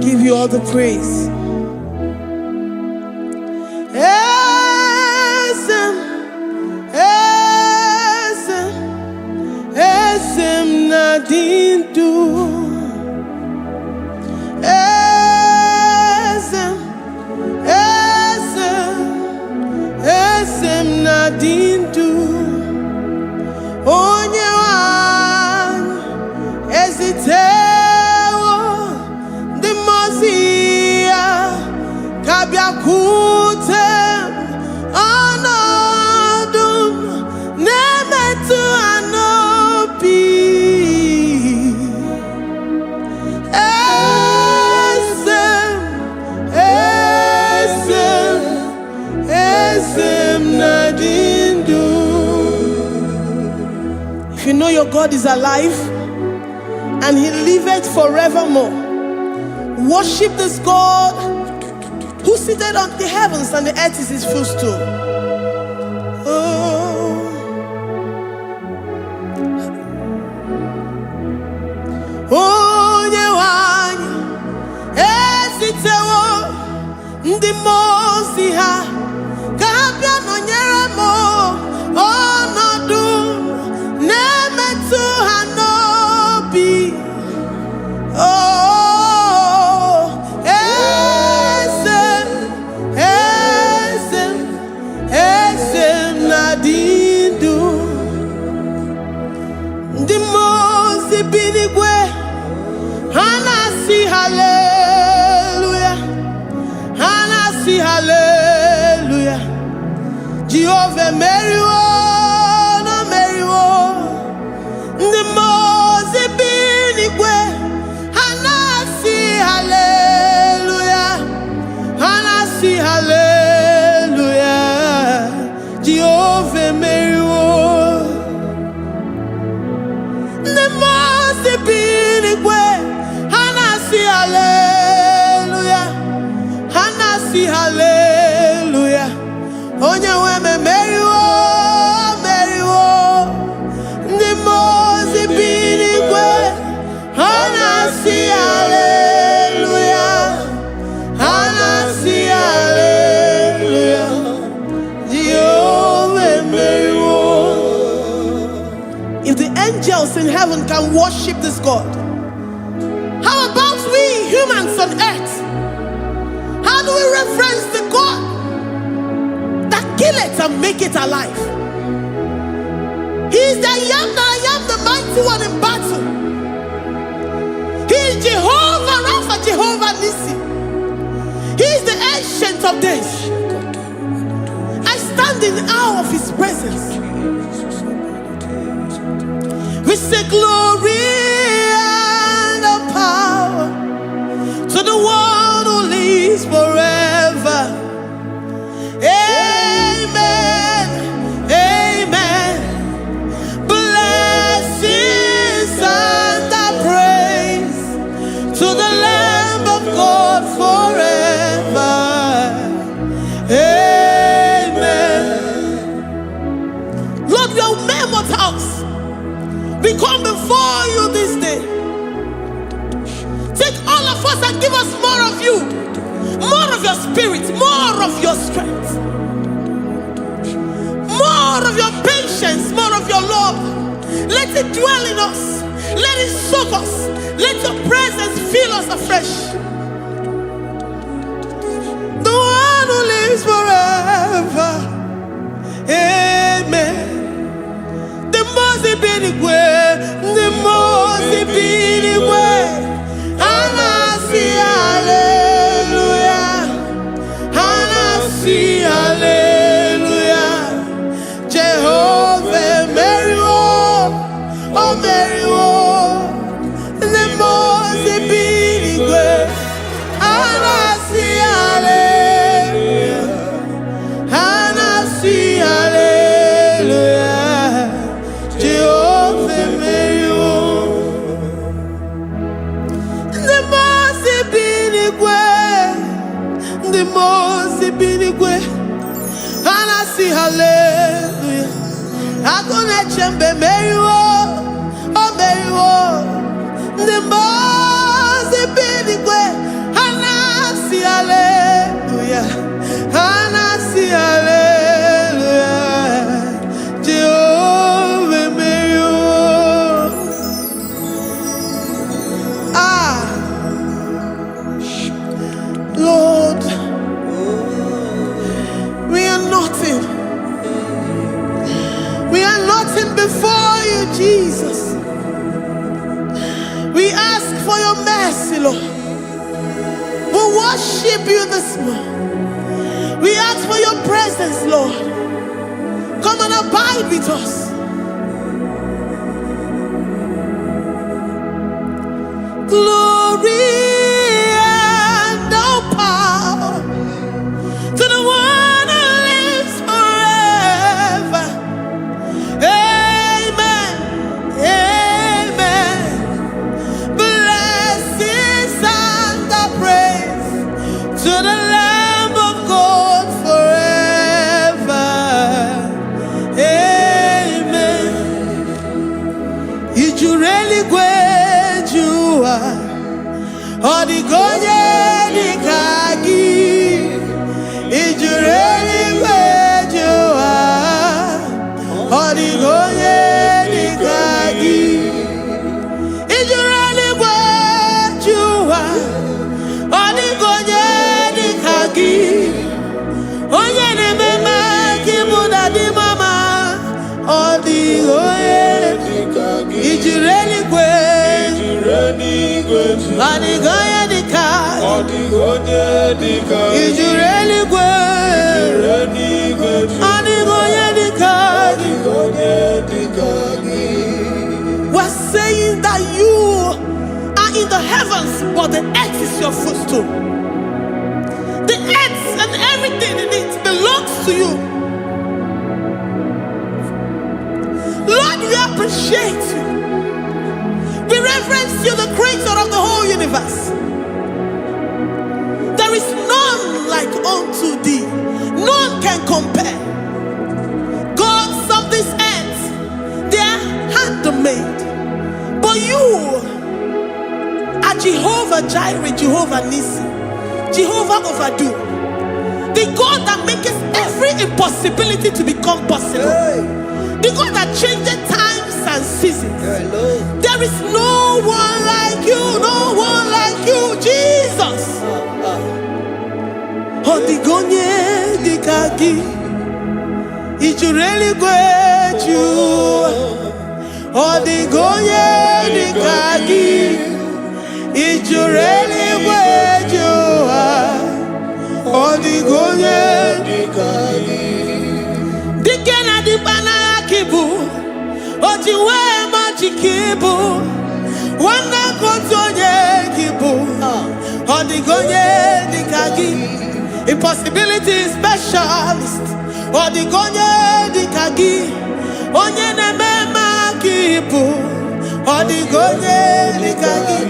give you all the praise. Esem nadindu. Esem nadindu. Onye wan ezitewo di mozia kabia kutem anodum nemetu anopi. Esem nadindu. If you know your God is alive and he liveth forevermore, worship this God who seated on the heavens and the earth is his footstool. Oh, Nyewani esitewo ndi mozi ha kabia no nyeremo onodu nemetu hanobi. Oh, esem nadindu. Ndi mozi binigwe hanasi hallelujah, hanasi hallelujah. Jehovah Meriwo, no Meriwo. Ndi mozi binigwe hanasi hallelujah, hanasi hallelujah. Jehovah Meriwo. Ndi mozi binigwe hanasi hallelujah, hanasi hallelujah. Onye weme Meriwo, Meriwo. Ndi mozi binigwe hanasi hallelujah, hanasi hallelujah. Jehovah Meriwo. If the angels in heaven can worship this God, how about we humans on earth? How do we reference the God that kill it and make it alive? He is the I am, the mighty one in battle. He is Jehovah Rapha, Jehovah Nissi. He is the ancient of days. I stand in awe of his presence. We say glory and power to the one who lives forever. Amen, amen. Blessings and praise to the Lamb of God forever. Amen. Lord, we are mammoth house. We come before you this day. Take all of us and give us more of you, more of your spirit, more of your strength, more of your patience, more of your love. Let it dwell in us. Let it soak us. Let your presence fill us afresh. The one who lives forever. Amen. The most binigwe, the most binigwe. Hanasi hallelujah, hanasi hallelujah. Jehovah Meriwo, oh Meriwo. The most binigwe. Hanasi hallelujah, hanasi hallelujah. Jehovah Meriwo. The most binigwe, hanasi hallelujah. Agone chembe Meriwo, oh Meriwo. The most binigwe, ask for your mercy, Lord. We worship you this morning. We ask for your presence, Lord. Come and abide with us. Glory and all power to the one who lives forever. Amen. Amen. Blessings and the praise to the Lamb of God forever. Amen. You really great you are. Odigonye dikagi. You really great you are. Odigonye dikagi. You really great you are. Odigonye dikagi. Onye ne mema kimuda di mama. Odigonye dikagi. You really great. Odigonye dikagi. Odigonye dikagi. You really great. Odigonye dikagi. We're saying that you are in the heavens, but the earth is your footstool. The earth and everything in it belongs to you. Lord, we appreciate you. We reverence you, the creator of the whole universe. There is none like unto thee. None can compare. Gods of this earth, they are handmade. But you are Jehovah Jireh, Jehovah Nissi, Jehovah Overdo. The God that makes every impossibility to become possible. The God that changes times and seasons. There is no one like you, no one like you, Jesus. Odigonye dikagi. You really great you. Odigonye dikagi. You really great you. Odigonye dikagi. Dikena dibana kibu. Ojiwe majikibu. Wana kotonye kibu. Odigonye dikagi. Impossibility specialist. Odigonye dikagi. Onye nemema kibu. Odigonye dikagi.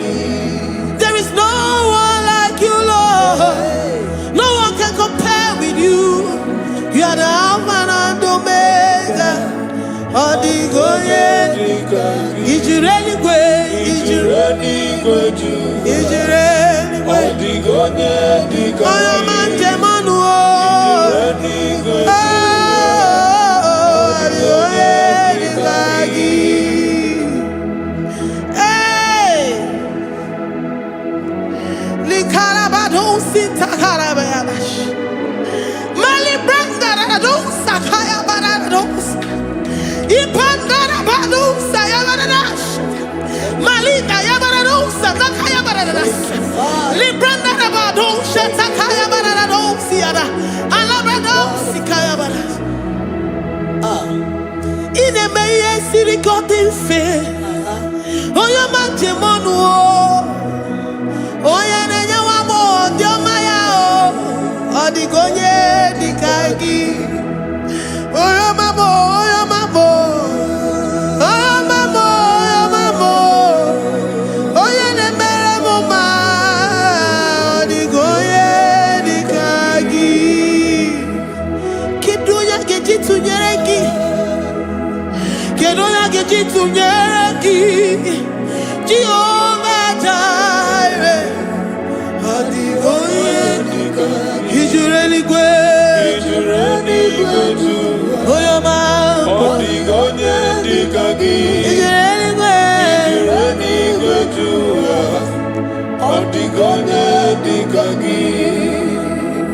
There is no one like you, Lord. No one can compare with you. You are the Alpha and Omega. Odigonye dikagi. Is you really great? Is you really great? Is you really great? Odigonye dikagi. Oh, man, Jemanu. Odigonye dikagi. Oyo mamo, oyo mamo. Oyo mamo, oyo mamo. Oyo nemere mama. Odigonye dikagi. Kidunya gejitu nyereki. Kidunya gejitu nyereki. Jehovah Jireh. Odigonye dikagi. Is you really great? Is you really great? Oh, your man. Odigonye dikagi. Is you really great? Is you really great? Odigonye dikagi.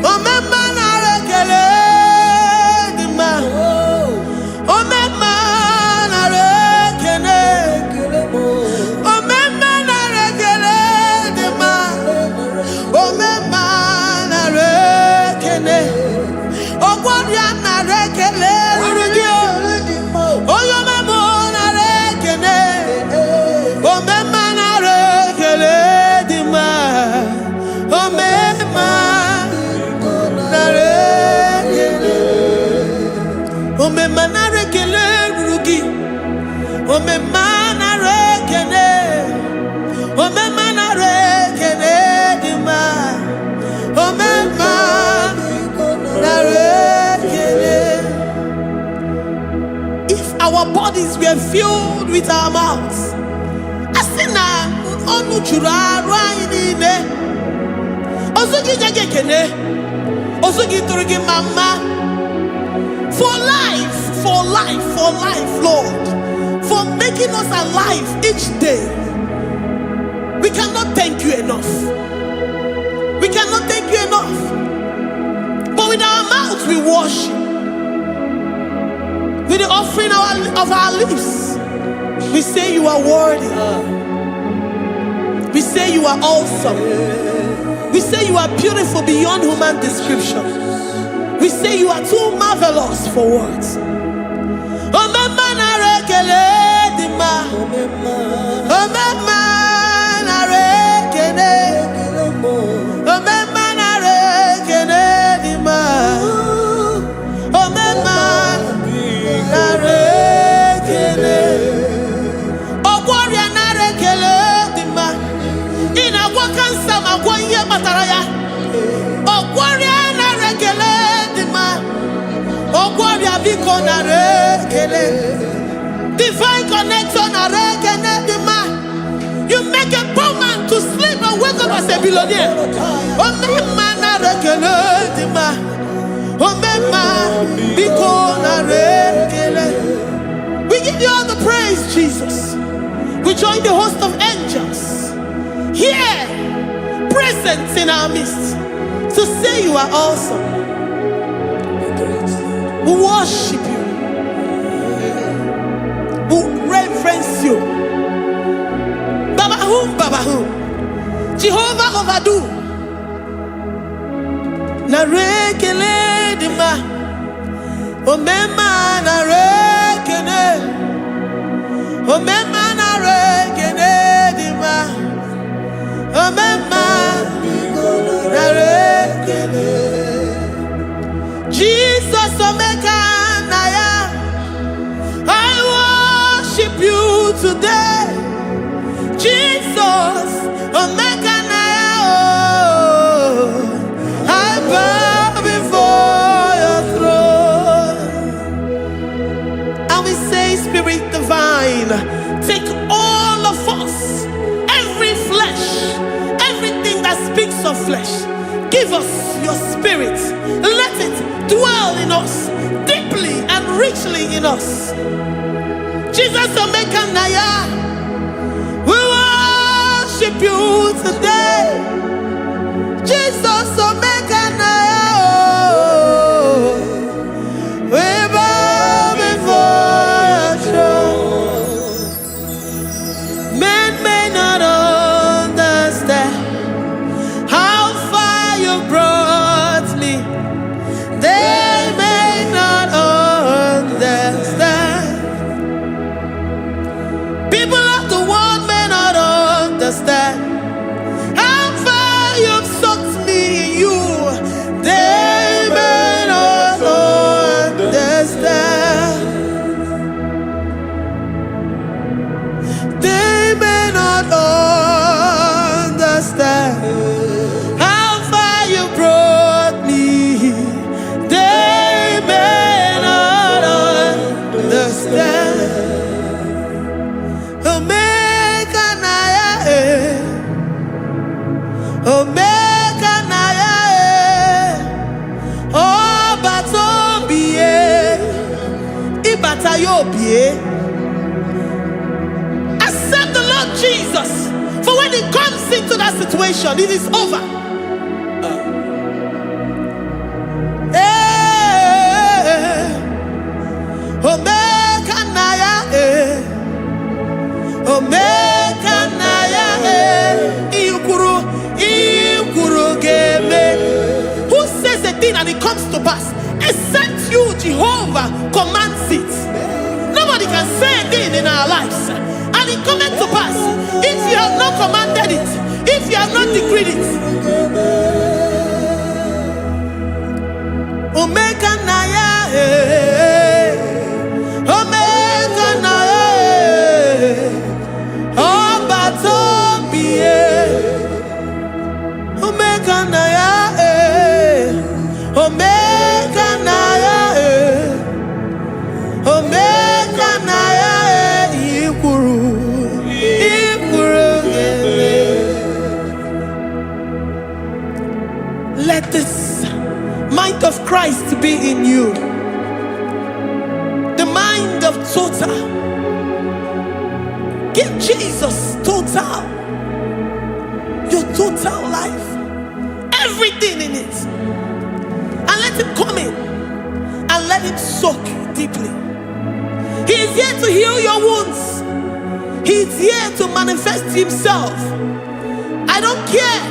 Oh, mama na rekele di ma. Oh, mama na rekele. Oh, mama na rekele. bodies were filled with our mouths. Asina onu chura rainine. Osugi jagekene. Osugi turigi mama. For life, Lord. For making us alive each day. We cannot thank you enough. We cannot thank you enough. But with our mouths we worship. With the offering of our lips, we say you are worthy. We say you are awesome. We say you are beautiful beyond human description. We say you are too marvelous for words. Divine connection. You make a poor man to sleep and wake up as a billionaire. We give you all the praise, Jesus. We join the host of angels here, present in our midst, to say you are awesome. We worship you. We reverence you. Babahum. Jehovah overdo. Narekele dima. Omema narekene. Omema narekene dima. Omema narekene. Jesus Omega Naya, I worship you today. Jesus Omega Naya, I bow before your throne. And we say, Spirit Divine, take all of us, every flesh, everything that speaks of flesh. Give us your spirit. Let it dwell in us, deeply and richly in us. Jesus Omega Naya, we worship you today. Jesus Omega Naya, we bow before your throne. Men may not understand how far you brought me. They may not understand. People of the world may not understand how far you've sucked me in you. They may not understand. They may not understand how far you brought me. They may not understand. Omega Naya, Omega Naya, oh Batombiye, Ibatayobie. Accept the Lord Jesus, for when He comes into that situation, it is over. Omega Naya, Omega Naya, Ikuru Game. Who says a thing and it comes to pass? Except you, Jehovah, commands it. Nobody can say a thing in our lives and it comes to pass if you have not commanded it, if you have not decreed it. Omega Naya, Omega Naya, oh Batombiye, Omega Naya, Omega Naya, Omega Naya. Christ be in you. The mind of total. Give Jesus total. Your total life. Everything in it. And let him come in. And let him soak deeply. He is here to heal your wounds. He is here to manifest himself. I don't care.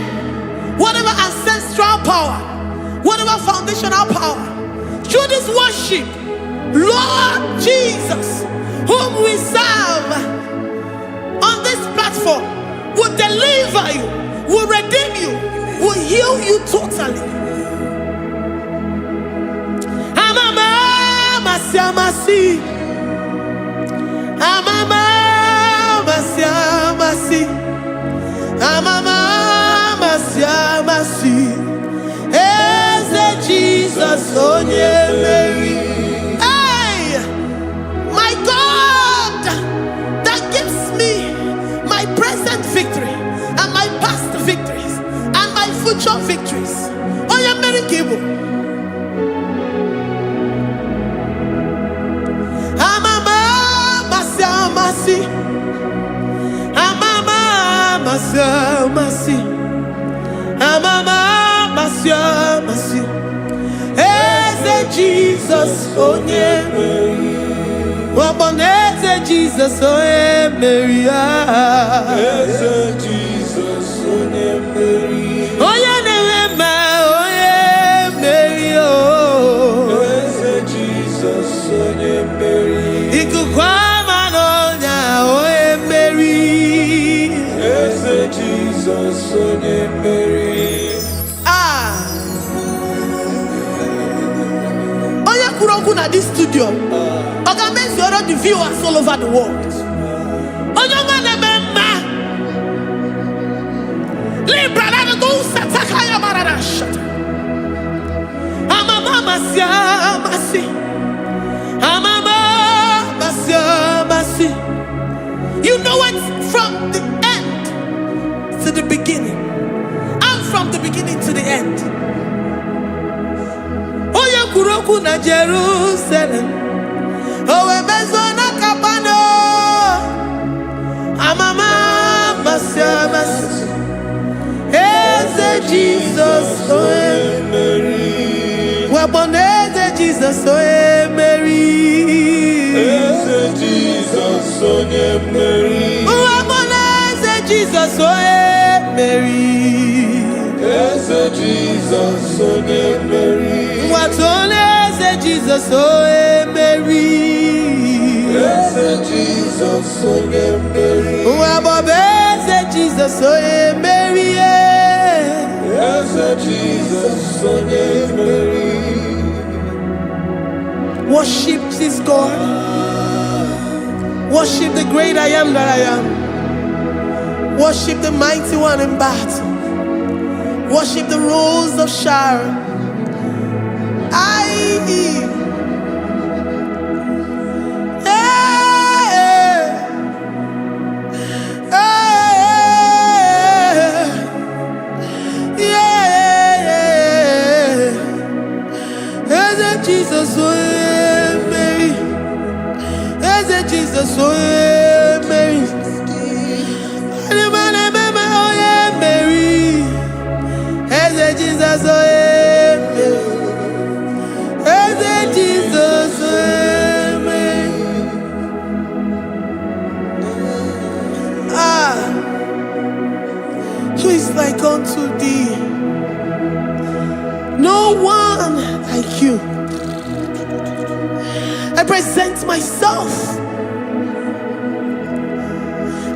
Whatever ancestral power, whatever foundational power, through this worship, Lord Jesus, whom we serve on this platform, will deliver you, will redeem you, will heal you totally. Jesus, oh yeah, Mary. Hey, my God, that gives me my present victory and my past victories and my future victories. Oh yeah, Mary Kibo. Amama masi, amama masi, amama masi. Jesus, oh yeah, Mary. Waboneze Jesus, oh yeah, Mary. Jesus, oh yeah, Mary. Oh yeah, Mary. Oh, Jesus, oh yeah, Mary. Ikukwama no nya, oh yeah, Mary. Jesus, oh yeah, Mary. At this studio, organize the viewers all over the world. You know it from the end to the beginning, and from the beginning to the end. Kuroku na Jerusalem, oh bezona kapano, amama masiamas, eze Jesus, oh Mary, waboneze Jesus, oh Mary, eze Jesus, oh Mary, waboneze Jesus, oh Mary, eze Jesus, oh Mary. What on is Jesus, oh Mary? Yes, Jesus, oh Mary. What is Jesus, oh Mary? Yes, Jesus, oh Mary. Worship this God. Worship the great I am that I am. Worship the mighty one in battle. Worship the rose of Sharon. Jesus, oh Mary, as Jesus, oh Mary, Mary, as Jesus, oh Jesus, who is like unto thee? No one like you. I present myself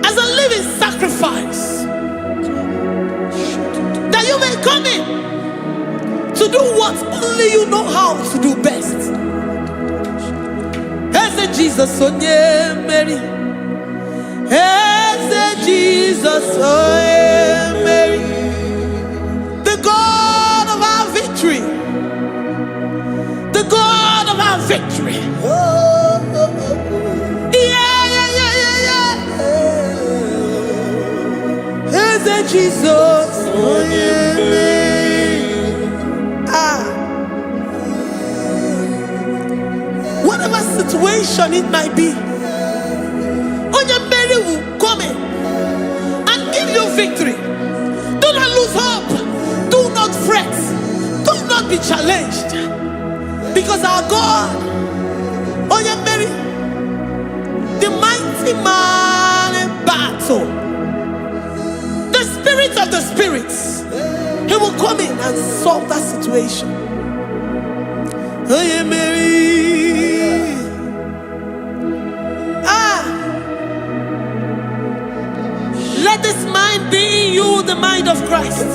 as a living sacrifice, that you may come in to do what only you know how to do best. As Jesus, oh yeah, Mary. As Jesus, oh yeah, Mary. The God of our victory. The God of our victory. As Jesus, oh yeah, Mary. situation it might be, Mary will come in and give you victory. Do not lose hope. Do not fret. Do not be challenged. Because our God, Mary, the mighty man in battle, the spirit of the spirits, he will come in and solve that situation. Mary. Let this mind be in you, the mind of Christ.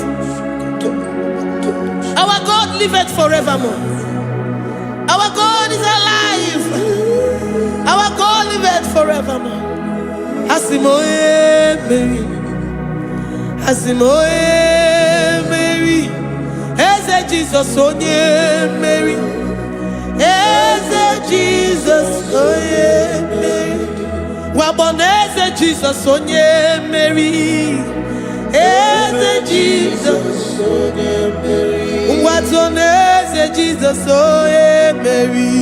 Our God liveth forevermore. Our God is alive. Our God liveth forevermore. Asimoe Mary. Asimoe Mary. Eze Jesus onye Mary. Eze Jesus onye Mary. Waboneze Jesus onye Mary. Eze Jesus onye Mary. Watoneze Jesus onye Mary.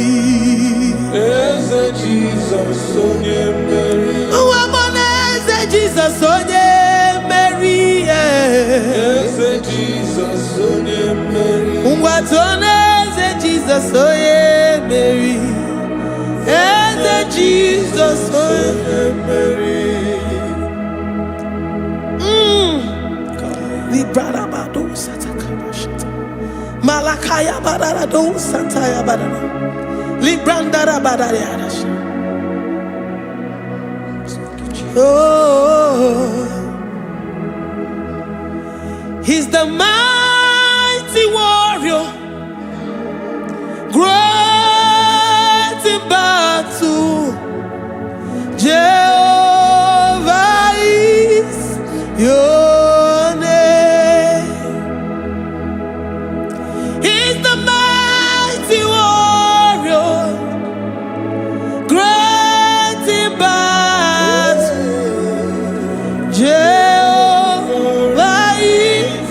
Eze Jesus onye Mary. Waboneze Jesus onye Mary. Eze Jesus onye Mary. Watoneze Jesus onye Mary. Eze Jesus onye Mary. Librarabado satakabashita. Malakaya bararado santaya barara. Librandara barariadash. Oh, he's the mighty warrior, great in battle. Jehovah is your name. He's the mighty warrior, great in battle. Jehovah is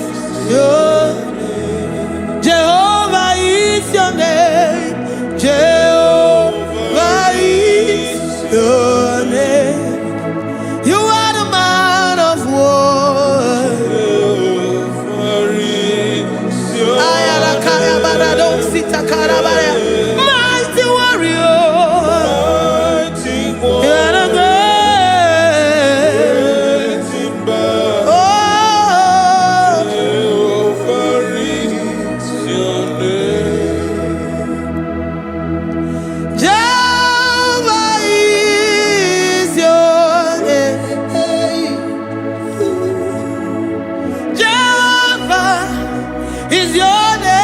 your name. Jehovah is your name. Jehovah is your name. You are the man of war. Jehovah is your name. Mighty warrior. Mighty warrior. You are the great in battle. Oh, Jehovah is your name. Jehovah is your name. Jehovah is your name.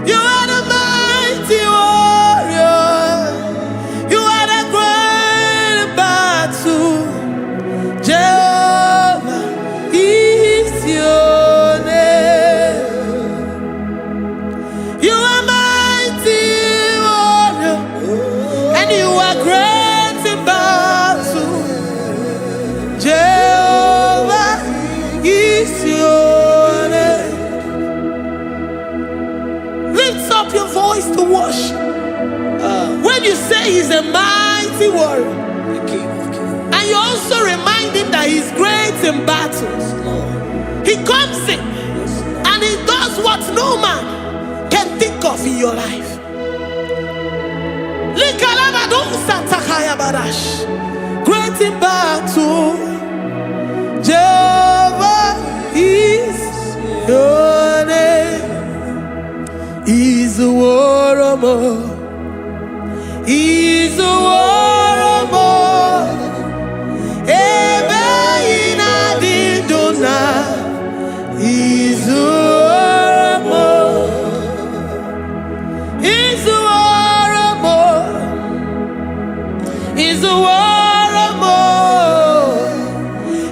You are the mighty warrior. You are the great battle. Jehovah is your name. You are mighty warrior, and you are great in battle. Jehovah is your name. Lift up your voice to worship. When you say he's a mighty warrior, and you also remind him that he's great in battles, he comes in and he does what no man can think of in your life. Great in battle, Jehovah is your name. He's a warrior. He's a warrior. Ebe ina didona. He's a warrior. He's a warrior. He's a warrior.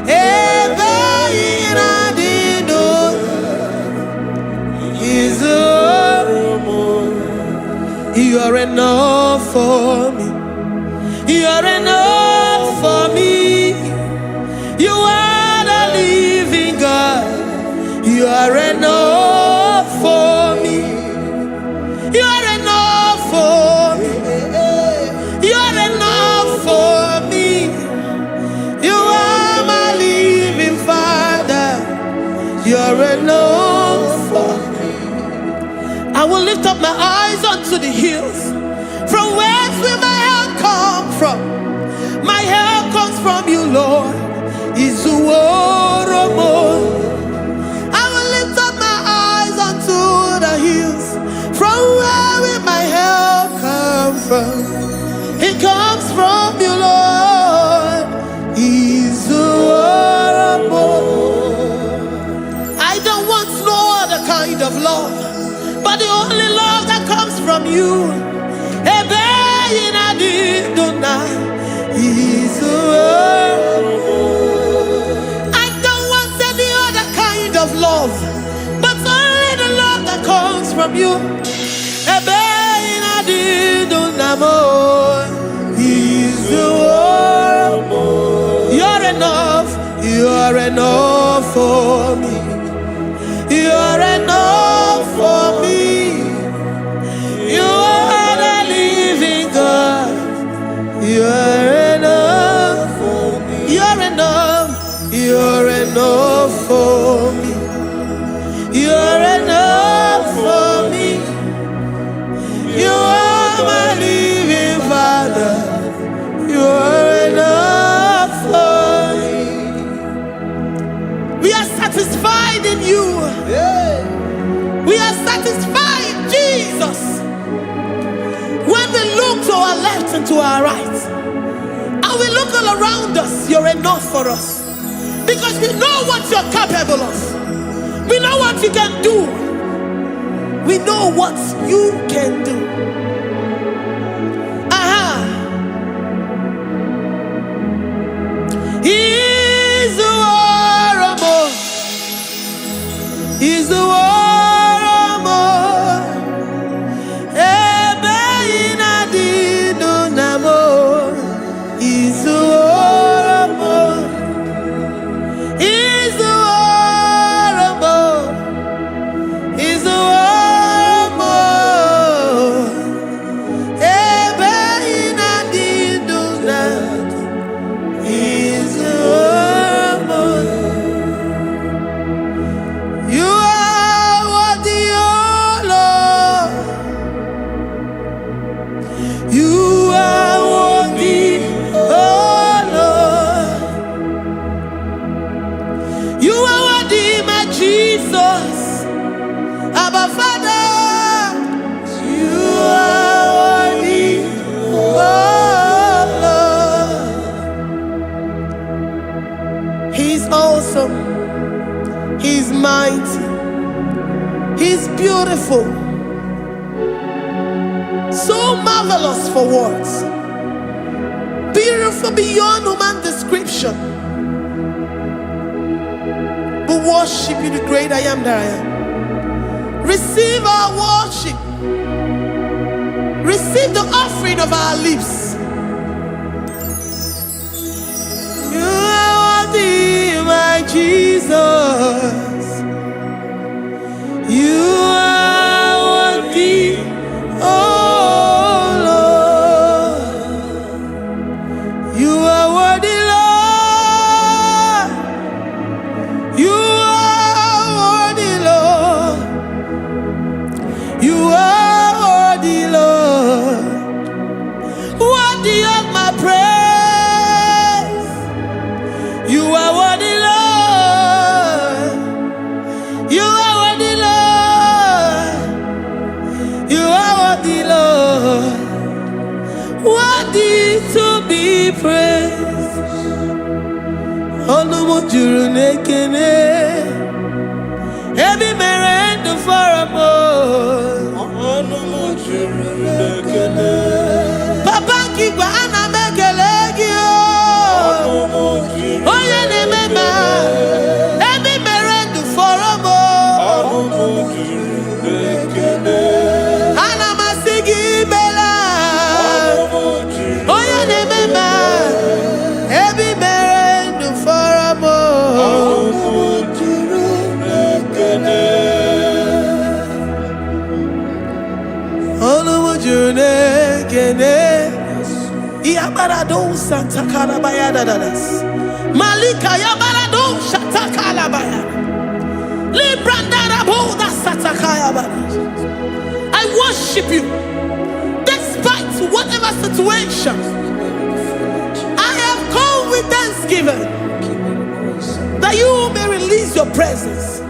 Ebe ina didona. He's a warrior. You are enough for me. You are enough for me. You are the living God. You are enough for me. You are enough for me. I will lift up my eyes unto the hills. From whence will my help come from? My help comes from you, Lord. Izuoromo. I will lift up my eyes unto the hills. From where will my help come from? It comes from you, Lord. Izuoromo. I don't want no other kind of love, but the only love that comes from you. I don't want any other kind of love, but only the love that comes from you. You're enough, you're enough for me. You're enough for me. You are the living God. You're enough for me. You're enough. You're enough for me. You're enough for me. You are my living Father. You're enough for me. We are satisfied in you. We are satisfied, Jesus. When we look to our left and to our right, and we look all around us, you're enough for us. Because we know what you're capable of. We know what you can do. We know what you can do. He's the war. He's the war. He's mighty. He's beautiful. So marvelous for words. Beautiful beyond human description. We worship you, the great I am that I am. Receive our worship. Receive the offering of our lips. You are worthy, my Jesus. You are worthy, oh Lord. You are worthy, Lord. You are worthy, Lord. You are worthy, Lord. Worthy of my praise. You are worthy, Lord. You are worthy, Lord. You are worthy, Lord. Worthy to be praised. Onumujuru nekene. Every merend for a more. Onumujuru nekene. Papa kigwa ana mekelegio. Oye ne mema. Every merend for a more. Onumujuru nekene. Ana masigi bela. Oye ne mema. Every merend for a more. Onumujuru nekene. Onumujunekene. Iabarado Santa Calabayadadas. Malika Yabarado Shatakalabayada. I worship you despite whatever situation. I have come with thanksgiving that you may release your presence.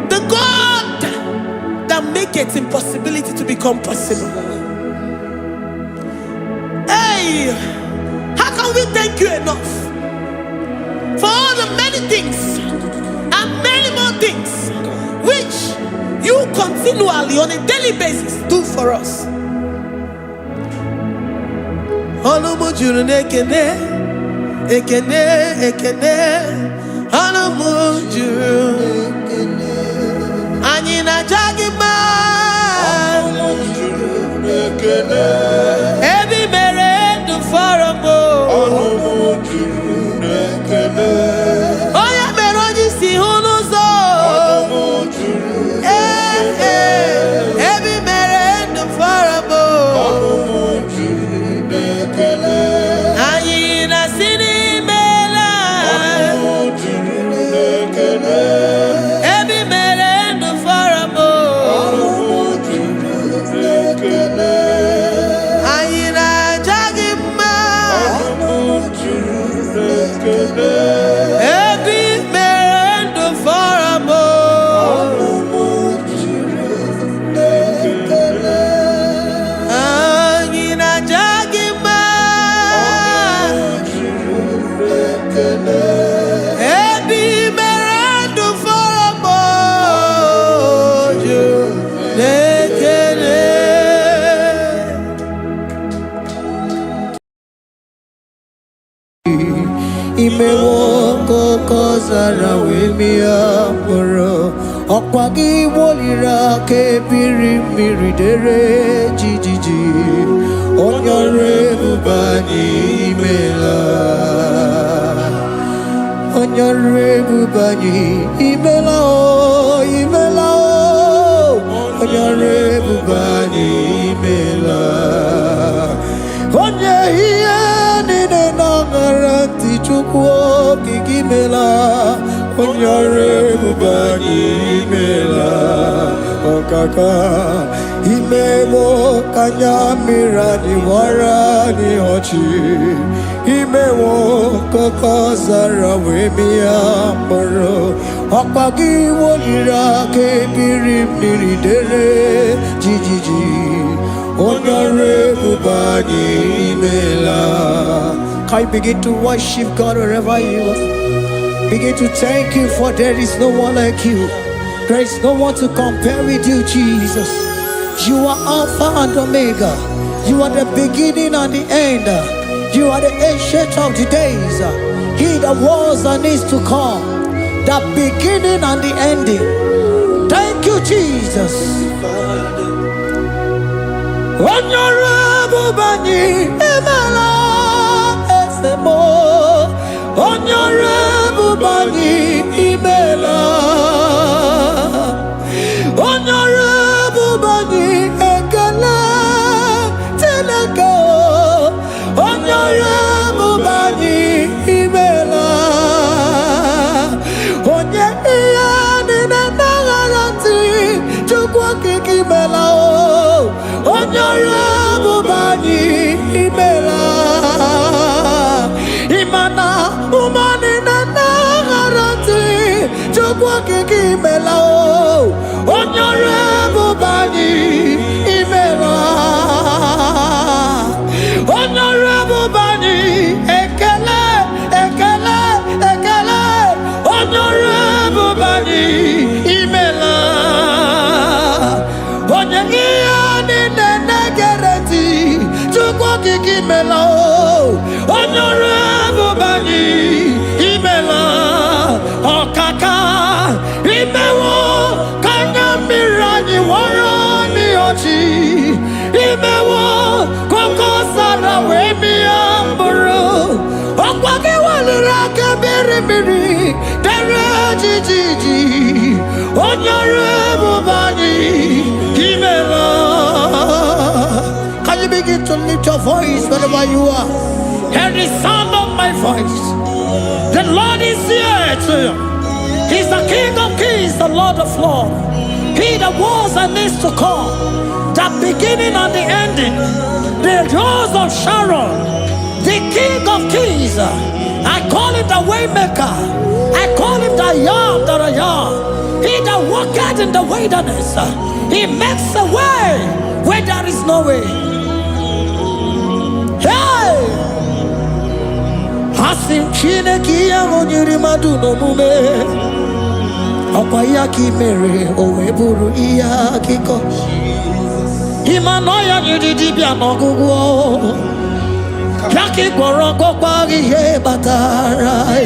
The God that makes impossibility to become possible. Hey, how can we thank you enough for all the many things and many more things which you continually on a daily basis do for us? Ekene Anamujuru Anina Jagima Ebi mere du faramo Oya meroji si hunuzo Ebi mere du faramo Anina sini Imewoko kozara wemia moro Okwagi wolira ke biri miridere jijiji Onyore bubani imela Onyore bubani imela o imela o Onyore bubani imela Onye hiye nine nangaranti chukwo kikimela Onyore bubani imela Okaka Imemo kanyamira ni wara ni hochi Imewo koko zara wemia moro Okpagi wolira ke biri miridere jijiji Onyore bubani imela. Can you begin to worship God wherever you are? Begin to thank Him, for there is no one like you. There is no one to compare with you, Jesus. You are Alpha and Omega. You are the beginning and the end. You are the ancient of the days. He that was and is to come. The beginning and the ending. Thank you, Jesus. Honorable Bani Emala Esemo. Honorable Bani Emela. kiki mela o onyore bubani imela onyore bubani ekele ekele ekele onyore bubani imela onye ni negereti chukwu kiki mela o onyore bubani imela okaka imewo kanya mirani warani ochi imewo koko sara we mi amburu okwage walira kebiri miri dere jijiji onyore bubani imela. Can you begin to lift your voice wherever you are? Hear the sound of my voice. The Lord is here to you. He's the King of Kings, the Lord of Lords. He that was and is to come, the beginning and the ending, the rose of Sharon, the King of Kings. I call him the Waymaker. I call him the Yam that I am. He that walketh in the wilderness, he makes a way where there is no way. Hey! Hasim Chineki Yamonyuri Maduno Mume Okwayaki Mere Oweburu Iyakiko Imanoya Yudibia Nogugo Yaki Goroko Kwagi He Batarai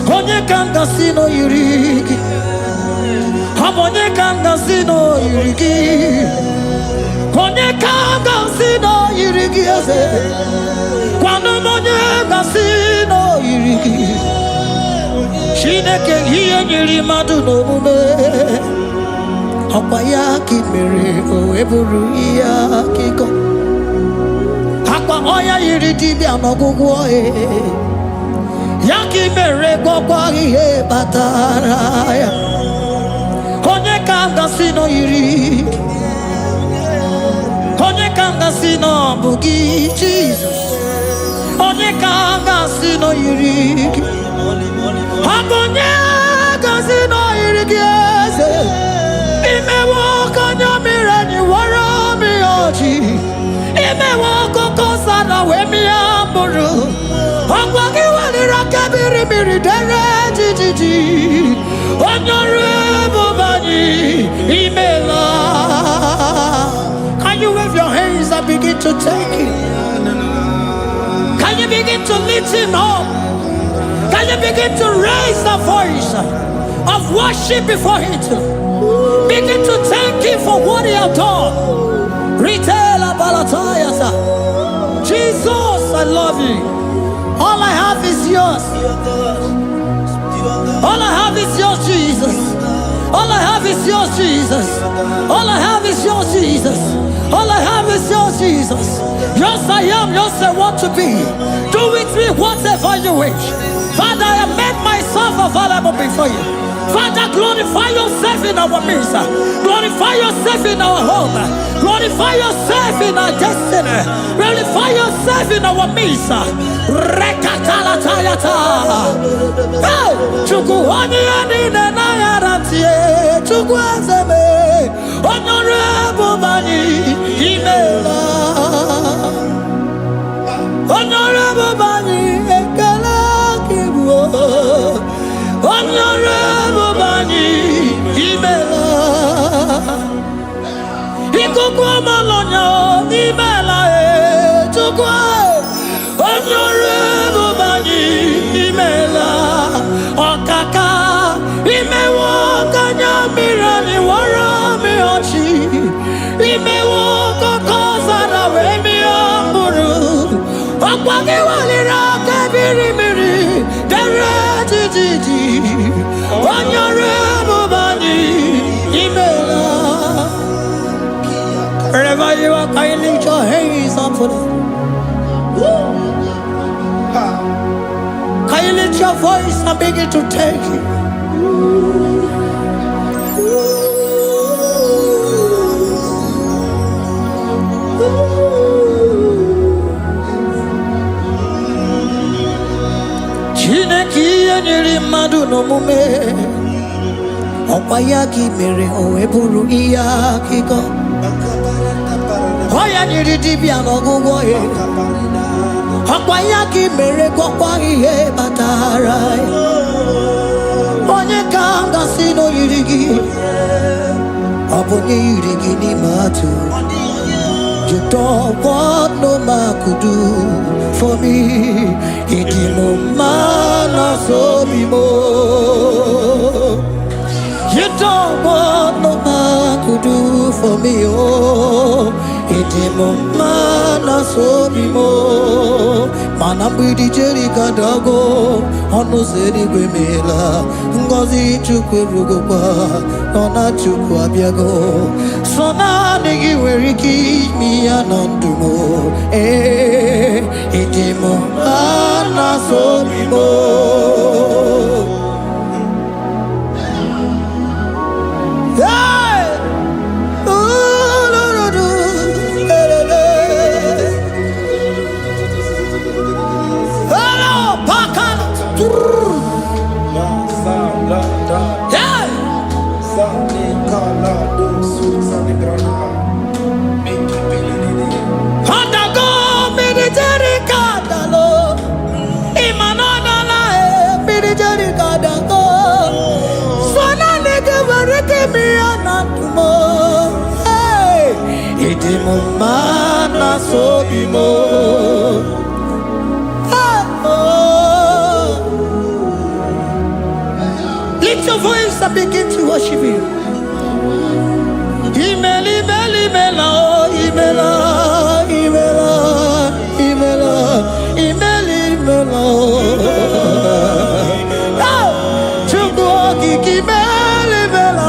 Konye Kanga Sino Yurigi Hamonye Kanga Sino Yurigi Konye Kanga Sino Yurigi Kwano monye gasino yirigi Shineke hiye nyiri madu no mume Akwaya kimere oweburu iya kiko Akwa oya yiridi bi anogugu oe Yaki mere gwagwa ihe bataraya Konye kanga sino yirigi Konye kanga sino bugi Jesus Onye kanga sino yirigi Akonye kanga sino yirigi eze Imewo kanya mirani wara mi oji Imewo koko sana we mi amburu Akwagi walira kebiri miri dere jijiji Onyore bubani imela. Can you wave your hands and begin to take it? Can you begin to lift him up? Can you begin to raise the voice of worship before him? Begin to thank him for what he has done. Retailer Balatayasa. Jesus, I love you. All I have is yours. All I have is yours, Jesus. All I have is yours, Jesus. All I have is yours, Jesus. All I have is yours, Jesus. Yours I am, yours I want to be. Do with me whatever you wish. Father, I have made myself available before you. Father, glorify yourself in our midst. Glorify yourself in our home. Glorify yourself in our destiny. Glorify yourself in our midst. Rekatalatayata. Hey! Chukwani anine na yaratie. Chukwazeme. Honorable Bani Imela. Honorable Bani Ekala Kibu. Honorable Bani Imela. Ikukwa Malonya Imela Chukwa. Honorable Bani Imela. Okaka Imewo Kanya Mirani Wara Mi Ochi Imewo Koko Sara We Mi Amburu Okwage Walira Kebiri Miri Dere Jijiji Onyore Bubani Imela. Wherever you are, can you lift your hands up for them? Can you lift your voice and begin to take it? Chineki nyiri madu no mume Opayaki mere o eburu iya kiko. Oya nyiri dibia n'ọgwụgwọ ya. Opayaki mere gwọkwa ihe batara. Onye ka m gasị n'oyiri gị. Ọ bụ onye yiri gị n'ime atụ. You don't want no man could do for me. It is no man so be more. You don't want no man could do for me. Oh, it is no man so be more. Man, I'm with the Jerry Cadago. On no city Grimela. Ngozi Chukwerugopa. Nona Chukwabiago. So now nigga where he keep me anondumo. Eh, it is no man so be more. Mana so bimo. Lift your voice and begin to worship Him. Imela, imela, imela, imela, imela, imela, imela, imela. Chukwuoki imela, imela.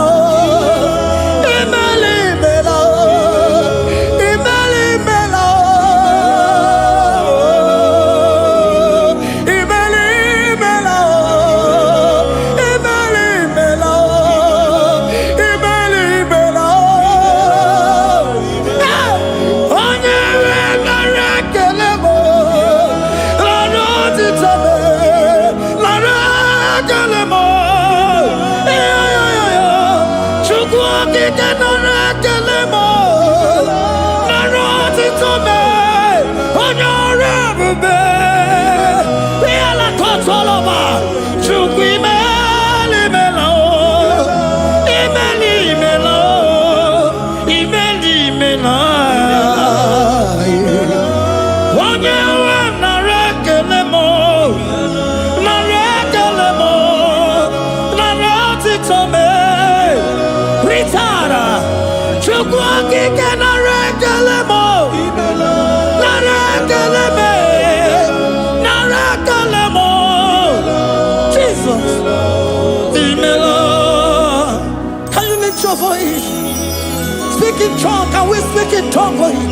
Speak in tongue. Can we speak in tongue for Him?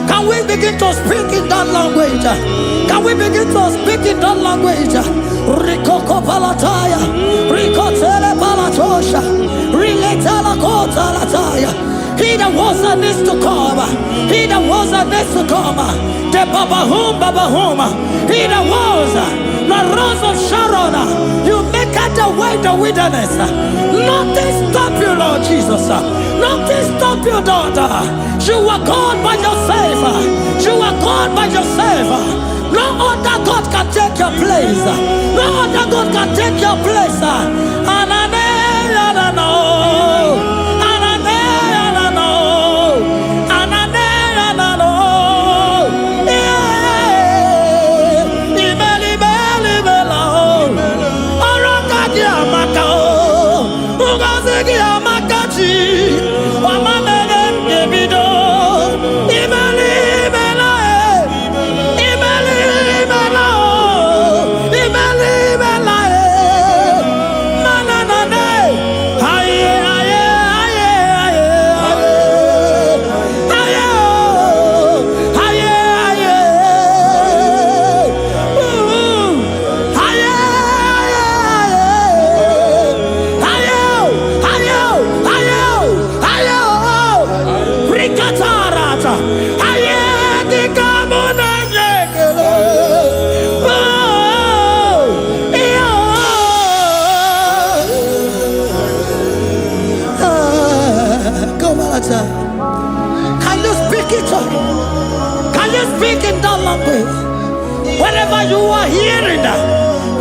Can we begin to speak in that language? Can we begin to speak in that language? Rikoko palataya, rikotele palatosha, riletala kota lataya. He that was and is to come. He that was and is to come. The babahum, babahum. He that was the rose of Sharon. You make out the way the wilderness. Nothing stop you, Lord Jesus. Nothing stop you, daughter. You are God by yourself. You are God by yourself. No other God can take your place. No other God can take your place.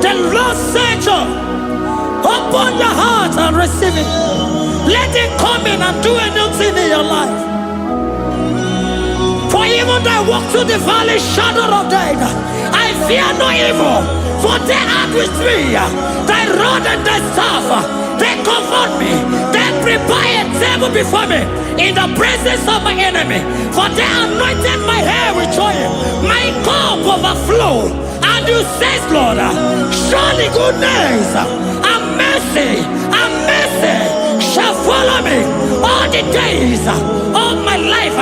The Lord said, open your heart and receive it. Let it come in and do a new thing in your life. For even though I walk through the valley shadow of death, I fear no evil. For they are with me. Thy rod and thy staff, they comfort me. They prepare a table before me in the presence of my enemy. For they anointed my hair with oil. My cup overflow. And you say, Lord, surely goodness and mercy shall follow me all the days of my life.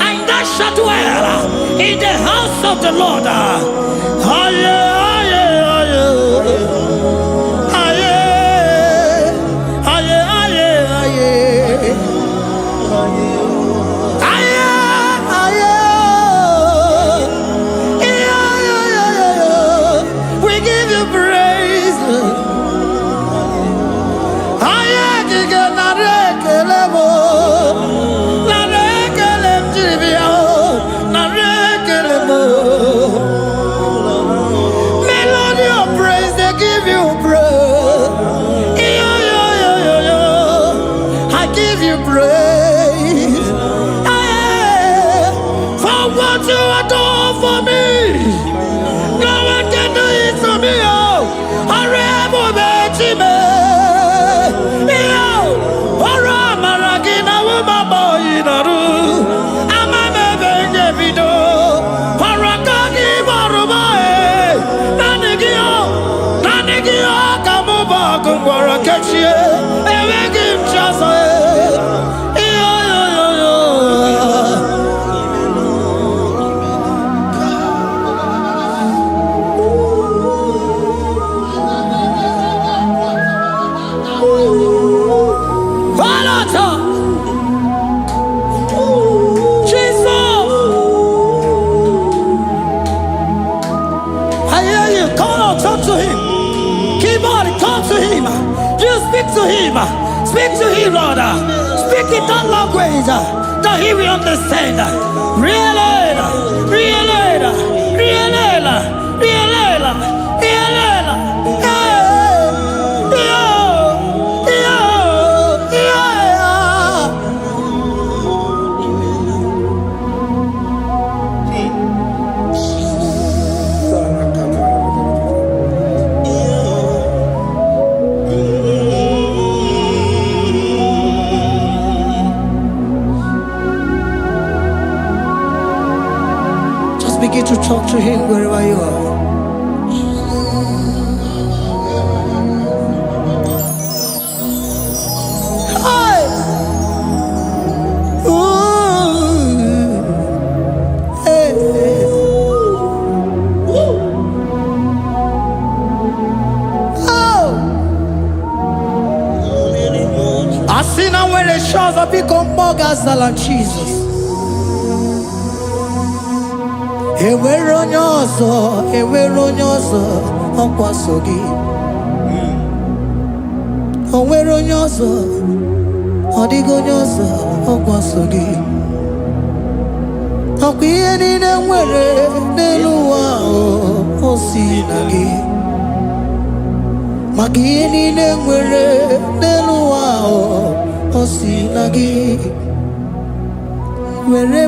And I shall dwell in the house of the Lord. We give you praise. Melody of praise, they give you praise. I give you praise. For what you have done for me, no one can do it for me. Speak to him, Lord. Speak in that language that he will understand. Begin to talk to him wherever you are. Hey! Ooh! Hey! Oh! I see now where the shores have become more than Jesus. Ewere onye ọzọ ọkwaso gị. O nwere onye ọzọ, ọ dịghị onye ọzọ ọkwaso gị. Ọkwa ihe niile nwere n'elu ụwa o si na gị. Maka ihe niile nwere n'elu ụwa o si na gị. Were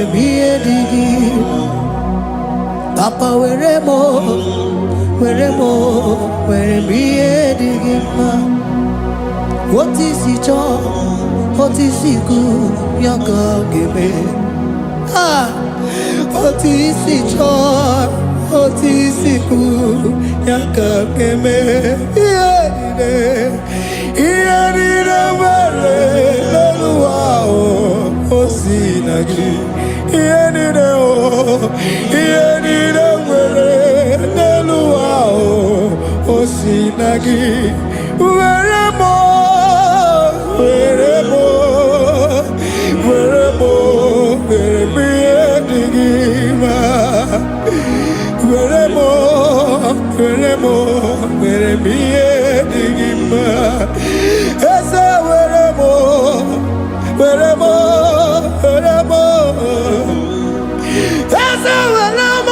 m ihe dị gị. Papa were m ihe dị gị mma. Otu isi chọọ, otu isi kwu ya ka ọ ga-eme. Otu isi chọọ, otu isi kwu ya ka ọ ga-eme. Ihe niile nwere n'elu ụwa o si na gị. Ihe niile nwere n'elu ụwa o si na gị. Were m ihe dị gị mma. Were m ihe dị gị mma. Eze were m Eze were m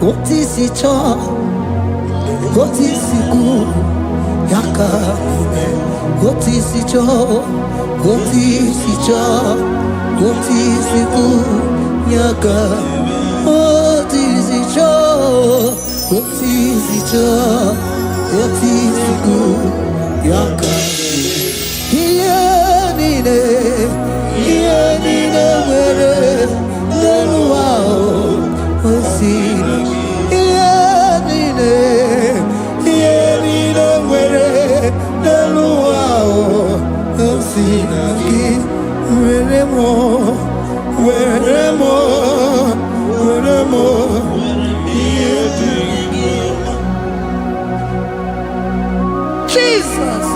What is it all? What is it good? Yaka. What is it all? What is it all? What is it good? Yaka. What is it all? What is it all? What is it good? Yaka. Jesus.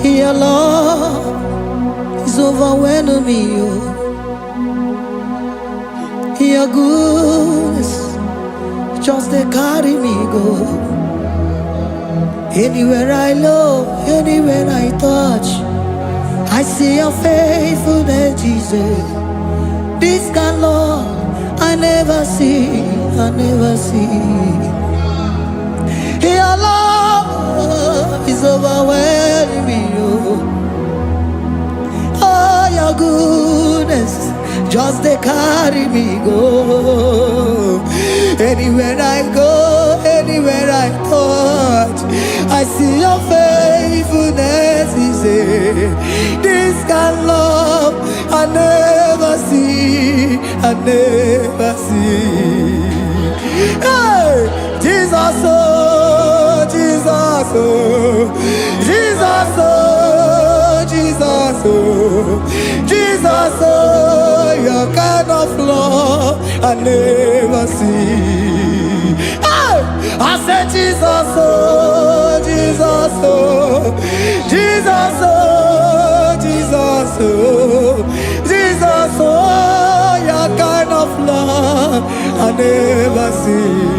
Your love is overwhelming me. Your goodness just they carry me go. Anywhere I look, anywhere I touch, I see your faithfulness, Jesus. This kind of love I never see, I never see. Your love is overwhelming me. Oh, your goodness just they carry me go. Anywhere I go, anywhere I touch, I see your faithfulness. This kind of love I never see, I never see. Hey, Jesus, oh, Jesus, oh, Jesus, oh, Jesus, oh, Jesus, oh, your kind of love I never see. Hey, I said Jesus, oh, Jesus, oh, Jesus, oh, Jesus, oh, Jesus, oh, your kind of love I never see.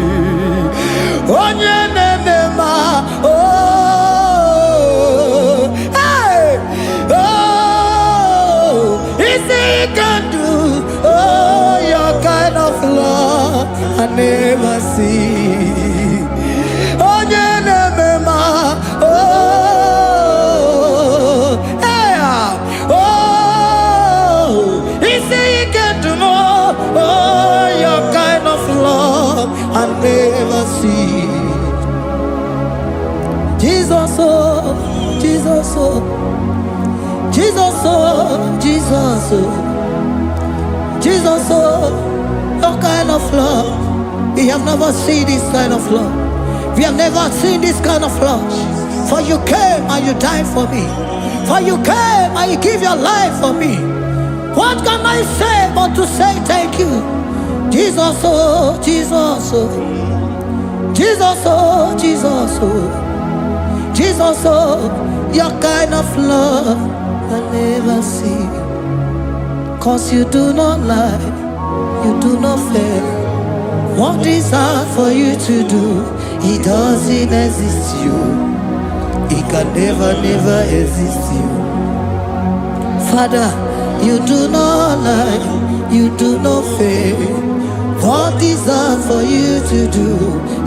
Hey, oh, easy can do, oh, your kind of love I never see. Oh, hey, oh, easy can do more, oh, your kind of love I never see. Jesus, oh, Jesus, oh, Jesus, oh, Jesus, oh, Jesus, oh, your kind of love. We have never seen this kind of love. We have never seen this kind of love. For you came and you died for me. For you came and you give your life for me. What can I say but to say thank you? Jesus, oh, Jesus, oh, Jesus, oh, Jesus, oh, Jesus, oh, your kind of love I never see. 'Cause you do not lie, you do not fail. What is hard for you to do, it doesn't exist you. It can never, never exist you. Father, you do not lie, you do not fail. What is hard for you to do,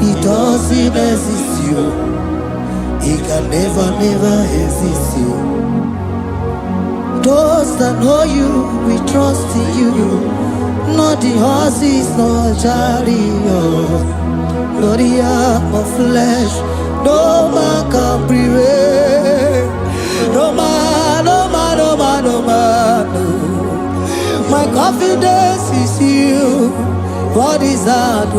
it doesn't exist you. It can never, never exist you. Those that know you, we trust in you. Not the horses, not chariot, not the arm of flesh. No man can prevail. No man, no man, no man, no man. No. My confidence is you. What is hard?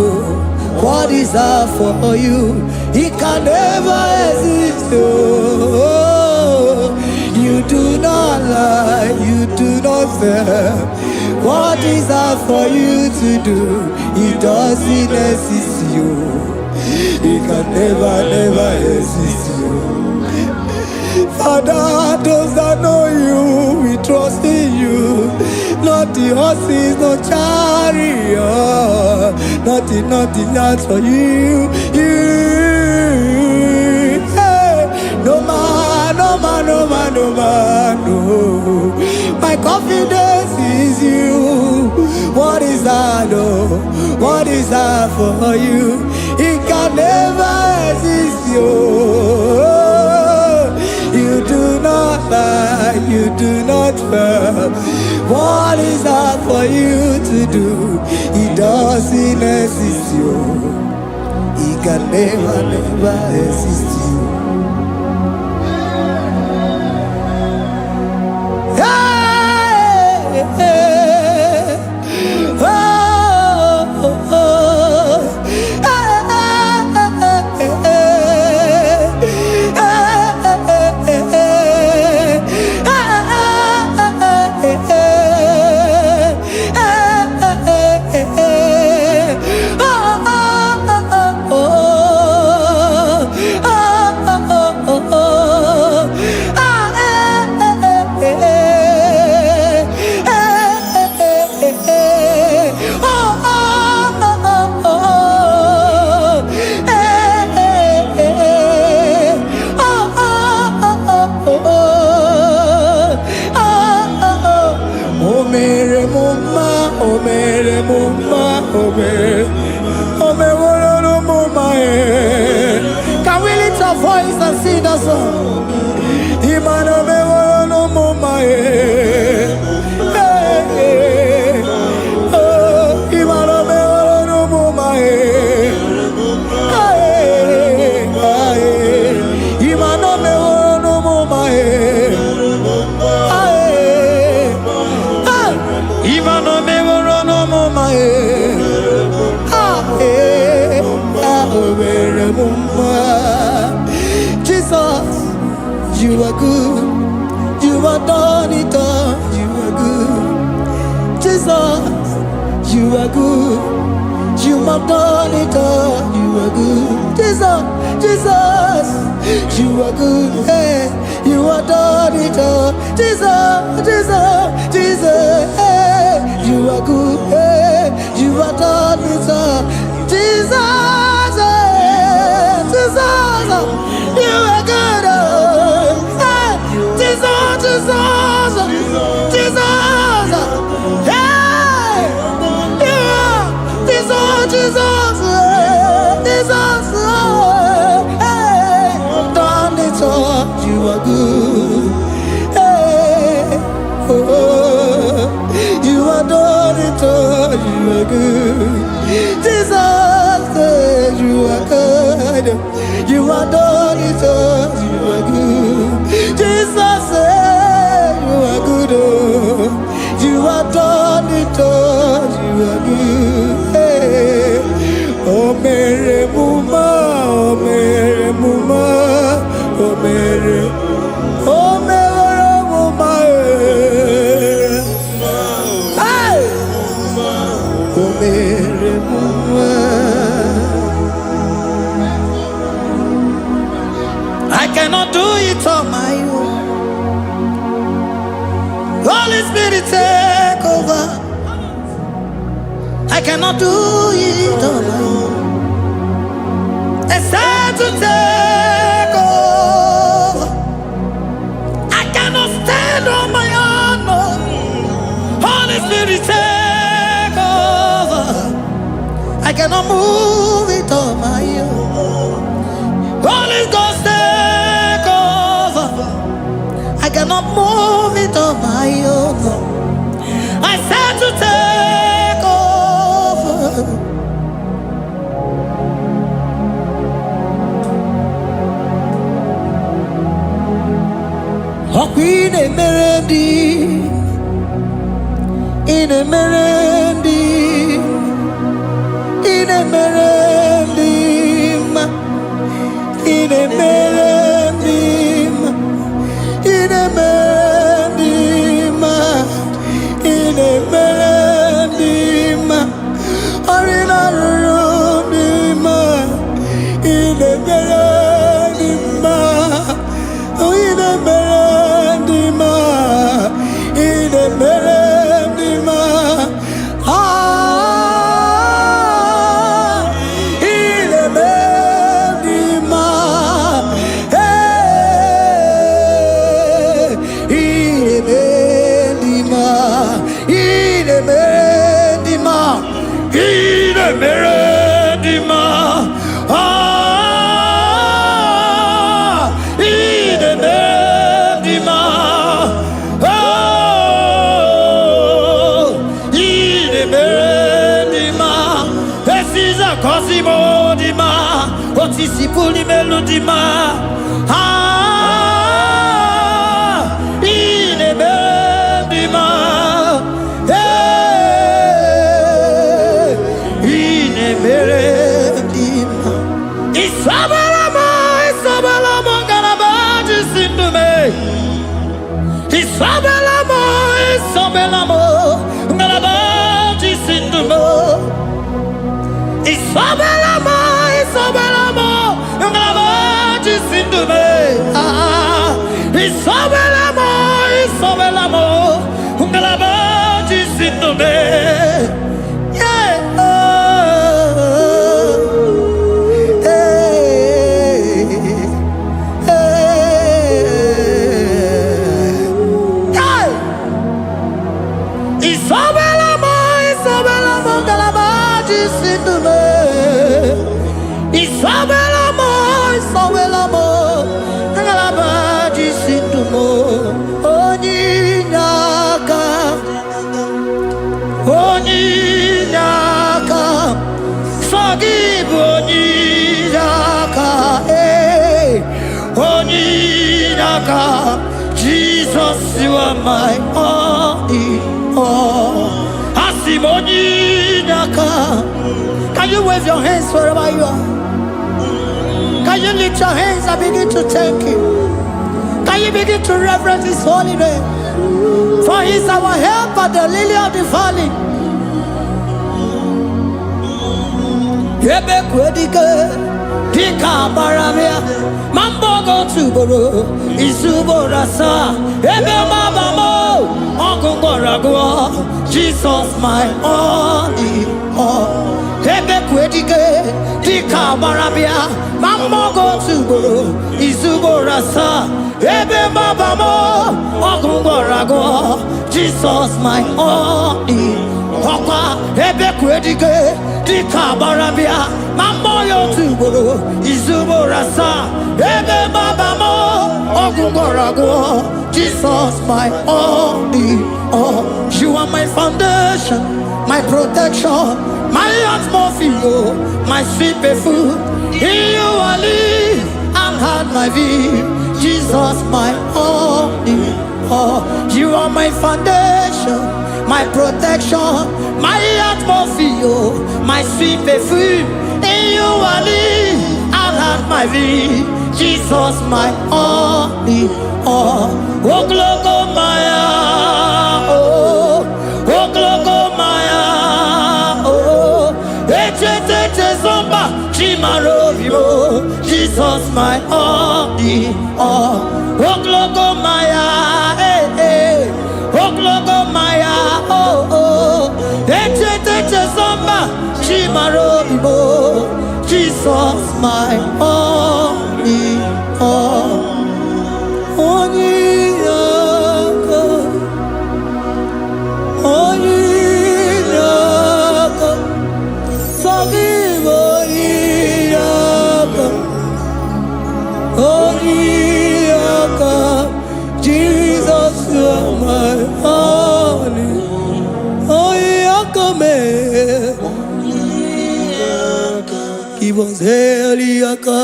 What is hard for you? It can never exist. Oh, you do not lie, you do not fail. What is hard for you to do? It doesn't exist you. It can never, never exist you. Father, those that know you, we trust in you. not the horses, no chariot, nothing that's for you. Hey, no man, no. My confidence is you. What is that, oh? What is that for you? It can never exist, you. You do not lie, you do not fail. What is that for you to do? It doesn't exist, you. It can never exist, you. Can we lift our voice and sing that song? Jesus, you are good. You are done it all. You are good. Jesus, you are good. You have done it all. You are good. Jesus, you are good. Hey, you are done it all. Jesus, hey, you are good. Hey, you are done it all. Jesus, you are good. Hey, Jesus, hey, you are Jesus, hey, done it all. You are good. Hey, oh, you are done it all. You are good. Jesus, you are good. You are done it all. You are good. Jesus, you are good. Oh, you are done it all. You are good. Hey. Oh, Mary Muma, oh, Mary Muma, oh, Mary, oh, Mary Muma, hey, oh, Mary Muma. I cannot do it on my own. Holy Spirit, take over. I cannot do it on my own. It's time to take over. I cannot stand on my own. No. Holy Spirit, take over. I cannot move it on my own. Holy Ghost, take over. I cannot move it on my own. I said to take over. Oh, Queen Emerendi, in Emerendi, in Emerendi, in Emerendi, in Emerendi, in Emerendi, Arina Rudima, in Emerendi, in Emerendi, in Emerendi, dima, otisi puli melodima. Ine bendima, ine bendima. Isabelamo, Isabelamo, galabaji sindume. Isabelamo, Isabelamo, galabaji sindume. Isabelamo, Isabelamo, galabaji sindume. Isabelamo, Isabelamo, galabaji sindume. Isabelamo, Isabelamo, galabaji sindumo. Onyinaka, onyinaka, forgive onyinaka, onyinaka. Jesus, you are my only all. Asim onyinaka. Can you wave your hands wherever you are? Can you lift your hands and begin to thank Him? Can you begin to reverence His holy name? For He is our help at the lily of the valley. Ebe kwedike, dika baramia, mambo go tuboro, isubora sa, ebe mabamo, ogungoragwa, Jesus my only all. Ebe kwedike, dika baramia, mambo go tuboro, isubora sa, ebe mabamo, ogungoragwa, Jesus my only all. Ebe kwedike, dika baramia, mambo yo tuboro, isubora sa, ebe mabamo, ogungoragwa, Jesus my only all. You are my foundation, my protection, my atmosphere, my sweet perfume. In you I live and had my being. Jesus my only all. You are my foundation, my protection, my atmosphere, my sweet perfume. In you I live and had my being. Jesus my only all. Oh glogo maya, oh glogo maya, oh eche zomba chimaro vivo. Jesus my only all. Oh glogo maya, oh glogo maya, oh eche zomba chimaro vivo. Jesus my only all. Onyinaka, onyinaka, forgive onyinaka, onyinaka. Jesus, you are my only. Onyinaka me, give us Eliaka,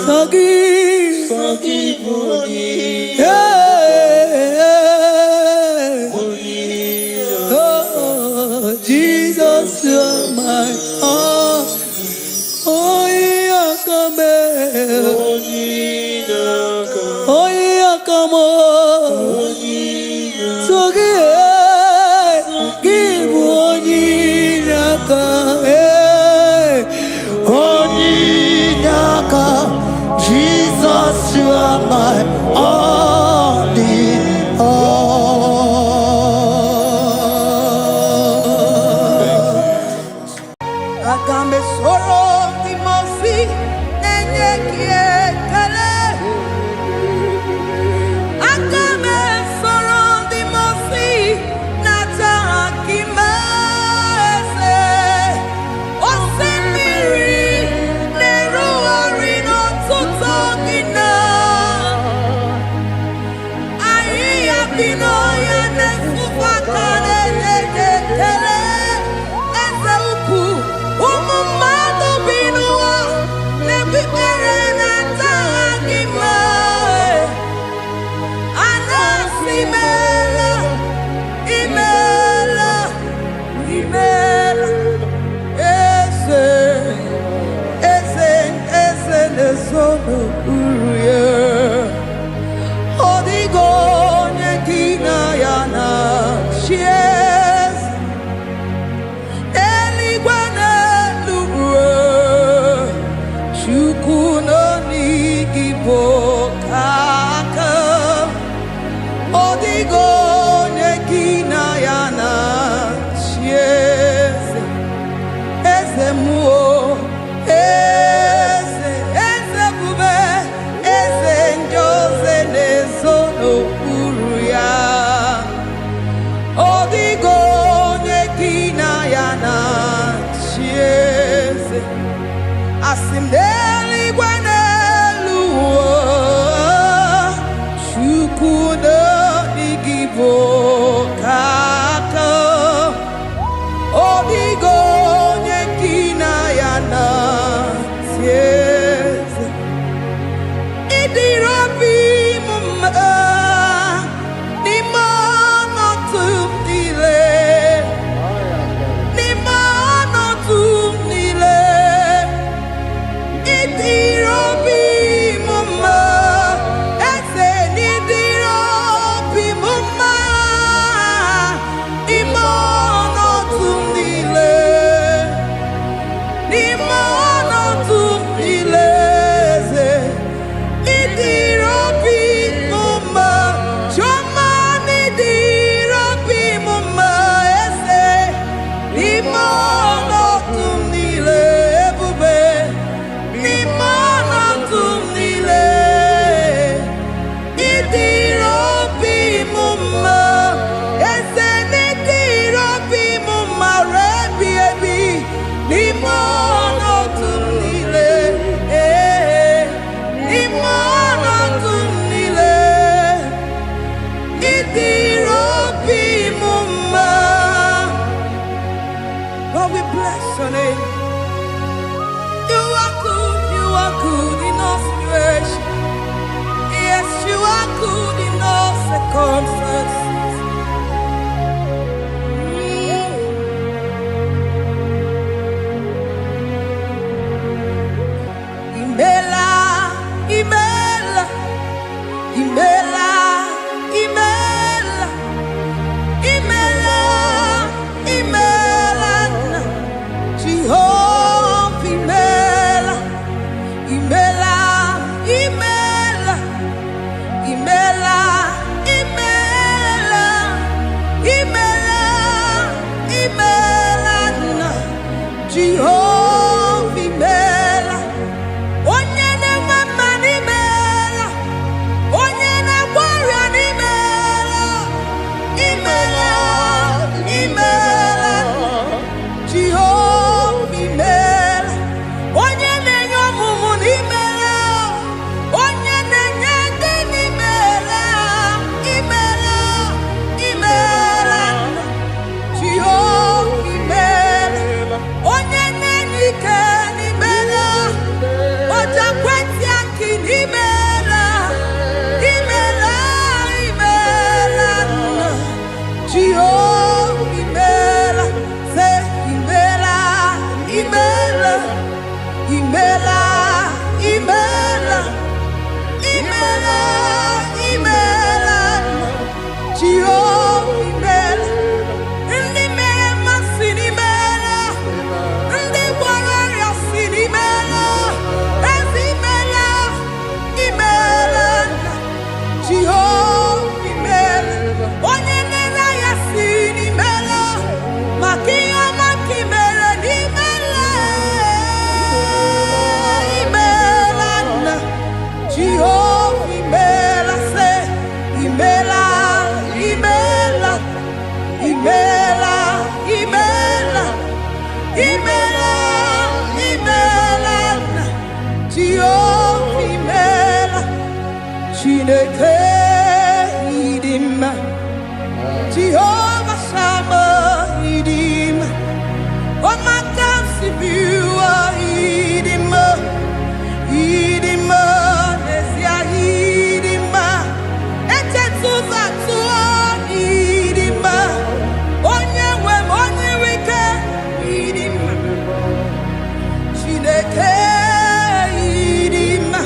forgive onyinaka. Oh, Jesus, you are my all. Onyinaka me, onyinaka mo, give onyinaka, onyinaka. Jesus, you are my only all. Agambe soro timosi nenye kiekele. Agambe soro timosi nata akimese. Osemiri neru orino tutogina. Aia bino ya nesufakane nekele. Eze uku umu n'okpuru ya. Ọ dịghị onye gị na ya na-achị eze. Eluigwe n'elu ruo, Chukwu nọ n'igi bụ aka. Ọ dịghị onye gị na ya na-achị eze. Eze mmụọ, eze, eze bube, eze ndị ozi na-ezo n'okpuru ya. Ọ dịghị onye gị na ya na-achị eze. Asị m n'eluigwe n'elu ụwa, Chukwu n'igwe bụ aka. Ọ dịghị onye gị na ya na-achị eze. Ịdịrị obi m mma n'ime ọnọdụ m niile, n'ime ọnọdụ m niile. Ịdịrị obi m mma, eze, n'ịdịrị obi m mma n'ime ọnọdụ m niile, n'ime ọnọdụ m niile, eze. Ịdịrị obi m mma, Chioma, n'ịdịrị obi m mma, eze, n'ime ọnọdụ m niile, ebube, n'ime ọnọdụ m niile. Ịdịrị obi m mma, eze, n'ịdịrị obi m mma, rebi ebi, n'ime ọnọdụ m niile, n'ime ọnọdụ m niile. Ịdịrị obi m mma. God, we bless your name. You are good in all situations. Yes, you are good in all circumstances. Imela, imela, imela, imela, imela, imela, Jehovah, imela, imela, imela, imela, imela, imela, imela, Jehovah, imela. Onye na-enwe mma n'imela, onye na-agwọ ọrịa n'imela, imela, imela, Jehova imela. Onye na-enye ọmụmụ n'imela, onye na-enye ndị n'imela, imela, imela, Jehova imela. Onye na-enye ike n'imela, oja kwenti aki n'imela, imela, imela, Jehova imela. Say imela, imela, imela, imela, imela, imela, Jehova imela. Ndị mere mmasị n'imela, ndị gwara ọrịa si n'imela, ezi imela, imela, Jehova imela. Onye nere ya si n'imela, maka ihe ọma ka imere n'imela, imela, Jehova imela. Say imela, imela, imela, imela, imela, imela, Jehova imela. Chineke ịdị mma, Jehova Sama ịdị mma. Ọmaka si biwa ịdị mma, ịdị mma, n'ezie ịdị mma. Echetụza tụọ ịdị mma. Onye nwe m, onye nwe ike, ịdị mma. Chineke ịdị mma.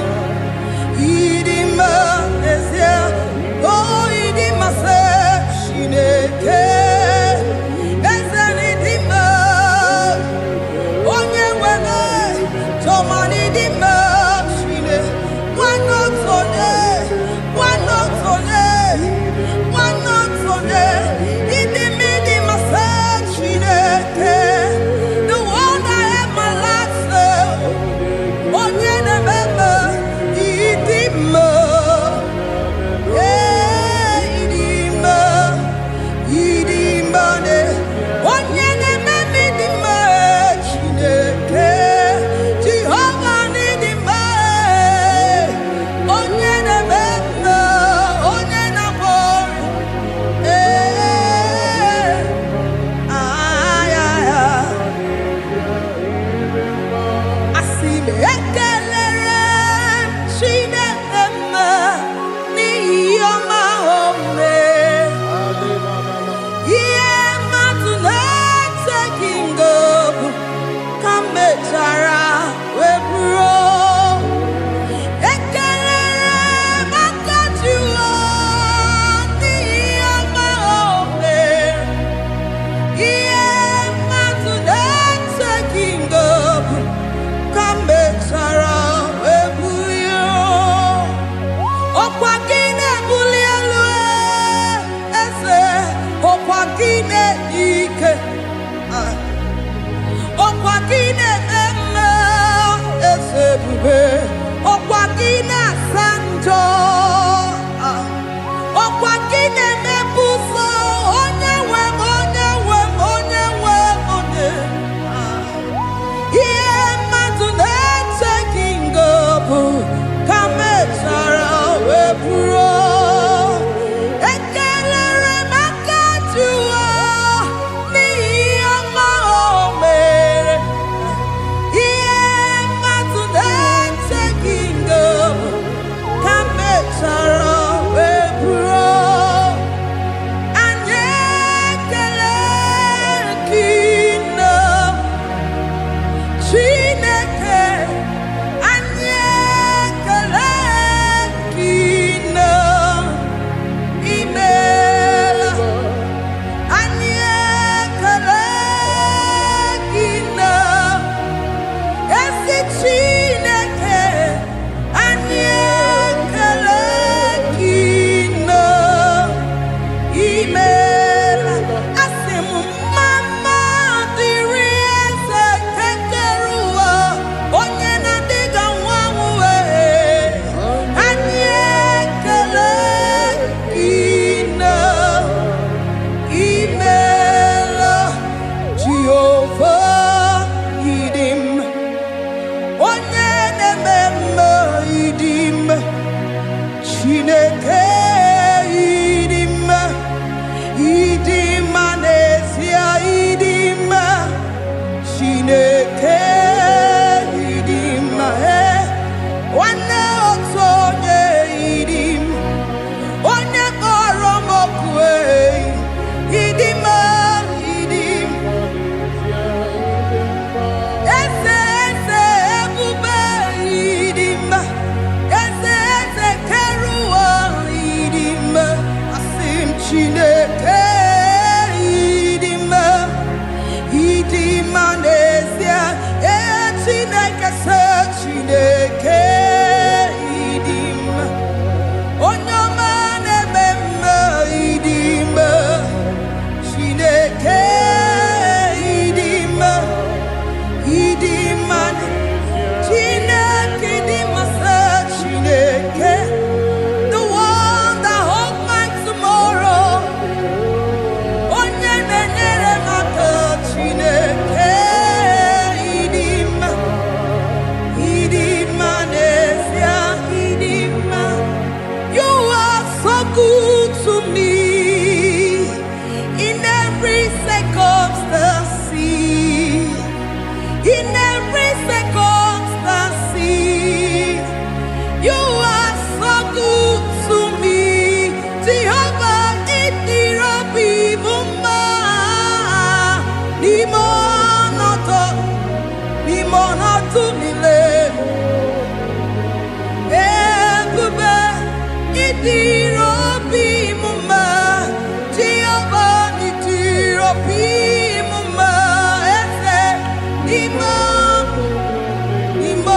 Imo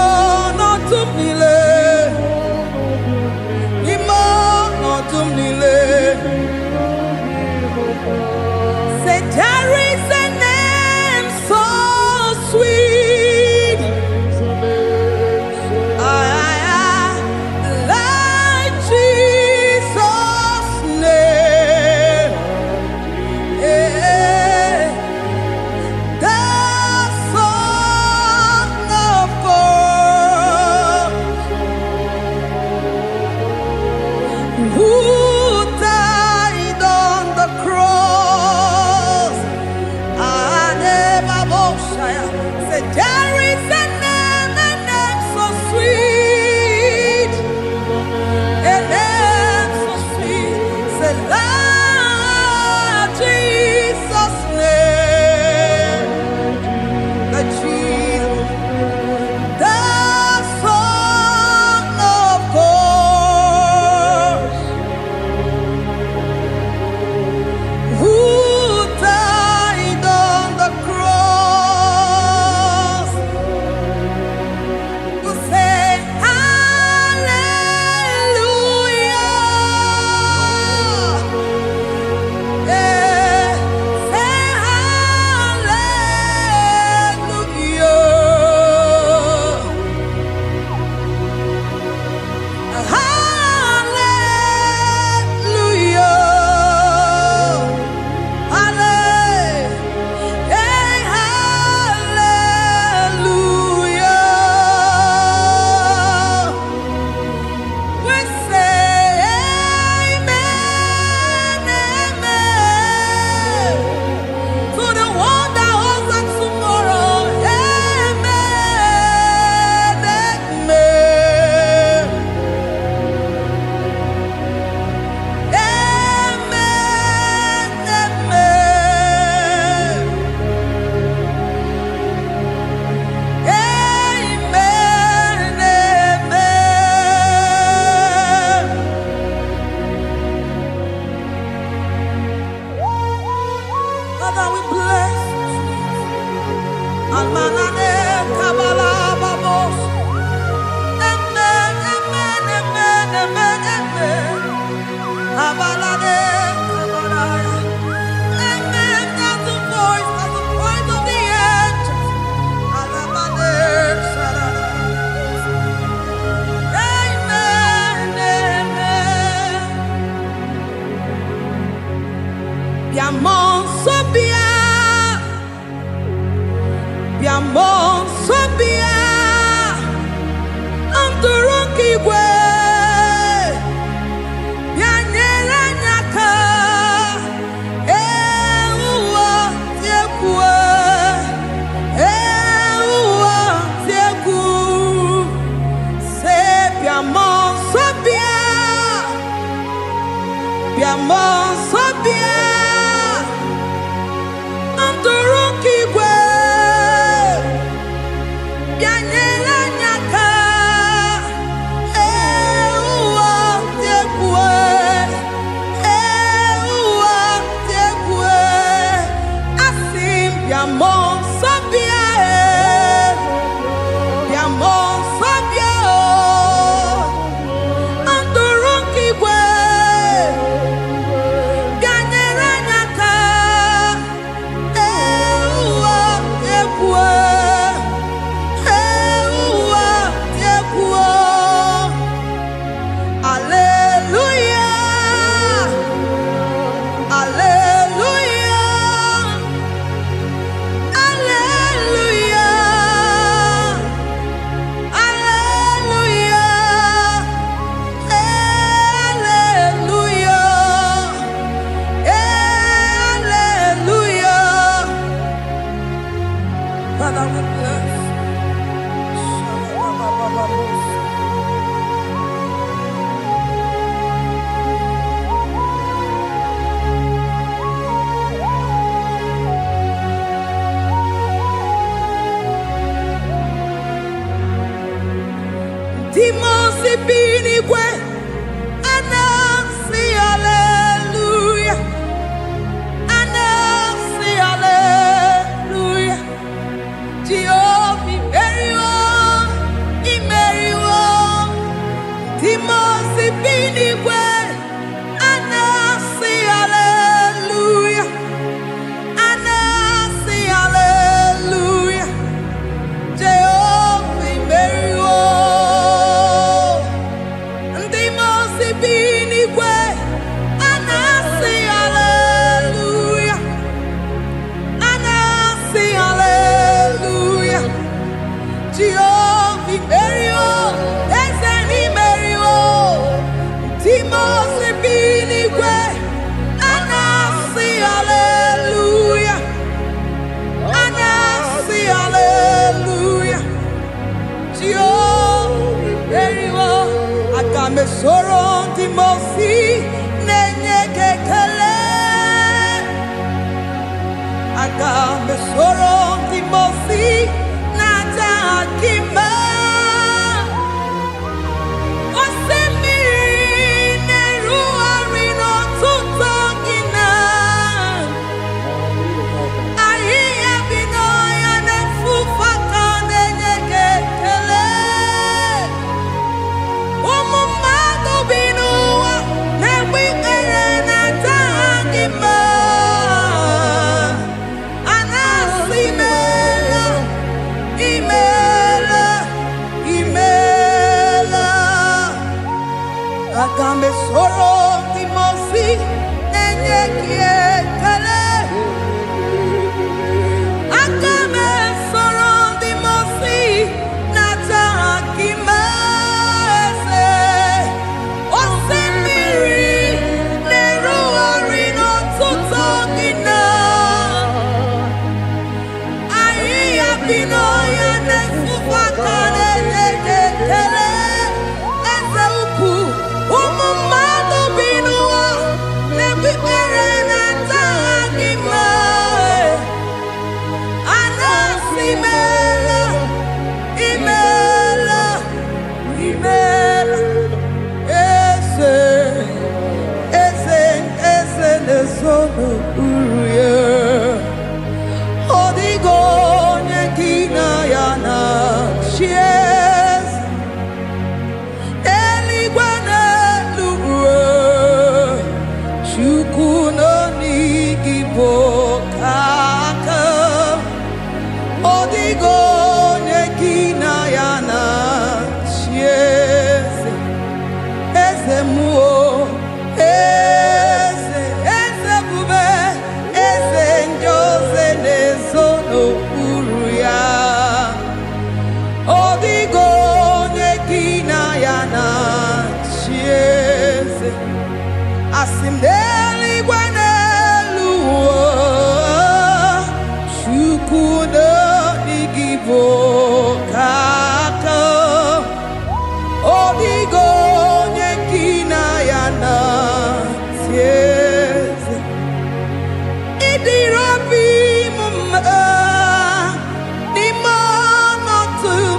To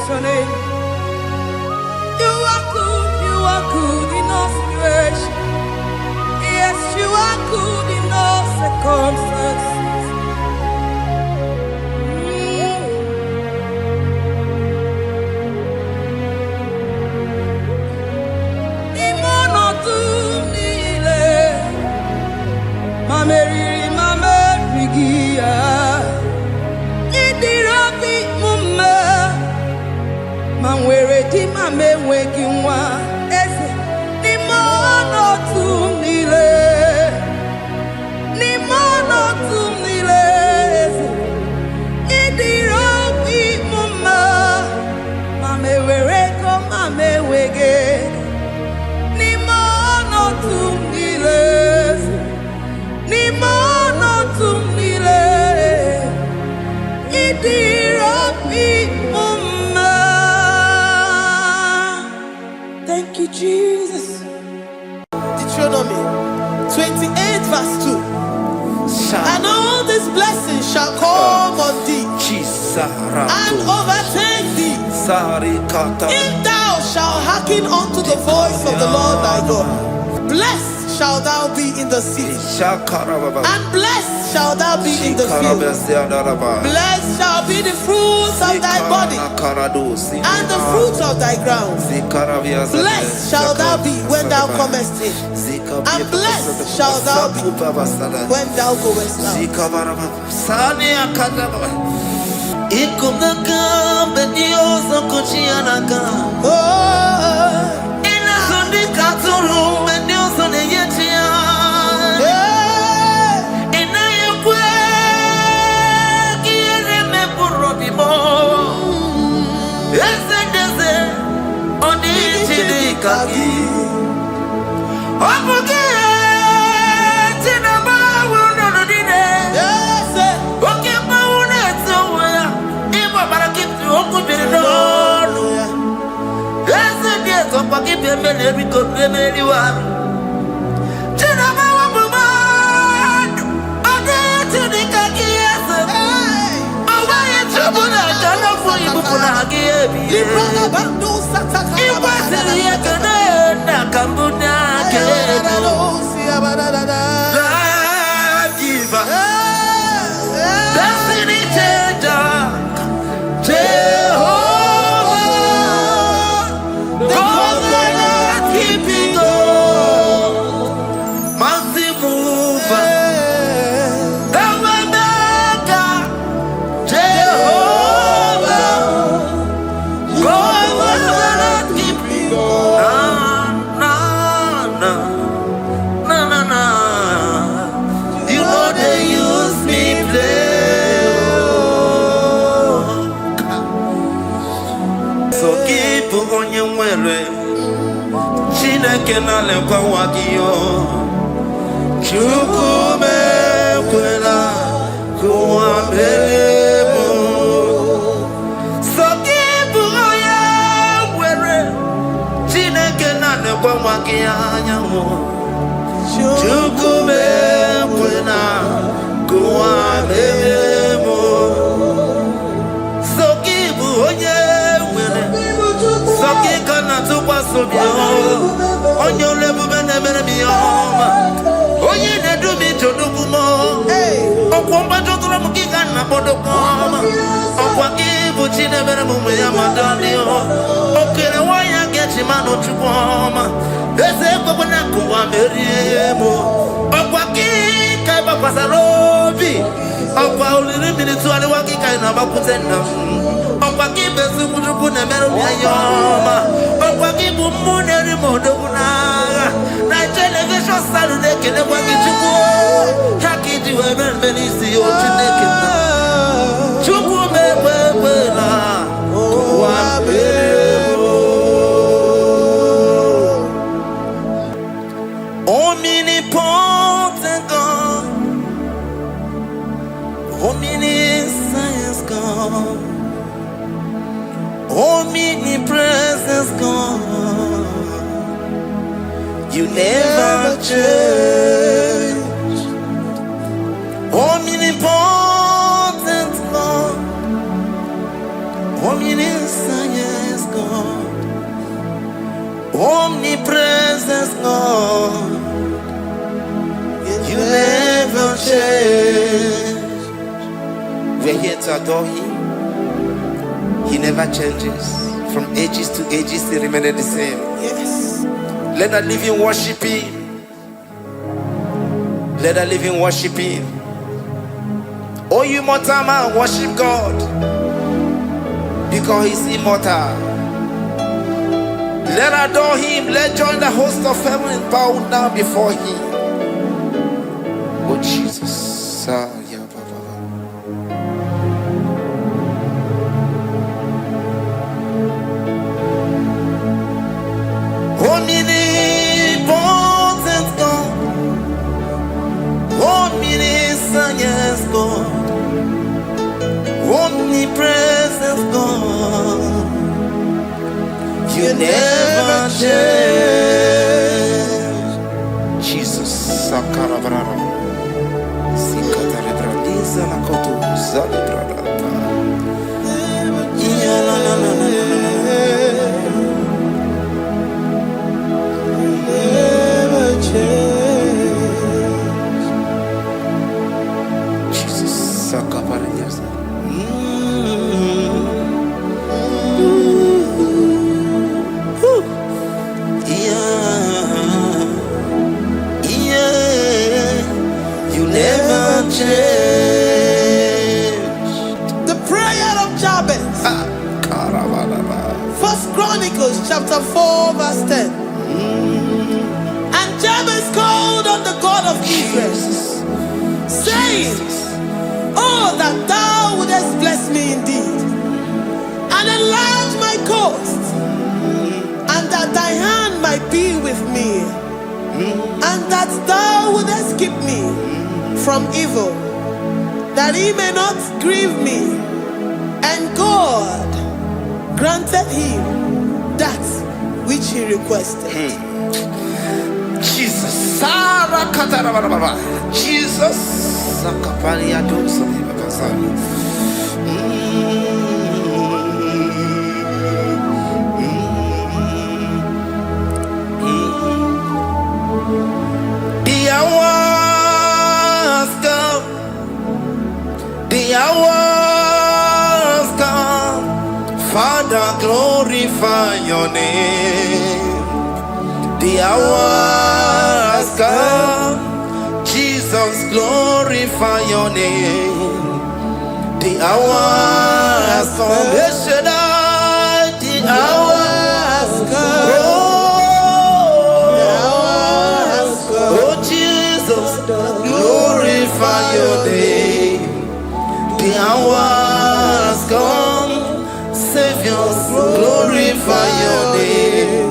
your name. You are good in all situations. Yes, you are good in all circumstances. Thank you, Jesus. Deuteronomy 28 verse 2. And all these blessings shall come on thee and overtake thee, if thou shalt hearken unto the voice of the Lord thy God. Blessed shall thou be in the city, and blessed shall thou be in the field. Blessed shall be the fruit of thy body, and the fruit of thy ground. Blessed shall thou be when thou comest in, and blessed shall thou be when thou goest out. Omnipotent God, omniscience God, omnipresence God, you never change. Omnipotent God, omniscience We're here to adore him. He never changes. From ages to ages, he remains the same. Yes. Let the living worship him. Let the living worship him. Oh, you mortal man, worship God, because he's immortal. Let adore him. Let join the host of heaven and bow down before him. Oh Jesus. Yeah, Baba. Omnipotent God, omniscient God, omnipresent God, you never change. Jesus. Sakarabrara. Sikatarebradiza nakoto zalibrada. Yeah, la, la, la, la, la, la. Never change. Jesus. Sakaparadiasa. First Chronicles chapter 4 verse 10. And Jabez called on the God of Israel, saying, oh, that thou wouldest bless me indeed, and enlarge my coast, and that thy hand might be with me, and that thou wouldest keep me from evil, that he may not grieve me. And God granted him that which he requested. Jesus. Jesus. The hours come. The hours come. Father, glorify your name. The hours come. Jesus, glorify your name. The hours come. Yes, Shaddai, the hours come. Oh, Jesus, glorify your name. The hours come. Savior, glorify your name.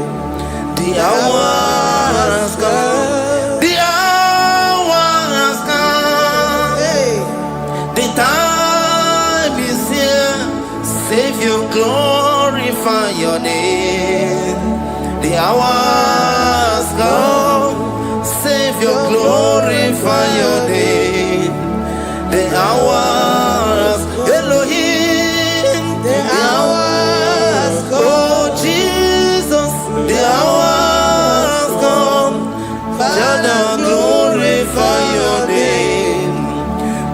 The hours come. The hours come. The time is here. Savior, glorify your name. The hours come. Savior, glorify your name. The hours, Elohim. The hours come. Oh Jesus, the hours come. Father, glorify your name.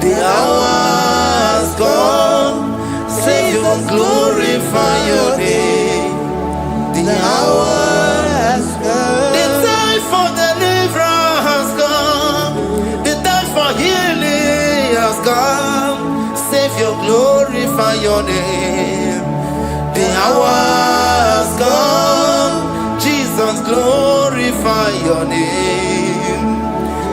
The hours come. Savior, glorify your name. The hours come. The time for deliverance has come. The time for healing has come. Savior, glorify your name. The hours come. Jesus, glorify your name.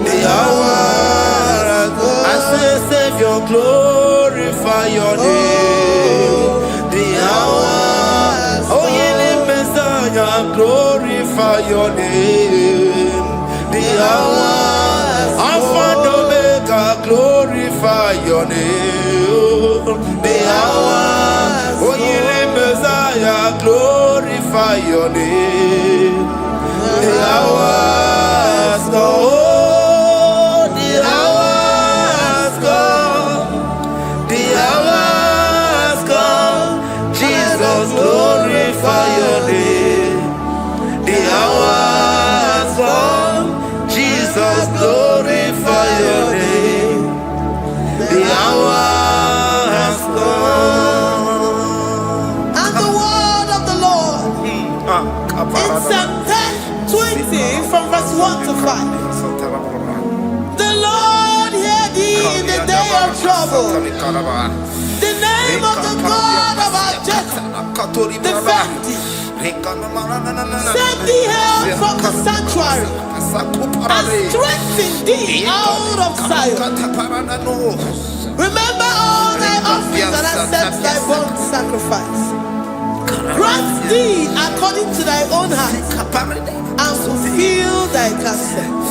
The hours come. I say, Savior, glorify your name. The hours. Oh, healing Messiah, glorify your name. The hours. Alpha and Omega, glorify your name. The hours. Oh, healing Messiah, glorify your name. The hours go. Oh, the hours go. The hours come. Jesus, glorify your name. The hours come. Jesus, glorify your name. The hours 5. The Lord hear thee in the day of trouble. The name of the God of our Jacob defend thee. Send thee help from the sanctuary and strengthen thee out of Zion. Remember all thy offerings and accept thy burnt sacrifice. Grant thee according to thy own heart and fulfill thy counsel.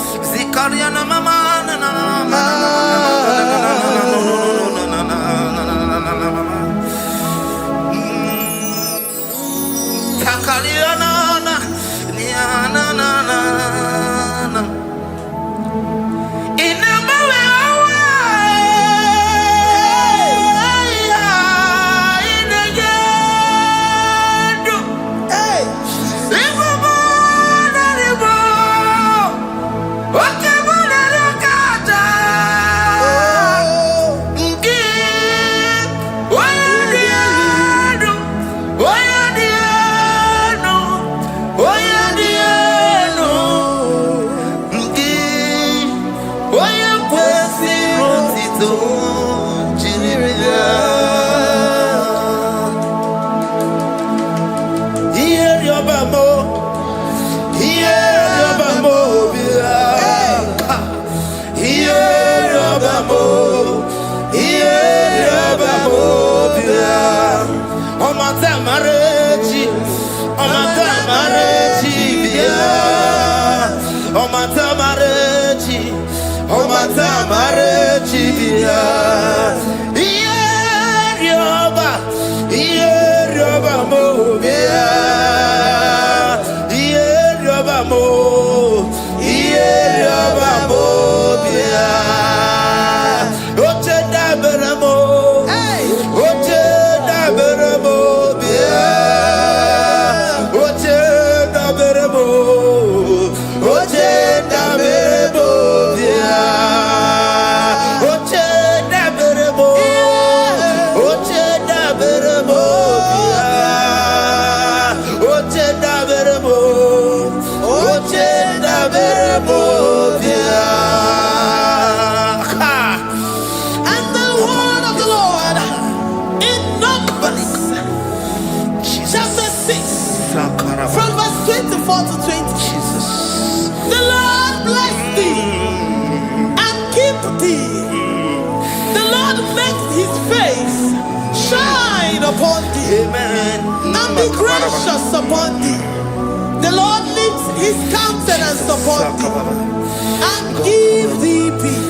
Upon thee, amen, and be gracious upon thee. The Lord lifts his countenance upon thee and give thee peace.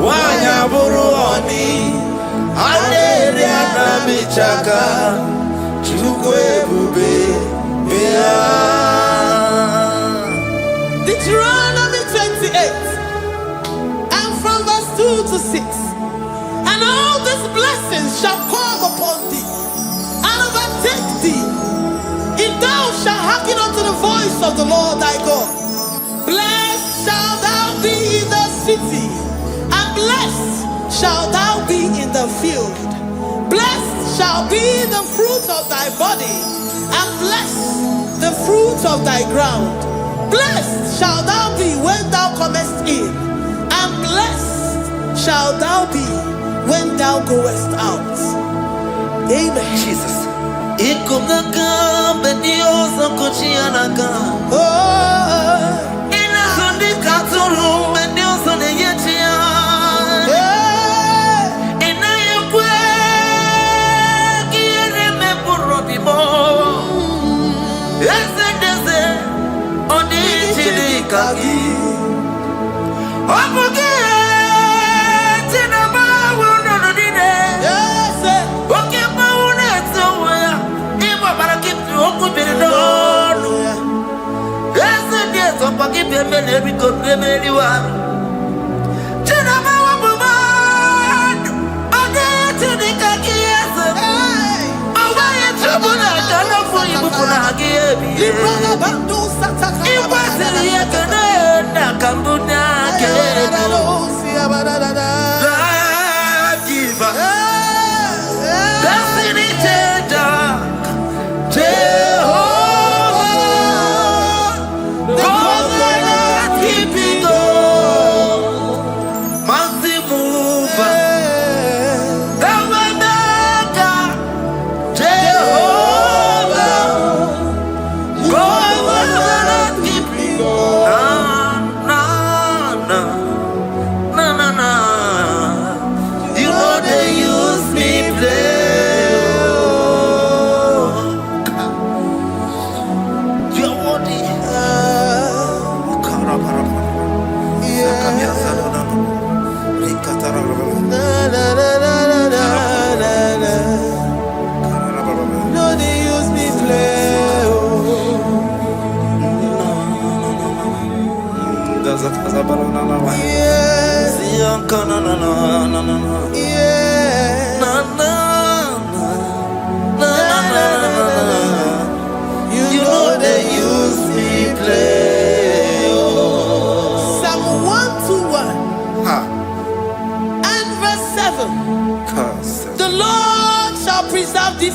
wanya buruoni Adere anamichaka Chukwe bube Deuteronomy 28 and from verse 2 to 6. And all these blessings shall come upon thee and overtake thee if thou shalt hearken unto the voice of the Lord thy God. Blessed shalt thou be in the city, and blessed shalt thou be in the field. Blessed shall be the fruit of thy body, and blessed the fruit of thy ground. Blessed shalt thou be when thou comest in, and blessed shalt thou be when thou goest out. Amen. Jesus.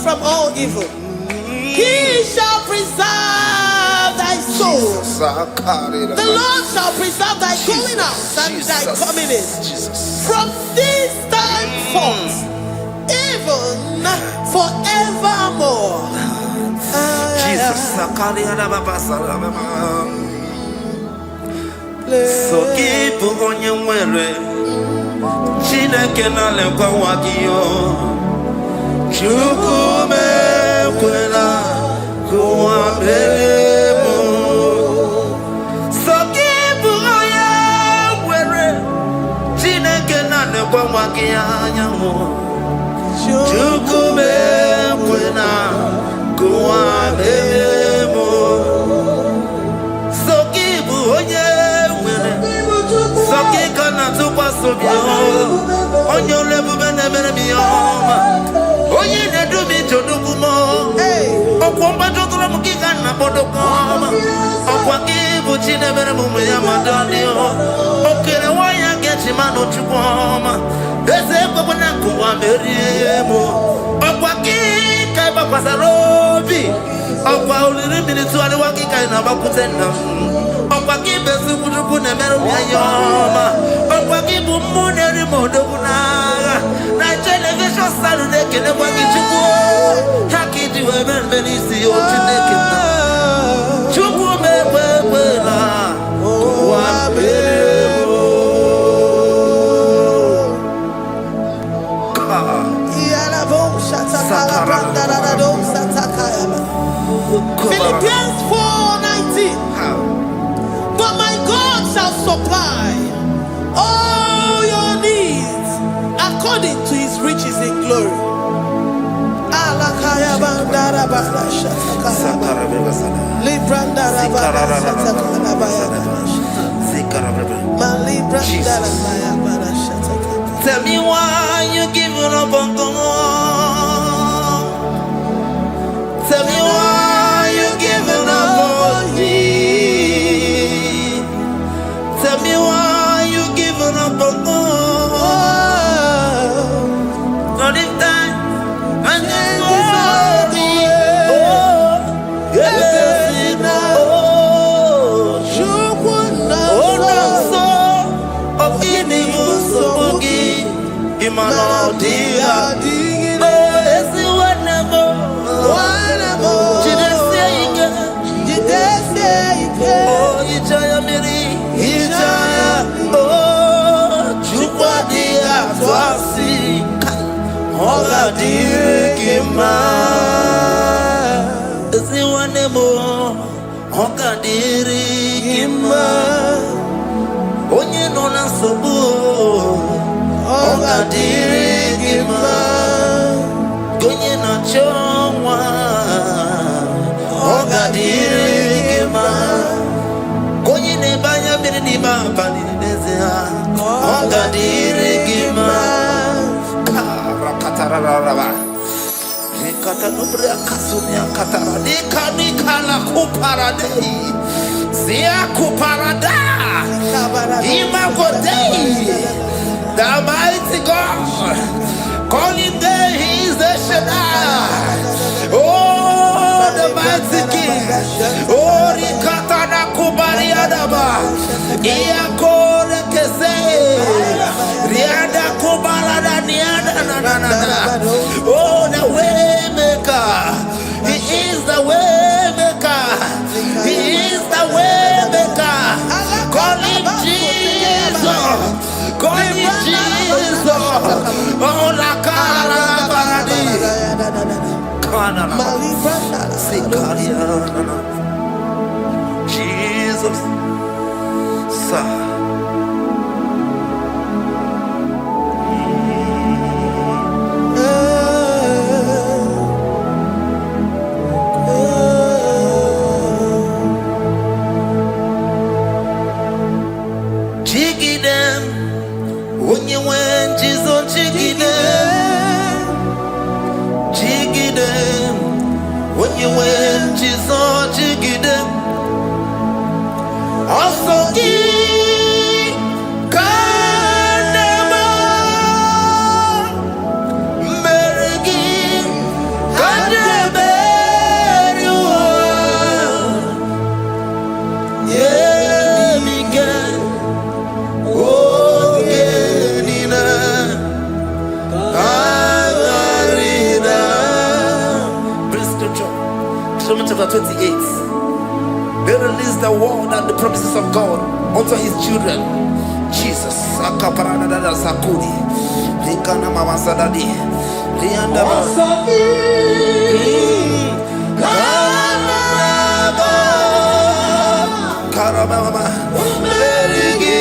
From all evil, he shall preserve thy soul. The Lord shall preserve thy going out and thy coming in from this time forth, even forevermore. Jesus. So keep on your way. Chineke na lekwa wagiyo. Chukume kwela kuwa belemo Sokibu oya were Chineke na nekwa mwaki anyango Chukume kwela kuwa belemo Sokibu oya were Sokika na tukwa sobyo Onyo lebu bene bene biyoma Oye ne do mi jodugu mo Okwomba jodura mukika na bodokoma Okwakibu chine bere mumu ya madani Okere waya gechi mano chukwoma Eze kwa na kuwa meriemo Okwakika iba kwa sarobi Okwa uliri milituari wakika inabakutenda Okwakibe sukujuku ne meru ya yoma Okwakibu muneri modogu naga Na television salude kene wakichuku Hakiti weben benisi yo chineke na Chuku mekwela Kuwa beremo Philippians 4:19. But my God shall supply all your needs Tell me why you giving up on God. Tell me why you giving up on me. Tell me why you giving up on God. Not in time, and then glory. Oh, yes, onye nọ na nsogbu ọ ga-adịrị gị mma, onye na-achọ nwa ọ ga-adịrị gị mma, onye na-ebe anya mmiri n'ime abalị n'eze ha ọ ga-adịrị gị mma. The mighty God, calling there, He is the Shaddai. Oh, the mighty King. Oh, Rikatana Kubariadaba. Iakore Kese. Riada Kubalada Niada. Oh, the way maker. He is the way maker. He is the way maker. Call Him Jesus. Call Him Jesus. Oh, la cara baradi. Jesus. When you went, Jesus, jigide. Also, Kanema, Merigi, Kandeberu, yeah, Miguel, oh, Genina, Agarida. Romans chapter 28. They release the word and the promises of God unto His children. Jesus. Akaparanada Sakudi. Likana Mama Sadadi. Lianda Karababa. Merigi.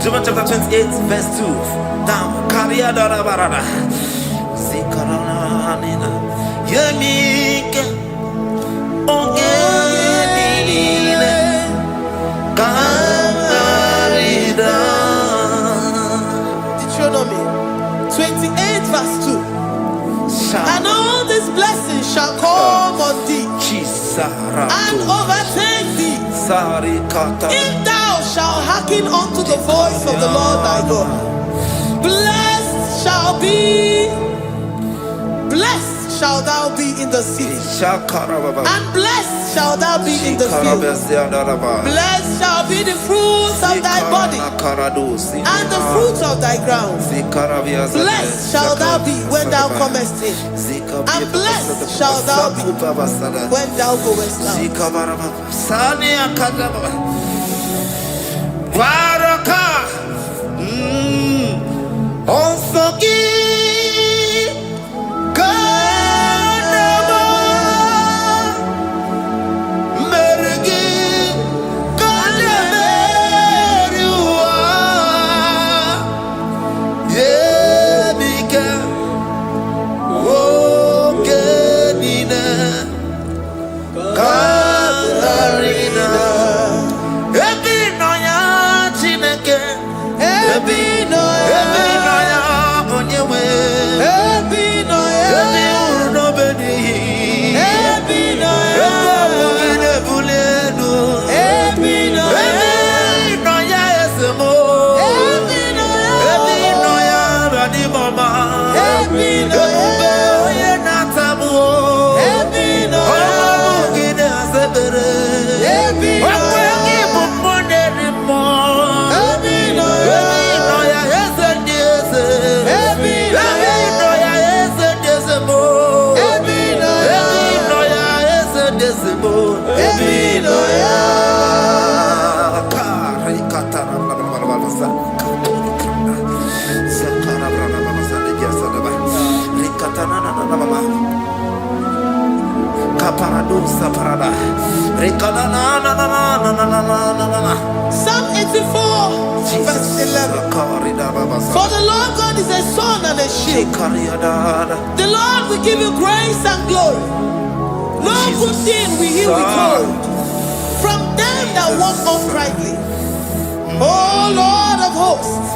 Romans chapter 28, verse 2. Down. Karia Dora Barada. Zikarana Nina. Yamika. Ogenine. Kamarida. Deuteronomy 28, verse 2. And all these blessings shall come on thee and overtake thee, if thou shalt hearken unto the voice of the Lord thy God. Blessed shall thou be in the city, and blessed shall thou be in the field. Blessed shall be the fruits of thy body, and the fruits of thy ground. Blessed shall thou be when thou comest in, and blessed shall thou be when thou goest out. Psalm 84, verse 11. For the Lord God is a sun and a shield. The Lord will give you grace and glory. No good thing will he withhold from them that walk uprightly. O Lord of hosts,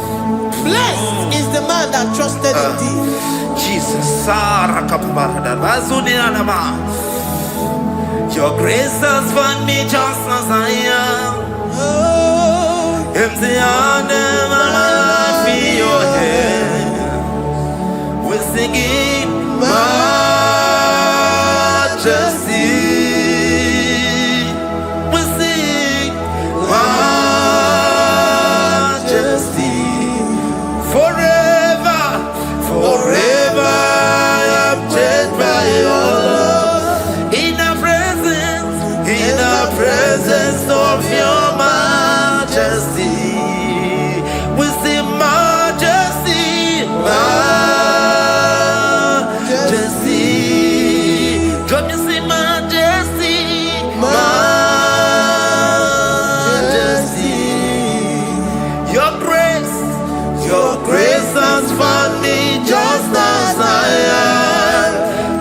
blessed is the man that trusted in thee. Jesus, your grace has found me just as I am. Empty handed, my life in your hand. We're singing majesty. We sing majesty. Forever, forever I'm changed by your love. In the presence of your majesty, we see majesty, majesty. Come you see majesty, majesty. Your grace has found me just as I am.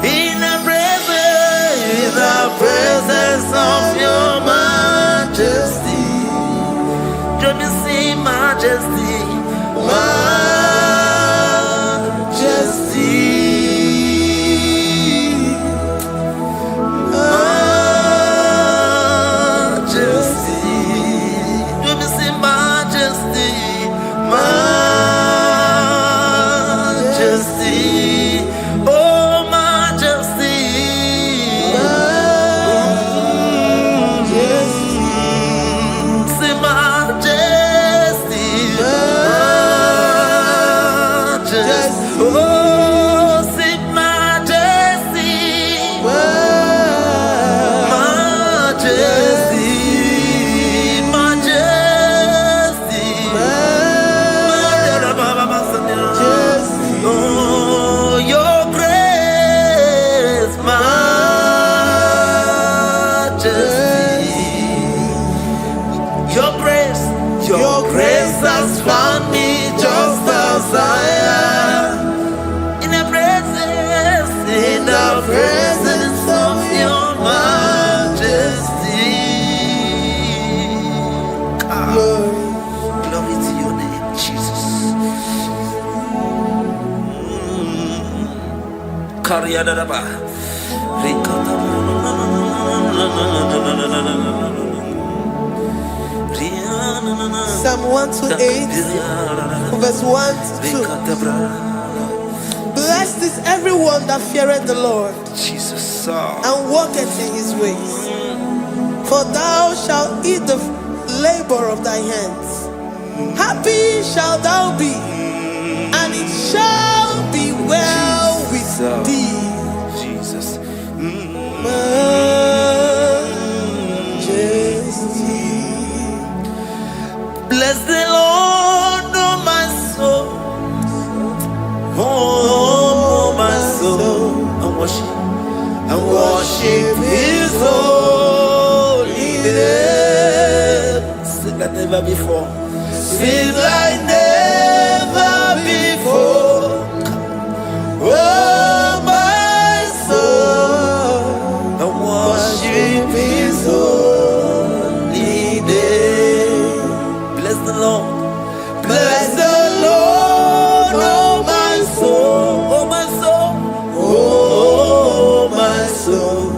In the presence of your majesty, let me see majesty, majesty, majesty. Let me see majesty, majesty. Oh, majesty. Your grace has found me just as I am. In the presence of your majesty. Glory to your name, Jesus. Psalm 128, verse 1 to 2. Blessed is everyone that feareth the Lord, Jesus, and walketh in his ways. For thou shalt eat the labor of thy hands. Happy shalt thou be, and it shall be well with thee. Jesus. Bless the Lord, oh my soul, oh my soul, and worship His holy name. Sing like never before. Sing like never before. Oh my soul, and worship His holy name. Bless the Lord. Bless the Lord, oh my soul, oh my soul, oh my soul,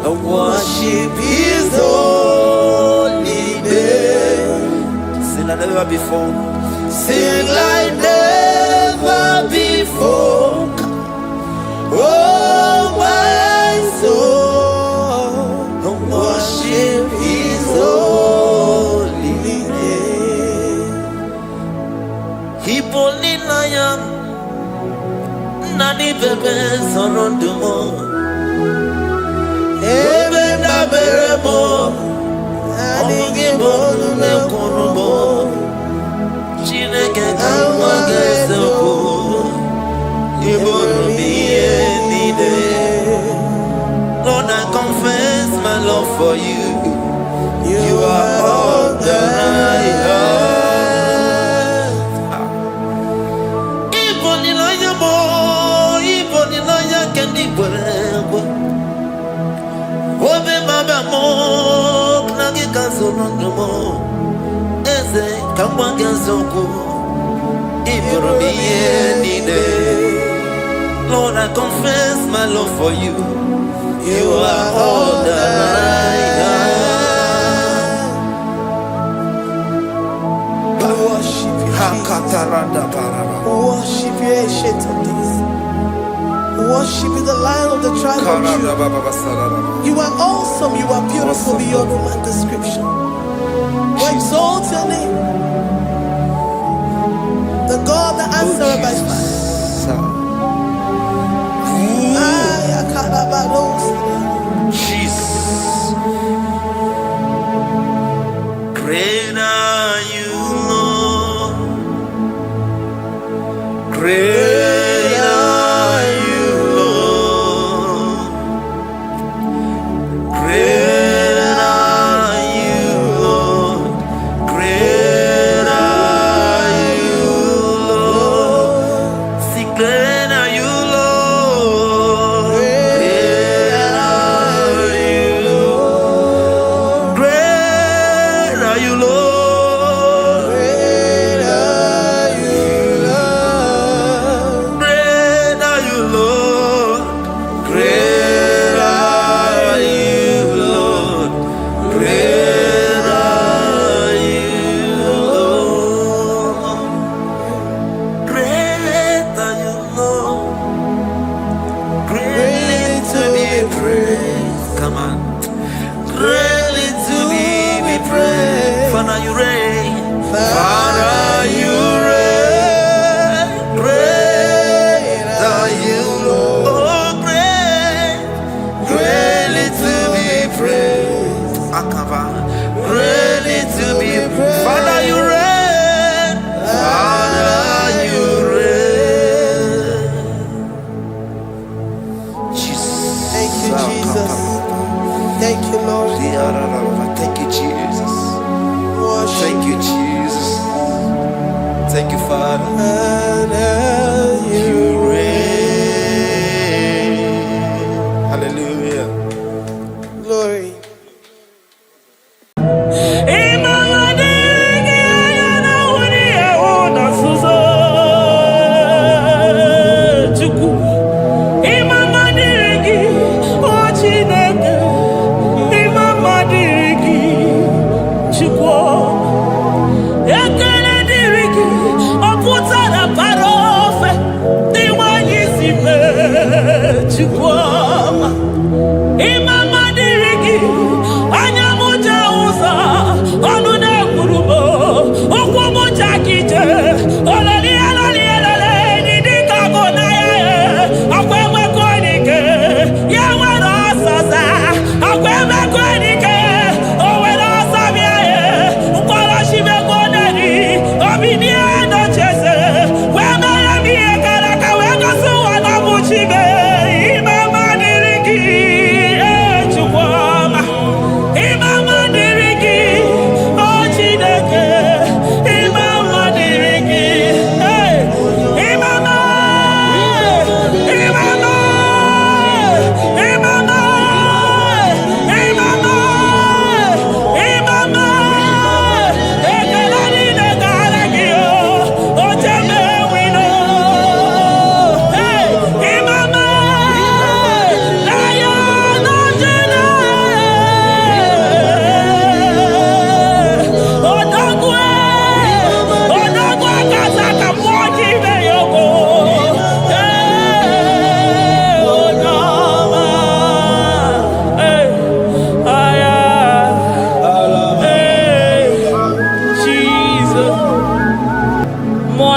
and worship His holy name. Sing like never before. Sing like never before. invoke. Oh, my soul, worship His holy name. Hipoli lion, nani bebe sorondumo. Ebe da beremo, omugi bolu ne kurumo. Chineke kama gesoko, ibolu miye nide. Lord, I confess my love for you. You are all that I have. Iboni loya mo, iboni loya kendi bwebo. Obe baba mo, knagi kazonondo mo. Eze kama gesoko, ibolu miye nide. Lord, I confess my love for you. You are all that I have. Worship you, Jesus. Worship you, Ancient of Days. Worship you, the Lion of the tribe of Judah. You are awesome. You are beautiful beyond human description. We exalt your name, the God that answered by fire. Jesus, great are you, Lord. Great are you, Lord. Great are you, Lord. Great are you, Lord. See, great are you, Lord. Thank you, Lord. Thank you, Jesus. Worship. Thank you, Jesus. Thank you, Father. You reign. Hallelujah. Glory. Ekele diriki, oputa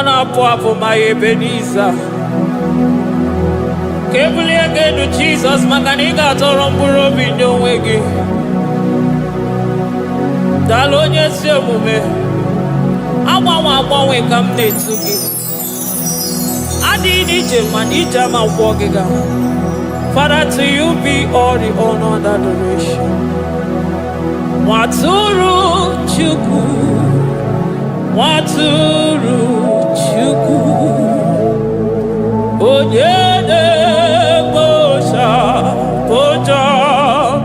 Mwana Papa, my Ebenezer. Kebuli again to Jesus, Makaniga Toromburo Bindo Wegi. Dalonya Semume. Awa we come to give. Adi Nija Manija Ma Wogiga. Father, to you be all the honor and adoration. Waturu Chuku. Waturu Chuku. Onyede Bosha Boja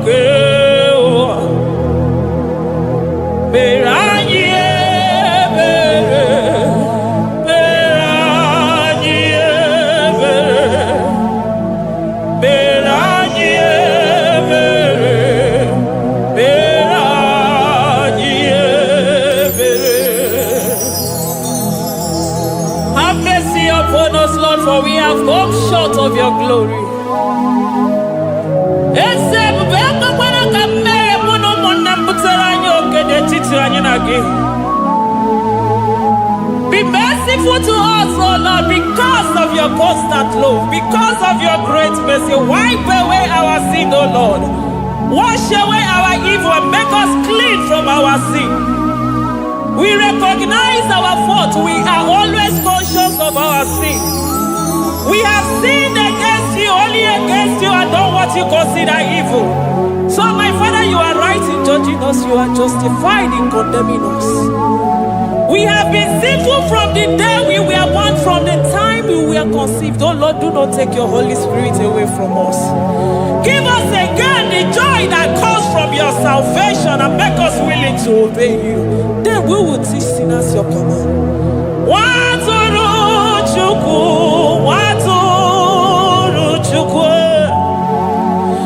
Kewa. Beranye Bere. Beranye Bere. Beranye Bere. Beranye Bere. Have mercy upon us, Lord, for we have come short of your glory. Be merciful to us, O Lord, because of your constant love, because of your great mercy. Wipe away our sin, O Lord. Wash away our evil and make us clean from our sin. We recognize our fault. We are always conscious of our sin. We have sinned against you, only against you, and done what you consider evil. So, my Father, you are right in judging us. You are justified in condemning us. We have been sinful from the day we were born, from the time we were conceived. Oh Lord, do not take your Holy Spirit away from us. Give us again the joy that comes from your salvation and make us willing to obey you. Then we will teach sinners your command. Waturu Chuku, Waturu Chuku.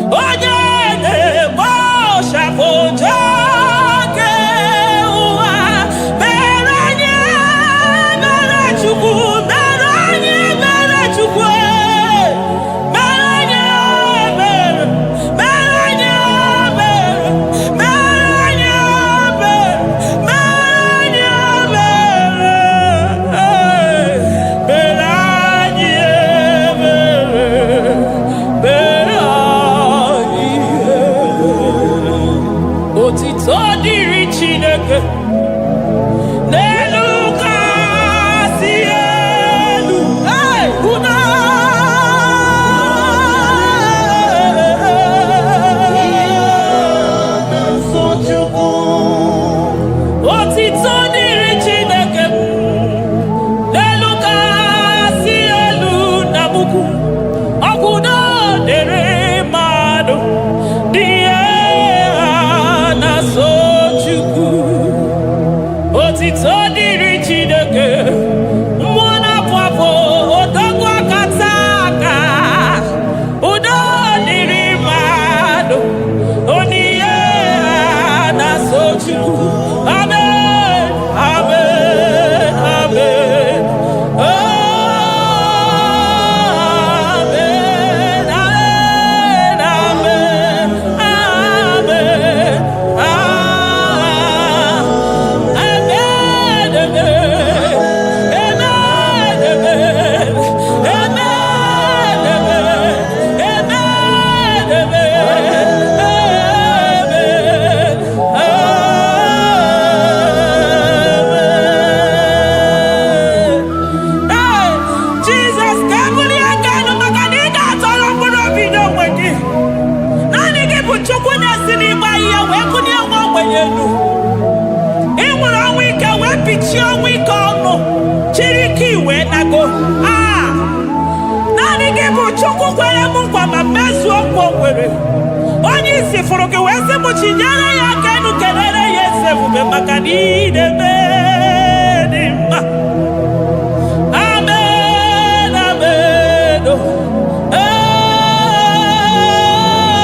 Onyede Bosha Boja. Onye isi furu gị wee sị m chinyere ya aka enu kelere ya eze ebube maka na ị na-eme dị mma. Amen, amen, amen,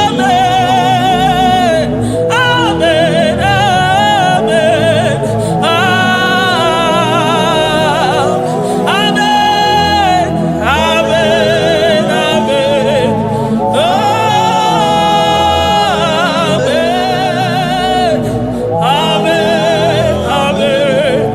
amen, amen, amen, amen. Amen, amen, amen.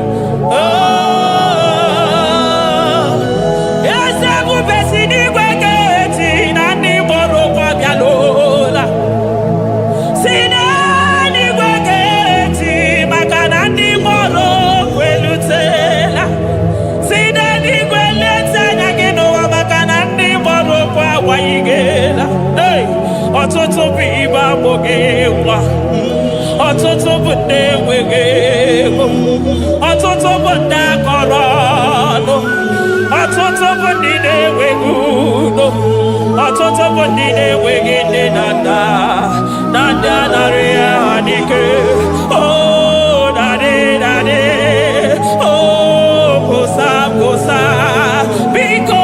na-amụghị nwa. Ọtụtụ bụ ndị enweghị ego. Ọtụtụ bụ ndị akọrọ ọnụ. Ọtụtụ bụ ndị na-enweghị udo. Ọtụtụ bụ ndị na-enweghị nne na nna. Na ndị anarị ya n'ike. Oh, daddy, daddy. Oh, kosa, kosa. Biko.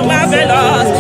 Marvelous.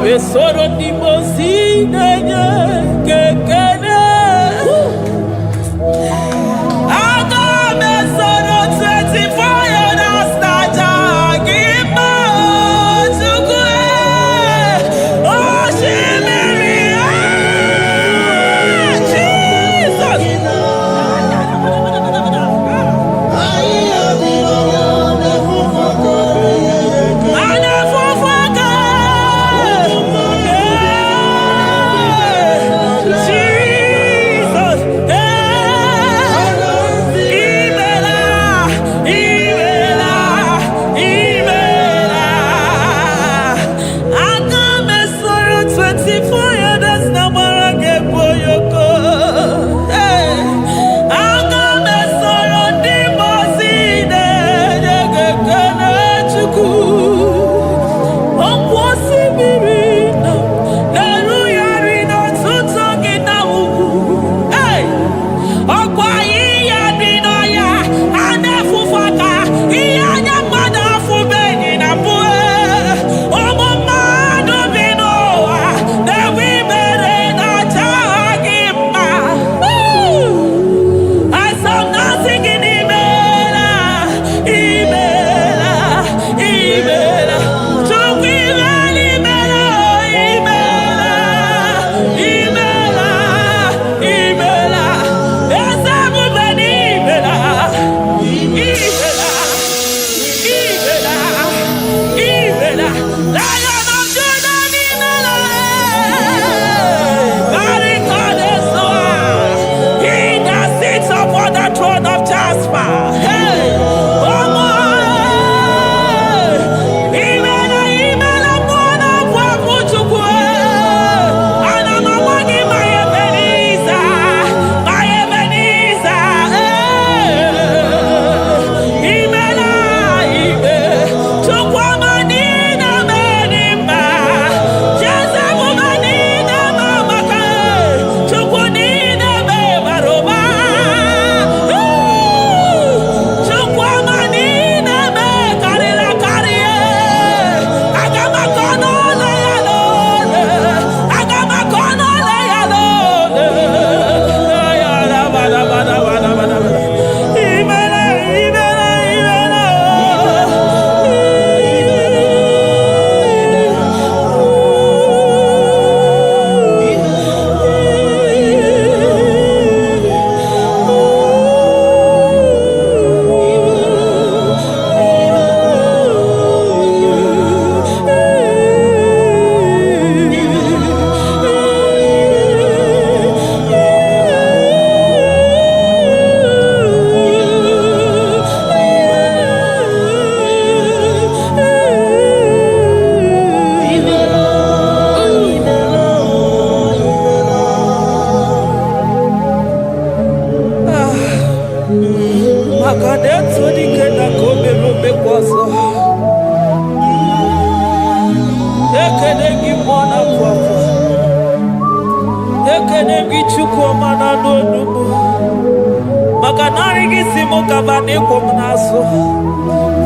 we soro ndị mozi na-enye kekele. Aga m esoro 24 years Naija gị ma Chukwu osimiri Jesus.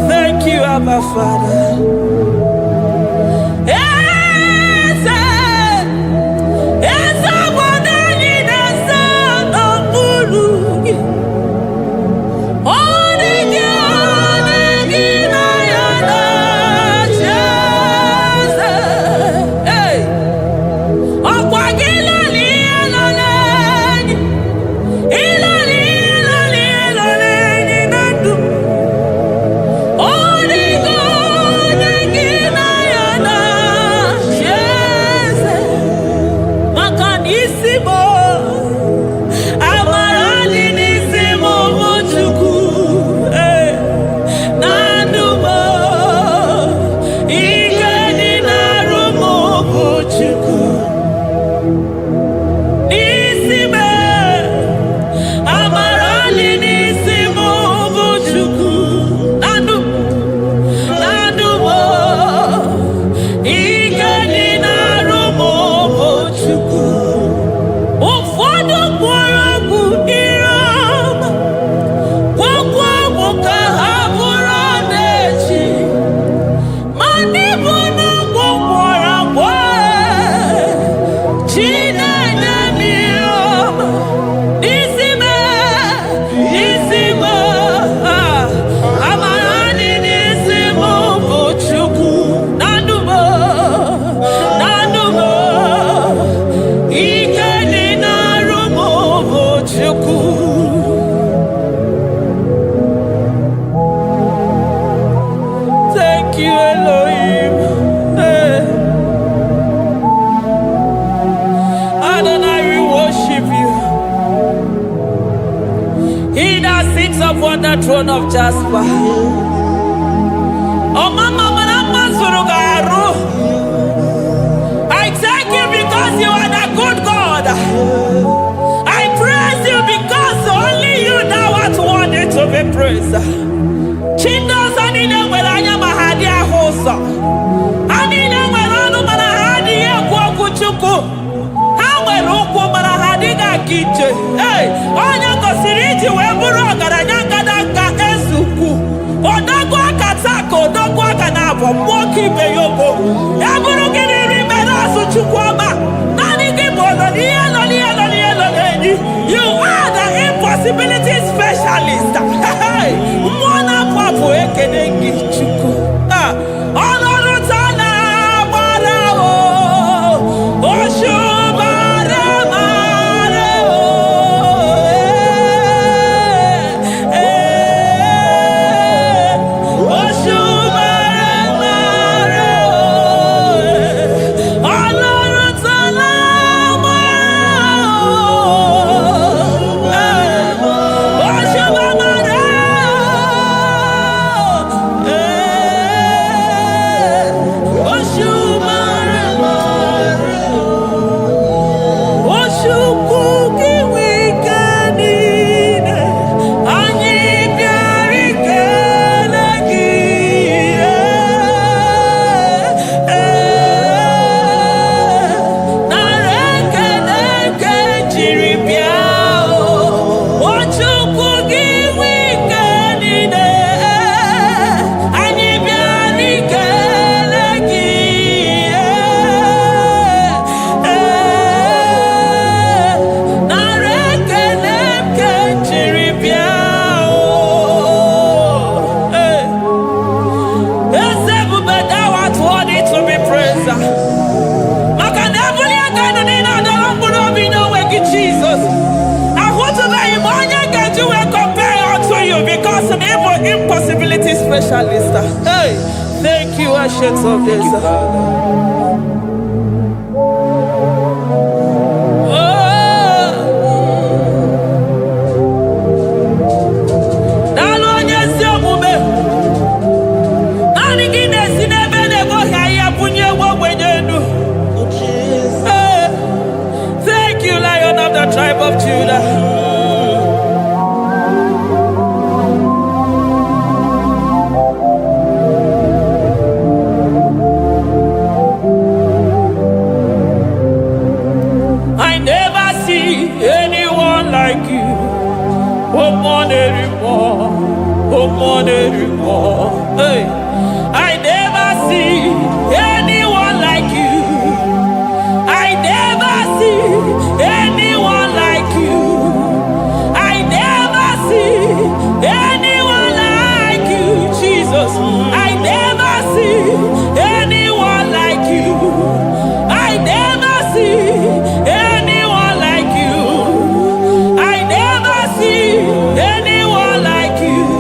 Thank you, Abba Father. upon the throne of Jasper. Oh, Mama, I thank you because you are the good God. I praise you because only you now are worthy to be praised. Chindos anine welanya mahadi ahosa. Anine welanu mahadi ekwo kuchuku. Hawe rukwo mahadi ga kiche. Hey, onya kosiriji weburu ogaranya kadanga esuku. Odagwa katako, odagwa kanabo, mwoki beyobo. Eburu gini rimena suchukwama. Nani gibono, you are the impossibility specialist. Hey, mwana papu ekenengi chuku. Olorutana barao, oshubara marao. Impossibility specialist. Hey, thank you, Ancient of Days. Thank you, Lion of the tribe of Judah. Hey, I never see anyone like you. I never see anyone like you. I never see anyone like you, Jesus. I never see anyone like you. I never see anyone like you. I never see anyone like you.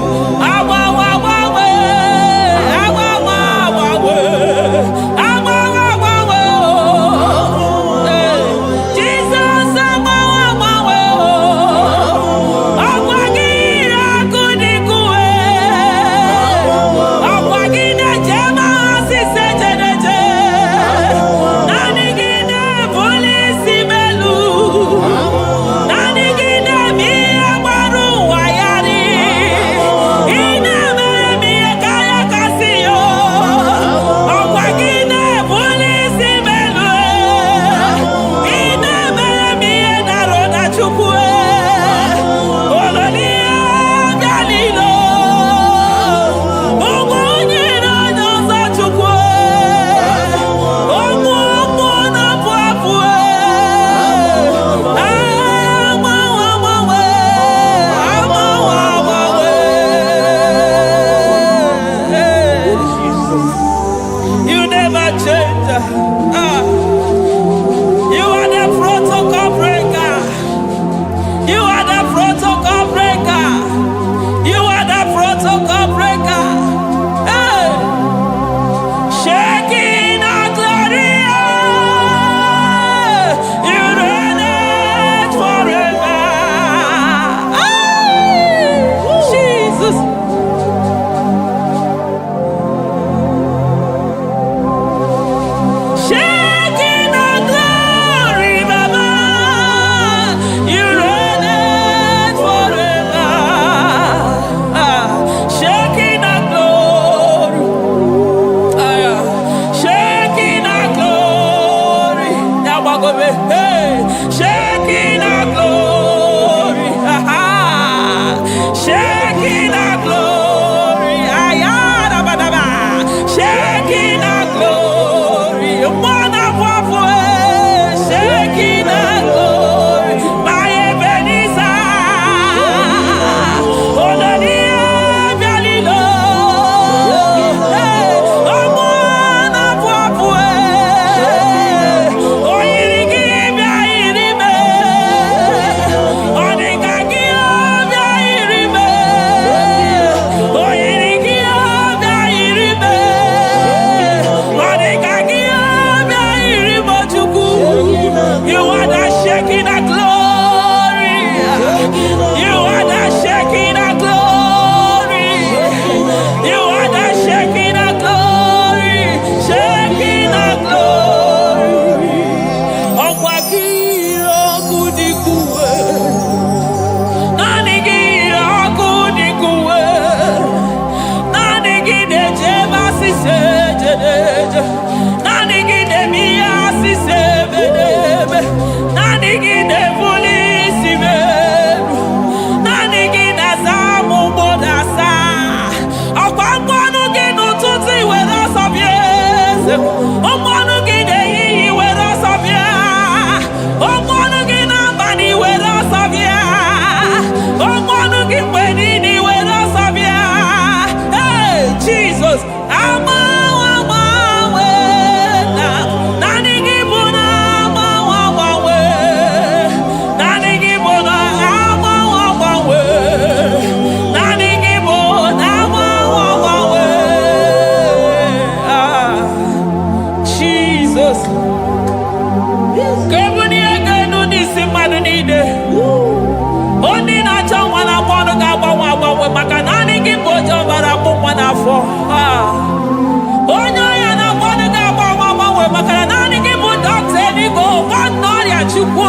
chukwu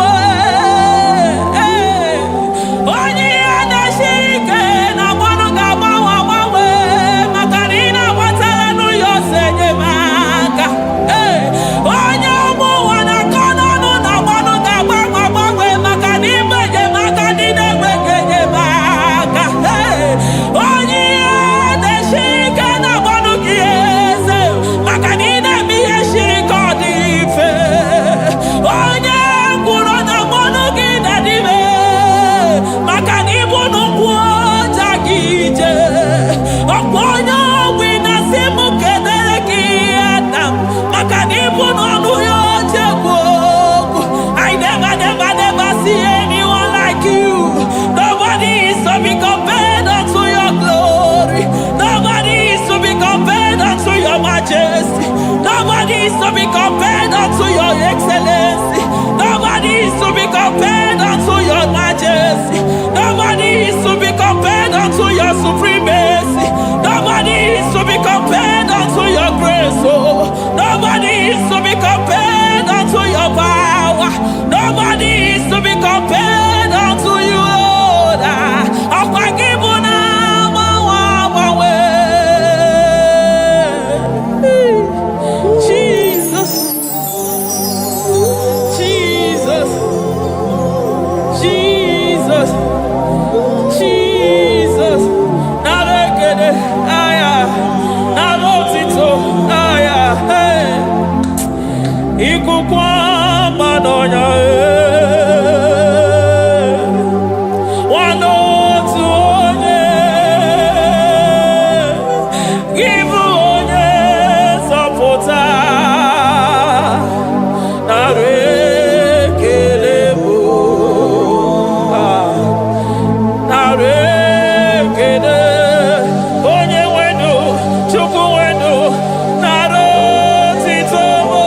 onye ya na-esiri ike na mmanụ ga-agbanwe agbanwe maka na ị na-agbatara n'ụlọ ose enyemaka onye ụmụ ụwa na-akọ n'ọnụ na mmanụ ga-agbanwe agbanwe maka na ịbụ enyemaka ndị na-enweghị enyemaka onye ya na-esiri ike na mmanụ gị eze maka na ị na-eme ihe siri ike ọ dị mfe onye kwuru na mmanụ gị na-adịbe maka na ịbụ n'ụkwụ ọja gị ije ọkwa onye ọgwụ na-asị m kedere gị Adam maka na ịbụ n'ọnụ ya oche gwu okwu I never see anyone like you. Nobody is to be compared unto your glory. Nobody is to be compared unto your majesty. Nobody is to be compared unto your excellency. Nobody is to be compared unto your majesty. Nobody is to be compared unto your supremacy. Nobody is to be compared unto your grace. Oh, nobody is to be compared unto your power. Nobody is to be compared unto you, Lord. Jesus, Jesus, Jesus, Jesus. Narekede, aya, narotito, aya, hey. Ikukwa manonya, wanotu onye, ibu onye zọpụta, narekele bụ, narekele onye wenu, Chukwu wenu, narotito mụ.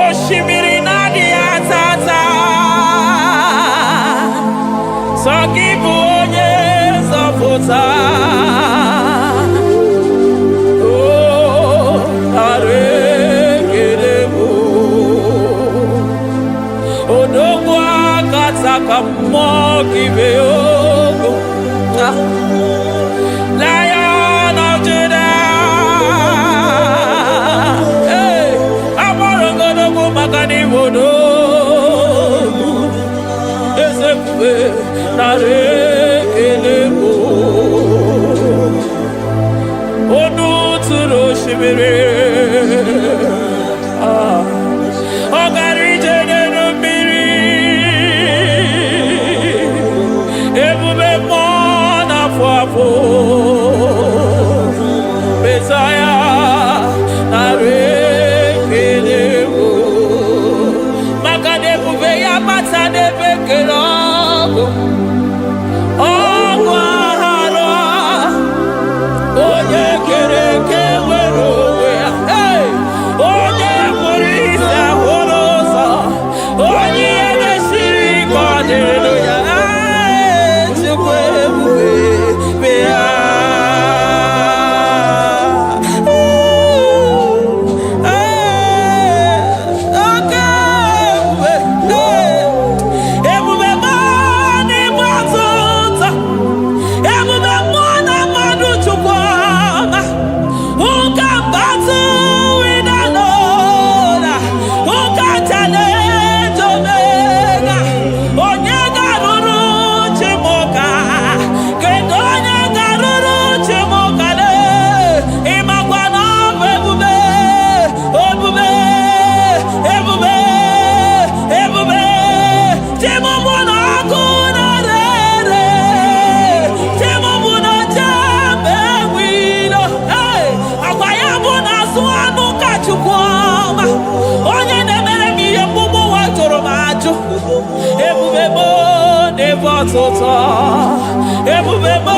Oshimiri na-adị atata sọ gị bụ onye nzọpụta arekere bụ odogwu akata ka mmụọ gị bee ogo Lion of Judah agbọrọgodogwu maka n'ime odogwu ezekwe nara ekele bụ onu tụrụ osimiri ọ gara ije n'elu mmiri ebube mmụọ na-afụ afụ Mesaya nara ekele bụ maka na ebube ya bata n'ebe kere ọgụ aghara onye kere eke nwere onwe ya onye kpụrụ isi ahụrụ ụzọ onye ihe mesiri ike ọ dịrị ya Chukwu ebube bịa ọtụtụ ebube m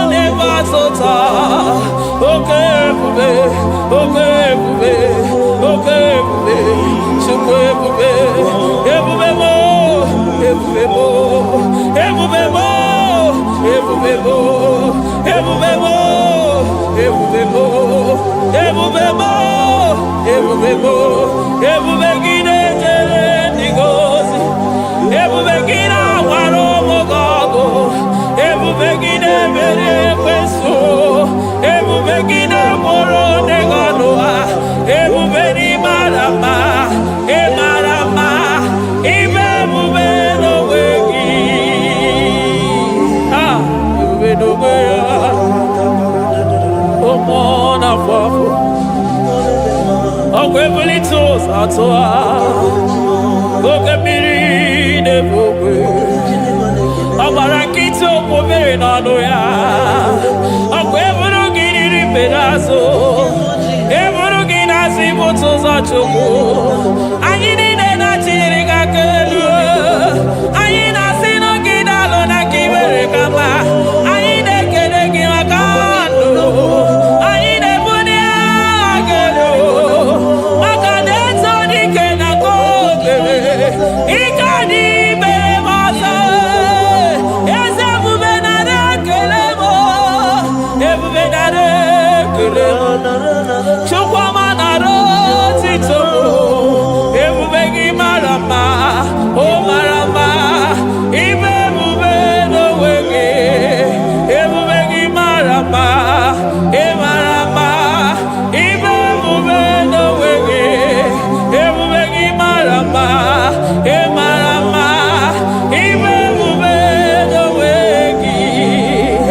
n'ebe sota. Okay, bube, okay, bube, okay, bube. Chukwe bube, ebube mo, ebube mo, ebube mo, ebube mo, ebube mo, ebube mo, ebube mo, ebube mo, ebube gine jere digozi, ebube gina waro mogogo, ebube gine mere kweso, ebube gine moro neganoa, ebube ni marama, e marama, ibe ebube no wegi, ebube no wegi, omona fafo, okwebuli toza toa, okebiri nebogwe. Abarakito pobere nano ya. Akweburu giri pedazo. Eburu ginazi botoza choko. Anyini na chiri kakelu. Anyina sino gidalo na kibere kama. Anyine kede kimakando. Anyine bune agelo. Makane toni kena kobebe. Ikadi bebe masa. Chukwamanaro tito, ebubegi marama, o marama, ibe bube no wege, ebubegi marama, e marama, ibe bube no wege, ebubegi marama, e marama, ibe bube no wege.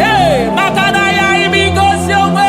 Hey, makana ya imigosi owe.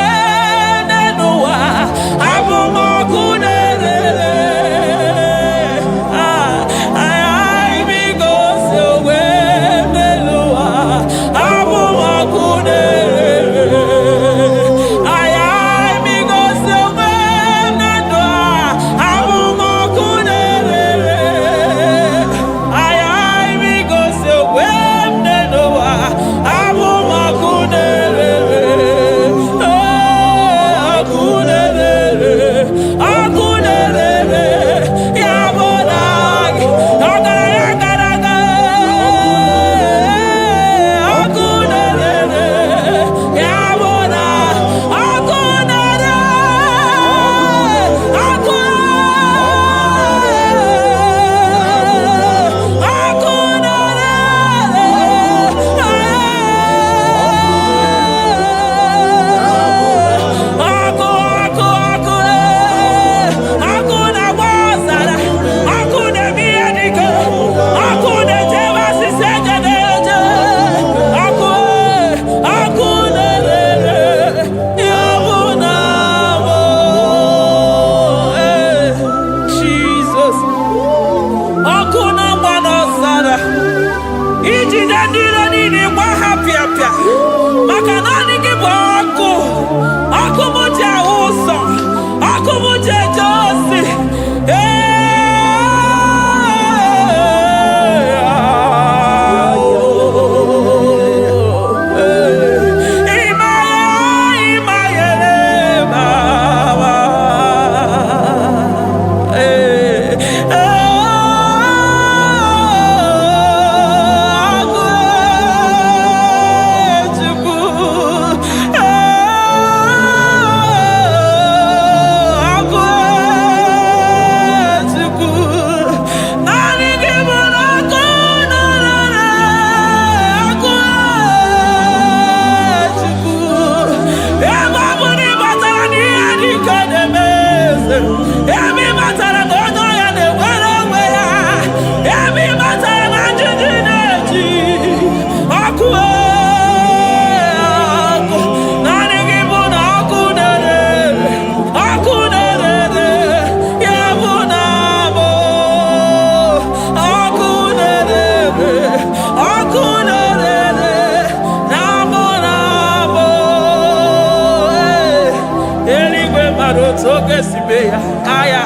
Aya,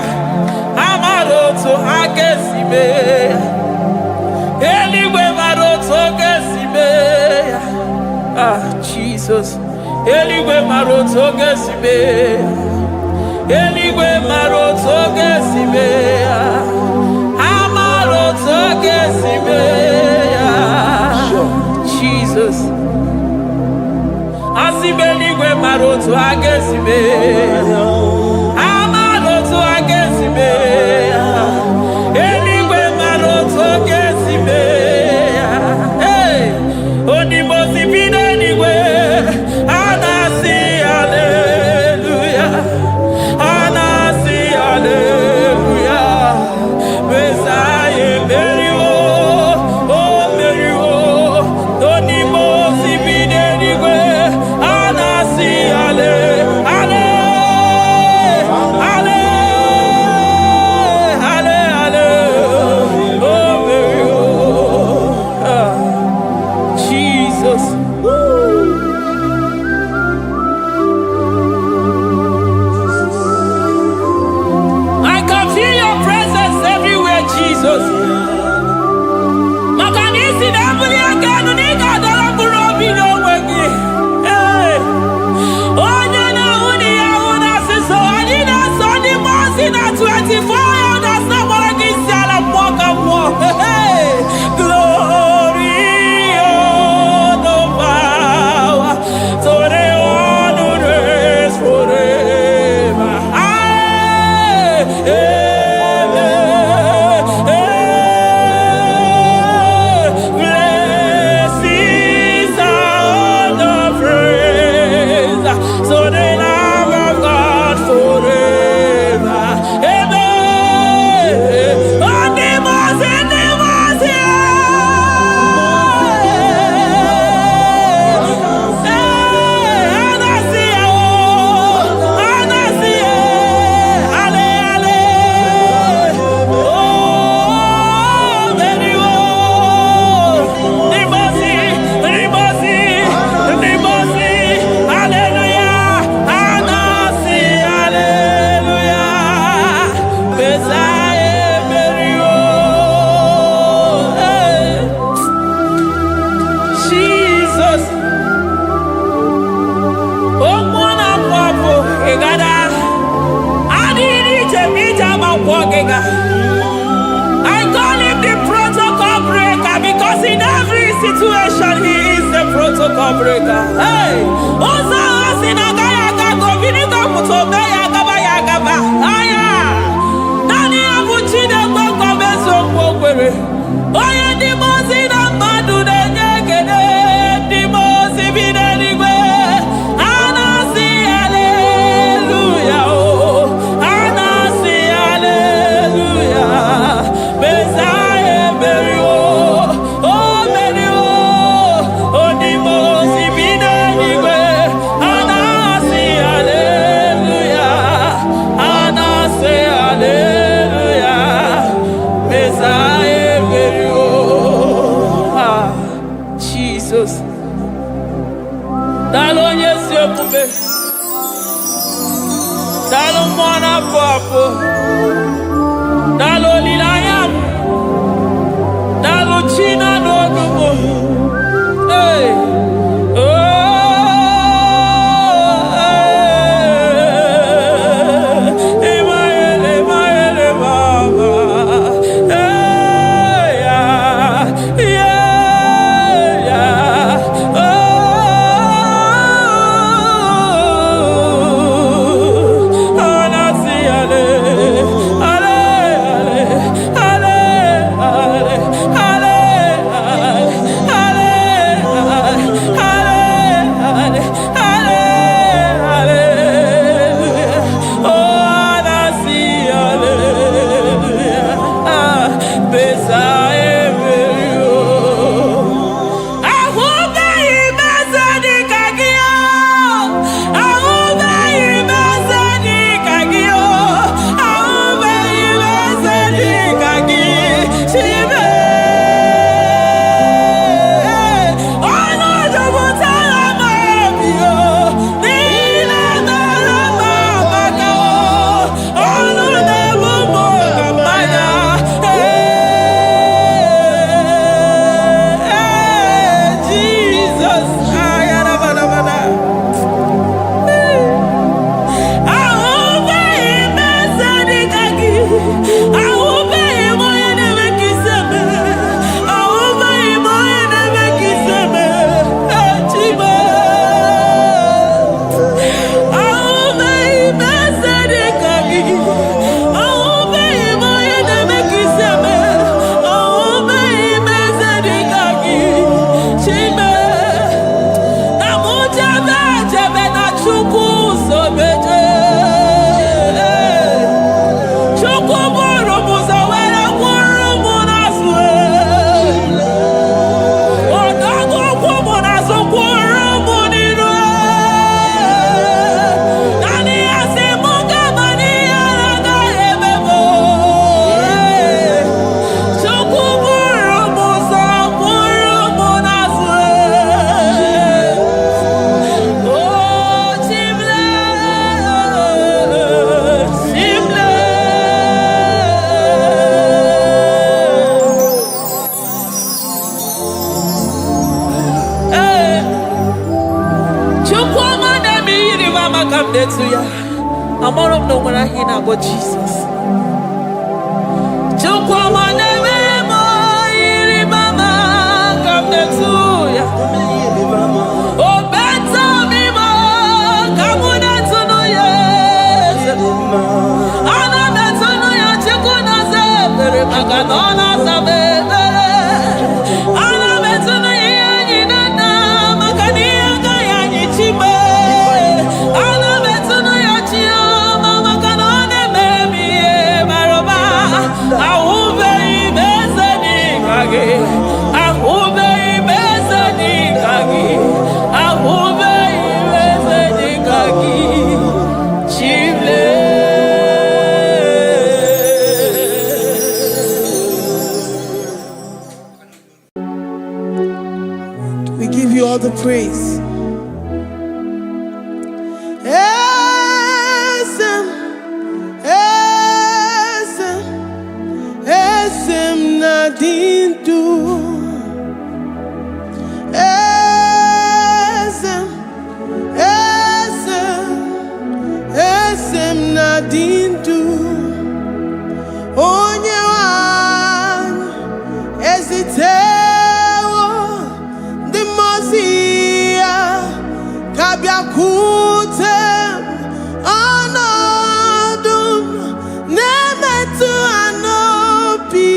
amaroto agesibe. Eligwe maroto gesibe. Ah, Jesus. eligwe mara otu oge si mee, eligwe mara otu oge si mee ya, amara otu oge si mee ya. Jesus, asị m eligwe mara otu oge si mee ya, amara otu oge si mee ya, eligwe mara otu oge si mee ya. Hey, onimosi bi n'eluigwe, a na-asị haleluya, a na-asị haleluya. Mesaya emeriwo, o meriwo, onimosi bi n'eluigwe, a na-asị hale, hale, hale, hale, hale, o meriwo. Jesus. I can feel your presence everywhere, Jesus. Makanisi na mbuli aganu nika dala burobi no wegi. Hey, onye na uni ya una siso anina soni mosi na 24 ya na sabora kisiala mwaka mwo. Hey, glory, honor, power, to the one who reigns forever. Blessings and the praise, so the love of God forever. Amen. On the mountain, Jesus. Oh, mwana mwapo, egada. Adiri chemita mawogega. I call him the protocol breaker because in every situation he is the protocol breaker. Hey, Osa Asinagaya Gago, Vinica Mutogaya Gaba Yagaba. Aya, Nani Abuchina Boko Beso Wogere. Oya Dimosina Madu de Negede, Dimosi Binanigwe. Anasi hallelujah, oh, Anasi hallelujah. Messiah Merio, oh Merio, oh Dimosi Binanigwe. Anasi to ya. I'm all of no when I hear about Jesus. We give you all the praise. Esem nadindu. Esem nadindu. Onye wan ezitewo the mozia kabia kutem anadum nemetu anopi.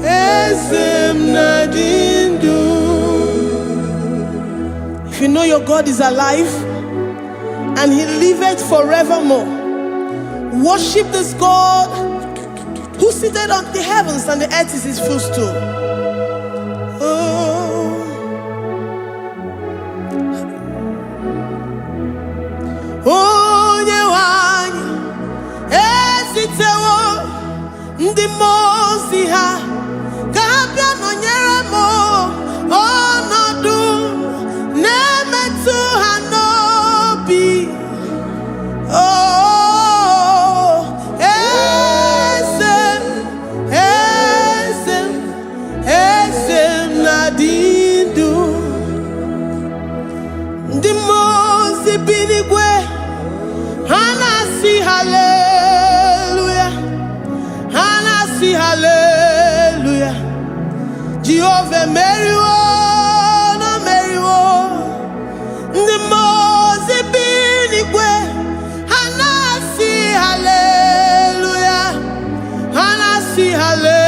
Esem nadindu. If you know your God is alive and he liveth forevermore, worship this God who seated on the heavens and the earth is his footstool. Oh. Onye wanyi esitewo ndi mozi ha kabia nonyere mo onodu nemetu hanobi. Oh, esem nadindu. Ndi mozi binigwe hanasi hallelujah, hanasi hallelujah. Jehovah meriwo no meriwo. Ndi mozi binigwe hanasi hallelujah, hanasi hallelujah.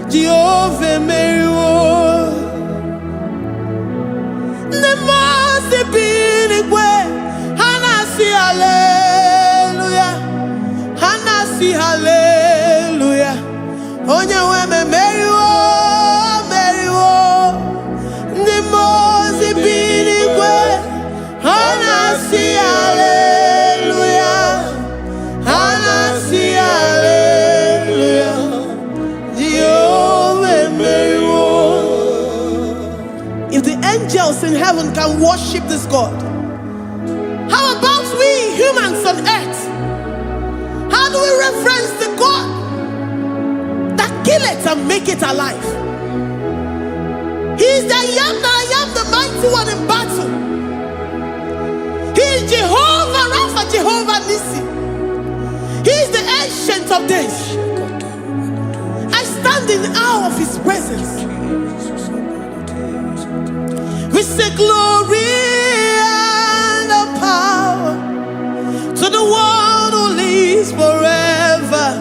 Jehovah meriwo. Ndi mozi binigwe hanasi hallelujah, hanasi hallelujah. Onye weme meriwo, meriwo. Ndi mozi binigwe hanasi hallelujah, hanasi hallelujah. Jehovah meriwo. If the angels in heaven can worship this God, how about we humans on earth? How do we reference the God that kill it and make it alive? He is the I am, the mighty one in battle. He is Jehovah Rapha, Jehovah Nissi. He is the ancient of days. I stand in awe of his presence. We say glory and power to the one who lives forever.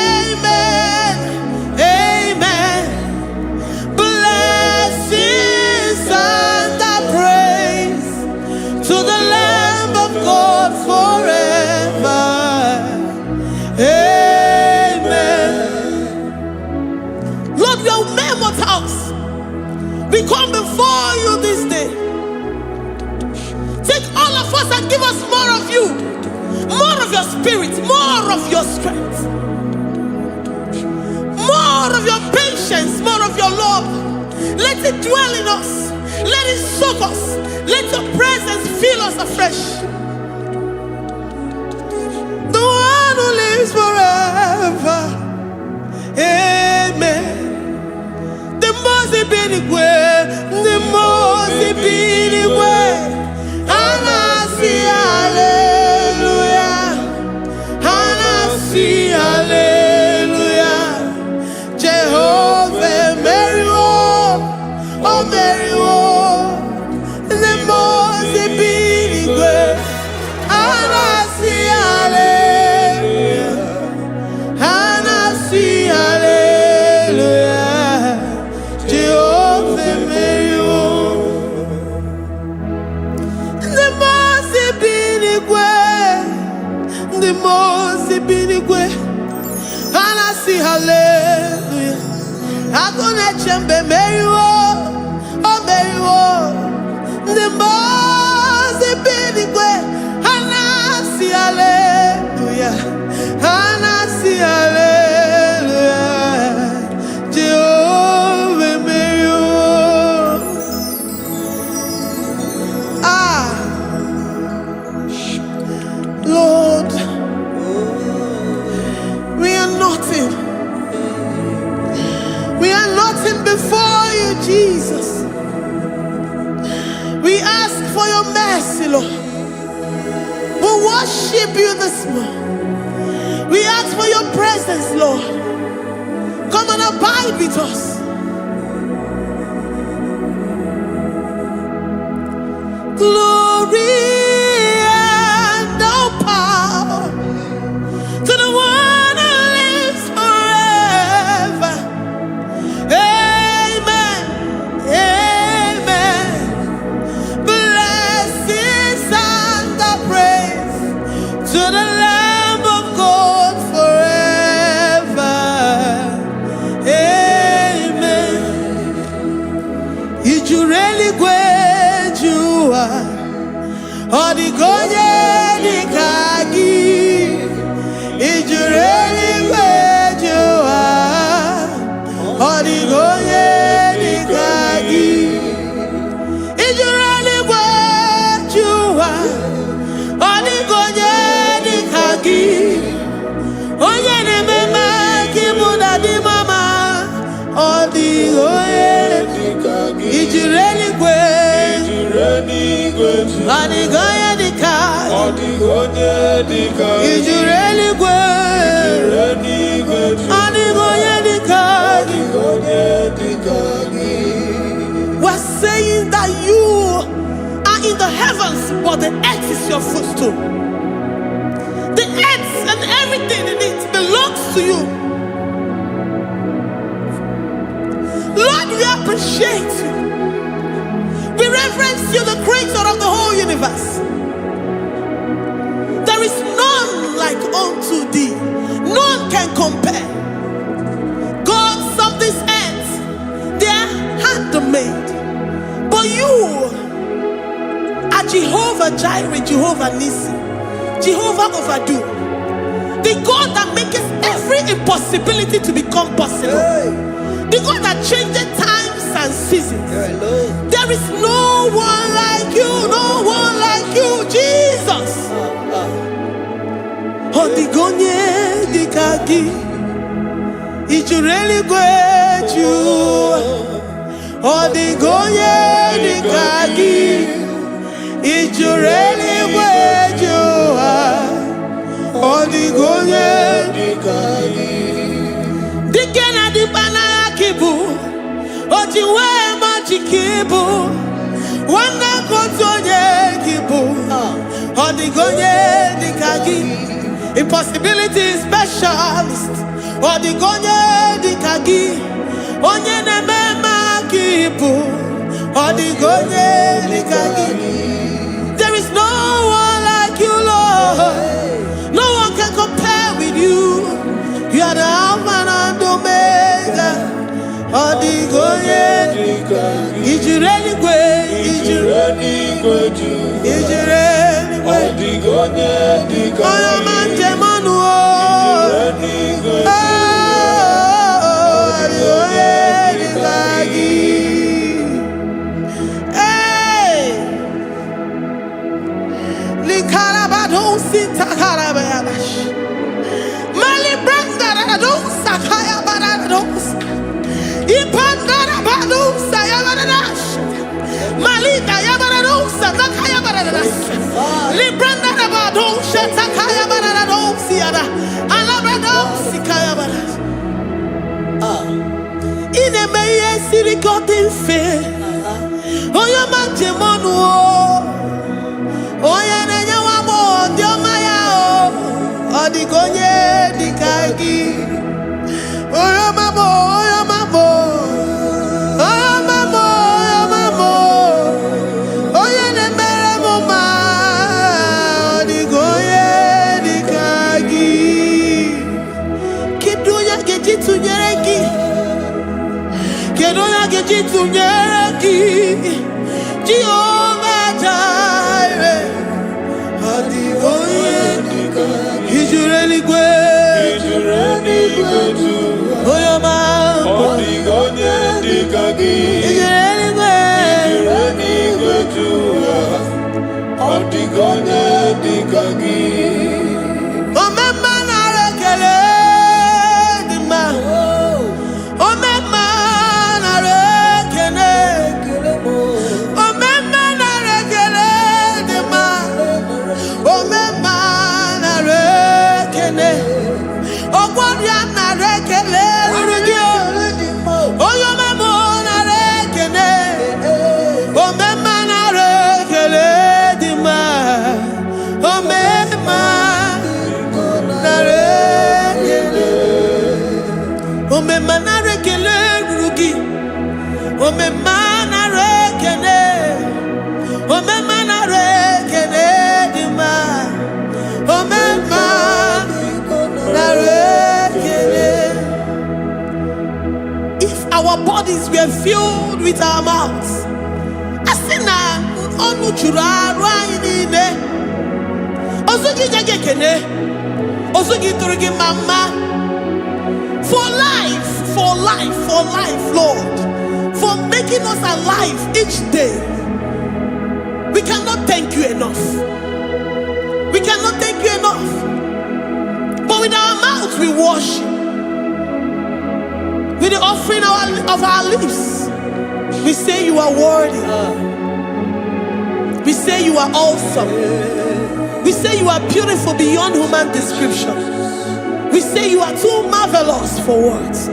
Amen, amen. Blessings and praise to the Lamb of God forever. Amen. Lord, we are mammoth house. We come before you this day. Take all of us and give us more of you, more of your spirit, more of your strength, more of your patience, more of your love. Let it dwell in us. Let it soak us. Let your presence fill us afresh. The one one who lives forever. Amen. The most big way, the most big way. And I see hallelujah. And I see hallelujah. Jehovah, Mary, oh Mary, the most big way. And I see hallelujah. And I see hallelujah. Jehovah, Mary, the most big way. The most big way. And I see hallelujah. I'm gonna chamber Mary, oh Mary, the most big way. And I see hallelujah. And I see hallelujah. Jehovah Mary, Lord, we are nothing. We are nothing before you, Jesus. We ask for your mercy, Lord. We worship you this morning. We ask for your presence, Lord. Come and abide with us. Glory and all power to the one who lives forever. Amen. Amen. Blessings and the praise to the Lamb of God forever. Amen. If you really great you are, or the kagi. If you really great you are, or the kagi. If you really great you are, or the kagi. Onye ne mema kimuda di mama, or the kagi. If you really great, or the is you really good? We're saying that you are in the heavens, but the earth is your footstool. The earth and everything in it belongs to you. Lord, we appreciate you. We reverence you, the creator of the whole universe. There is none like unto thee. None can compare. Gods of this earth, they are handmade. But you are Jehovah Jireh, Jehovah Nissi, Jehovah Overdo. The God that makes every impossibility to become possible. The God that changes times and seasons. There is no one like you, no one like you, Jesus. Odigonye dikagi, ichureli gweju. Odigonye dikagi, ichureli gweju. Odigonye dikagi. Dikena dipana kibu, ojiwe majikibu. Wana kotonye kibu, odigonye dikagi. Impossibility specialist. Odigonye dikagi. Onye nemema kibu. Odigonye dikagi. There is no one like you, Lord. No one can compare with you. You are the Alpha and Omega. Odigonye dikagi. Ijireli gwe. Ijireli gwe. Ijireli gwe. Odigonye dikagi. Yabaradousa, Yabaradash. Malita, Yabaradousa, Takaya Baradas. Libranda Rabadosha, Takaya Baradosiada. Alabradosi, Kaya Baradas. In a meye sirikotin fe. Oya manjemonu. Oya nenya wamo, diomaya o. Odigonye dikagi. Oya mamo, oya mamo. Oya mamo, oya mamo. Oya nemere moma. Odigonye dikagi. Kidunya kejitu nyereki. Kedunya kejitu nyereki. Jehovah Jireh. Odigonye dikagi. Ijureli gwe. Oyoma. Odigonye dikagi. Ijureli gwe. Odigonye dikagi. Omema na rekele dima. Omema na rekele. Omema na rekele dima. Omema na rekele. Ogwaria na rekele rugio. Oyoma mo na rekele. Omema na rekele dima. Omema na rekele. Omema na rekele rugi. Omema na rekele. Omema na rekele dima. Omema na rekele. If our bodies were filled with our mouths, asina onu chura rainine. Osugi jagekene. Osugi turugi mama. For life, Lord. For making us alive each day. We cannot thank you enough. We cannot thank you enough. But with our mouths we worship. With the offering of our lips, we say you are worthy. We say you are awesome. We say you are beautiful beyond human description. We say you are too marvelous for words.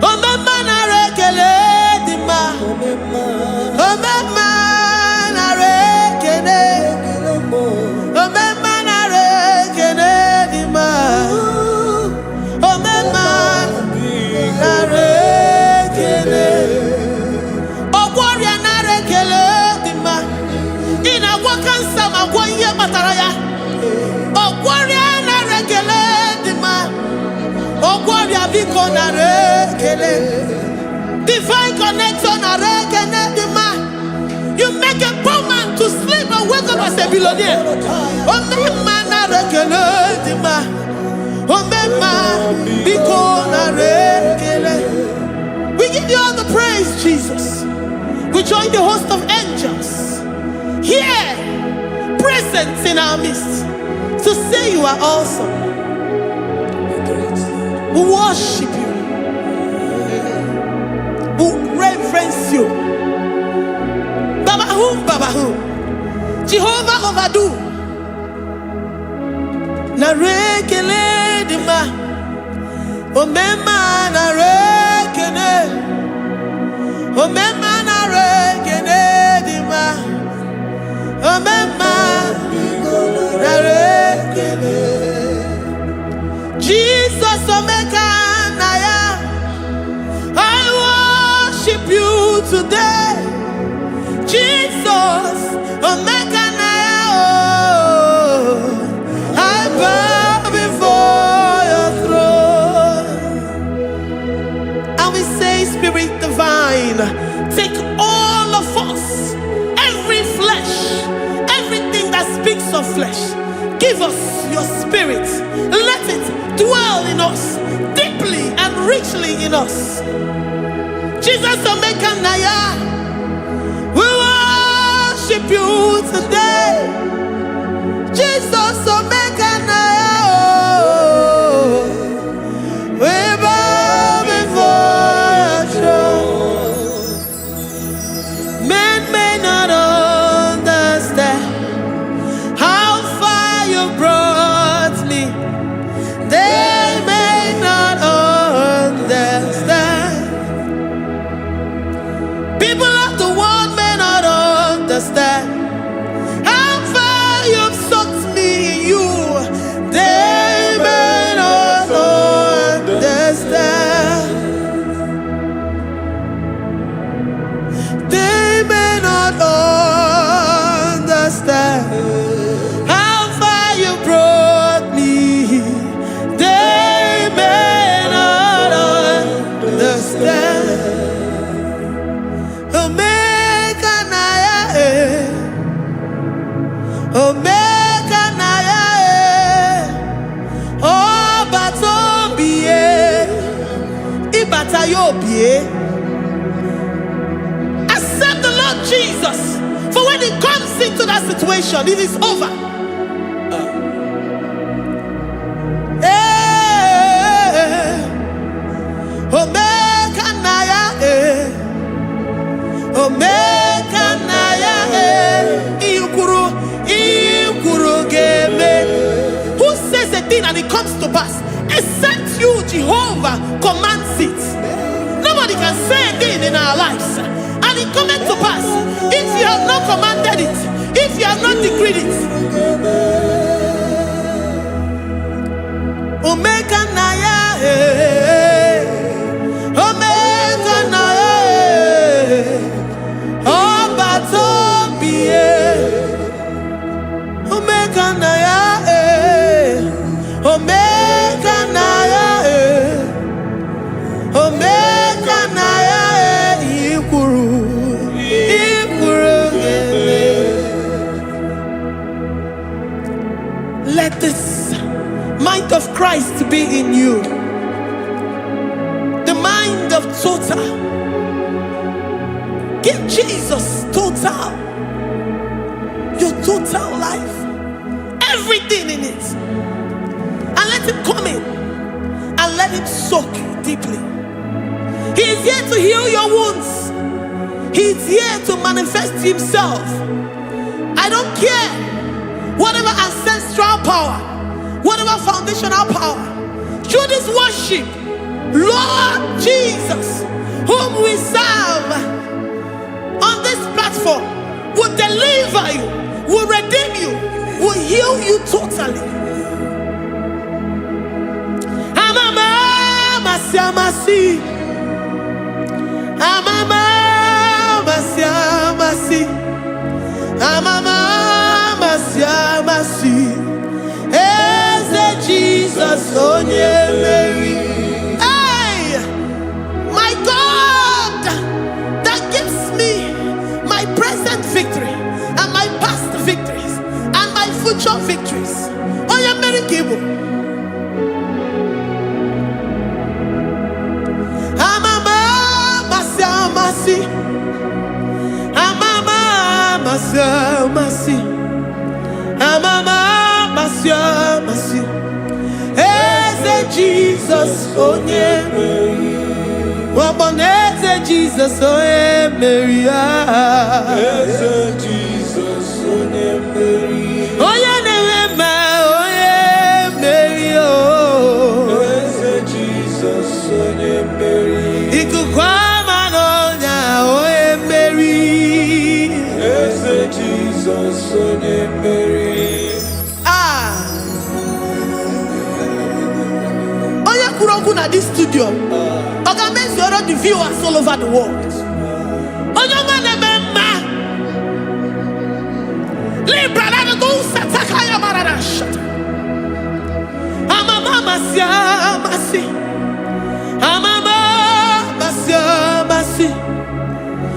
Omema na rekele dima. Omema na rekele. Omema na rekele dima. Omema na rekele. Ogwaria na rekele dima. Ina wakansa magwanye bataraya. Ogwaria na rekele dima. Ogwaria biko na rekele. Divine connection na rekele dima. You make a poor man to sleep and wake up as a billionaire. Omema na rekele dima. Omema biko na rekele. We give you all the praise, Jesus. We join the host of angels here, present in our midst, to say you are awesome. We worship you. We reverence you. Babahum. Jehovah overdo. Na rekele dima. Omema na rekele. Omema na rekele dima. Omema na rekele. Jesus omeka na ya. I worship you today. Jesus omeka na ya. Oh, I bow before your throne. And we say, Spirit divine, take all of us, every flesh, everything that speaks of flesh. Give us your spirit. Let it dwell in us, deeply and richly in us. Jesus Omeka Naya, we worship you today. Jesus Omeka Naya, oh, we bow before your throne. Accept the Lord Jesus. For when He comes into that situation, it is over. Omega Naya, Omega Naya, Ikuru Geme. Who says a thing and it comes to pass? Except you, Jehovah, commands it. Nobody can say a thing in our lives and it cometh to pass if you have not commanded it, if you have not decreed it. Omega Naya, Omega Naya, Obatobie, Omega Naya, Omega Naya, Omega Naya, Ikuru. Let this mind of Christ be in you. The mind of total. Give Jesus total. Your total life. Everything in it. And let Him come in. And let Him soak deeply. He is here to heal your wounds. He is here to manifest Himself. I don't care. Whatever ancestral power, whatever foundational power, through this worship, Lord Jesus, whom we serve on this platform, will deliver you, will redeem you, will heal you totally. Amama Masiamasi, Amama Masiamasi, Amama Masiamasi, Eze Jesus onye Mary. Hey, my God, that gives me my present victory and my past victories and my future victories. Onye Mary Kibu. Amama Masiamasi, Amama Masiamasi, Amama Masiamasi, Eze Jesus onye Mary. Waboneze Jesus onye Mary. Eze Jesus onye Mary. Onye Nehema onye Mary. Eze Jesus onye Mary. Ikukwama n'ọnya onye Mary. Eze Jesus onye Mary. Na this studio, organize the viewers all over the world.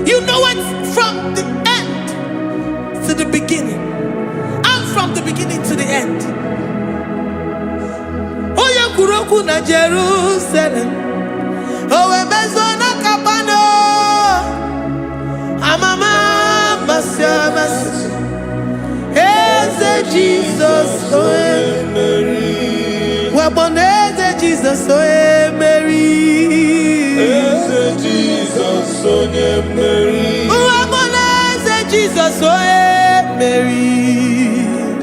You know it from the end to the beginning, and from the beginning to the end. Kuroku na Jerusalem, owe mezona kapano, amama masiamasi, Eze Jesus oe Mary, waboneze Jesus oe Mary, Eze Jesus oe Mary, waboneze Jesus oe Mary,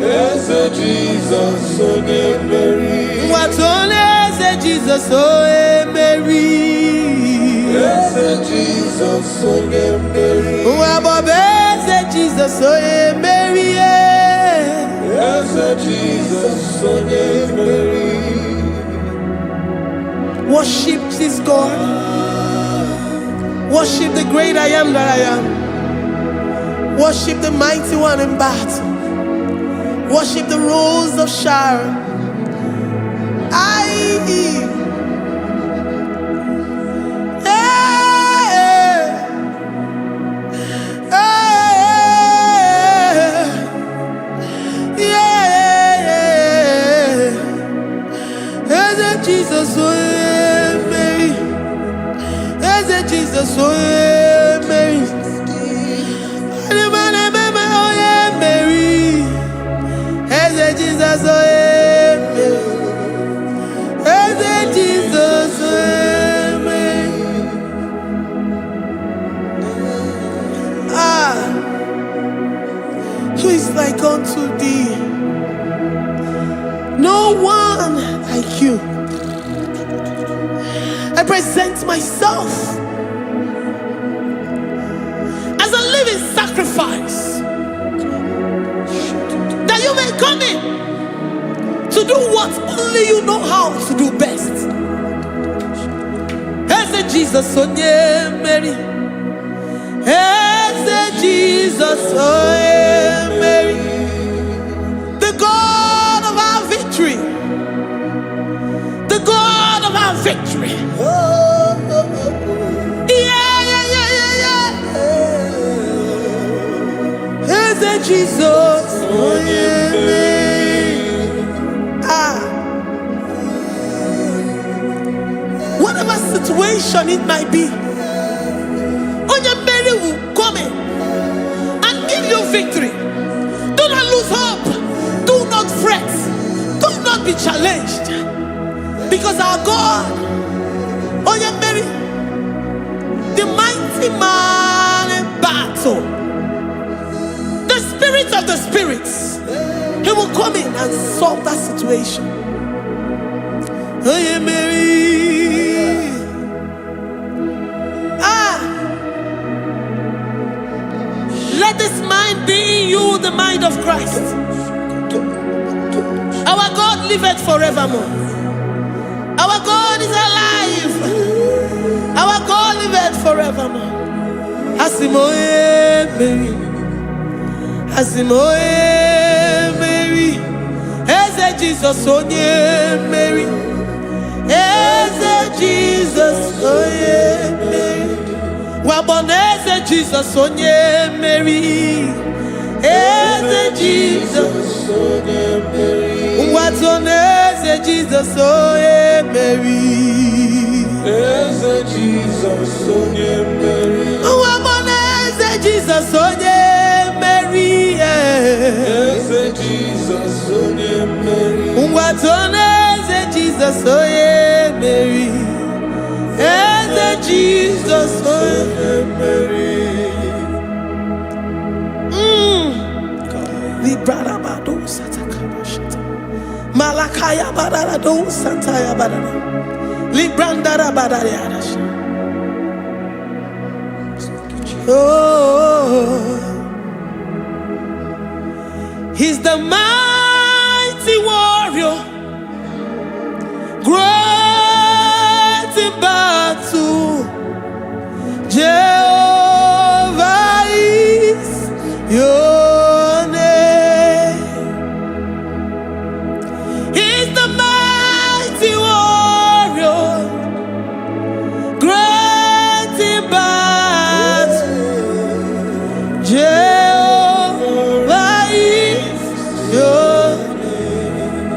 Eze Jesus oe Mary. Watoleze Jesus oe Mary. Eze Jesus oe Mary. Wabobeze Jesus oe Mary. Eze Jesus oe Mary. Worship this God. Worship the great I am that I am. Worship the mighty one in battle. Worship the rose of Sharon. Jesus, Mary. Jesus, oh yeah, Mary. Oh yeah, Mary. Eze Jesus, oh yeah, Mary. Eze Jesus, oh yeah, Mary. Who is like unto thee? No one like you. I present myself as a living sacrifice, that you may come in to do what only you know how to do best. Eze Jesus, oh yeah, Mary. Eze Jesus, oh yeah, Mary. The God of our victory. The God of our victory. Yeah. Jesus, oh yeah. Whatever situation it might be, Onya Mary will come in and give you victory. Do not lose hope. Do not fret. Do not be challenged. Because our God, Onya Mary, the mighty man in battle, the spirit of the spirits, he will come in and solve that situation. Onya Mary. Let this mind be in you, the mind of Christ. Our God liveth forevermore. Our God is alive. Our God liveth forevermore. Asimoye Mary. Asimoye Mary. Eze Jesus, onye Mary. Eze Jesus, onye Mary. Waboneze Jesus, onye Mary. Eze Jesus, onye Mary. Watoneze Jesus, onye Mary. Eze Jesus, onye Mary. Waboneze Jesus, onye Mary. Eze Jesus, onye Mary. Watoneze Jesus, onye Mary. Eze Jesus, onye Mary. Librarabado satakabashata. Malakaya bararado santaya barara. Librandara barariadash. Oh, he's the mighty warrior, great in battle. Jehovah is your name. He's the mighty warrior, great in battle. Jehovah is your name.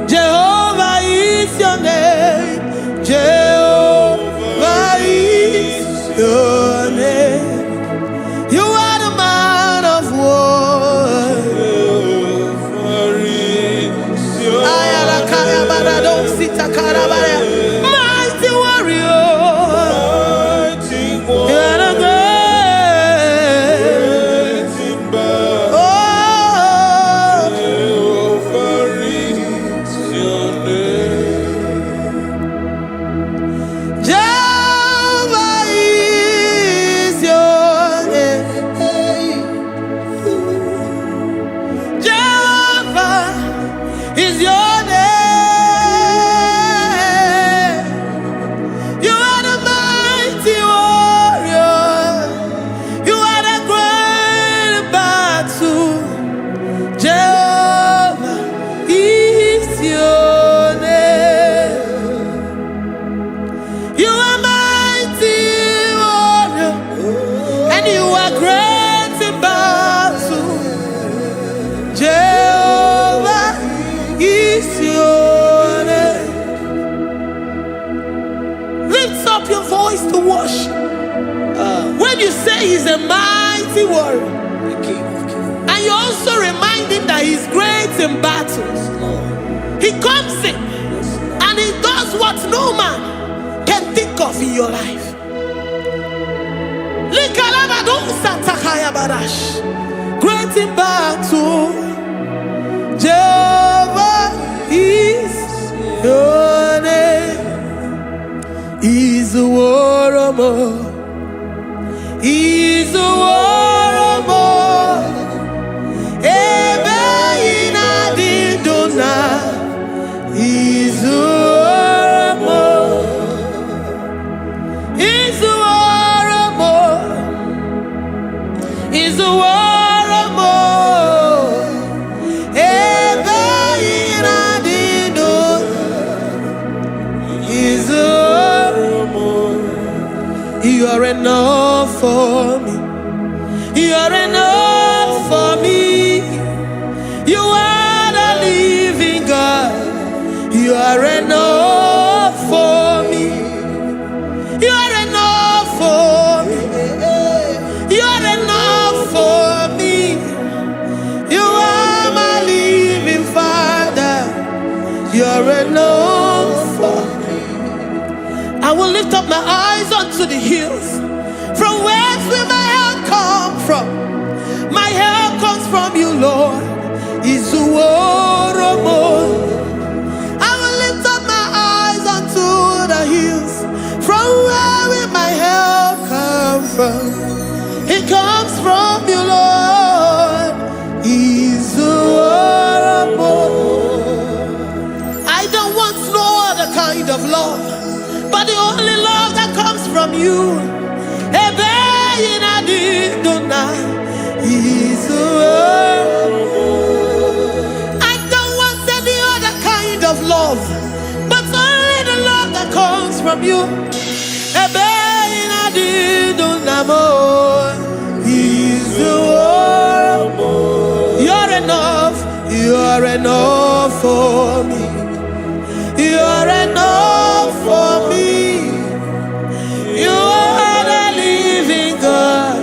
say he's a mighty warrior. the King of Kings. And you also remind him that he's great in battles. He comes in and he does what no man can think of in your life. Great in battle, Jehovah is your name. He's a warrior. He's a warrior. Ebe ina di dona. He's a warrior. He's a warrior. He's a warrior. Ebe ina di dona. He's a warrior. You are enough for me. You are enough for me. You are the living God. You are enough for me. You are enough for me. You are enough for me. You are my living Father. You are enough for me. I will lift up my eyes unto the hills. From whence will my help come from? My help comes from you, Lord. Is the word of God. I will lift up my eyes unto the hills. From where will my help come from? It comes from you, Lord. Is the word of God. I don't want no other kind of love, but the only love that comes from you. I don't want any other kind of love, but only the love that comes from you. You're enough. You're enough for me. You're enough for me. You are the living God.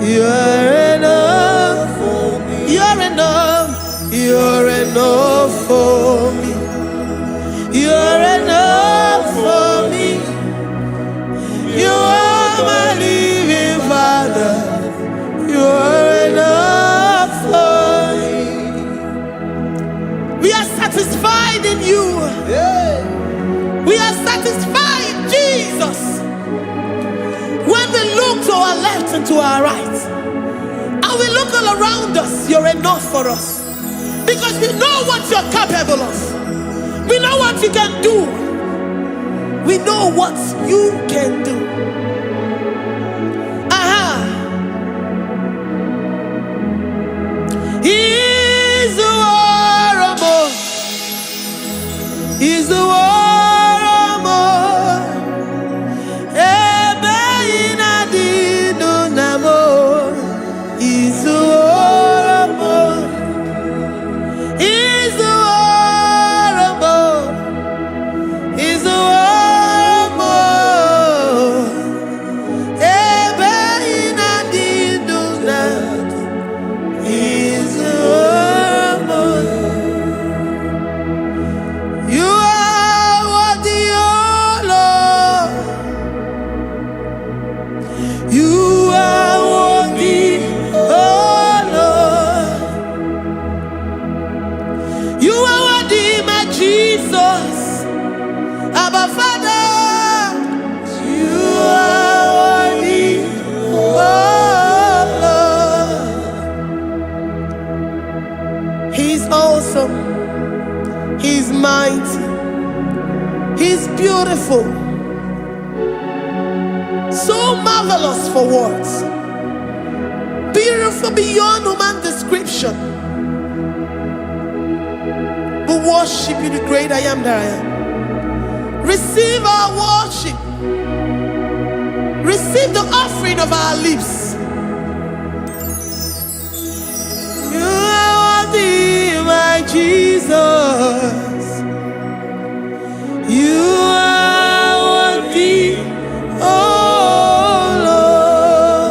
You're enough for me. You're enough. You're enough for me. You're enough for me. You are my living Father. You're enough for me. We are satisfied in you. We are satisfied in Jesus. When we look to our left and to our right, and we look all around us, you're enough for us. Because we know what you're capable of. We know what you can do. We know what you can do. He's the warrior. He's the warrior. He's mighty. He's beautiful. So marvelous for words. Beautiful beyond human description. We worship you, the great I am that I am. Receive our worship. Receive the offering of our lips. You are worthy, my Jesus. You are worthy, oh Lord.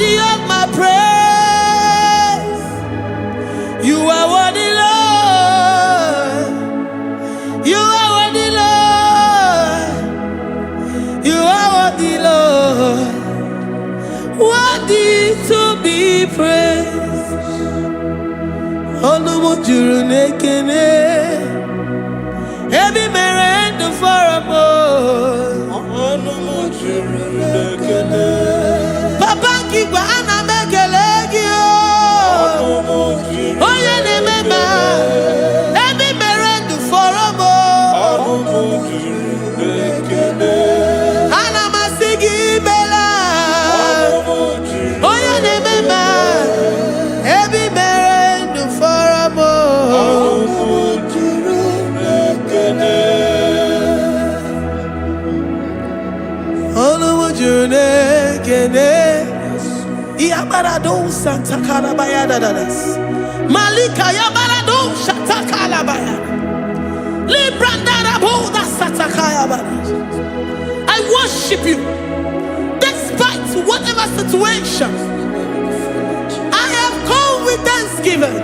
worthy of my praise. You are worthy, Lord. You are worthy, Lord. You are worthy, Lord. Worthy to be praised. Olumu juru nekene. Every merendo for a Papa Kigwa ana mekelegio. Oye ne mema. Every merendo for a Ana masigi bela. Oye ne mema. Every merendo for a Yabarado Santa Calabaya dadas. Malika Yabarado Shata Calabaya. Librandara Boda Satakaya. I worship you despite whatever situation. I have come with thanksgiving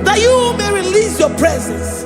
that you may release your presence.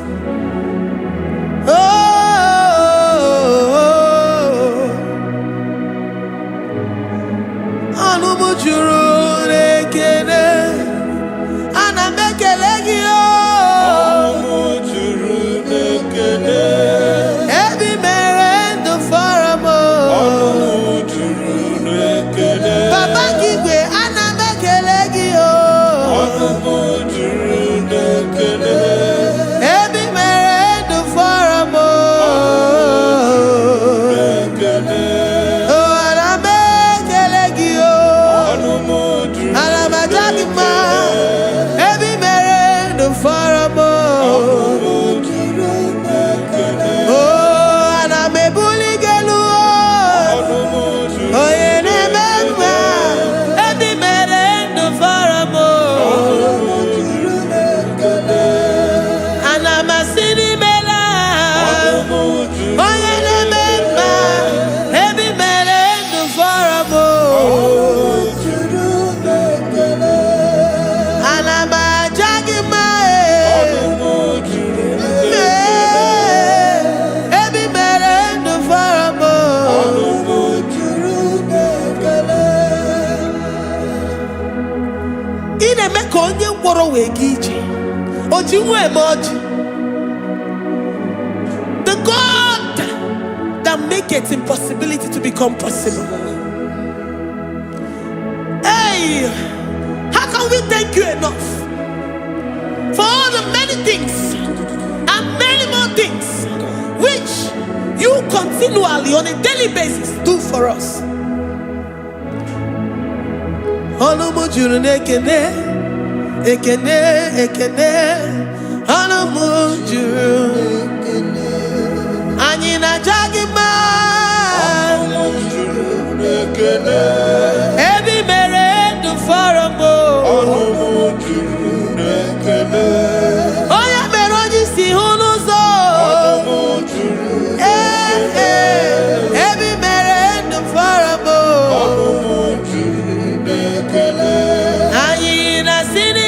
The God that makes impossibility to become possible. Hey, how can we thank you enough for all the many things and many more things which you continually on a daily basis do for us? Ekene, Anamujuru, Anina Jagima, Ebi Merendo Faramo, Oya Meroji Sihonozo, Ebi Merendo Faramo, Anina Sini.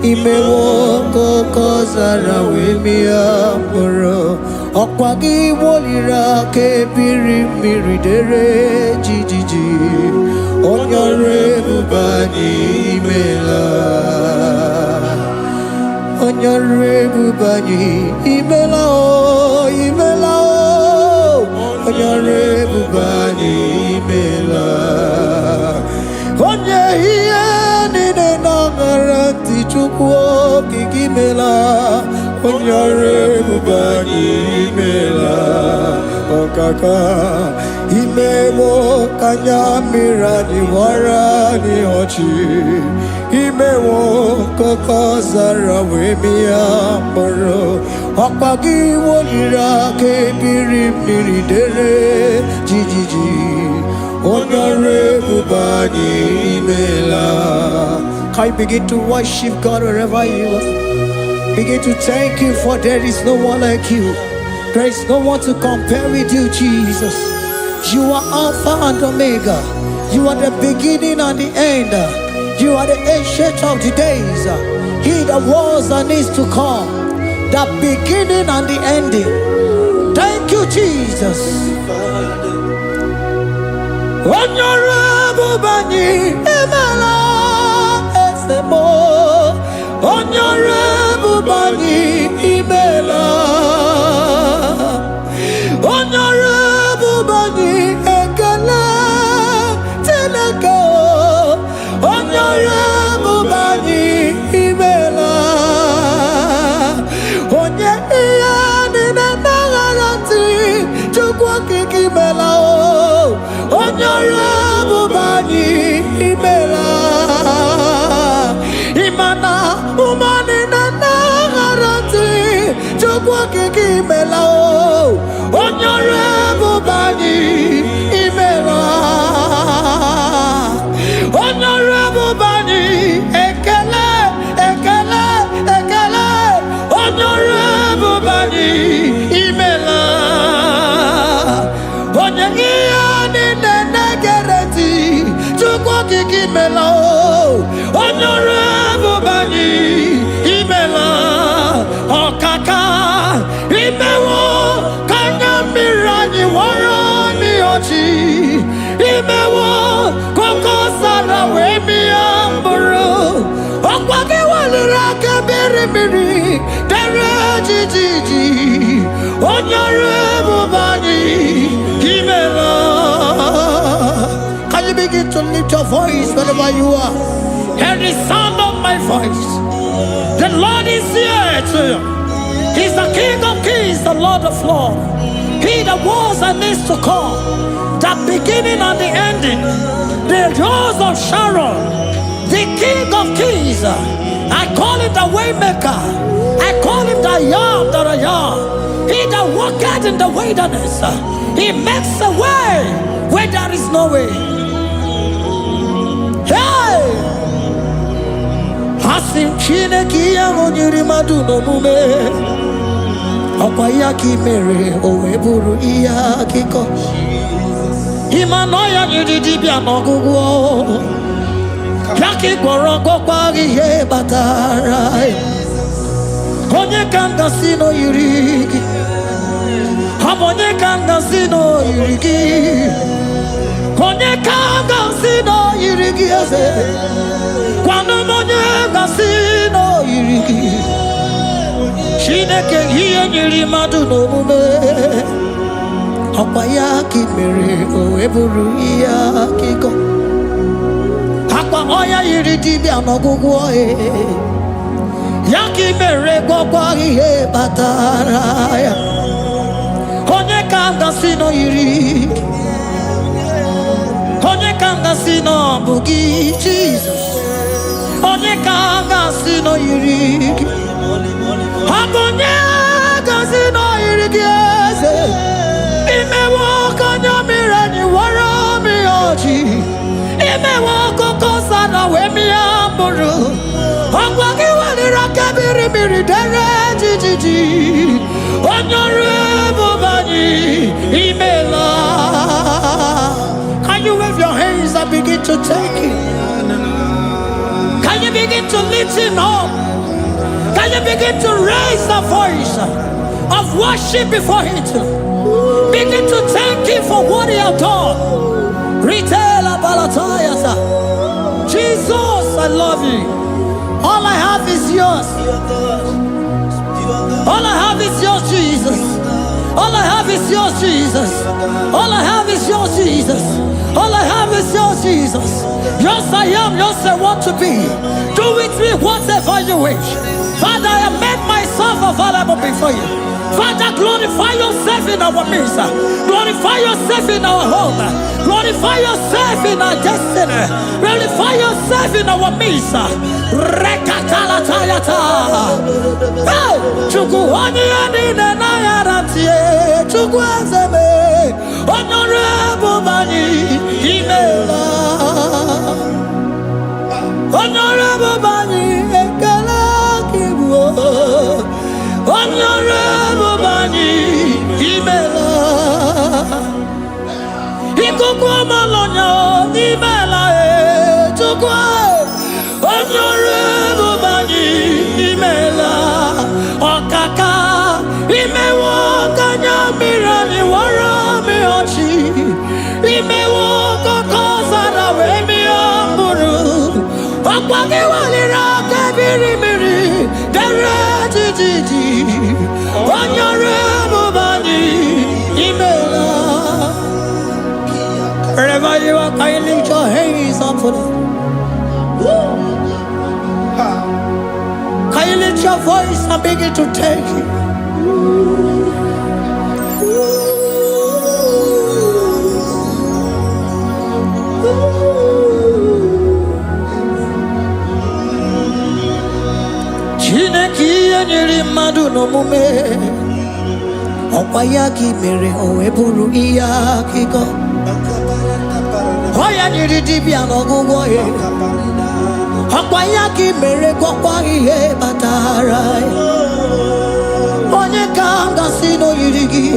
Imewoko kozara wemia moro Okwagi wolira ke biri miridere jijiji Onyore bubani imela Onyore bubani imela o imela o Onyore bubani imela nine nangaranti chukwu kikimela onyare bubani mela okaka imemo kanyamira ni wara ni ochi imemo koko zara wemia moro okpagi wolira kebiri miri dere jijiji onyare bubani mela. Can you begin to worship God wherever you are? Begin to thank Him, for there is no one like you. There is no one to compare with you, Jesus. You are Alpha and Omega. You are the beginning and the end. You are the ancient of the days. He that was and is to come. The beginning and the ending. Thank you, Jesus. Honorable Bani Emela Esemo. Honorable Bani Emela. Honorable Bani Ekele Teleko. Honorable Bani Emela. Onye iyani na nagarati chukwa kikimela o. Honorable Bani Emela. Imana umani na nagarati chukwa kikimela o. Honorable Bani Emela. Honorable Bani Ekele Ekele Ekele. Honorable Bani Emela. Onyangiani nenegereti chukwa kikimela o. Honorable Bani Emela. Okaka imewo kanyamira warani ochi imewo koko sara wemi amburu okwake walira kebiri miri dere jijiji Honorable Bani Emela. Can you begin to lift your voice wherever you are? Hear the sound of my voice. The Lord is here to you. He's the King of Kings, the Lord of Lords. He that was and is to come, the beginning and the ending, the Rose of Sharon, the King of Kings. I call him the Waymaker. I call him the Yam that I am. He that walketh in the wilderness, he makes a way where there is no way. Hey! Hasim Chineki Yamonyuri Maduno Mume. Okwayaki mere oweburu iya kiko. Imanoya nyidibia nogugo. Yaki gorogo kwagi ye batara. Onye kanga sino yirigi. Onye kanga sino yirigi. Onye kanga sino yirigi ase. Kwano monye kanga sino yirigi. Chineke hiye nyiri madu n'omume. Ọkwa ya ka mere o eburu ya akịkọ. Akwa ọya yiri dibịa n'ọgwụgwọ ya ka mere gwọkwa ihe batara ya. Onye ka m gasị nọ yiri. Onye ka m gasị nọ bụ gị Jizọs. Onye ka m gasị nọ yiri gị. Abonye gazino irigieze imewo kanyamira ni wara mi oji imewo koko sana wemi amburu ogwagi walira kebiri miri dere jijiji Honorable Bani Emela. Can you wave your hands and begin to take it? Can you begin to lift him up? Can you begin to raise the voice of worship before Him? Begin to thank Him for what He has done. Retailer Balatayasa. Jesus, I love you. All I have is yours. All I have is yours, Jesus. All I have is yours, Jesus. All I have is yours, Jesus. All I have is yours, Jesus. Yours I am, yours I want to be. Do with me whatever you wish. Father, I have made myself available before you. Father, glorify yourself in our midst. Glorify yourself in our home. Glorify yourself in our destiny. Glorify yourself in our midst. Rekatalatayata. Hey! Chukwani anine na yarantie. Chukwazeme. Honorable Bani. Imela. Honorable Bani. Ekala kibu. Honorable Bani, Imela. Ikukwa malonya, Imela chukwa. Honorable Bani, Imela. Okaka, Imewo kanya mirani warami ochi. Imewo kokosara wemi amburu. Okwagi walira kebiri miri, dere jiji. Wherever you are, can you lift your hands up for them? Can you lift your voice and begin to take it? Chineki anyiri madu no mume. Okwayaki mere oweburu iyaki go. Oya nyiri dibia no gugo ye. Okwayaki mere kokwa ihe batara. Onye kanga sino yirigi.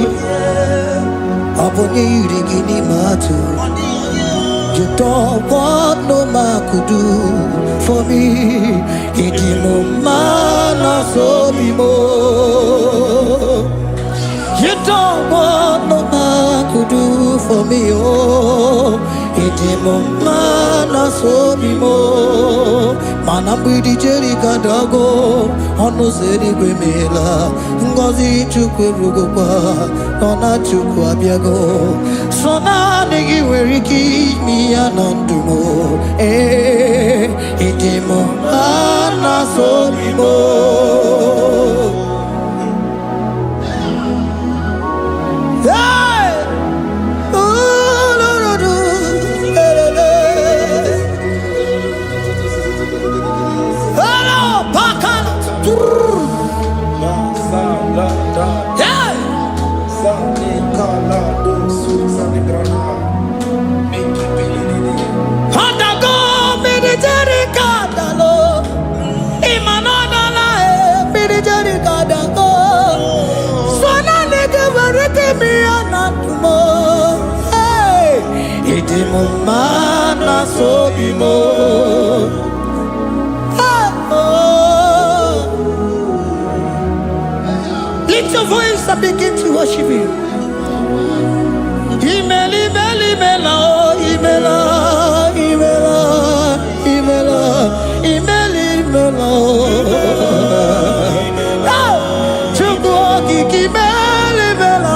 Obonye yirigi ni matu. You don't want no man could do for me. Idimo mana so bimo. You don't want no man could do for me, oh. Idimo mana so bimo. Mana bidi jeri kadago, ono zeri gwemela. Ngozi chukwe rugokwa, nona chukwa biago. Sona negi weriki mi anandumo, idimo mana so bimo. Mana so bimo. Lift your voice and begin to worship Him. Imeli, imeli, imela, imela, imela, imela, imeli, imela. Chukwu kiki imeli, imela.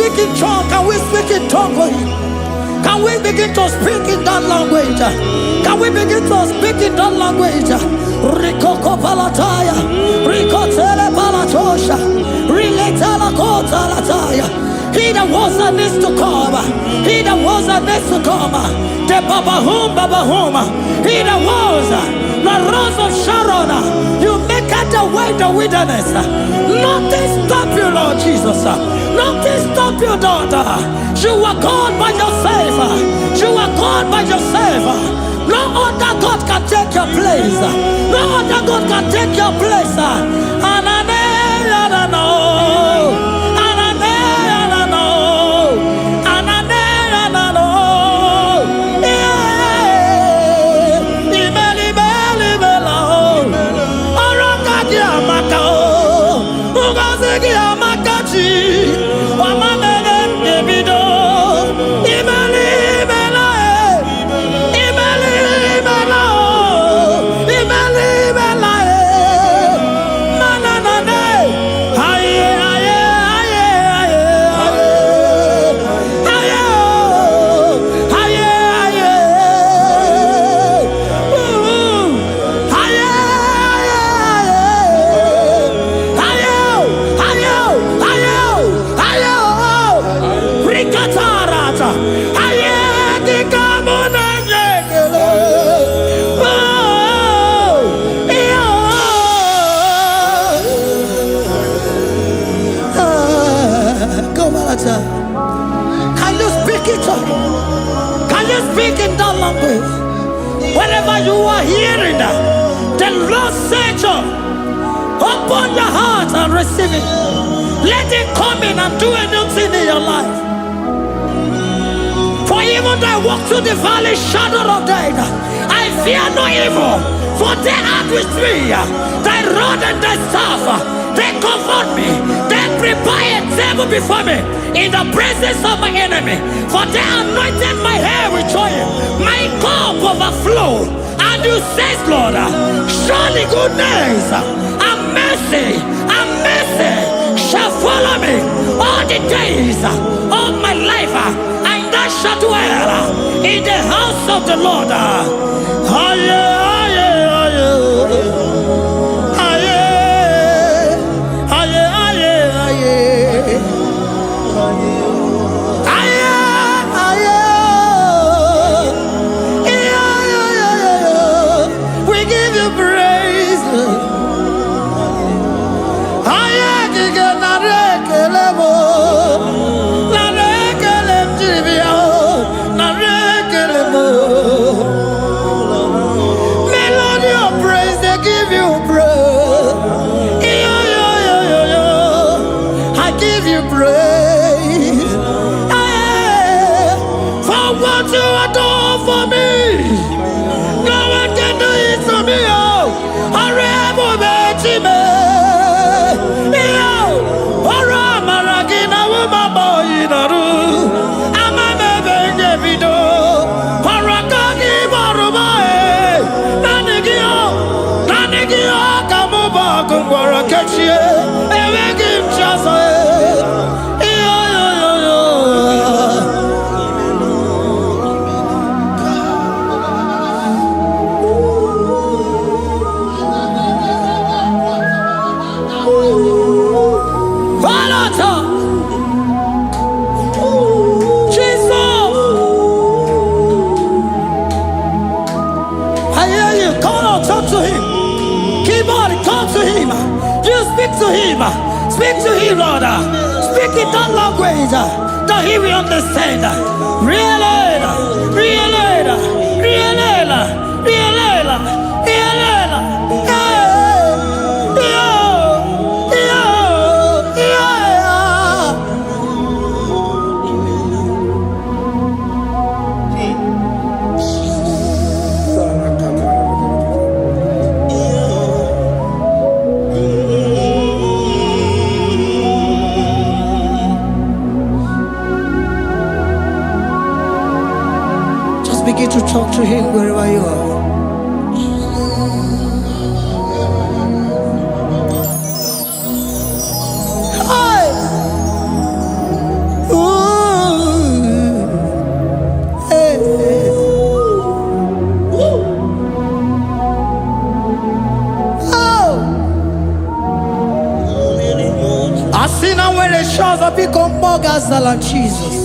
speak in tongue? Can we speak in tongue for him? Can we begin to speak in that language? Can we begin to speak in that language? Rikoko palataya, rikotele palatosha, riletala kotalataya. He that was and needs to come. He that was and needs to come. The Babahum, Babahum. He that was the rose of Sharon. You make it the way in the wilderness. Nothing stop you, Lord Jesus. Nothing stop you, daughter. You are God by yourself. You are God by yourself. No other God can take your place. No other God can take your place. And I know. Can you speak it? Can you speak in that language? Whenever you are hearing that, the Lord said, open your heart and receive it. Let it come in and do a new thing in your life. For even though I walk through the valley shadow of death, I fear no evil. For they are with me. Thy rod and thy staff, they comfort me. They prepare a table before me in the presence of my enemy. For they anointed my hair with oil. My cup overflow. And you say, Lord, surely goodness and mercy shall follow me all the days of my life. And I shall dwell in the house of the Lord. We give you praise. Melody of praise, they give you praise. I give you praise. For what you are doing for me, no one can do it for me. I remember me. Speak to him, Lord. Speak in that language that he will understand. Begin to talk to him wherever you are. Hi. Ooh. generations of become more than Jesus.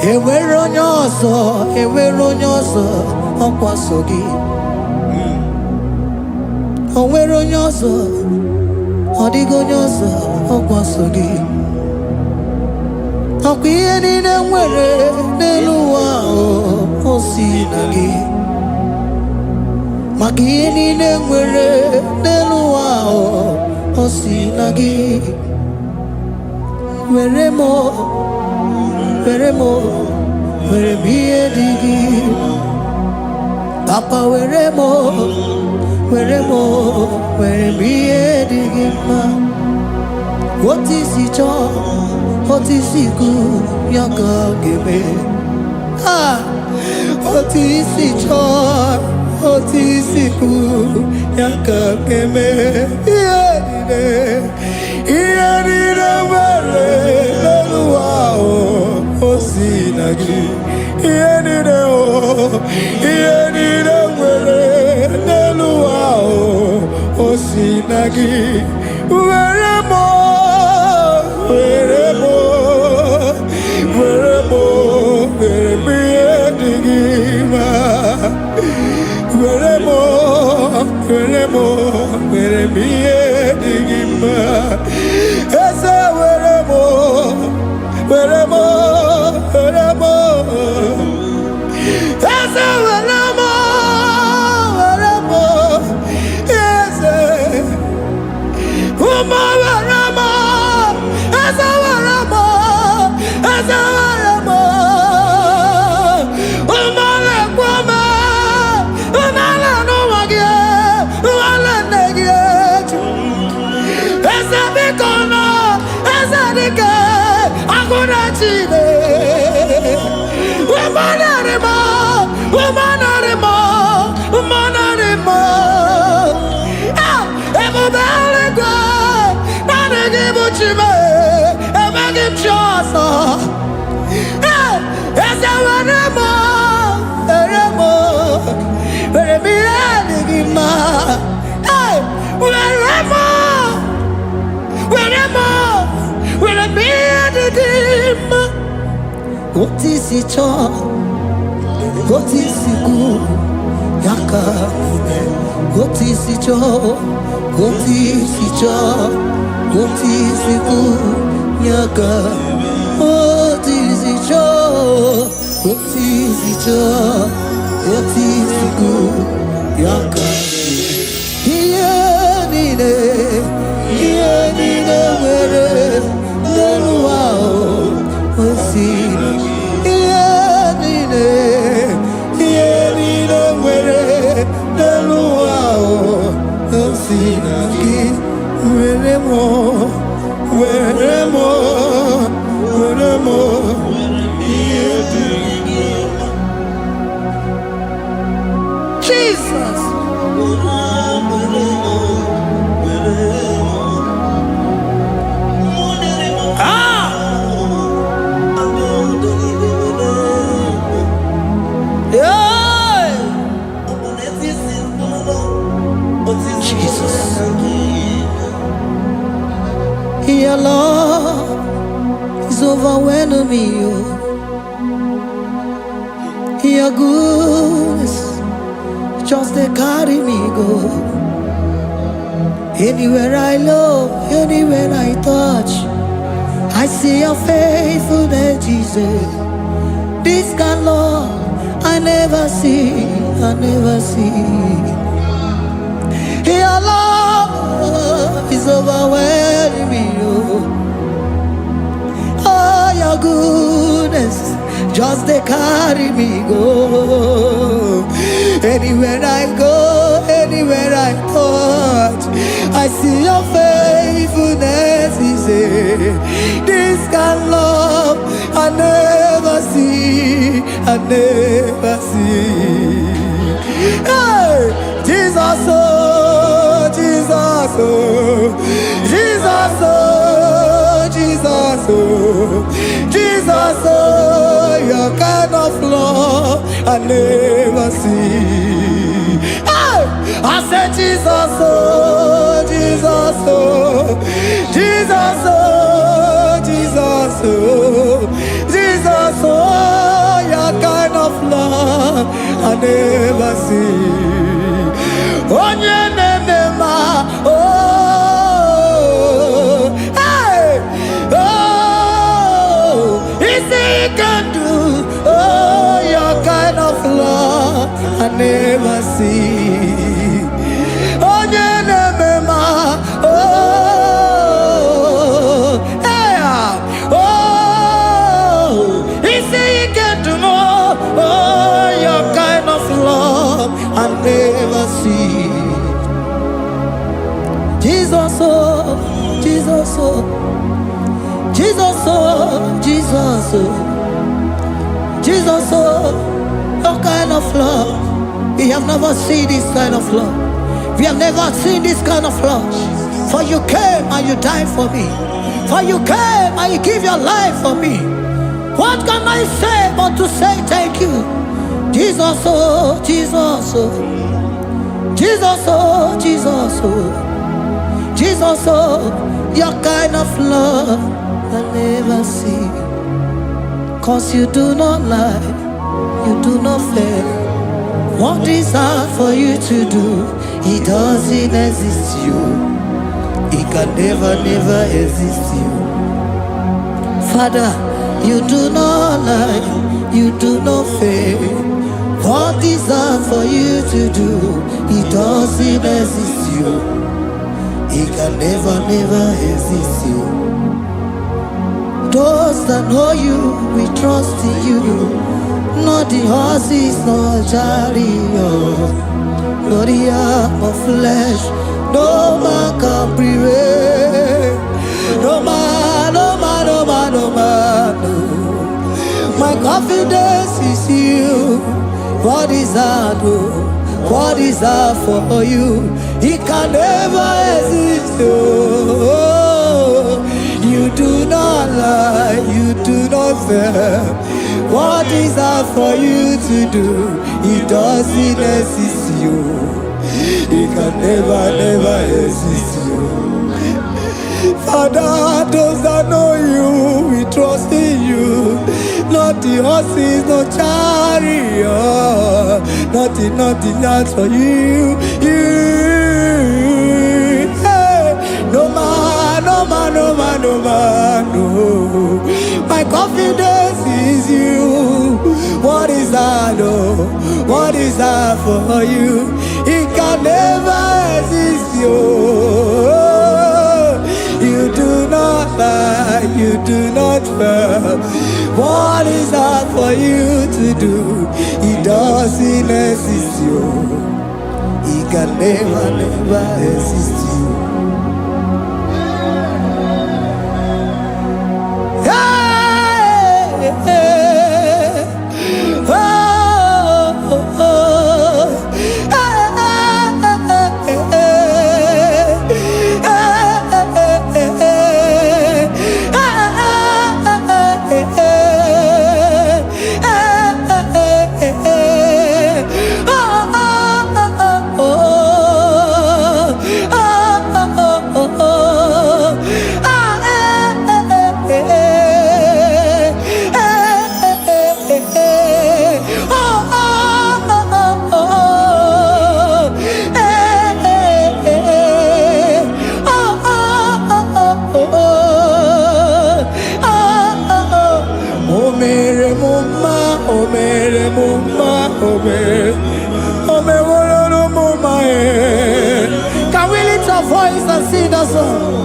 Enwere onye ọzọ ọkwa so gị. Onwere onye ọzọ, ọ dịghị onye ọzọ ọkwa so gị. Ọkwa ihe niile nwere n'elu ụwa o si na gị. Maka ihe niile nwere n'elu ụwa o si na gị. Were m ihe dị gị. Papa were m ihe dị gị mma. Otu isi chọọ, otu isi kwu ya ka ọ ga-eme. Otu isi chọọ, otu isi kwu ya ka ọ ga-eme. Ihe niile nwere n'elu ụwa o si na gị. Ihe niile nwere n'elu ụwa o si na gị. Were m ihe dị gị mma. Were m ihe dị gị mma. Eze were m Eze were m Eze ụmụ were m Eze were m ụmụ lekwa m ụmụala n'ụwa gị ụmụala nne gị eju. Eze biko nọ Eze dike agụna Chine. Ebube eluigwe naanị gị bụ Chime, emeghị m chi ọzọ. Eze were m ihe dị gị mma. Were m ihe dị gị mma. Otu isi chọọ, otu isi kwu ya ka ime. Otu isi chọọ, otu isi kwu ya ka. Otu isi chọọ, otu isi kwu ya ka. Ihe niile nwere n'elu ụwa o si na gị. Ihe niile nwere n'elu ụwa o si na gị. Were m ihe dị gị. Jesus. Your love is overwhelming me. Your goodness just they carry me go. Anywhere I look, anywhere I touch, I see your faithfulness, Jesus. This kind of love I never see. Your love is overwhelming me. Oh, your goodness just they carry me go. Anywhere I go, anywhere I touch, I see your faithfulness. This kind of love I never see. Hey, Jesus, oh, Jesus, oh, Jesus, oh, Jesus, oh, Jesus, oh, your kind of love I never see. Hey, I said Jesus, oh, Jesus, oh, Jesus, oh, your kind of love I never see. Oh, hey, oh, is it can do? Oh, your kind of love I never see. Oh, I never see. Jesus, oh, Jesus, oh, Jesus, oh, Jesus, oh, Jesus, oh, your kind of love. We have never seen this kind of love. We have never seen this kind of love. For you came and you died for me. For you came and you give your life for me. What can I say but to say thank you? Jesus, oh, Jesus, oh, Jesus, oh, Jesus, oh, Jesus, oh, your kind of love I never see. 'Cause you do not lie, you do not fail. What is hard for you to do, it doesn't exist you. It can never, never exist you. Father, you do not lie, you do not fail. What is hard for you to do, it doesn't exist you. It can never, never exist you. Those that know you, we trust in you. Not the horses, nor chariot, nor the arm of flesh. No man can prevail. No man, no man, no man, no man, no. My confidence is you. What is hard, oh, what is hard for you? It can never exist, oh. You do not lie, you do not fail. What is hard for you to do, it doesn't exist you. It can never, never exist you. Father, those that know you, we trust in you. Not the horses, no chariot. Nothing else for you. Hey, no man, no man, no man, no man, no. My confidence is you. What is that, oh? What is that for you? It can never exist, you. You do not lie, you do not fail. What is hard for you to do? It doesn't exist you. It can never, never exist you. Hey, hey, oh, oh, oh. Can we lift our voice and sing that song?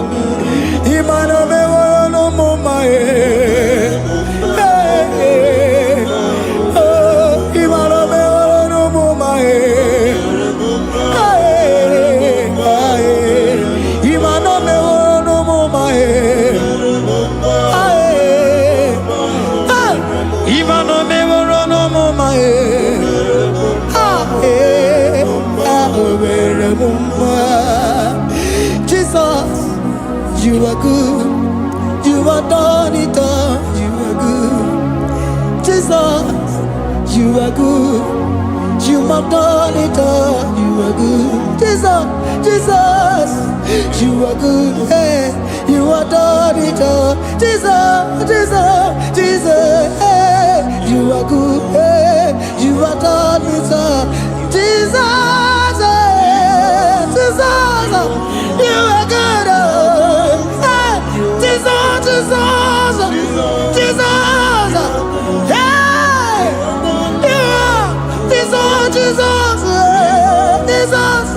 Jesus, you are good. You are done it all. You are good. Jesus, you are good. You have done it all. You are good. Jesus, Jesus, you are good. Hey, you have done it all. Jesus, Jesus, Jesus, hey, you are good. Hey, you have done it all. Jesus, hey, Jesus, you are good. Hey, Jesus, Jesus, Jesus, hey, you are Jesus, Jesus, Jesus,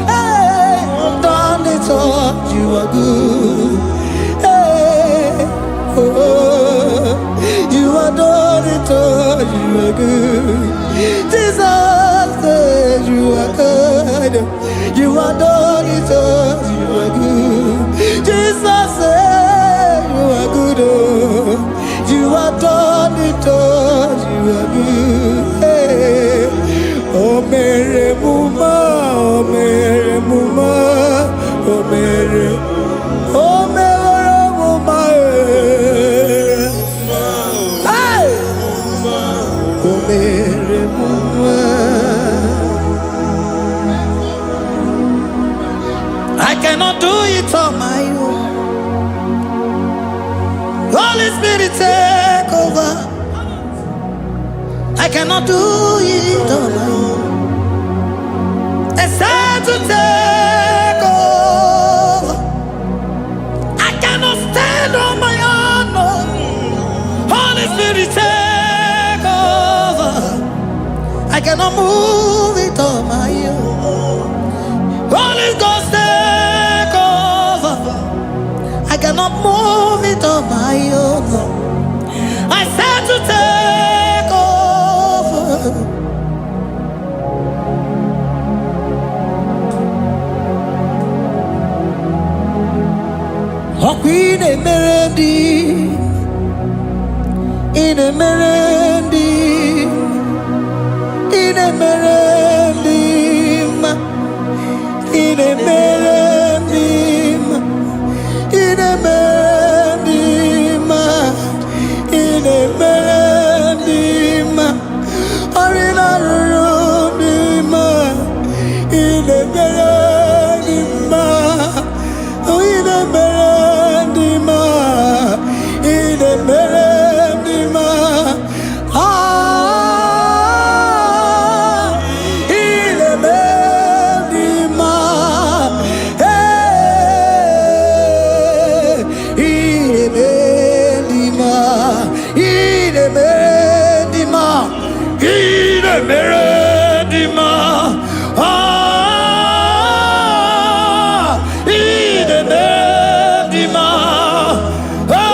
hey, done it all. You are good. Hey, oh, you are done it all. You are good. Jesus, you are good. You are done it all. You are good. Jesus, you are good. Oh, you are done it all. You are good. Hey, oh, Mary Muma, oh, Mary Muma, oh, Mary, oh, Mary Muma, hey, oh, Mary Muma. I cannot do it on my own. Holy Spirit, take over. I cannot do it on my own. It's time to take over. I cannot stand on my own. No. Holy Spirit, take over. I cannot move it on my own. Holy Ghost, take over. I cannot move it on my own. I said to take over. In a melody, in a melody, in a melody, in a melody, in a melody, in a melody, or in a room, in a melody, oh, in a melody, in a melody, ah, in a melody, hey, in a melody, in a melody, in a melody, ah, in a melody, oh,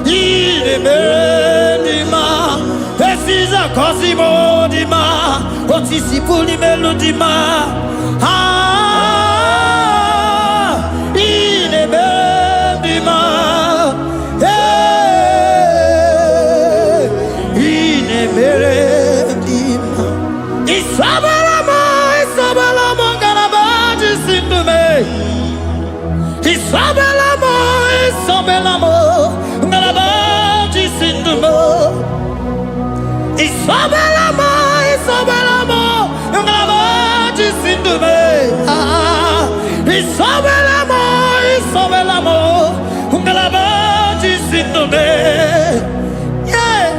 in a melody, this is a cosimo dima, what is the fully melody, ah, in a melody, hey, in a melody, Isabelamo, Isabelamo, Garabaji, Sindume, Isabelamo, Isabelamo, Garabaji, Sindume, Isabelamo, Isabelamo, Garabaji, Sindume, ah, Isabelamo, Isabelamo, Garabaji, Sindume, yeah,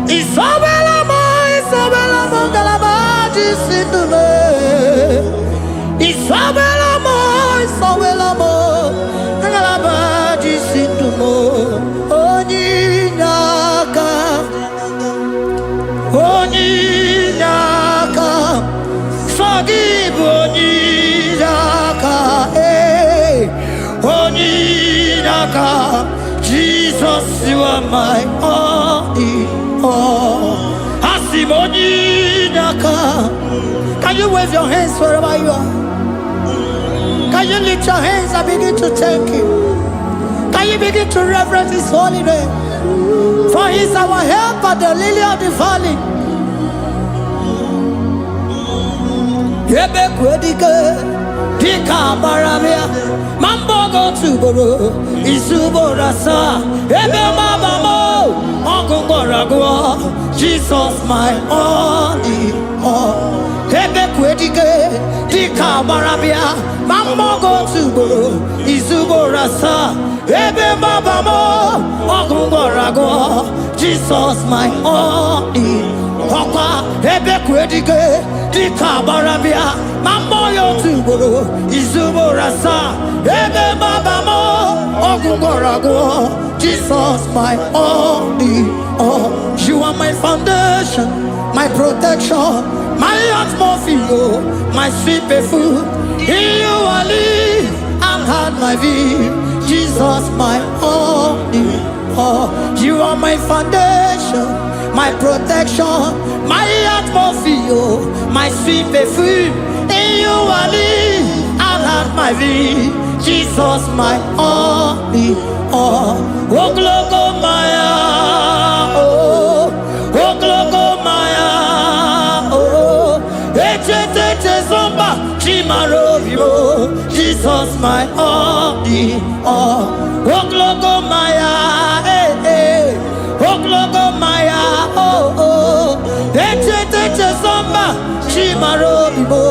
Isabelamo, Isabelamo, Garabaji, Sindume, Isabelamo, Isabelamo, Garabaji, Sindume, Onyinaka, Onyinaka, forgive Onyinaka, hey, Onyinaka, Jesus, you are my only all. Asim Onyinaka. Can you wave your hands wherever you are? Can you lift your hands and begin to thank Him? Can you begin to reverence His holy name? For He is our help at the lily of the valley. Ebe kwedike dika baramia mambogo tuboro isuborasa ebe mabamo ogungorago Jesus my only all. Ebe kwedike dika baramia mambogo tuboro isuborasa ebe mabamo ogungorago Jesus my only Papa ebe kwedike dika baramia mamboyo tuboro izuborasa ebe babamo ogungorago Jesus my only all. You are my foundation, my protection, my atmosphere, my sweet perfume. In you I live and had my vie. Jesus my only all. You are my foundation, my protection, my atmosphere, my sweet perfume. In you I live and have my vie. Jesus my only all. Oh glogo maya, oh glogo maya, oh eche zomba chimaro vivo. Jesus my only all. Oh glogo maya, oh glogo maya, oh eche zomba chimaro vivo.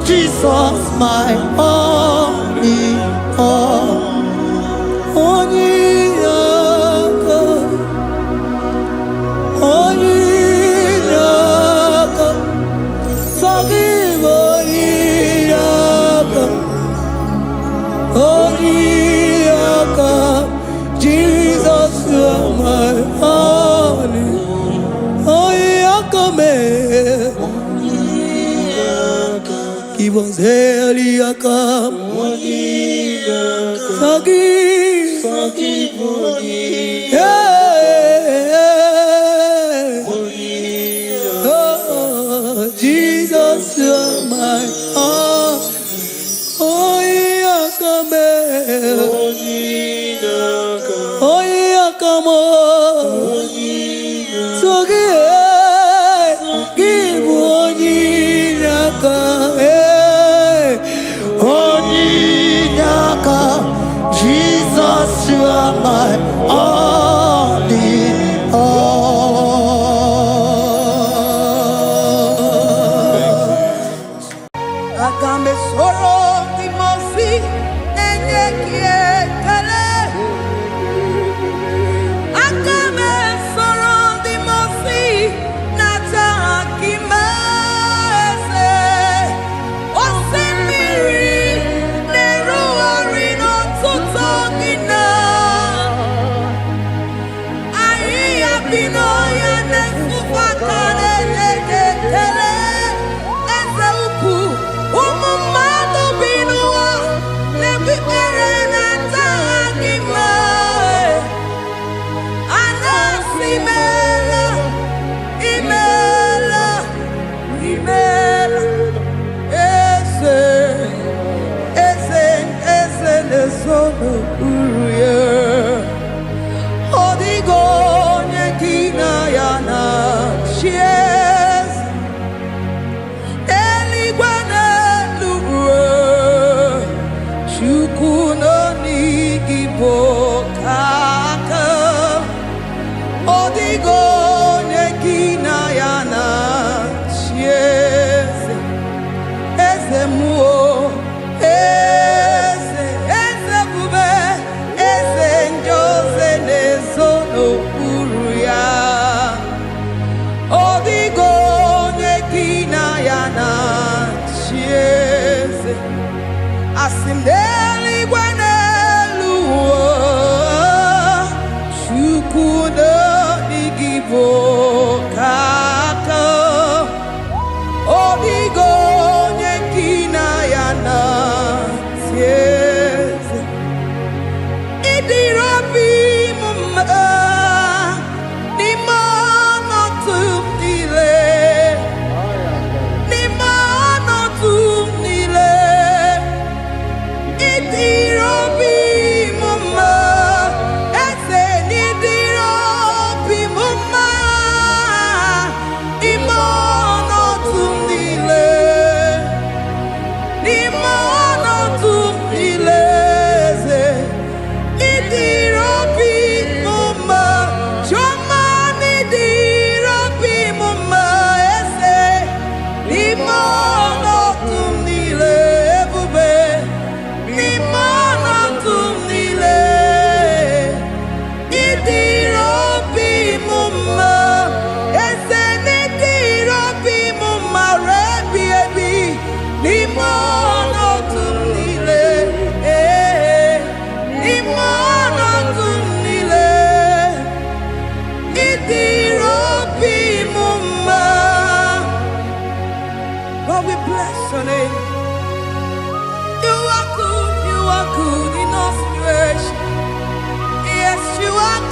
Jesus my only all. Jesus you are my only. Give us Eliakam. Forgive. Oh, Jesus, you are my all. Oh, Yakame. Oh, Yakamo. Give Onyinaka. Jesus, you are my only all. Agambe soro imofi enyekie kale. Agambe soro imofi nata akimese. Osemiri neruari no tutogina. Aia bino ya nesufakale lekele. Eze uku umumado binoa nebi erena tagima. Anasimela imela eze nesono uruye. Odigo nyekina yana shies eligwane luwe chukuno nigibo kaka. Odigo nyekina yana shies eze muo eze bube eze njoze nezono uruya. Odigo nyekina yana chieze asimdeli gwaneluwo chukuno igibo kaka. Odigo nyekina yana chieze idirabi mumma ni mono tumile ni mono tumile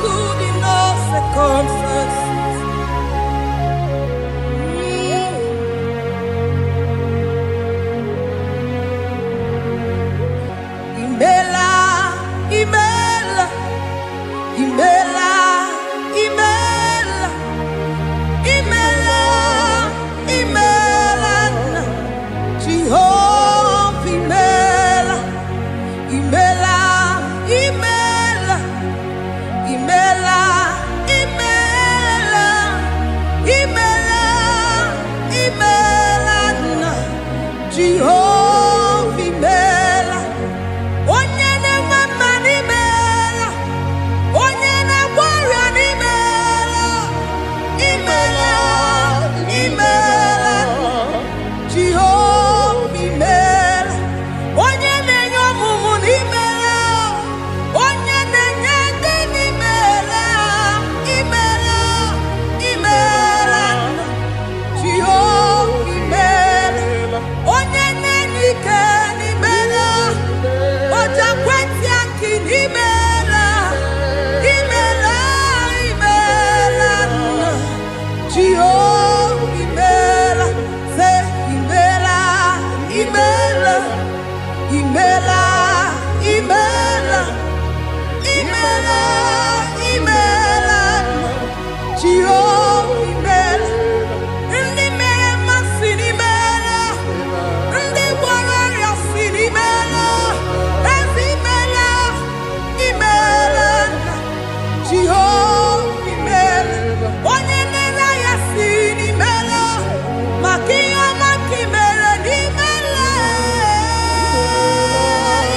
good in all circumstances. Imela, Imela, Imela, Imela, Imela, Imela, Jehovah, Imela, Imela, Imela, Imela, Imela, Imela, Imela, Jehovah, Imela. Onye na-mama n'imela, onye na-agwọrịa n'imela, imela, imela, Jehova imela. Onye na-enye ọmụmụ n'imela, onye na-enye ndị n'imela, imela, imela, Jehova imela. Onye na-enye ike n'imela, Oja kweti aki imela, imela, imela, Jehovah imela, say imela, imela, imela, imela, imela, imela, Jehovah imela. Ndị mere mmasị n'imela, ndị gwara ọrịa si n'imela. Jehovah imela, onye mere ya si n'imela, maka ihe ọma ka imere n'imela,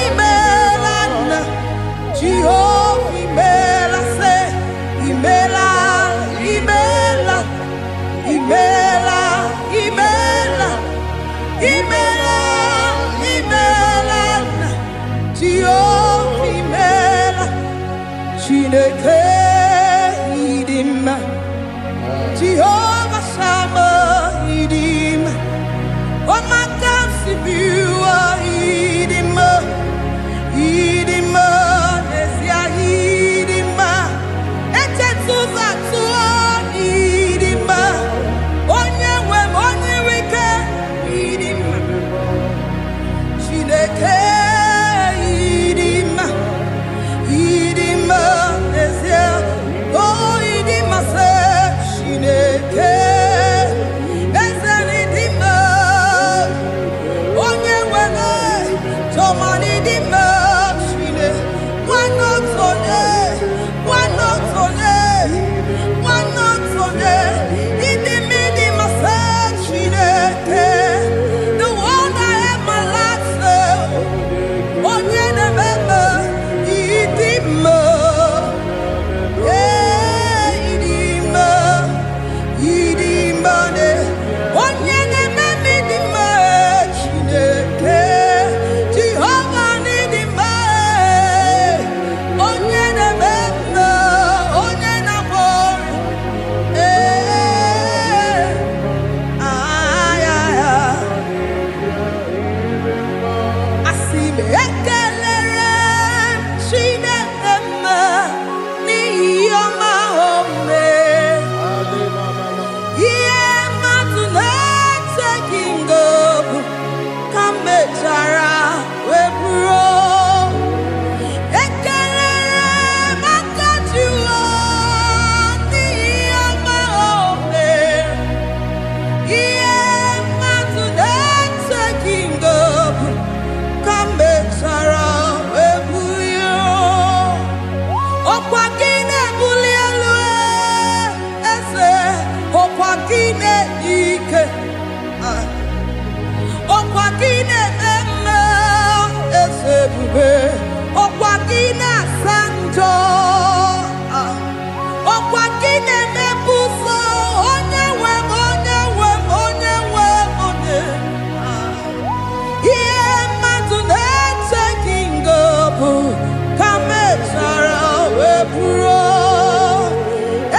imela nna. Jehovah imela, say imela, imela, imela, imela, imela, imela nna. Jehovah imela. Chineke idima, Jehovah Sama idima, Omaka sibiwa idima, idima, Nesia idima, Etetuza tuo idima, Onyewe Onyewike idima, Chineke idima. Idima, Nesia, oh Idima, say Shineke, Ezanidima, Onyewene, Tomani Dima, Shine, one not on Idima, say Shineke, the one I have my life, say, Onyenebebe, Idima.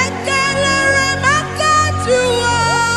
Ekele maka Jua.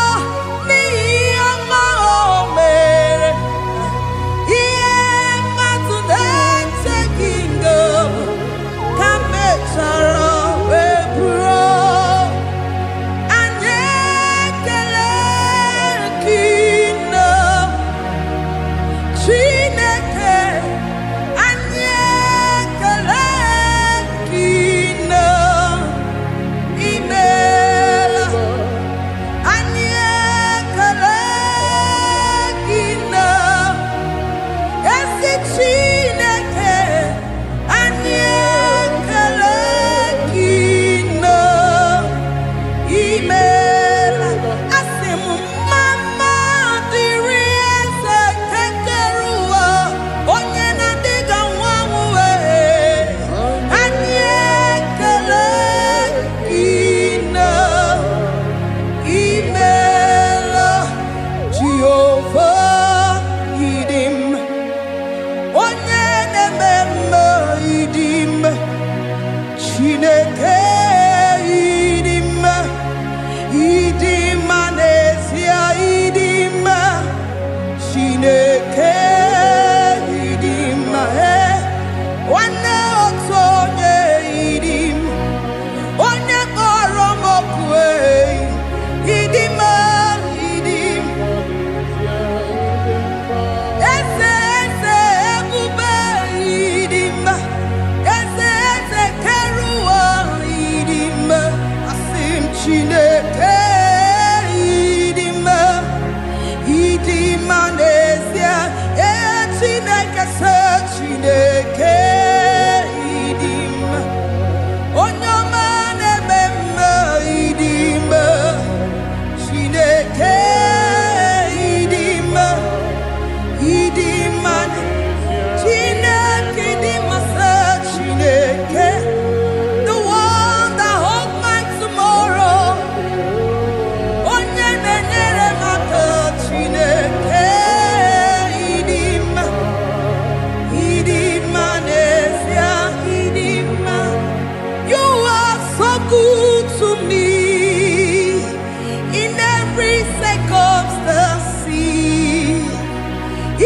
circumstance,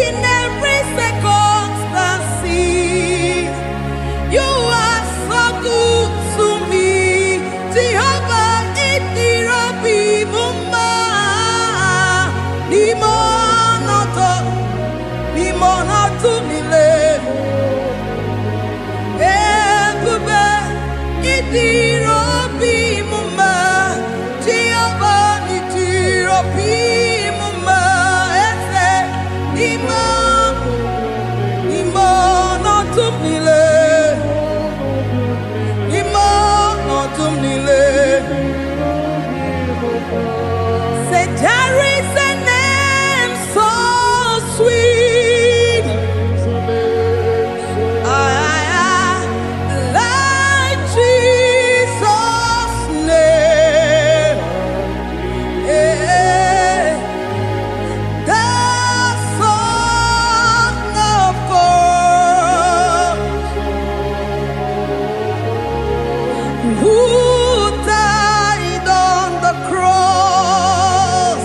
in every circumstance, you are so good to me. Jehovah, it be mumma, limonato mile, ebube, it be mumma, Jehovah, it be mumma, ese, limonato mile. Say there is a name so sweet, like Jesus' name, the Son of God, who died on the cross.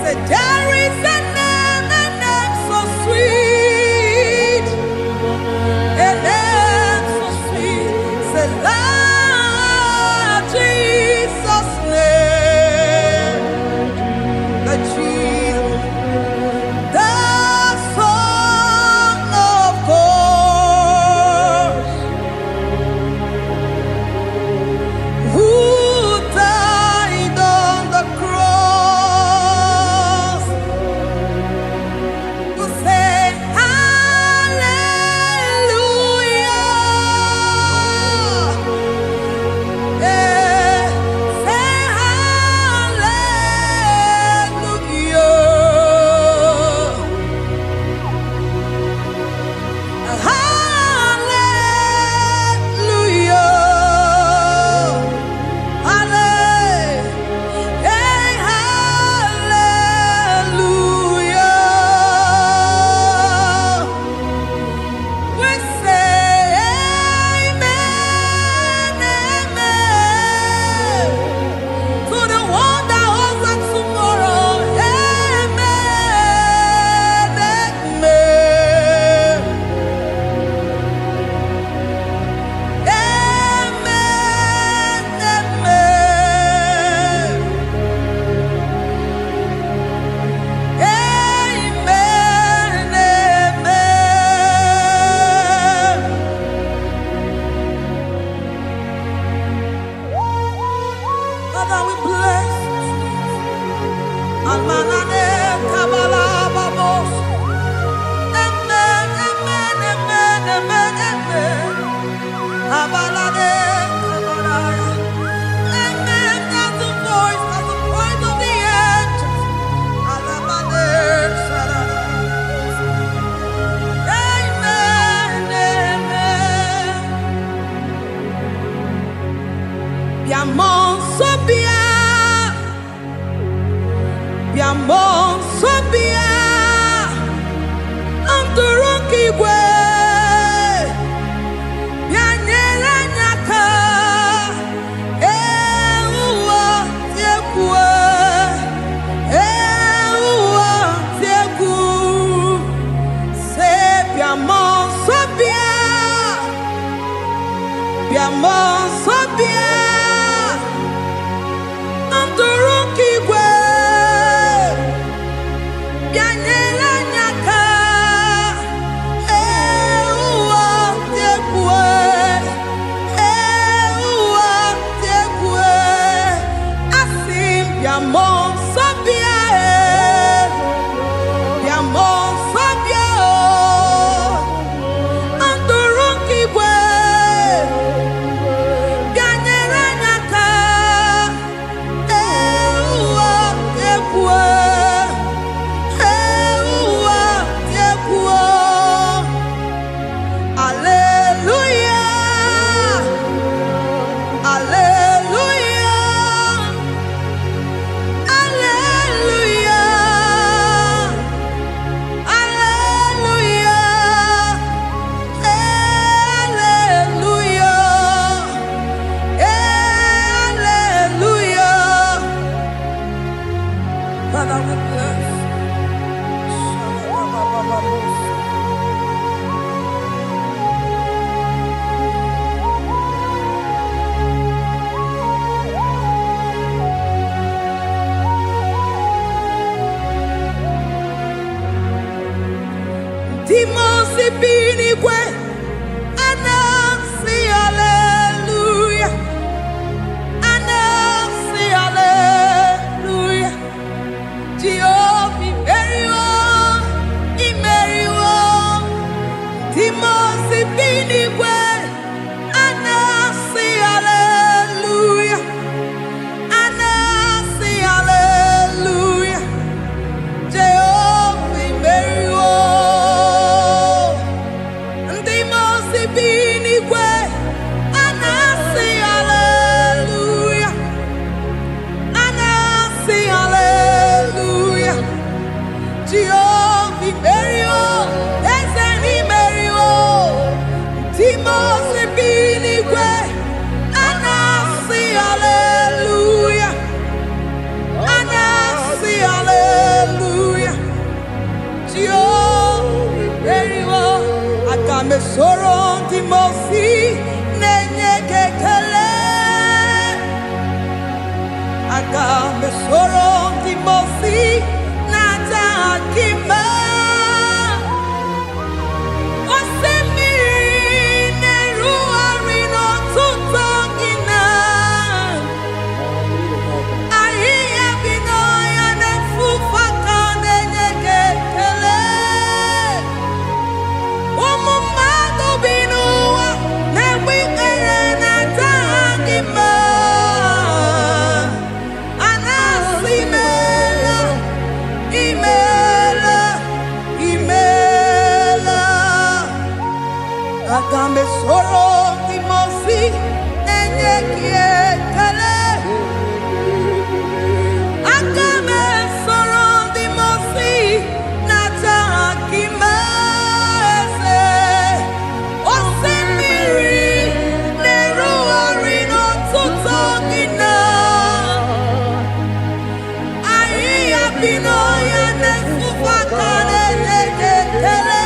Say there is a name so sweet, a name so sweet. Say Lord Jesus' name, the Jesus, the Son of God, who died on the cross. You say hallelujah, say Father, we bless you. Almanane kabala babos. Amen, amen, amen, amen, amen. Abalade kabalaya. Amen. That's the voice of the angels. Alabade sarada. Amen, amen. Biamon sobia. Biamon sobia. Amturuki we. Bianyera nyaka. Ewa tiekwe. Ewa tieku. Se biamon sobia. Biamon sobia. si binigwe anasi hallelujah, anasi hallelujah. Jehovah imeriwo, Timo si binigwe anasi hallelujah, anasi hallelujah. Jehovah imeriwo, Timo si binigwe anasi hallelujah, anasi hallelujah. Jehovah imeriwo, Ezeni imeriwo, Timo si binigwe anasi hallelujah, anasi hallelujah. Jehovah imeriwo, akame soro Timo si nenye kekele, akame soro Timo si nata akima. Akame soro Timo si nenye kekele, akame soro Timo si nata akima ese. Osimiri neru orino tuto gina, ayi abino ya nesufa kane nekekele.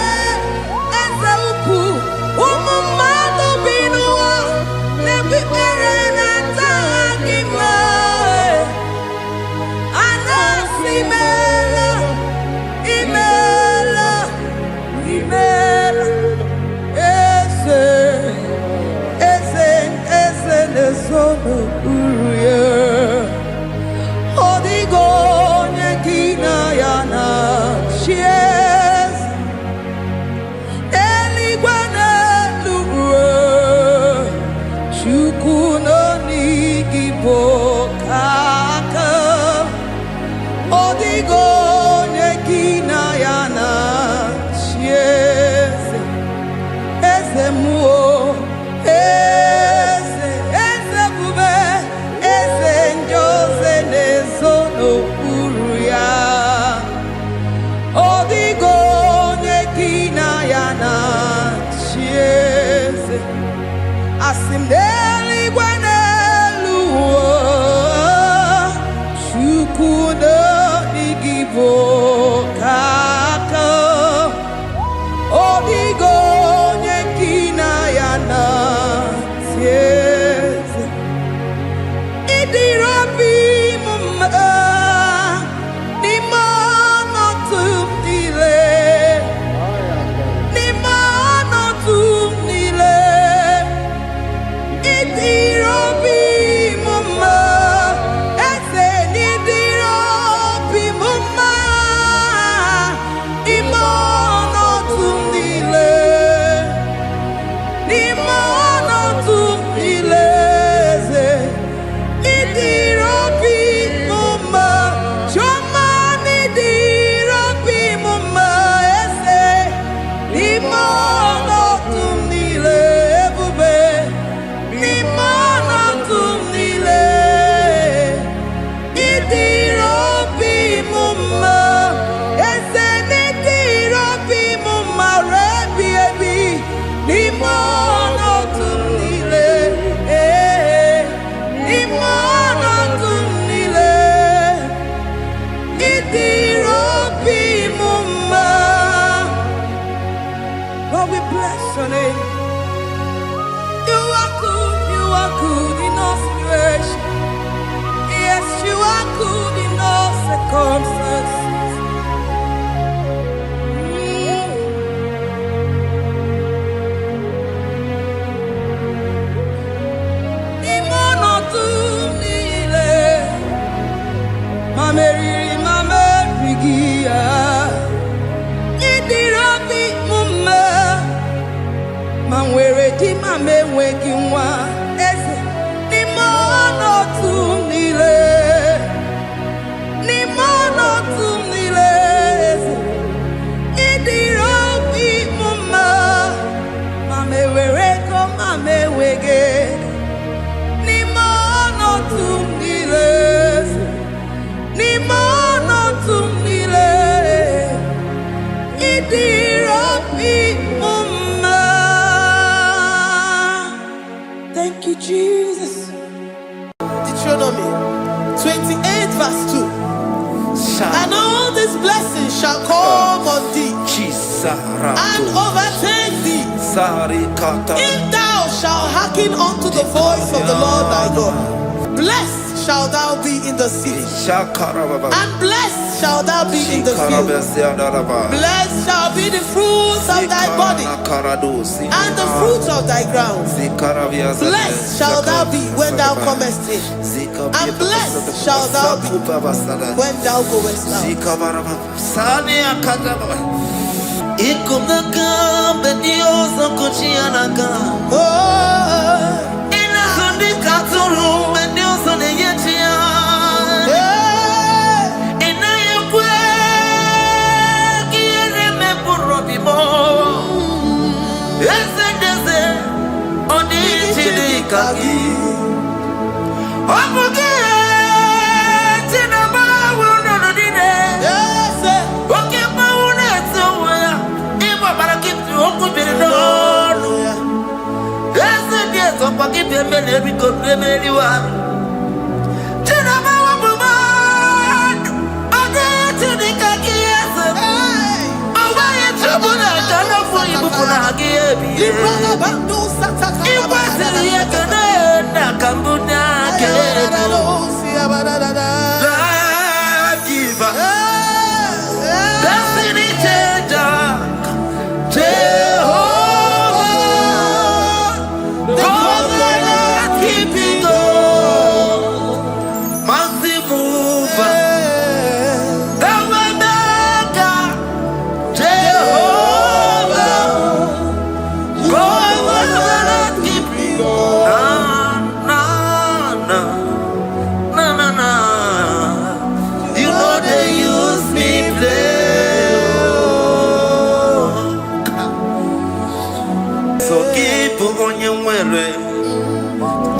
meriri mamerigia Idirobi mume Manwere di mamewegi nwa Eze ni mono tumile Ni mono tumile Idirobi mume Mamewere ko mamewege Ni mono tumile Ni mono tumile Idirobi mume. Thank you, Jesus. Deuteronomy 28 verse 2. And all these blessings shall come on thee and overtake thee if thou shalt hearken unto the voice of the Lord thy God. Blessed shalt thou be in the city, and blessed shalt thou be in the field. Blessed shall be the fruit of thy body, and the fruit of thy ground. Blessed shalt thou be when thou comest in, and blessed shalt thou be when thou goest out.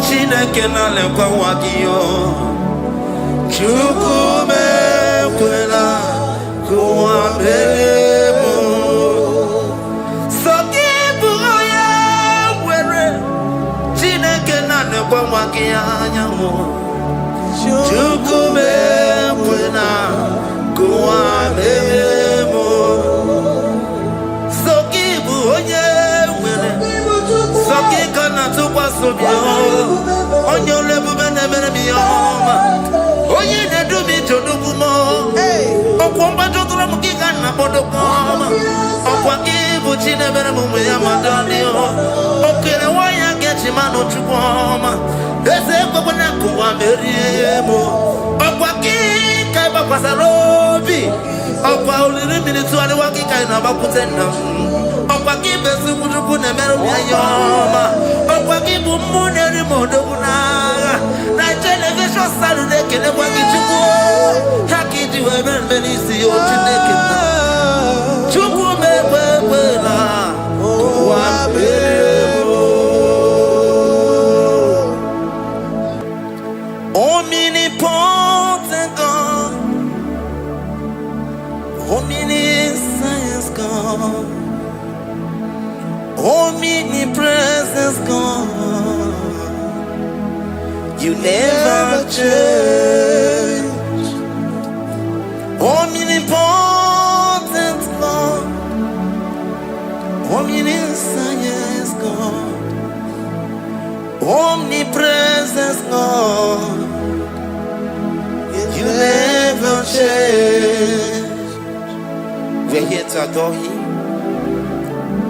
Chineke na lekwa wagio Chukume kwela kuwa mbelemo Sokibu oya were Chineke na lekwa wagia nyamu Chukume kwela kuwa mbelemo Sokibu oya were Sokika na tukwa sobio Onyo lebu bene bene biyoma Oye ne dumi jodugu mo Okwamba jotura mukika na bodo koma Okwa kibu chine bene mumu ya madani Okere waya gechi mano chukoma Eze kwa kwenye kuwa meriemo Okwa kika iba kwa sarobi Okwa uliri minituwa ni wakika inabakutena Okwa kibe sukujuku ne meru ya yoma Okwa kibu mune rimodo kunaga Na television salude kene kwa kichuku Haki jiwe menisi yo chineke na Chuku mewewe na Kwa meremo Omnipotent God Omniscience God Omnipresence God You never change Omnipotent God Omniscience God Omnipresence God You never change We're here to adore Him.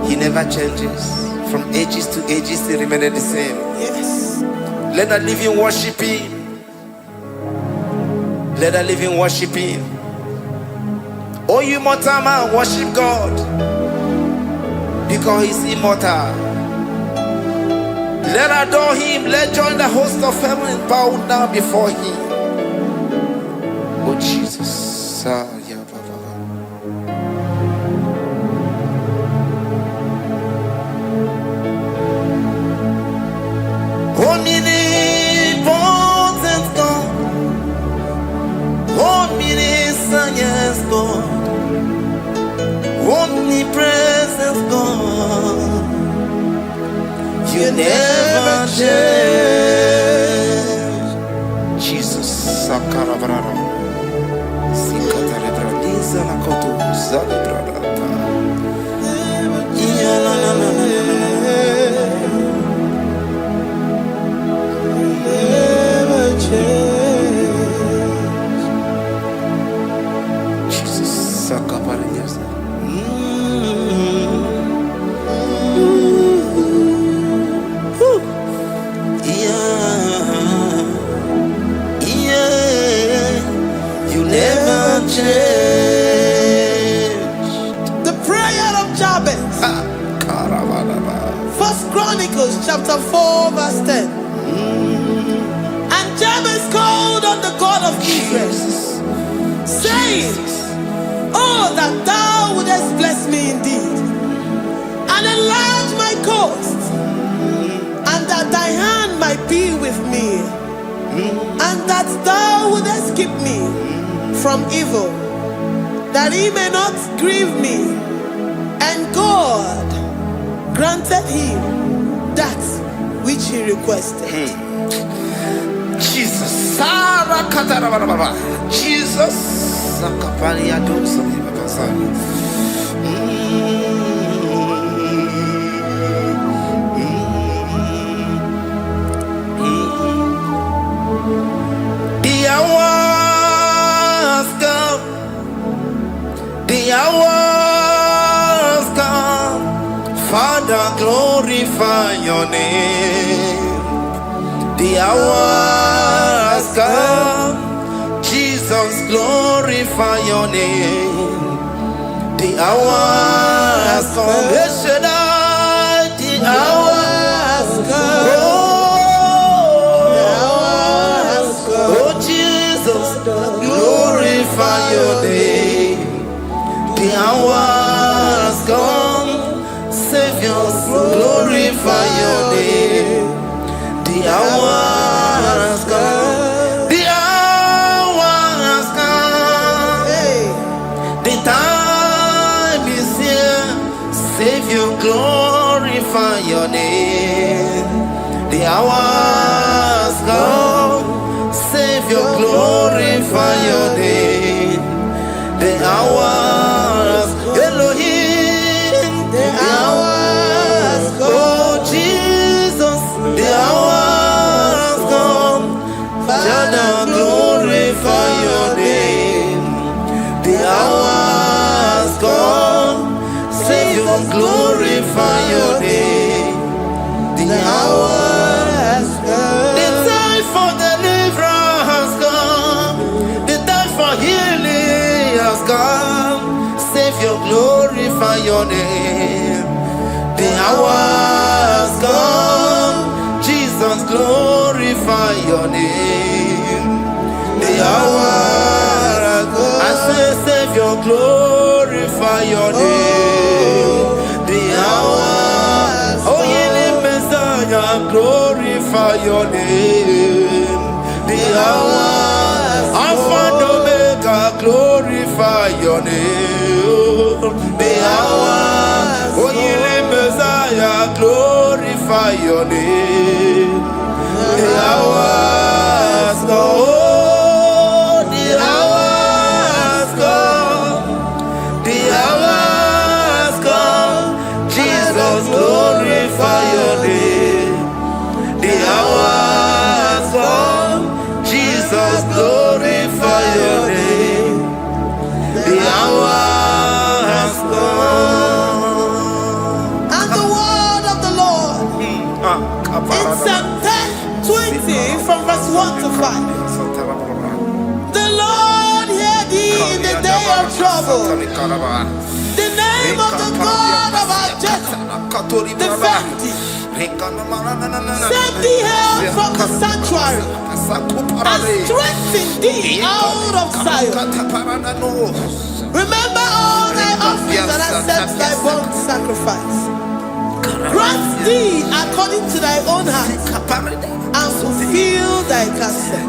He never changes. From ages to ages, He remained the same. Yes. Let that living worship Him. Let the living worship him. Oh, you mortal man, worship God, because he's immortal. Let adore him. Let join the host of heaven and bow down before him. Oh Jesus. Omnipotent God, omniscient God, omnipresent God, you never change. Jesus. Sakarabrara. Sikatarebradiza nakoto zalebrada. Yeah, la la la la. Jesus, Sakaparias. You never change. The prayer of Jabez. First Chronicles chapter 4 verse 10. And Jabez called on the God of Israel, saying, oh, that thou wouldest bless me indeed, and enlarge my coast, and that thy hand might be with me, and that thou wouldest keep me from evil, that he may not grieve me. And God granted him that which he requested. Jesus. Jesus. The hours come. The hours come. Father, glorify your name. The hours come. Jesus, glorify your name. The hours come. The hours come. Oh, Jesus, glorify your name. The hours come. Savior, glorify your name. The hours come. The hours come. The time is here. Savior, glorify your name. The hours come. Savior, glorify your name. The hours, Elohim. The hours come. Oh, Jesus, the hours come. Father, glorify your name. The hours come. Savior, glorify your name. The hours come. The time for deliverance has come. The time for healing has come. Savior, glorify your name. The hours come. Jesus, glorify your name. The hours come. I say, Savior, glorify your name. The hours. Oh, healing Messiah, glorify your name. The hours. Alpha and Omega, glorify your name. The hours. Oh, healing Messiah, glorify your name. The hours go. Oh, the hours come. The hours come. Jesus, glorify your name. The hours come. Jesus, glorify your name. The hours come. And the word of the Lord in Psalm 20 from verse 1 to 5. The Lord of trouble. The name of the God of our Jacob defend thee. Send thee help from the sanctuary and strengthen thee out of Zion. Remember all thy offerings and accept thy burnt sacrifice. Grant thee according to thy own heart and fulfill thy counsel.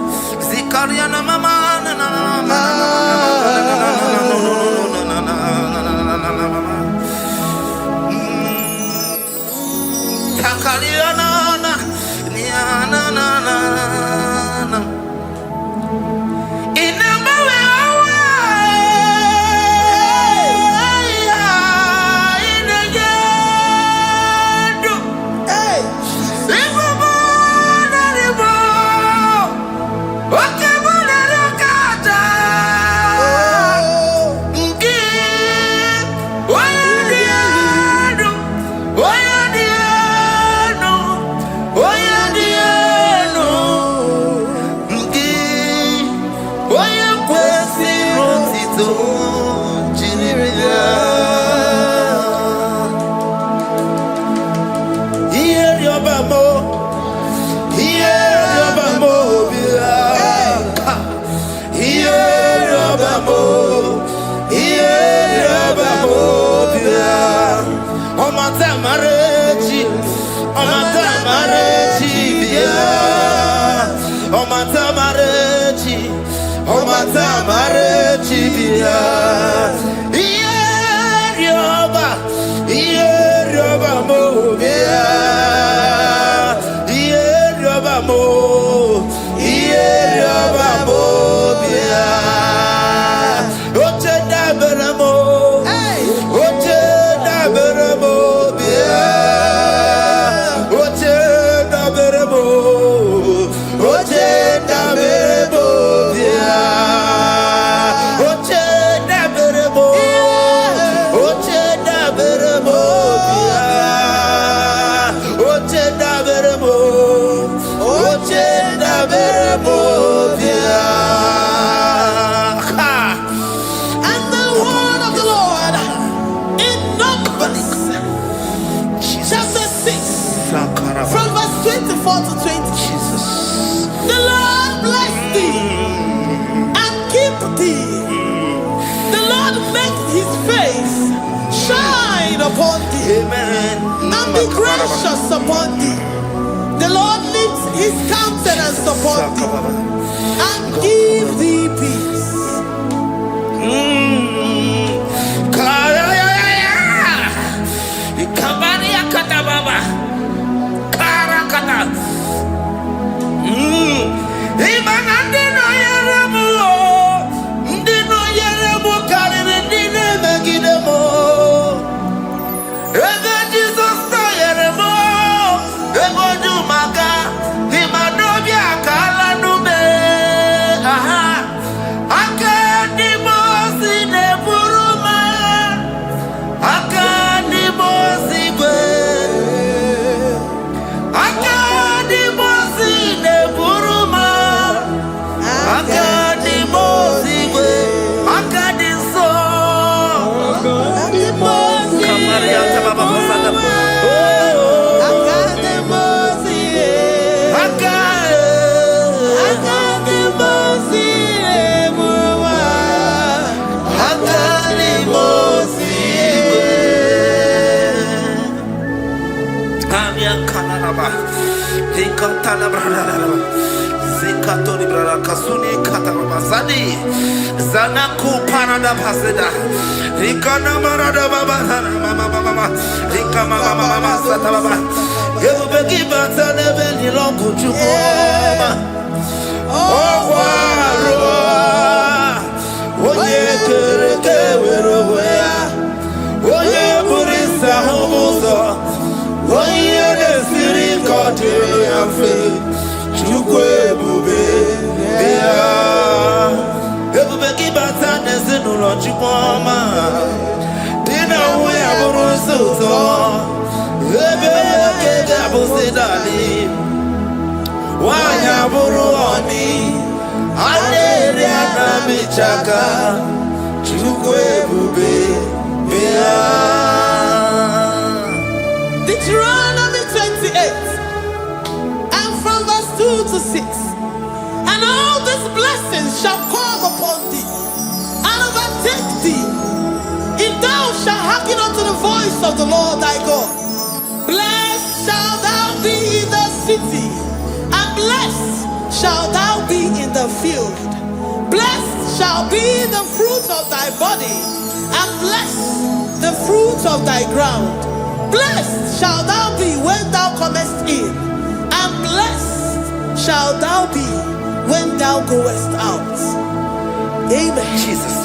Upon thee, amen, and be gracious upon thee. The Lord lifts his countenance upon thee and give thee peace. Zanaku parada paseda. Rikana marada baba mama. Rikama mama sata baba. You begi batane beni longu chukoma. Oh waro. Oye kereke weroya. Oye burisa homuso. Oye desiri kote yafe. Chukwe bube. Everybody bata nezinu lo chukoma. Dina we aburuso. Ebe kega busidali. Wanya buru oni. Ane riana bichaka. Deuteronomy 28 and from verse 2 to 6. And all these blessings shall come upon thee and overtake thee, if thou shalt hearken unto the voice of the Lord thy God. Blessed shalt thou be in the city, and blessed shalt thou be in the field. Blessed shall be the fruit of thy body, and blessed the fruit of thy ground. Blessed shall thou be when thou comest in, and blessed shall thou be when thou goest out. Amen. Jesus.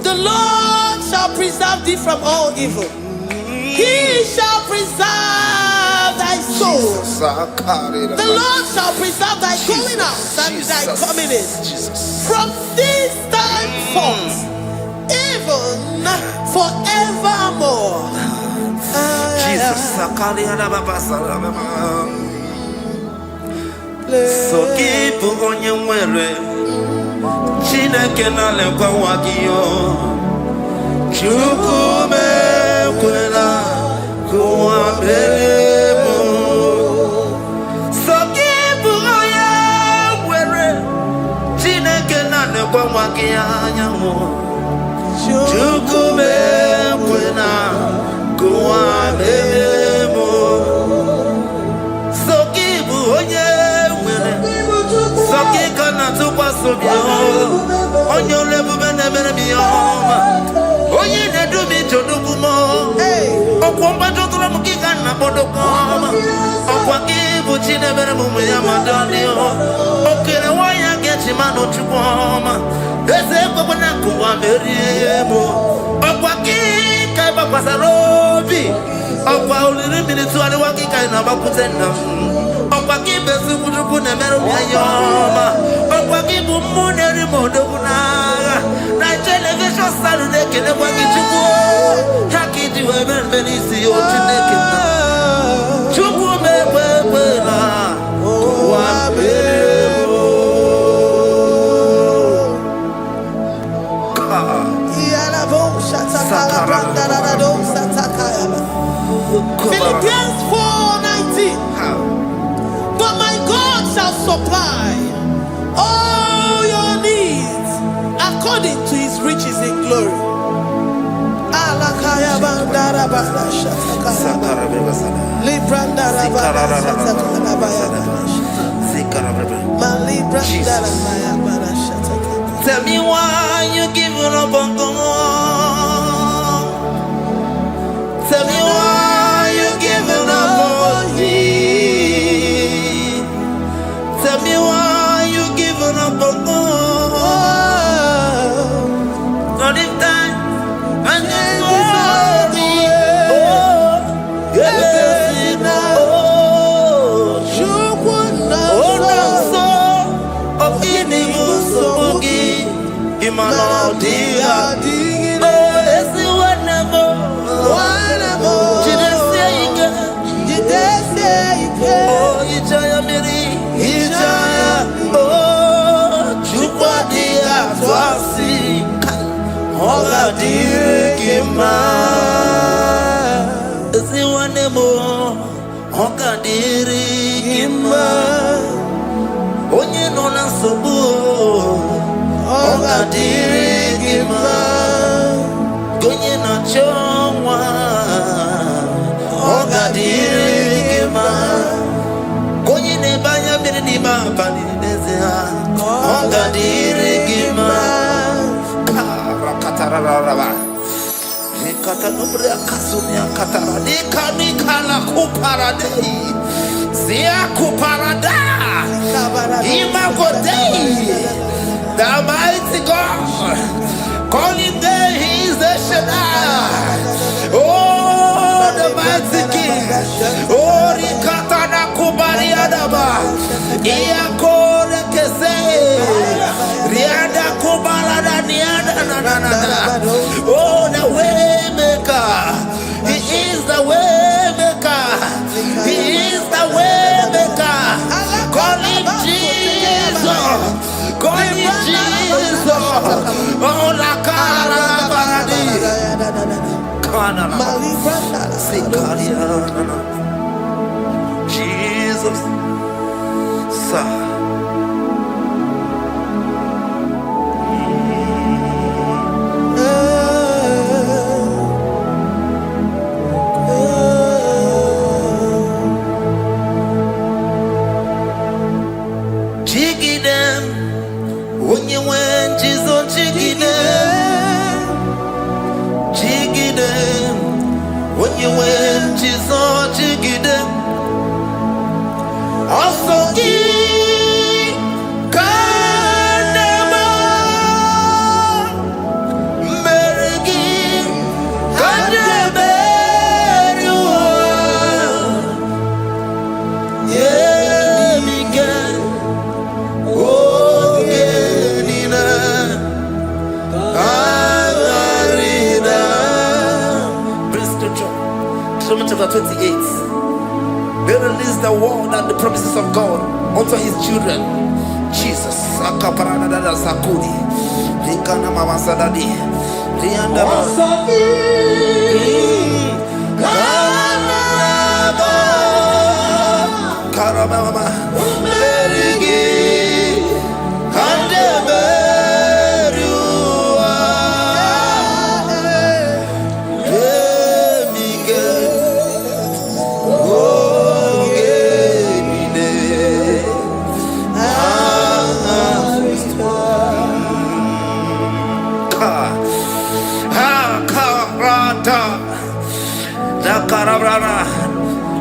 The Lord shall preserve thee from all evil. He shall preserve thy soul. The Lord shall preserve thy going out and thy coming in from this time forth, even forevermore. Jesus. So keep on your way. Chineke na lekwa wagio chukume kwela kuwa belemo sokibu oya were Chineke na lekwa wagia nyawo chukume kwela kuwa belemo sokibu oya were sokika na tupa sobio onyo lebu bene bene miyoma onye ne do mi jodugumo okwomba jotula mukika na bodokoma okwakibu chine bene mu ya madani okere waya gechi mano chukwoma eze kwa na kuwa meriemo okwakika baba sarobi okwa uliri militu ali wakika na bakutenda okwakibe sukujuku ne meru yoma okwakibu muneri modoguna na television Saturday kene kwakichuku hakiji weben benisi yo chineke na chuku mebebela wa bebo Yala bo shataka brandara do sataka. Philippians 4:19. But my God shall supply all your needs according to his riches in glory. Alakaya bandara Tell me why you giving up on God. Tell me why you giving up on me. Tell me why you giving up on God. Not in time and then glory. Oh, yeah, oh, no, so of evil so Imano dia, oh, esi whatever, oh, Ijaya Miri, Ijaya, oh, Chupa dia, Twasi, Hoga dirigima, esi whatever, Hoga dirigima, onye nona sobu. Oga dirigima, gonye na chongwa. Oga dirigima, gonye ne banya bini ni mapani nezea. Oga dirigima, karakatara. Nikata nubria kasumia katara. Nikala kuparadei, zia kuparada, imagodei. The mighty God, call him there, he is the Shaddai. Oh, the mighty King. Oh, Rikatana Kubariadaba. Iakore Kese. Riada Kubalada Niada. Oh, the way maker. He is the way maker. He is the way maker. Call him Jesus. God is Jesus. Oh, la cara paradi. Kana. Jesus. Sa. When you went, Jesus, jiggy them. When you went, Jesus, jiggy them. Also, chapter 28. They release the word and the promises of God unto his children. Jesus. Akaparanada Sakudi. Likana Mama Sadadi. Lianda Karababa.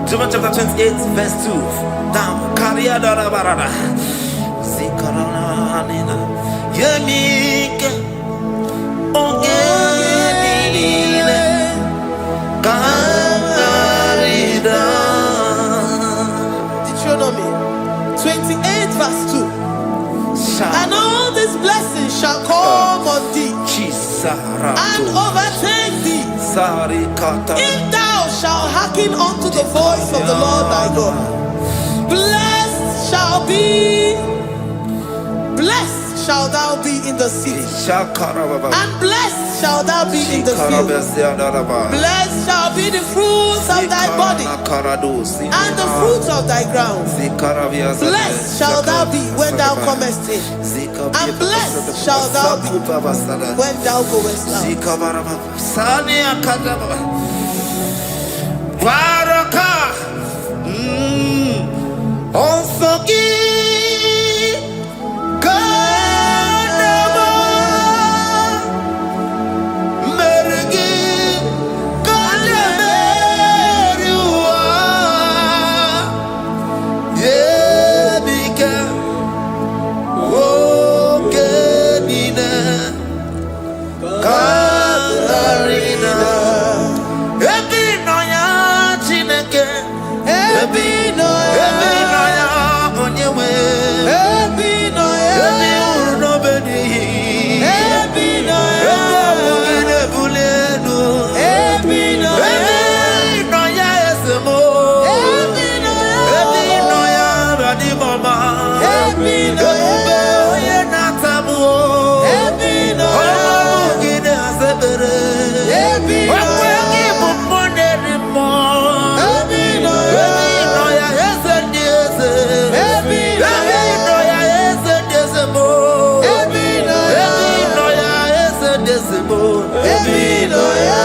John chapter 28 verse 2. Down. Karia dara barada. Zikarana nina. Yemike. Ogenine. Kangarida. Deuteronomy 28 verse 2. And all these blessings shall come on thee and overtake thee if thou shalt hearken unto the voice of the Lord thy God. Blessed shall thou be in the city, and blessed shall thou be in the field. Blessed shall be the fruits of thy body and the fruits of thy ground. Blessed shall thou be when thou comest in, and blessed shall thou be when thou goest out. Baraka. Onsoki. Kanama. Mergi. Kanameriwa. Yebika. Okenina. Katarina. Ebinoya Chineke. Ebinoya Onyewe. Ebinoya Ebinobedi. Ebinoya Ebugine Bulenu. Ebinoya Esemo. Ebinoya Radimama. Ebinoya Natamu. Ebinoya Asebere. Wakwegi Mumoneri Mo. Ebinoya Esediese. Ebinoya Esediese Mo. Ebinoya Esediese Mo. Ebinoya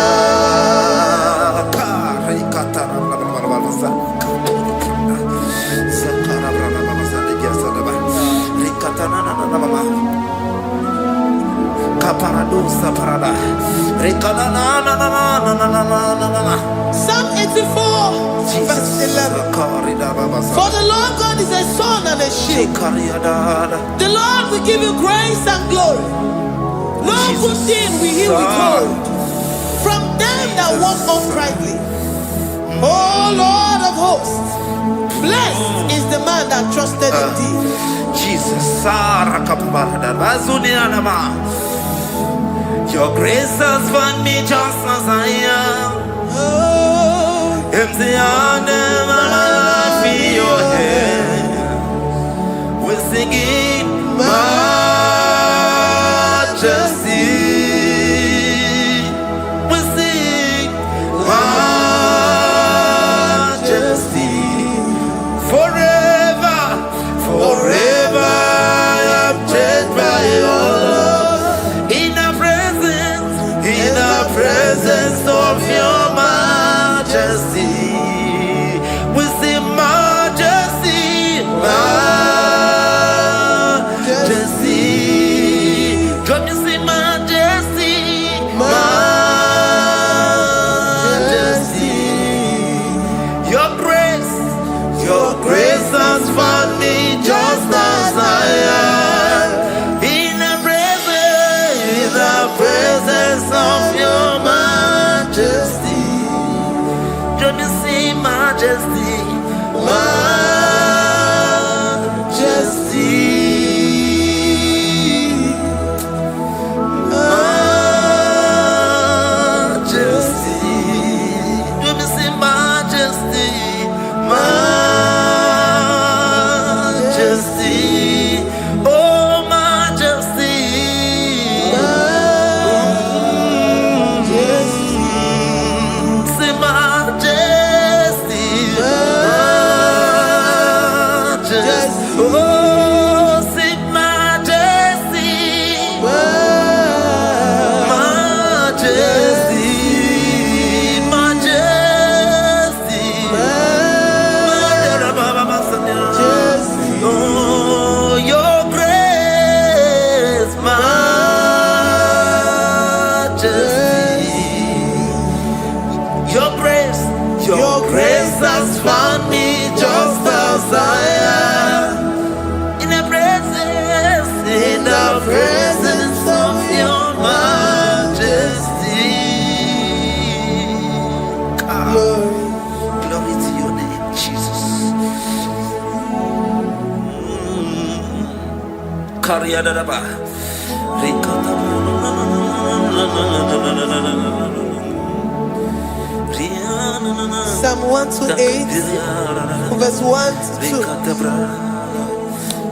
Kari Katara Blablabla. Sakara Blablabla. Ligiasadaba. Rikatana Nababa. Kaparadosa Parada. Rikanana. Psalm 84, verse 11. For the Lord God is a sun and a shield. The Lord will give you grace and glory. No good thing will he withhold from them that walk uprightly. O Lord of hosts, blessed is the man that trusted in thee. Jesus, your grace has found me just as I am. Empty handed, my life in your hand. We're singing majesty. We sing majesty. Forever, forever I'm changed by your love. In the presence of your majesty. We sing majesty, majesty. Come you sing majesty, majesty. Your grace has found me just as I am. In the presence of your majesty. Come you sing majesty, majesty. Majesty. Come you sing majesty, majesty. Oh majesty. Say majesty, majesty. Oh, say majesty, majesty, majesty, majesty. Oh, your grace, majesty. Your grace has found me just as I am. In the presence of your majesty. Glory to your name, Jesus. Kariadaba. Psalm 128, verse 1 to 2.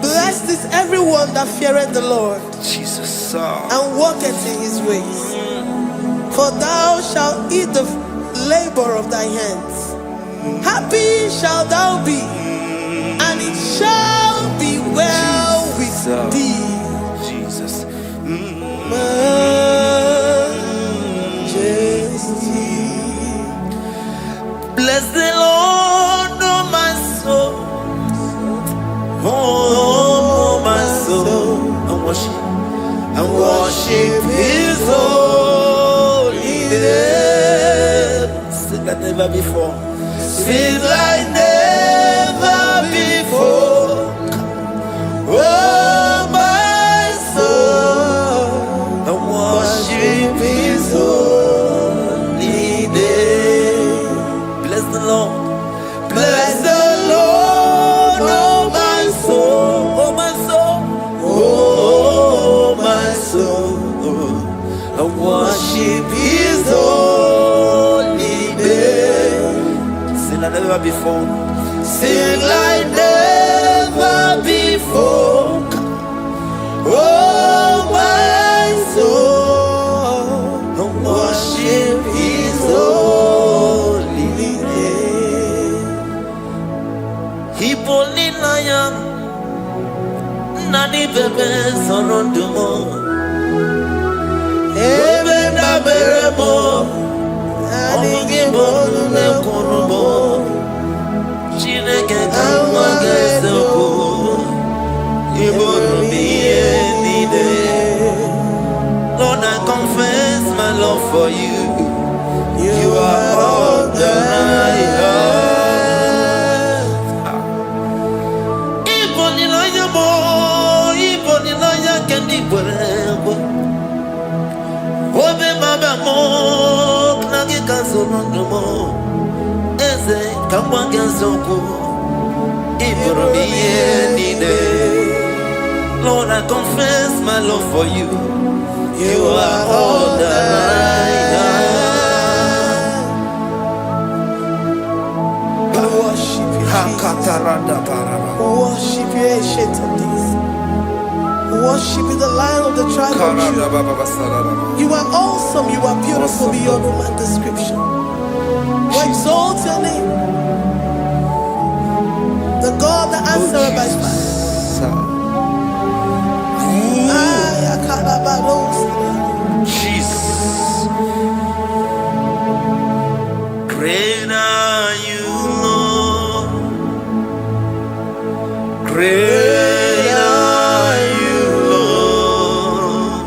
Blessed is everyone that feareth the Lord Jesus. and walketh in his ways. For thou shalt eat the labor of thy hands. Happy shalt thou be, and it shall be well with thee. Jesus. Majesty. Blessed never before. Sing like never before. Oh, my soul, I worship His holy name. Bless the Lord. Bless the Lord, oh my soul, oh my soul, oh my soul. I worship His holy name. Sing like never before. Sing like never before. Oh my soul, I worship His holy name. Hipoli lion, nani bebe sorondumo. Ebe na beremo, omugi bolu ne kurumo. Chineke kama gesoko, ibonu miye nide. Lord, I confess my love for you. You are all that I have. Iboni loya mo, iboni loya kendi bwerebo. Obe mama mo, knagi kazono mo. Eze kama gesoko, ibonu miye nide. Lord, I confess my love for you. You are all that I have. We worship you, Jesus. We worship you, Ancient of Days. We worship you, the Lion of the tribe of Judah. You are awesome. You are beautiful beyond human description. We exalt your name, the God that answered by fire. Jesus, great are you, Lord. Great are you, Lord.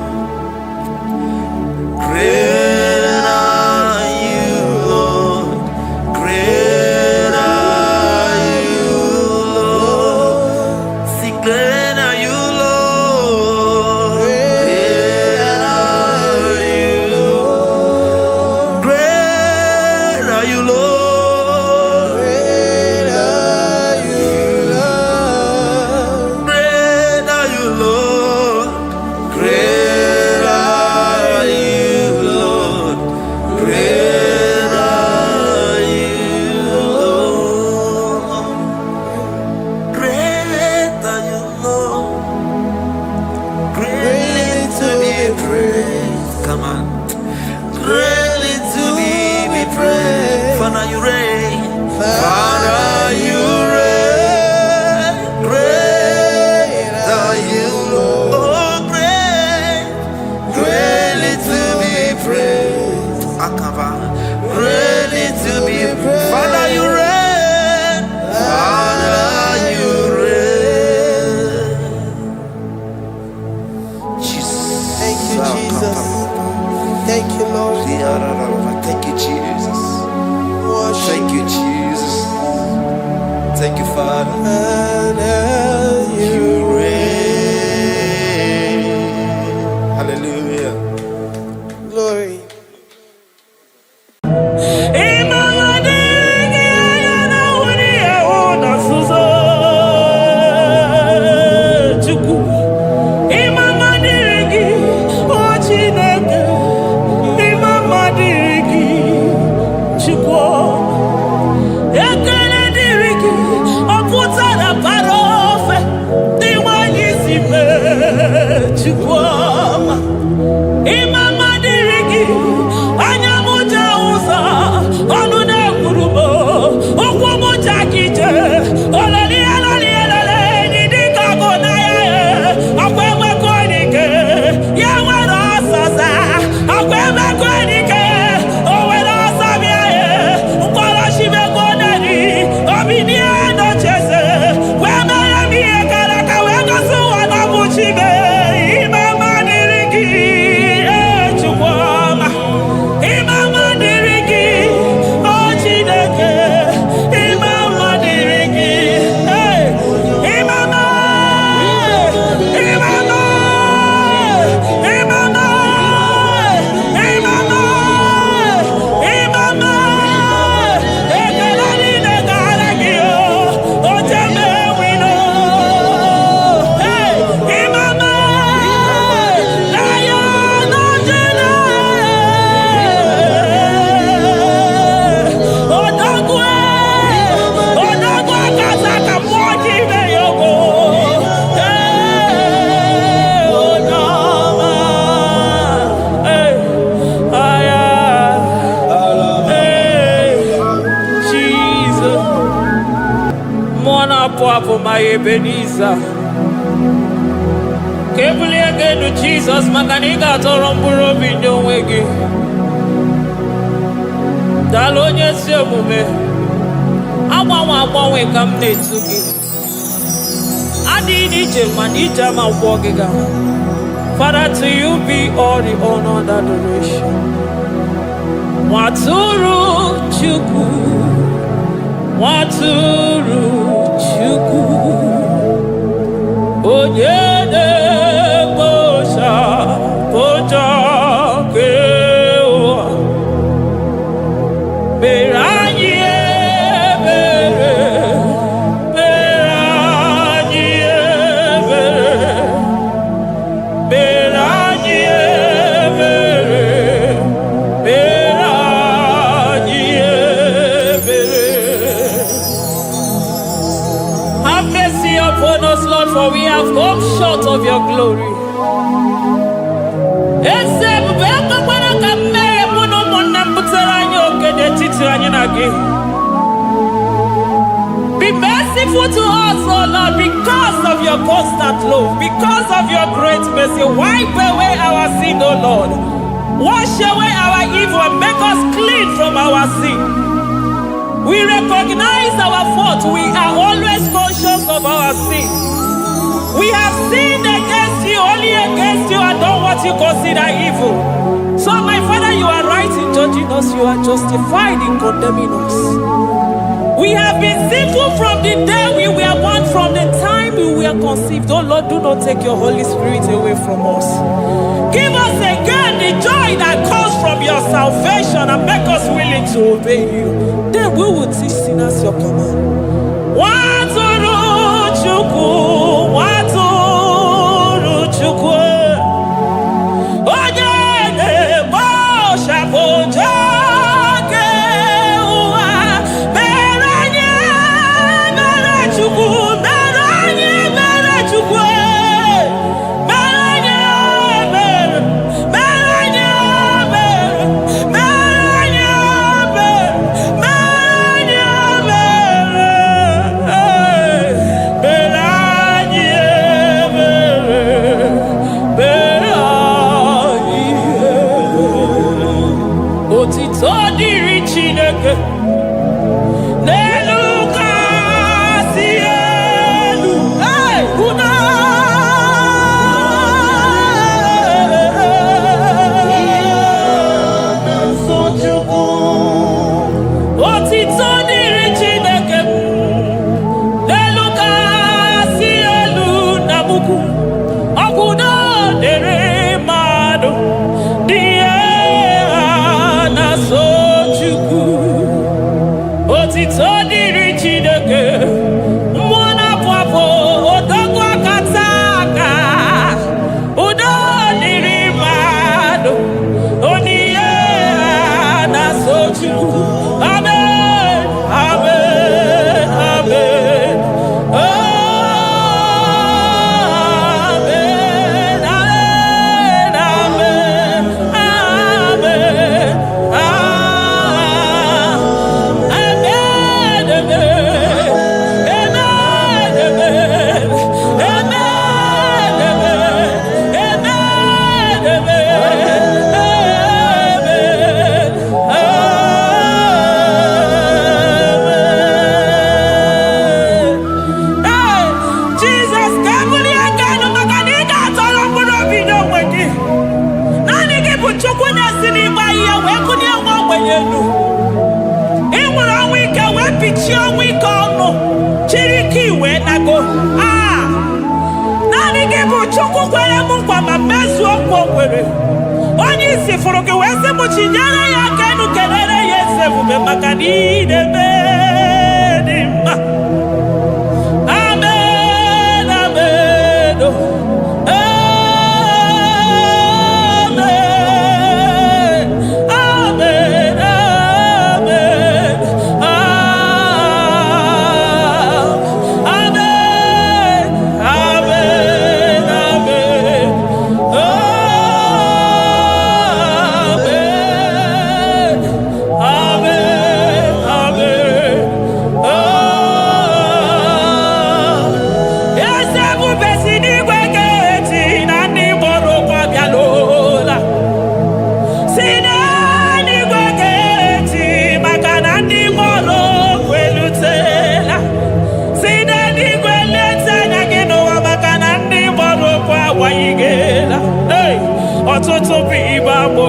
Great are you, Lord. Great are you, Lord. See, great are you, Lord. Great are you, Lord. Great are you, Lord. Great are you, Lord. Great are you, Lord. Great are you, Lord. Great are you, Lord. Great are you, Lord. Greatly to be praised. Come on. Greatly to be praised. Father, you reign. Father, you reign. Great are you, Lord. Oh, great. Greatly to be praised. Akaba. Greatly to be praised. Father, you reign. Father, you reign. Jesus. Thank you, Jesus. Thank you, Lord. Thank you, Jesus. Worship Thank you, Jesus. Thank you, Father. You reign. Hallelujah. glory. Ekele diriki, oputa na parofe. help, my Ebenezer. Carefully again to Jesus, Makaniga Toromburo Bindo Wegi. Dalonya Semume. I come near to you. I did it, man, each time I'm walking out. Father, to you be all the honor and adoration. Waturu Chuku, Waturu Chuku, Onyede Bosha, Boja Kewa, Beranye Bere, Beranye Bere, Beranye Bere, Beranye Bere. Have mercy upon us, Lord, for we have come short of your glory. Be merciful to us, O Lord, because of your constant love, because of your great mercy. Wipe away our sin, O Lord. Wash away our evil and make us clean from our sin. We recognize our fault. We are always conscious of our sin. We have sinned against you, only against you, and done what you consider evil. So, my Father, you are right in judging us. You are justified in condemning us. We have been sinful from the day we were born, from the time we were conceived. Oh Lord, do not take your Holy Spirit away from us. Give us again the joy that comes from your salvation and make us willing to obey you. Then we will teach sinners your command. Waturu Chuku, Waturu Chuku. Amen.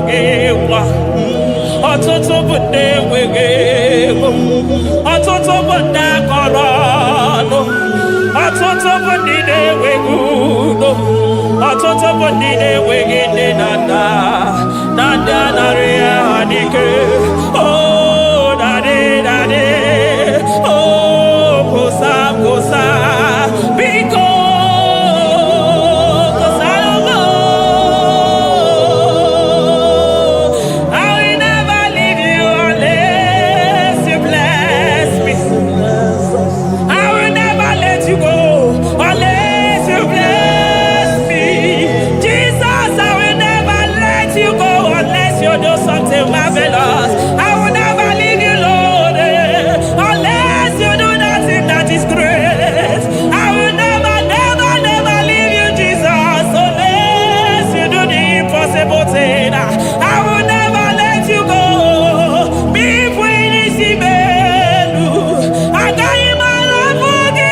enweghị nwa. Ọtụtụ bụ ndị enweghị ego. Ọtụtụ bụ ndị akọrọ ọnụ. Ọtụtụ bụ ndị na-enweghị udo. Ọtụtụ bụ ndị na-enweghị nne na nna. Na ndị anarị ya n'ike. Oh, daddy, daddy. Oh, kosa, kosa. Biko. Marvelous. I will never leave you, Lord, unless you do that thing that is great. I will never, never, never leave you, Jesus, unless you do the impossible thing. I will never let you go. Me when you see me, I got you my love for you.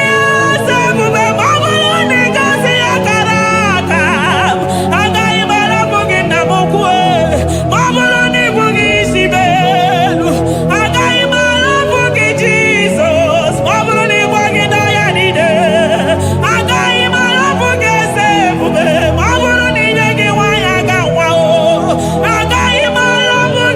I got you my love for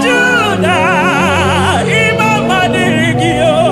Judah, Imam Madirigio.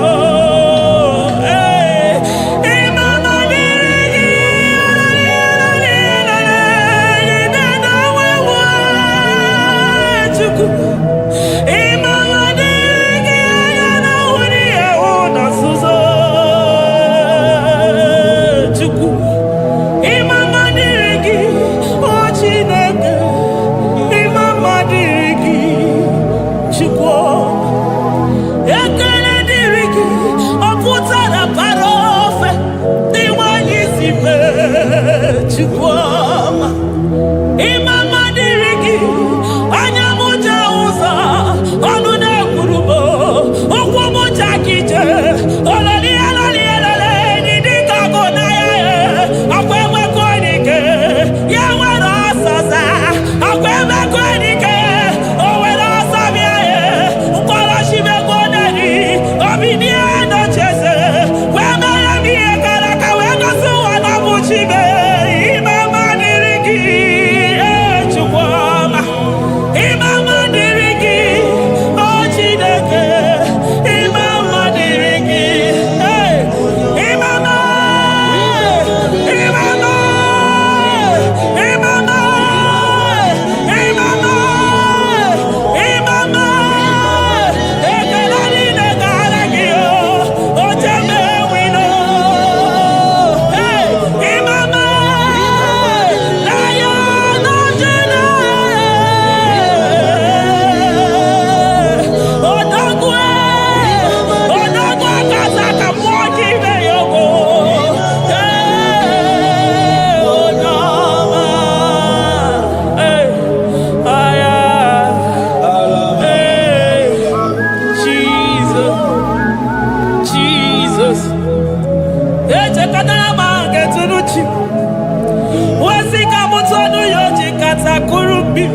mbi.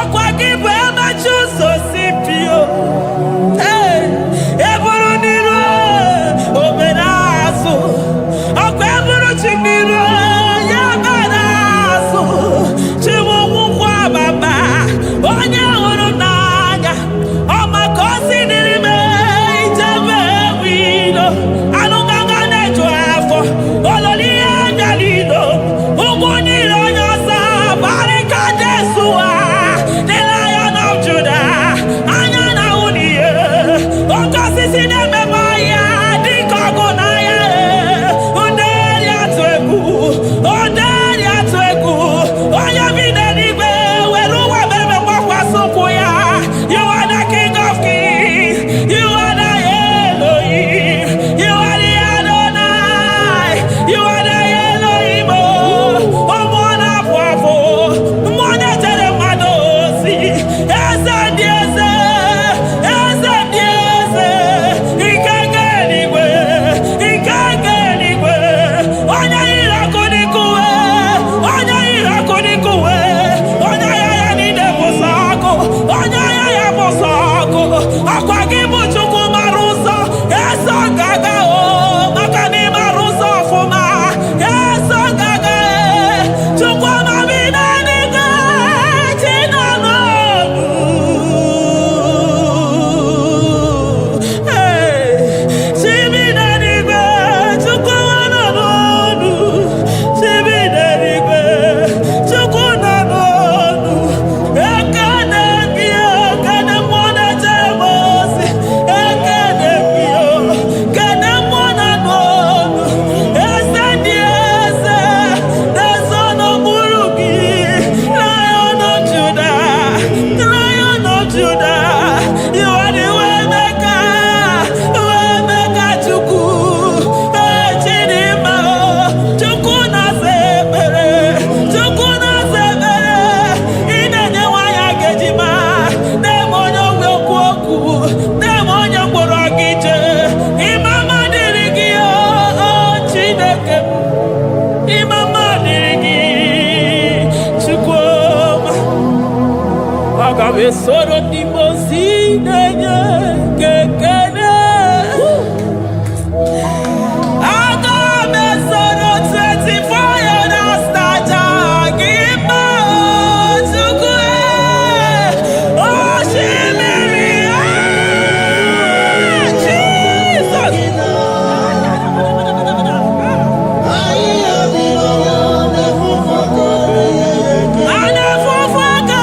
Okwa gibu amachuso sipio. Eburu niru oberazo. Okwa eburu chimiru ya barazo. Chimu kwa baba. Onye huru naga. Oma kosi nirime ijebe wido. Anunganga nejo afo. Ololi angalino. Uguniro nyosa. Barika Jesua. The Lion of Judah. Anyana uniye. Okosi sineme maya. Dikogunaya. Onderi atwegu. Onderi atwegu. Oya vinenibe. Weruwa bebe mwakwa sukuya. You are the King of Kings. You are the Elohim. You are the Adonai. You are the Elohim. Omwana pwafo. Mwana tere madosi. Eze dieze. Eze dieze. Ikenge niwe. Ikenge niwe. Onya ira kodikuwe. Onya ira kodikuwe. Onya yaya nide bosako. Onya yaya bosako. Akwa gibu chuku maruso. Eso gaga o. Makani maruso fuma. Eso gaga e. Chuku mabina niga. Chinano. Chibina niga. Chuku nanonu. Chibina niga. Chuku nanonu. Ekane kio. Kane mwana chemosi. Ekane kio. Kane mwana nonu. Ese dieze. The son of Buruki. Lion of Judah. Lion of Judah. You are the way maker. Way maker chuku. Chidima. Chuku na sepere. Chuku na sepere. Inenye waya gejima. Demonyo wekwoku. Demonyo mborogije. Imama dirigi o. Chineke. Imama dirigi. Chukwuma. Agabe soro di mosi nenye kekene. Agabe soro 24 years staja gima chukwe. Oshimiri. Jesus. Anefufaka.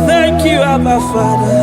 Thank you, Abba Father.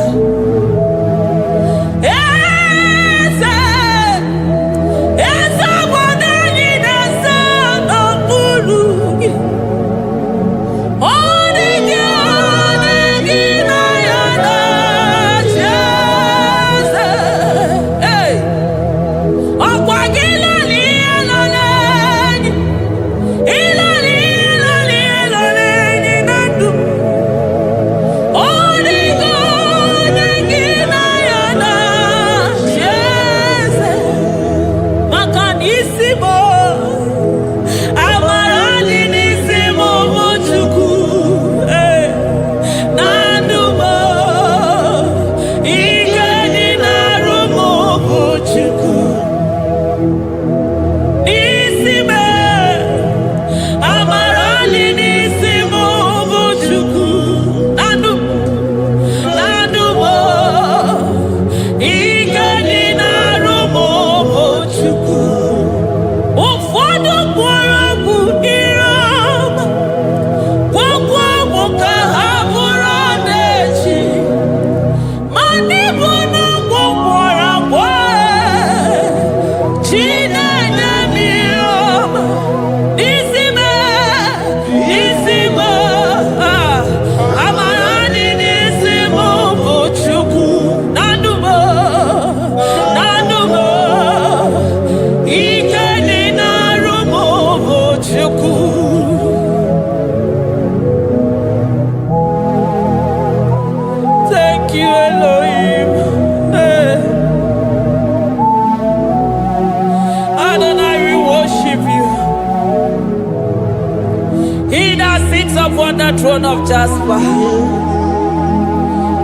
Upon the throne of Jasper.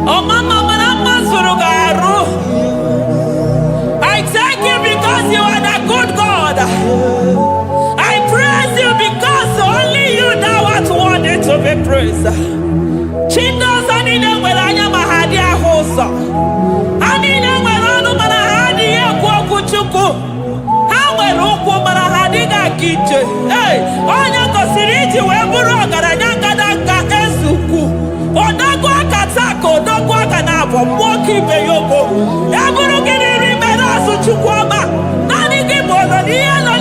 Oh, Mama, I thank you because you are the good God. I praise you because only you now are worthy to be praised. Chindos anine welanya mahadi ahosa. Anine welanu manahadi ekwo kuchuku. Hawe ruku manahadi ga kije. Hey, onya kosiriji weburu ogaranya kadaka esuku. Odagwa katako, odagwa kanabo, mwoki beyoko. Eburu gini rimena suchukwama. Nani gibono nielo.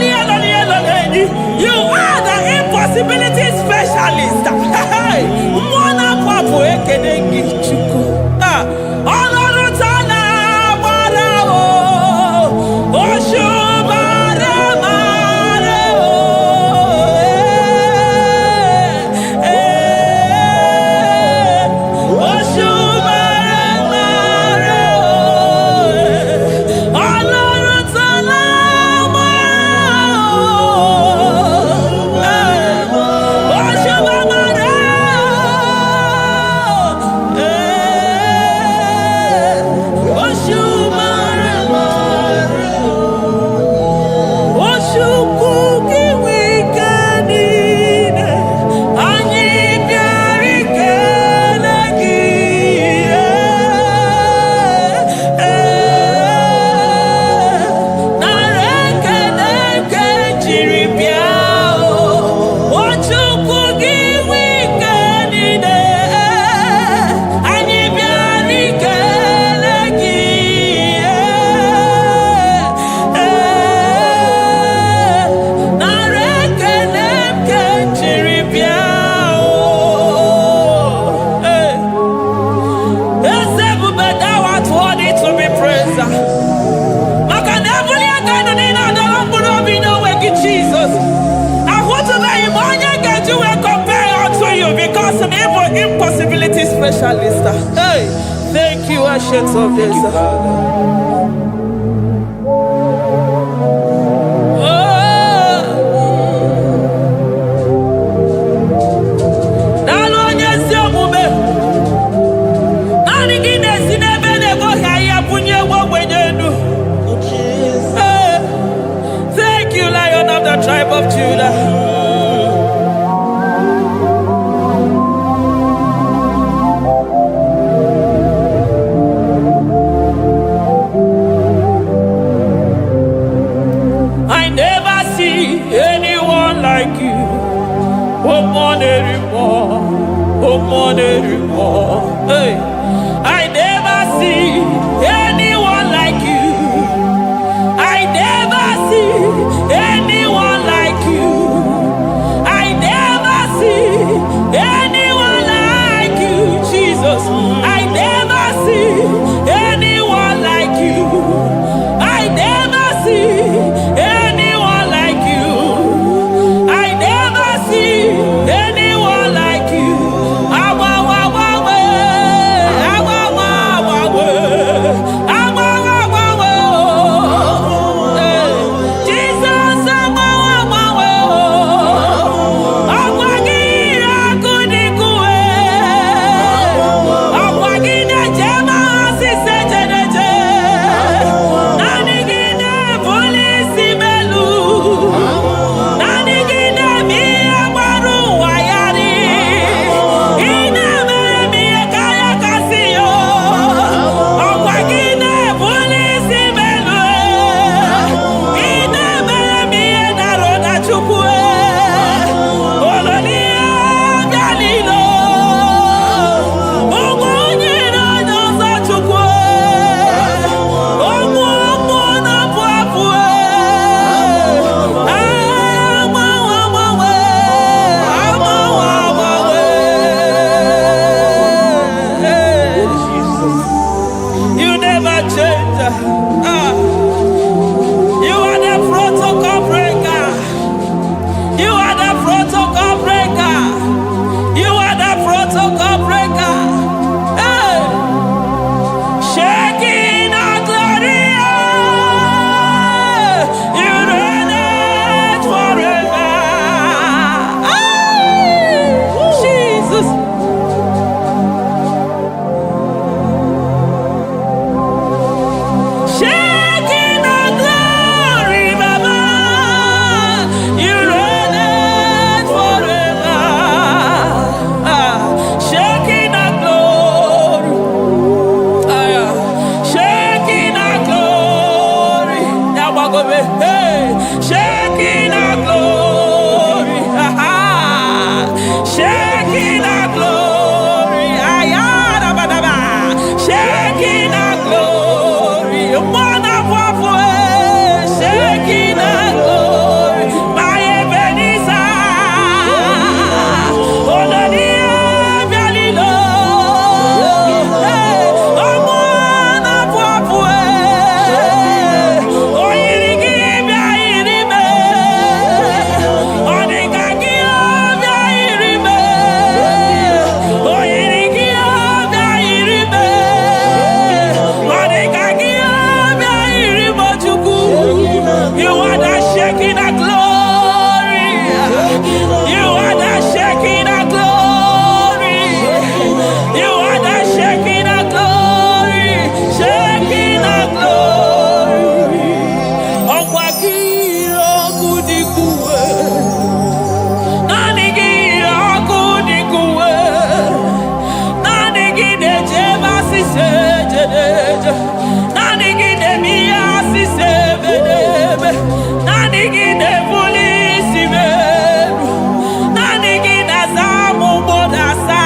You are the impossibility specialist. Hey, mwana papu ekenengi chuku. Olorutana barao. Oshubare mareo. Oshubare mareo. Olorutana impossibility specialist. Hey, thank you, Ancient of Days. Thank you, Lion of the tribe of Judah. Hey, shaking our glory. Shaking our glory. Ayadabadaba. Shaking our glory. Shaking our glory. My Ebenezer. You are the shaking of glory. You are the shaking of glory. You are the shaking of glory. Shaking of glory. Okwakiro kudikuwe. Nanigiro kudikuwe. Nanigide jeba sisejedeje. Nanigide miya sisebedebe. Nanigide polisi beru. Nanigide zamu bodasa.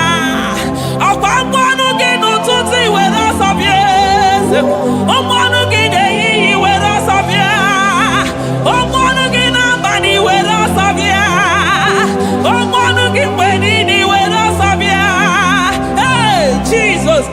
Okwamwanu ginu tuti wera sabiese. Omwanu gide yiyi wera sabia. Omwanu gina bani wera sabia. Omwanu gimbenini wera sabia. Hey, Jesus.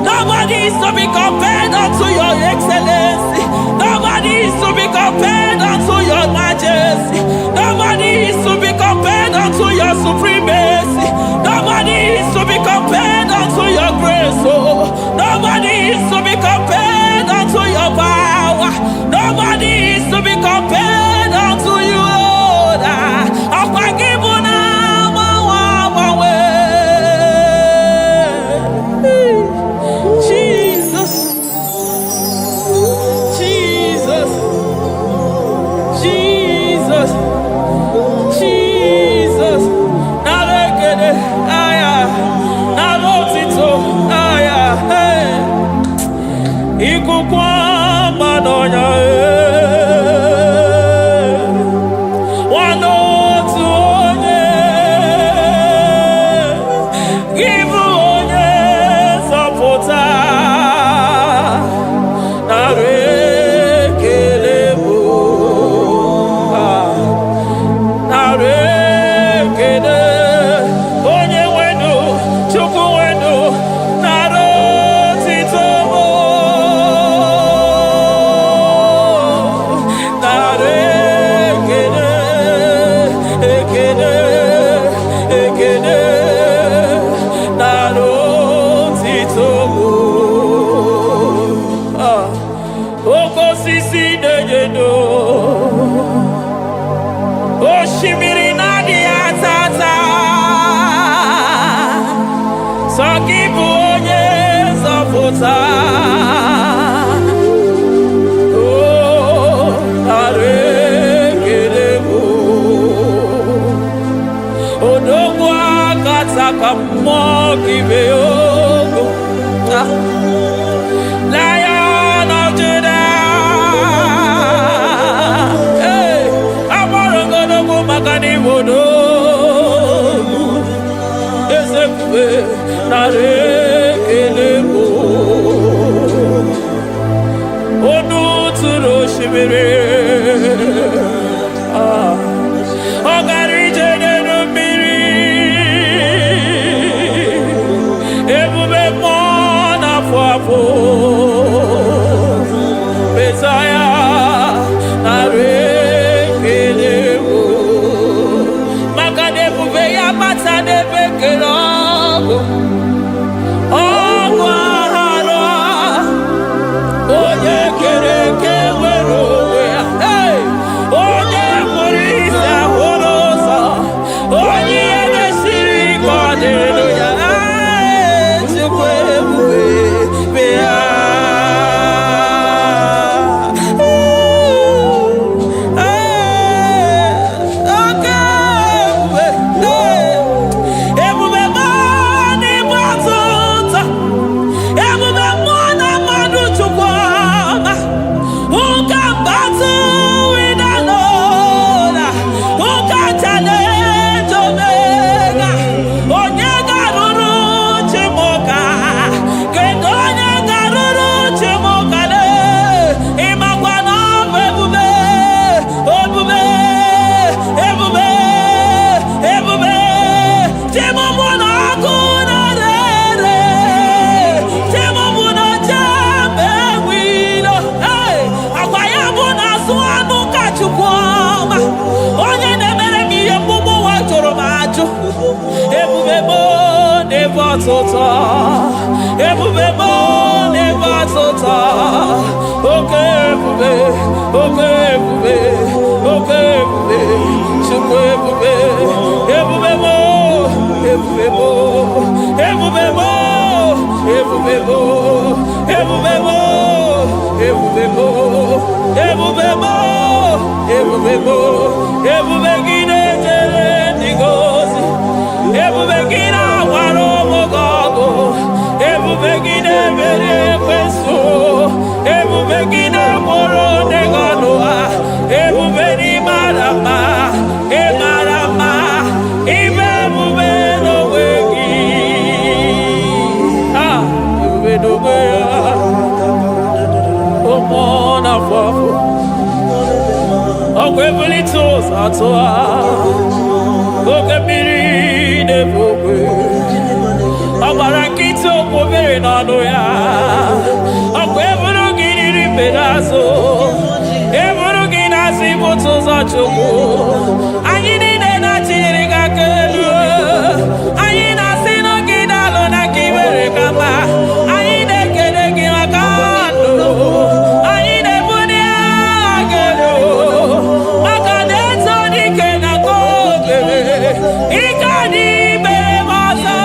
Nobody is to be compared unto your excellency. Nobody is to be compared unto your majesty. Nobody is to be compared unto your supremacy. Nobody is to be compared unto your grace. Oh, nobody is to be compared unto your power. Nobody is to be compared unto you, Lord. Lion of Judah, hey, Amorogodogo Magani Wodo, Ezekwe Narekelebo, Onu Turo Shimere, Ogari Jene Miri, Ebube Mona Fwafo, Messiah Narekelebo, Makadebube Yamata Debekelabo, Ogwahara, Oye Kereke Werowe, hey, Oye Morisa Horosa, Oye Neshiri Hallelujah, Chukwebuwe, Bea. Ebubebo never tota. Okay, ebube, okay, ebube, okay, ebube, chukwu ebube, ebubebo, ebubebo, ebubebo, ebubebo, ebubebo, ebubebo, ebubebo, ebubebo, ebubegide jere ndigozi, ebubegina waro mogogo. Ebubegide mere kweso, ebubegide moro neganoa, ebubeni marama, emarama, ibebube no wegi. Ah, ebube no wegi. Omona fafo, okwebuli tos atoa, okebiri nebokwe. Abarakito kubiri nano ya, akweburu gini pedazo, eburu gina sibutu za chuku, ayini nena chiriga kelu, ayina sino gina lona kibere kama, ayine kede gina kando, ayine buni agelo, makadeto di kena kobebe, ikadi bebe masa.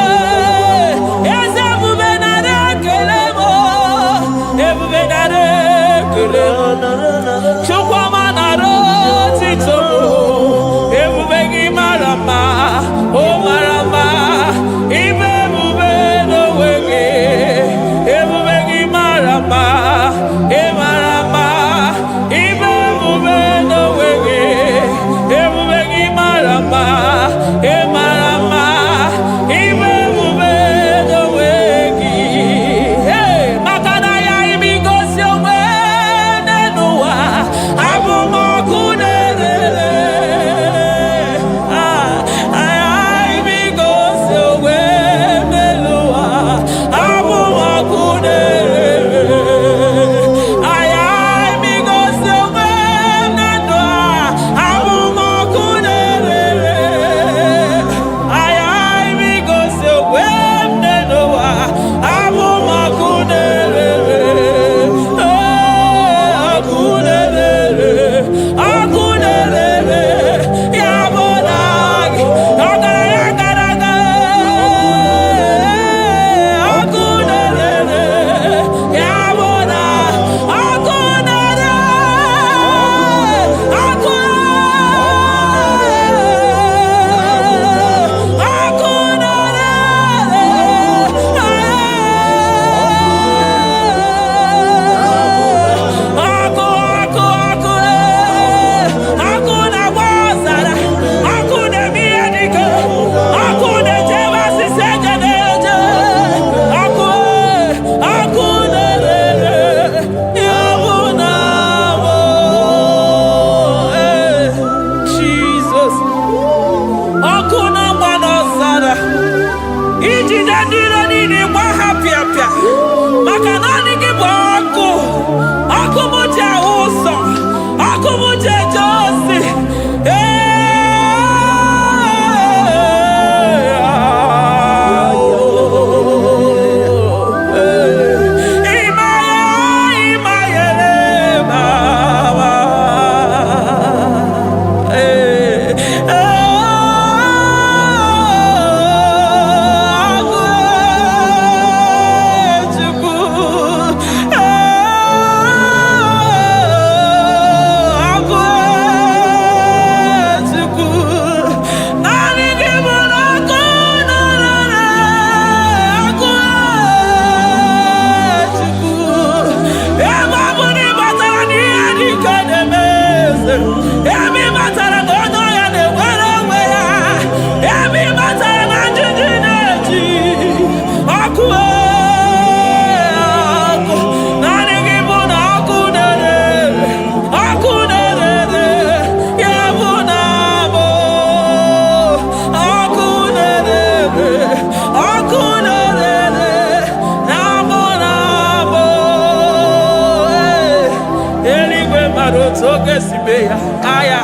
maroto gesibe aya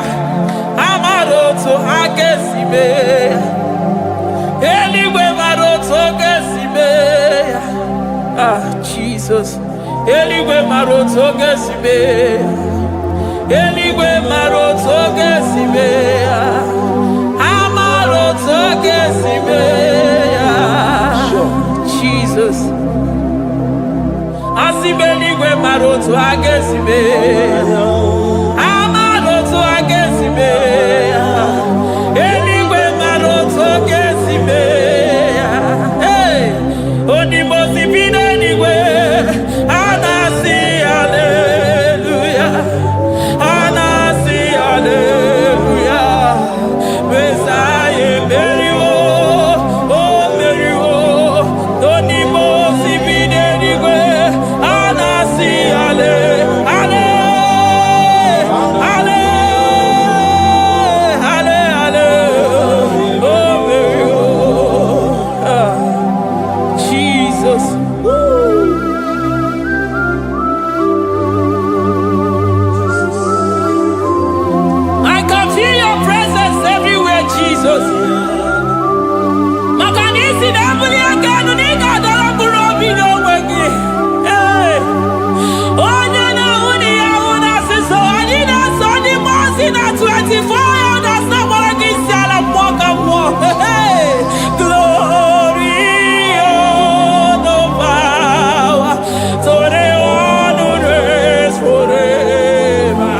amaroto agesibe eligwe maroto gesibe Jesus eligwe maroto gesibe eligwe maroto gesibe amaroto gesibe Jesus Asibeligwe maroto agesibe amaroto agesibe eligwe maroto agesibe onimosi bidenigwe anasi hallelujah anasi hallelujah Messiah meriwo oh meriwo onimosi bidenigwe anasi ale ale ale ale ale oh meriwo Jesus I can feel your presence everywhere, Jesus. Makanisi dabuli agano nika dara burobi no wegi. Hey, onye na uni ya una siso anina soni mosi na 24 na samara gisala mwaka mwa. Hey, glory no power, tore onu res forever.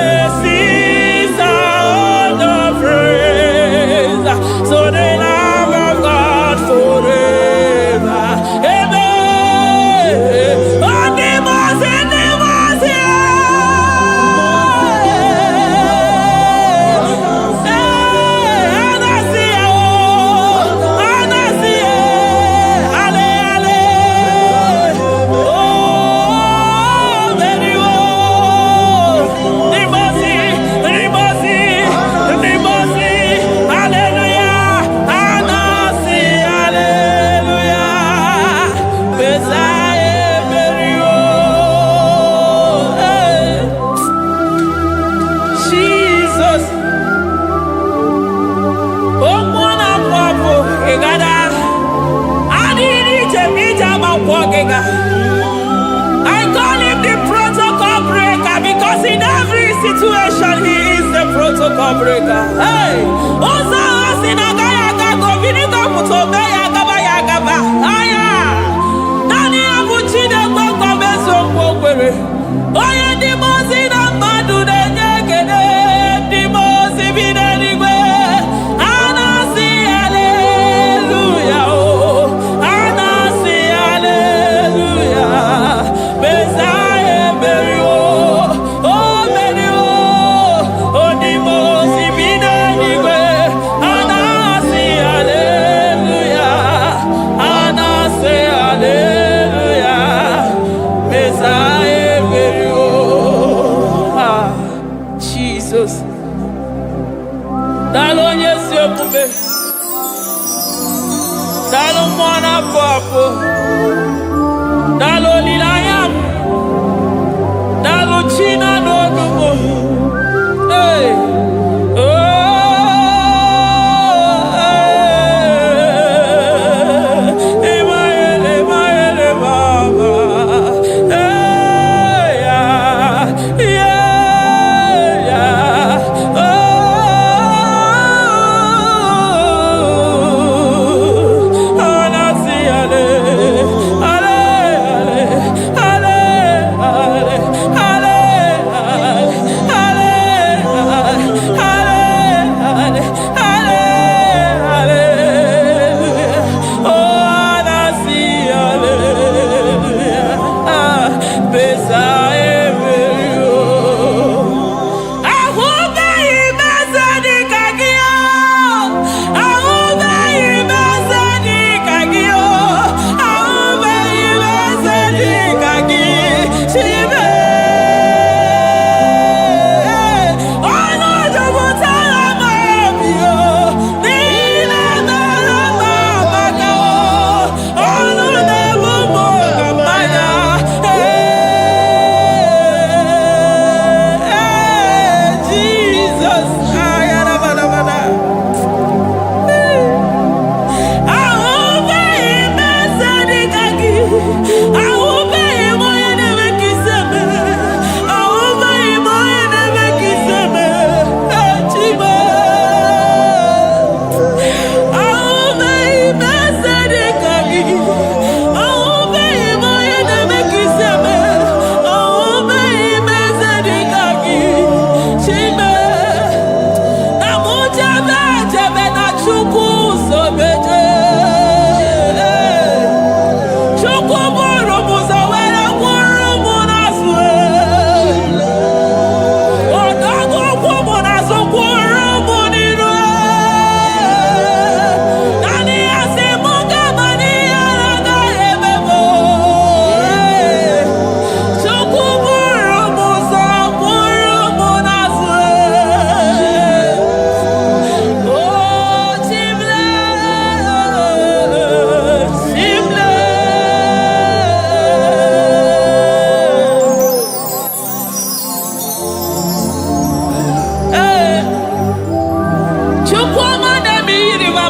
Blessings are the praise, so the love of God forever. Amen. On the mountain, Jesus. Oh, mwana papo, egada. Adiri jemija mapogega. I call him the protocol breaker because in every situation he is the protocol breaker. Hey, osa osina gaya gago vinika mutobe ya gaba. Aya, nani abuchide gbogbo meso mwokwere. Oye di mozi na madu denyekede. Di mozi bidenigwe. Anasi hallelujah. Oh, anasi hallelujah. Messiah merio. Oh merio. Oh di mozi bidenigwe. Anasi hallelujah. Anasi hallelujah. Messiah merio. Jesus. Dalo nyesi omume. Dalo mwana papo. Dalo lilayam. Dalo china nogumo. Hey. Oh. Emaele baba. Hey. Yeah. Oh. Anasi ale.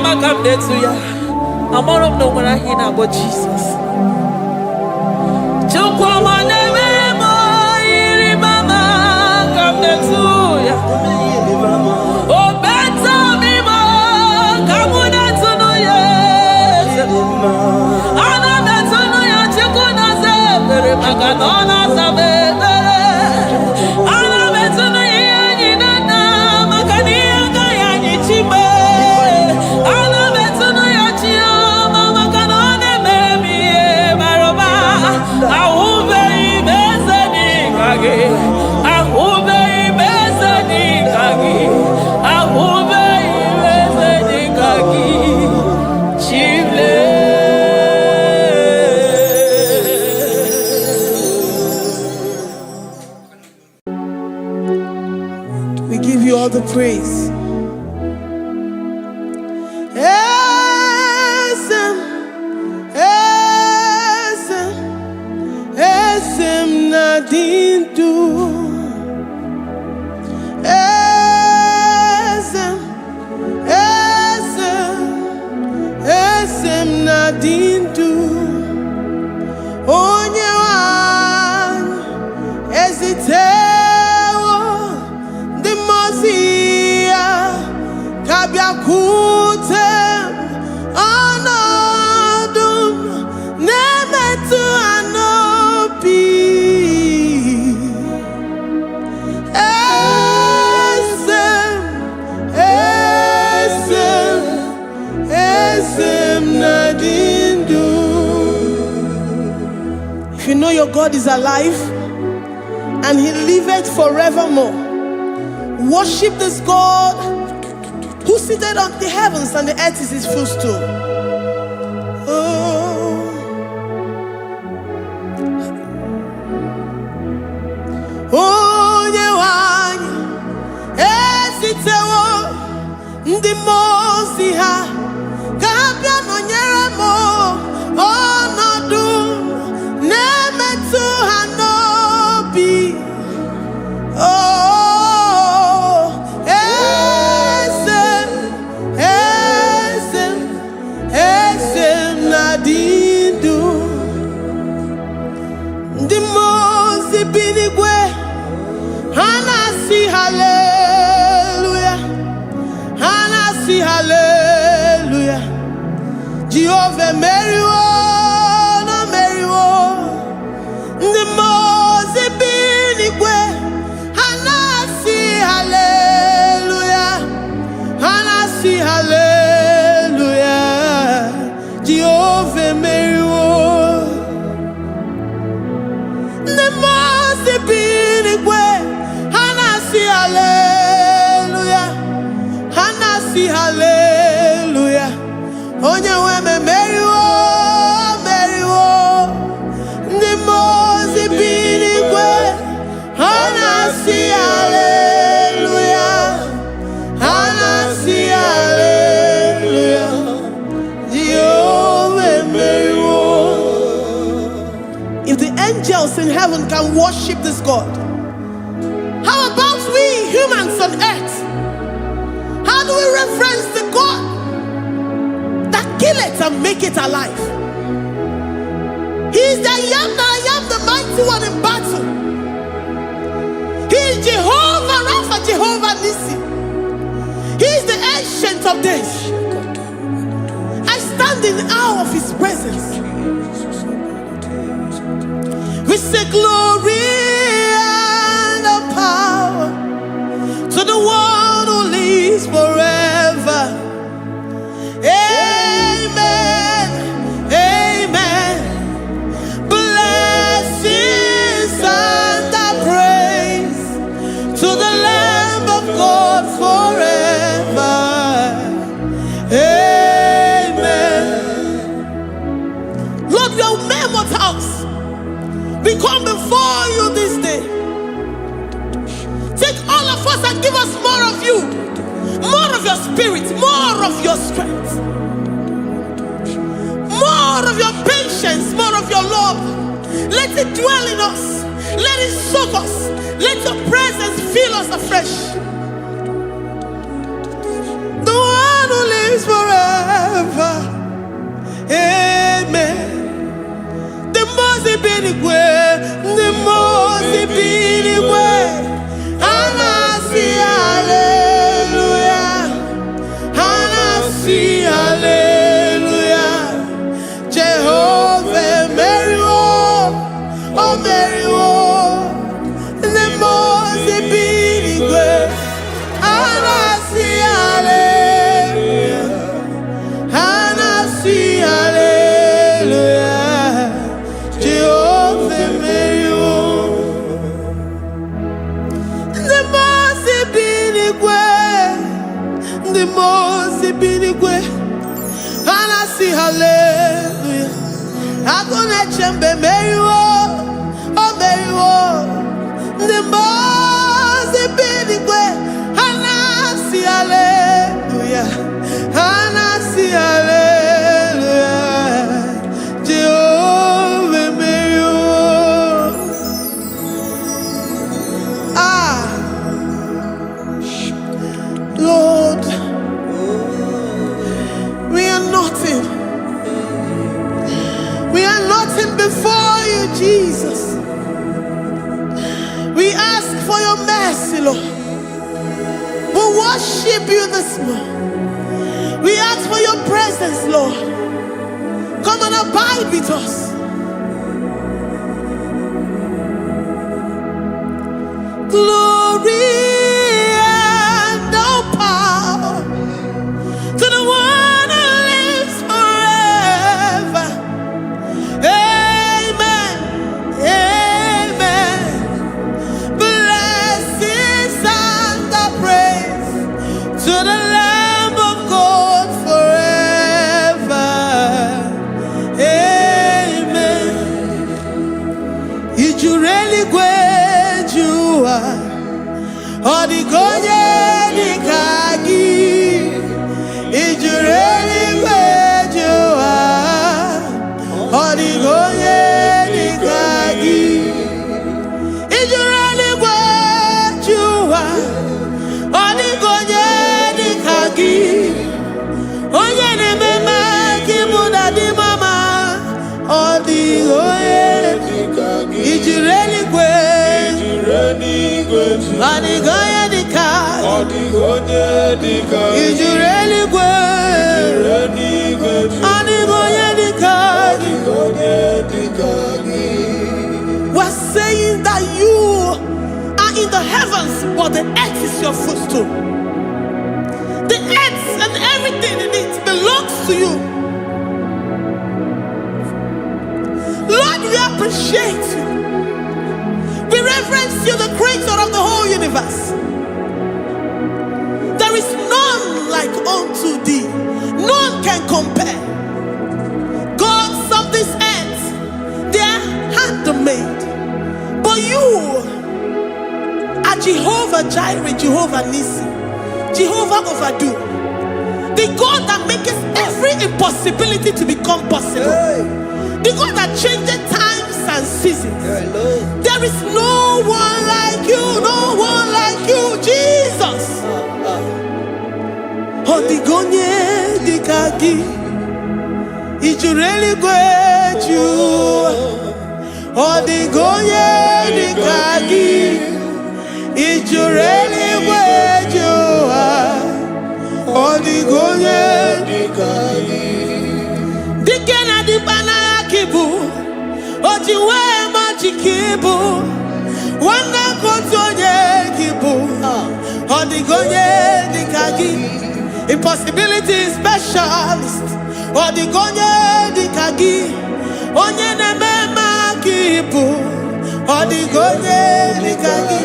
mama come there to ya. I'm all of no one I hear about Jesus. Chukwama neme mo iri mama come there to ya. Oh better me mo come there to no ya. Ana better no ya chukuna se pere maganona sabe. Ana better no ya ni na magania kaya ni chibe. Ana better no ya chia mama kanone baby baroba. Ahube ibezeni kage. Ahube ibezeni kage. Ahube ibezeni kage. Chile. We give you all the praise. Esem nadindu. Esem nadindu. Onye wan ezitewo the Mosiah kabiakute anadum nemetu anopi esem nadindu. If you know your God is alive and he liveth forevermore, worship this God who seated on the heavens and the earth is his footstool. Onye wanyi esitewo ndị mozi ha kabia nonyere mo ọnọdụ na-emetụ ha n'obi. Esem nadindu. Ndị mozi bi n'igwe ha na-asị hallelujah, ha na-asị hallelujah. Jehova meriwo na meriwo. Ndị mozi bi n'igwe ha na-asị hallelujah, ha na-asị hallelujah. Jehova meriwo. Ndị mozi bi n'igwe ha na-asị hallelujah, ha na-asị hallelujah. Onye nwe m meriwo, meriwo. Ndị mozi bi n'igwe ha na-asị hallelujah, ha na-asị hallelujah. Jehovah meriwo. If the angels in heaven can worship this God, how about we humans on earth? How do we reference the God that kill it and make it alive? He is the I am, the mighty one in battle. He is Jehovah Rapha, Jehovah Nissi. He is the ancient of days. I stand in awe of his presence. We say glory and the power to the one who lives forever. Amen, amen. Blessings and the praise to the Lamb of God forever. Amen. Lord, we are mere mortals. We come before you this day. Take all of us and give us more of you, more of your spirit, more of your strength, more of your patience, more of your love. Let it dwell in us. Let it soak us. Let your presence fill us afresh. The one who lives forever. see hallelujah. Agone chembe meriwo, oh meriwo. The most big Hana see hallelujah. Hana see hallelujah. Jehovah meriwo. Lord, we are nothing. We are nothing before you, Jesus. We ask for your mercy, Lord. We worship you this morning. We ask for your presence, Lord. Come and abide with us. Glory and all power to the one who lives forever. Amen. Amen. Blessings and the praise to the Lamb of God forever. Amen. Did you really go? Odigonye dikagi, ijureli kwejuwa. Odigonye dikagi, ijureli kwejuwa. Odigonye dikagi, onye ne mema kibuda di mama. Odigonye dikagi, ijureli kwejuwa. Odigonye dikagi, odigonye dikagi, ijureli kwejuwa. Odigonye dikagi, odigonye dikagi. We're saying that you are in the heavens, but the earth is your footstool. The earth and everything in it belongs to you. Lord, we appreciate you. We reverence you, the creator of the whole universe. There is none like unto thee. None can compare. Gods of this earth, they are handmade. But you are Jehovah Jireh, Jehovah Nissi, Jehovah Overdo. The God that makes every impossibility to become possible. The God that changes times and seasons. There is no one like you, no one like you, Jesus. Odigonye dikagi, ijureli kwejuwa. Odigonye dikagi, ijureli kwejuwa. Odigonye dikagi. Dikena dibana kibu, ojiwe majikibu. Wana kotonye kibu, odigonye dikagi. Impossibility specialist, odigonye dikagi. Onye nemema kibu, odigonye dikagi.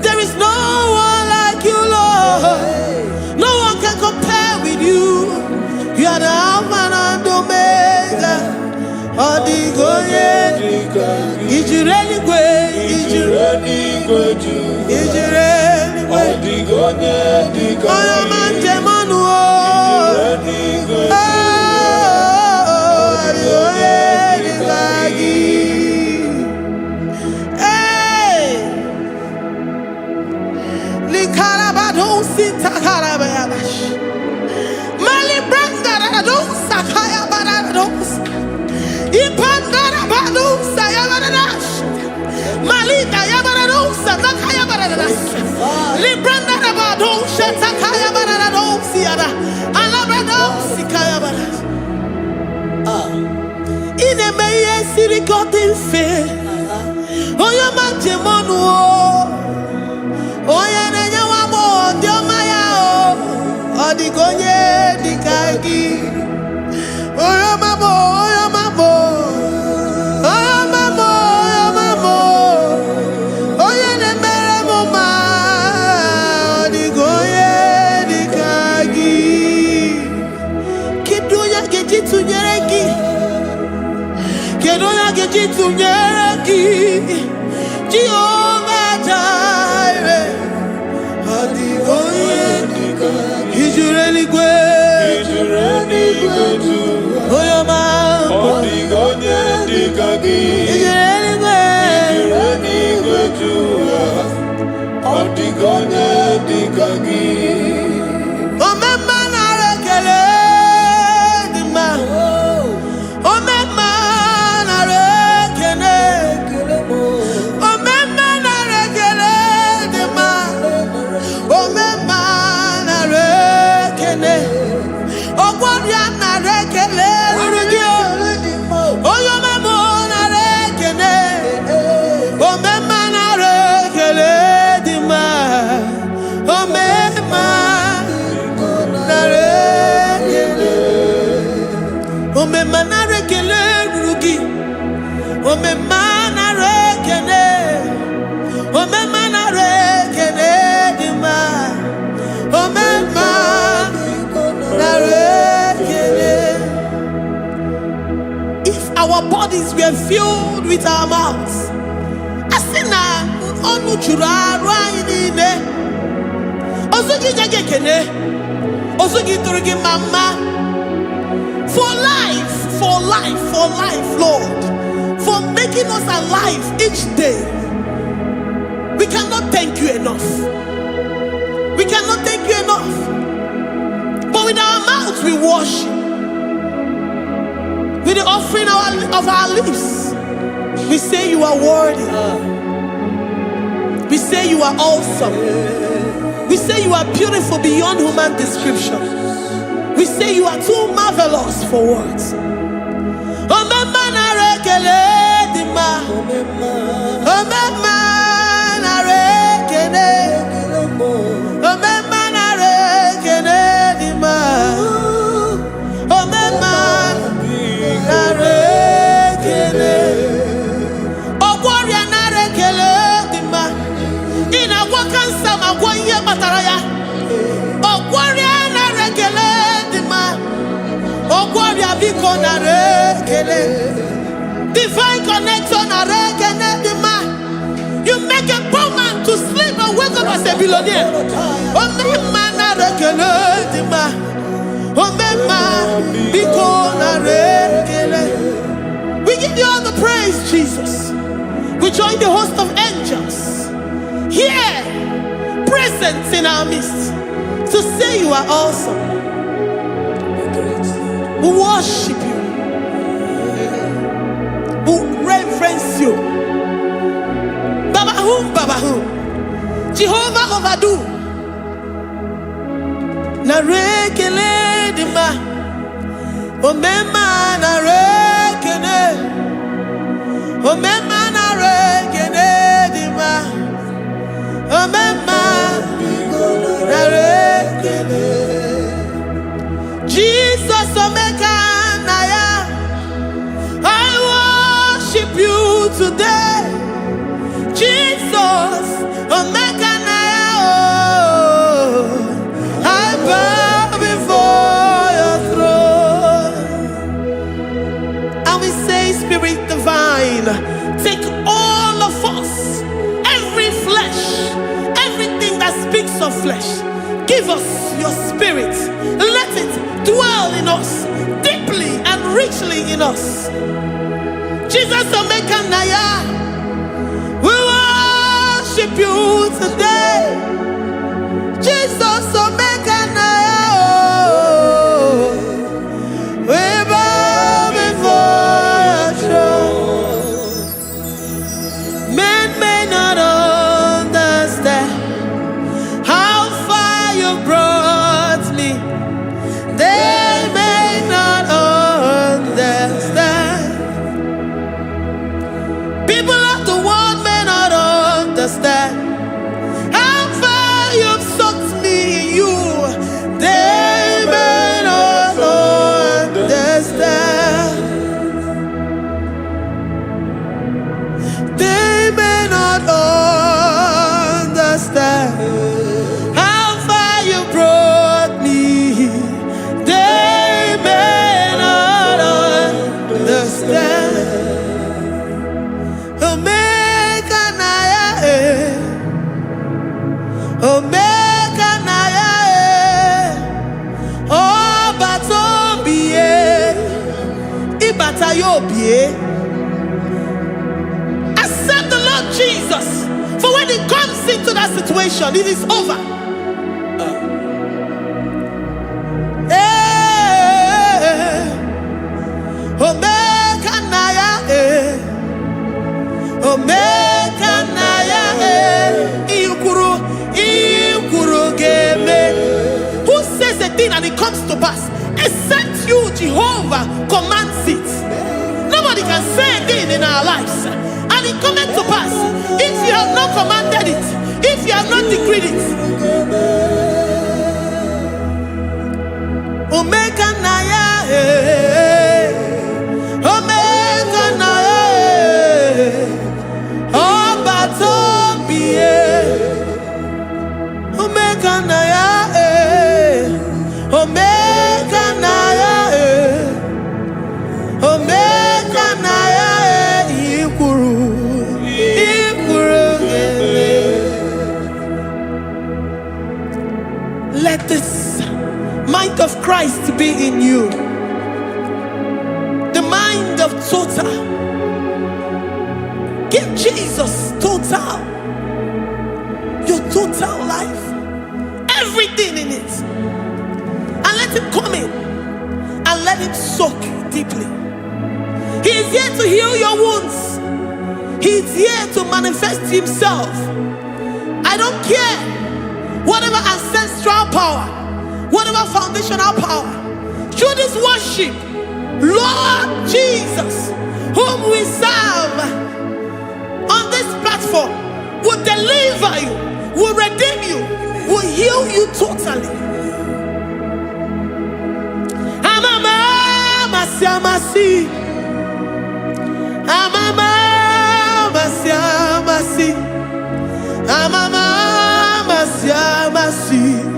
There is no one like you, Lord. No one can compare with you. You are the Alpha and Omega. Odigonye dikagi. Ijureli kwe, ijureli kwe, ijureli kwe. Odigonye dikagi. Oyo manje manu o. Ijureli kwe. Odigonye dikagi. Hey. Likarabado sitakarabayabash. Malibranda radosa kaya baradosa. Ipandara badosa yabaradosh. Malita yabaradosa nakaya baradosa. Libranda rabadosa takaya baradosa yada. Alabradosa kaya baradosa. Ine meye sirikotin fe. Oya majemonu o. Oya nenya wamo diomaya o. Odigonye dikagi. Oya mamo, oya mamo. Oya mamo, oya mamo. Oya nemere moma. Odigonye dikagi. Kiduya tunyereki. Kedu ya geji tunyereki. Jehovah Jireh. Adigoye. Ijureli gwe. Oyoma. Odigonye dikagi. Ijureli gwe. Odigonye dikagi. Omema na rekele dima. Omema na rekele. Omema na rekele dima. Omema na rekele. Ogwaria na rekele rugio. Oyoma mo na rekele. Omema na rekele dima. Omema na rekele. Omema na rekele rugi. Omema na rekele. Omema na rekele dima. Omema na rekele. If our bodies were filled with our mouths, asina onu chura rainine. Osugi jage kene. Osugi turugi mama. For life, Lord. For making us alive each day. We cannot thank you enough. We cannot thank you enough. But with our mouths we worship. With the offering of our lips, we say you are worthy. We say you are awesome. We say you are beautiful beyond human description. We say you are too marvelous for words. Omema na rekele dima. Omema na rekele. Omema na rekele dima. Omema na rekele. Ogwaria na rekele dima. Ina kwa kansa magwa iye bataraya. Ogwaria na rekele dima. Ogwaria biko na rekele. Divine connection na rekele dima. You make a poor man to sleep and wake up as a billionaire. Omema na rekele dima. Omema biko na rekele. We give you all the praise, Jesus. We join the host of angels here, present in our midst, to say you are awesome. We worship you. We reverence you. Babahum. Jehovah overdo. Na rekele dima. Omema na rekele. Omema na rekele dima. Omema na rekele. Jesus omeka na ya. I worship you today. Jesus omeka na ya. Oh, I bow before your throne. And we say, Spirit divine, take all of us, every flesh, everything that speaks of flesh. Give us your spirit. Let it dwell in us, deeply and richly in us. Jesus Omeka Naya, we worship you today. Jesus Omeka Naya, oh, we bow before your throne. Men may not understand how far you brought me. They may not understand. People of the world may not understand how far you've sucked me in you. Accept the Lord Jesus. For when He comes into that situation, it is over. Omega Naya, Omega Naya, Ikuru Game. Who says a thing and it comes to pass? Except you, Jehovah, commands it. Nobody can say a thing in our lives and it comes to pass if you have not commanded it, if you have not decreed it. Omega Naya, Omega Naya, Obatobie, Omega Naya, Omega Naya, Omega Naya, Ikuru. Let this mind of Christ be in you. The mind of total. Give Jesus total. Your total life. Everything in it. And let Him come in. And let Him soak deeply. He is here to heal your wounds. He is here to manifest Himself. I don't care. Whatever ancestral power, whatever foundational power, through this worship, Lord Jesus, whom we serve on this platform, will deliver you, will redeem you, will heal you totally. Amama Masiamasi, Amama Masiamasi, Amama Masiamasi,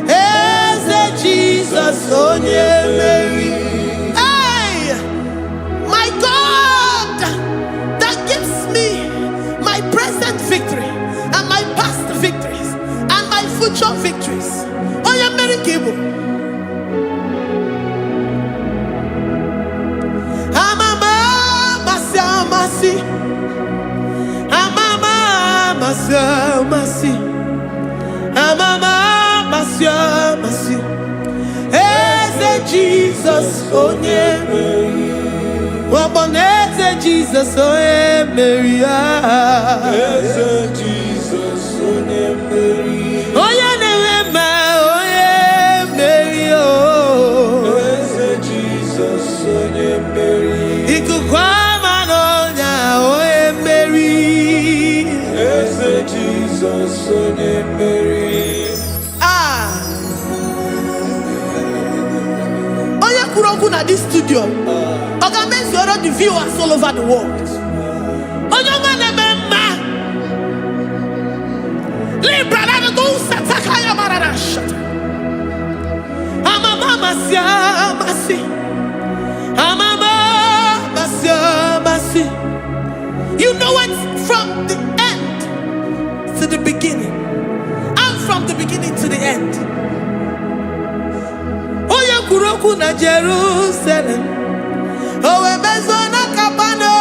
Eze Jesus onye Mary. Hey, my God, that gives me my present victory and my past victories and my future victories. Onye Mary Kibo. Amama Masiamasi, Amama Masiamasi, Amama Masiamasi, Eze Jesus onye Mary. Waboneze Jesus onye Mary. Eze Jesus onye Mary. Onye Newema onye Mary. Eze Jesus onye Mary. Ikukwama n'ọnya onye Mary. Eze Jesus onye Mary. Onye kwuru okwu na this studio, ọ ga-emezuoro the viewers all over the world. Onye ọma na-eme mma. Libra na ndo sataka ya marara shata. Amama Masiamasi, Amama Masiamasi. You know it from the end to the beginning, and from the beginning to the end. Oya kuroku na Jerusalem, owe bezona kapano.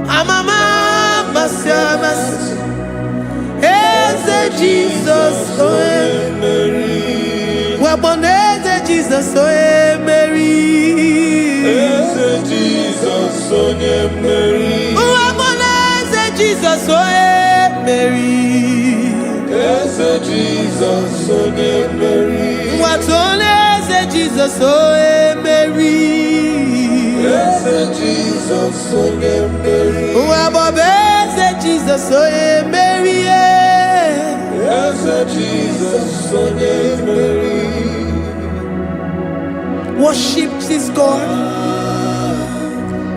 Amama Masiamasi, Eze Jesus oe Mary. Waboneze Jesus oe Mary. Eze Jesus onye Mary. Waboneze Jesus oe Mary. Eze Jesus onye Mary. Watoneze Jesus oe Mary. Eze Jesus onye Mary. Wabobeze Jesus oe Mary. Eze Jesus onye Mary. Worship this God.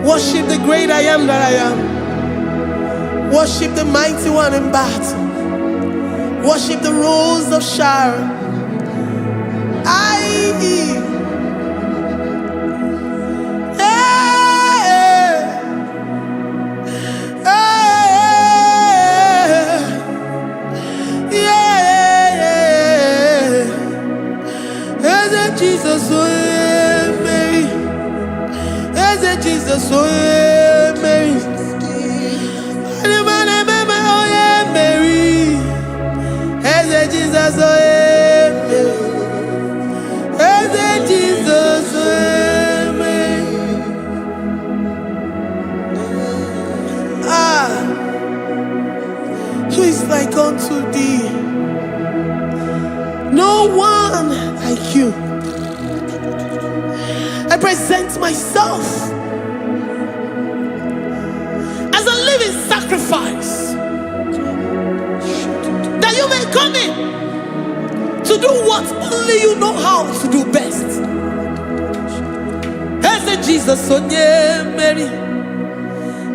Worship the great I am that I am. Worship the mighty one in battle. Worship the rose of Sharon. Jesus, oh, Mary. Eze Jesus, oh yeah, Mary. Oh yeah, Mary. Eze Jesus, oh yeah, Mary. Eze Jesus, oh yeah, Mary. Who is like unto thee? No one like you. I present myself as a living sacrifice, that you may come in to do what only you know how to do best. Eze Jesus, oh yeah, Mary.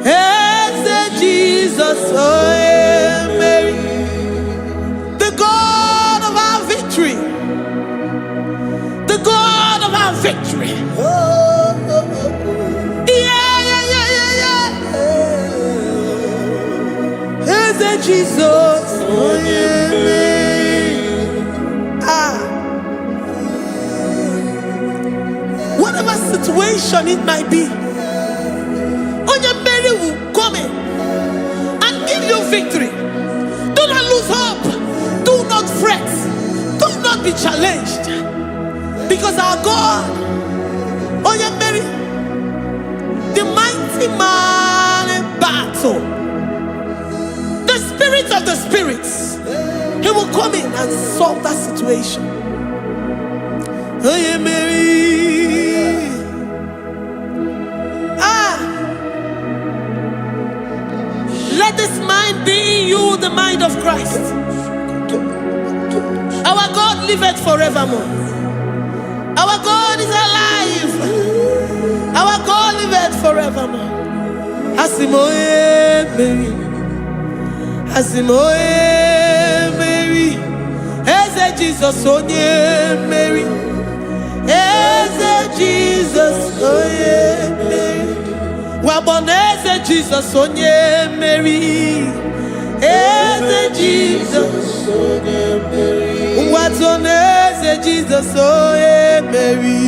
Eze Jesus, oh yeah, Mary. The God of our victory. The God of our victory. Eze Jesus, oh yeah, Mary. Whatever situation it might be, Onya Mary will come in and give you victory. Do not lose hope. Do not fret. Do not be challenged. Because our God, Onya Mary, the mighty man in battle, the spirit of the spirits, he will come in and solve that situation. Onya Mary. Let this mind be in you, the mind of Christ. Our God liveth forevermore. Our God is alive. Our God liveth forevermore. Asimoye Mary. Asimoye Mary. Eze Jesus, onye Mary. Eze Jesus, onye Mary. Waboneze Jesus, onye Mary. Eze Jesus, onye Mary. Watoneze Jesus, onye Mary.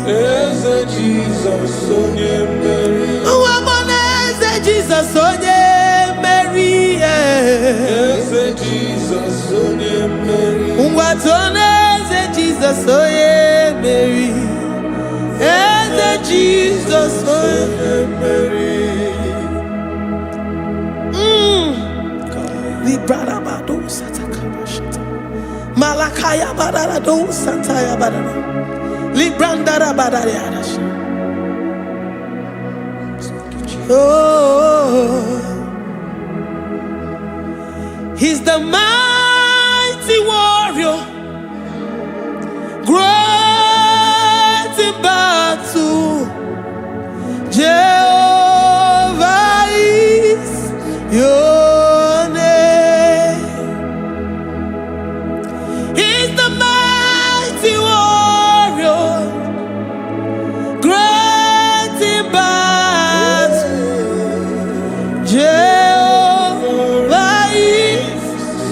Eze Jesus, onye Mary. Waboneze Jesus, onye Mary. Eze Jesus, onye Mary. Watoneze Jesus, onye Mary. Eze Jesus, onye Mary. Librada bado satakaba shata. Malakaya badara do santaya badara. Librandara badara yadash. Oh, he's the mighty warrior, great in battle. Jehovah is your name. He's the mighty warrior, great in battle. Jehovah is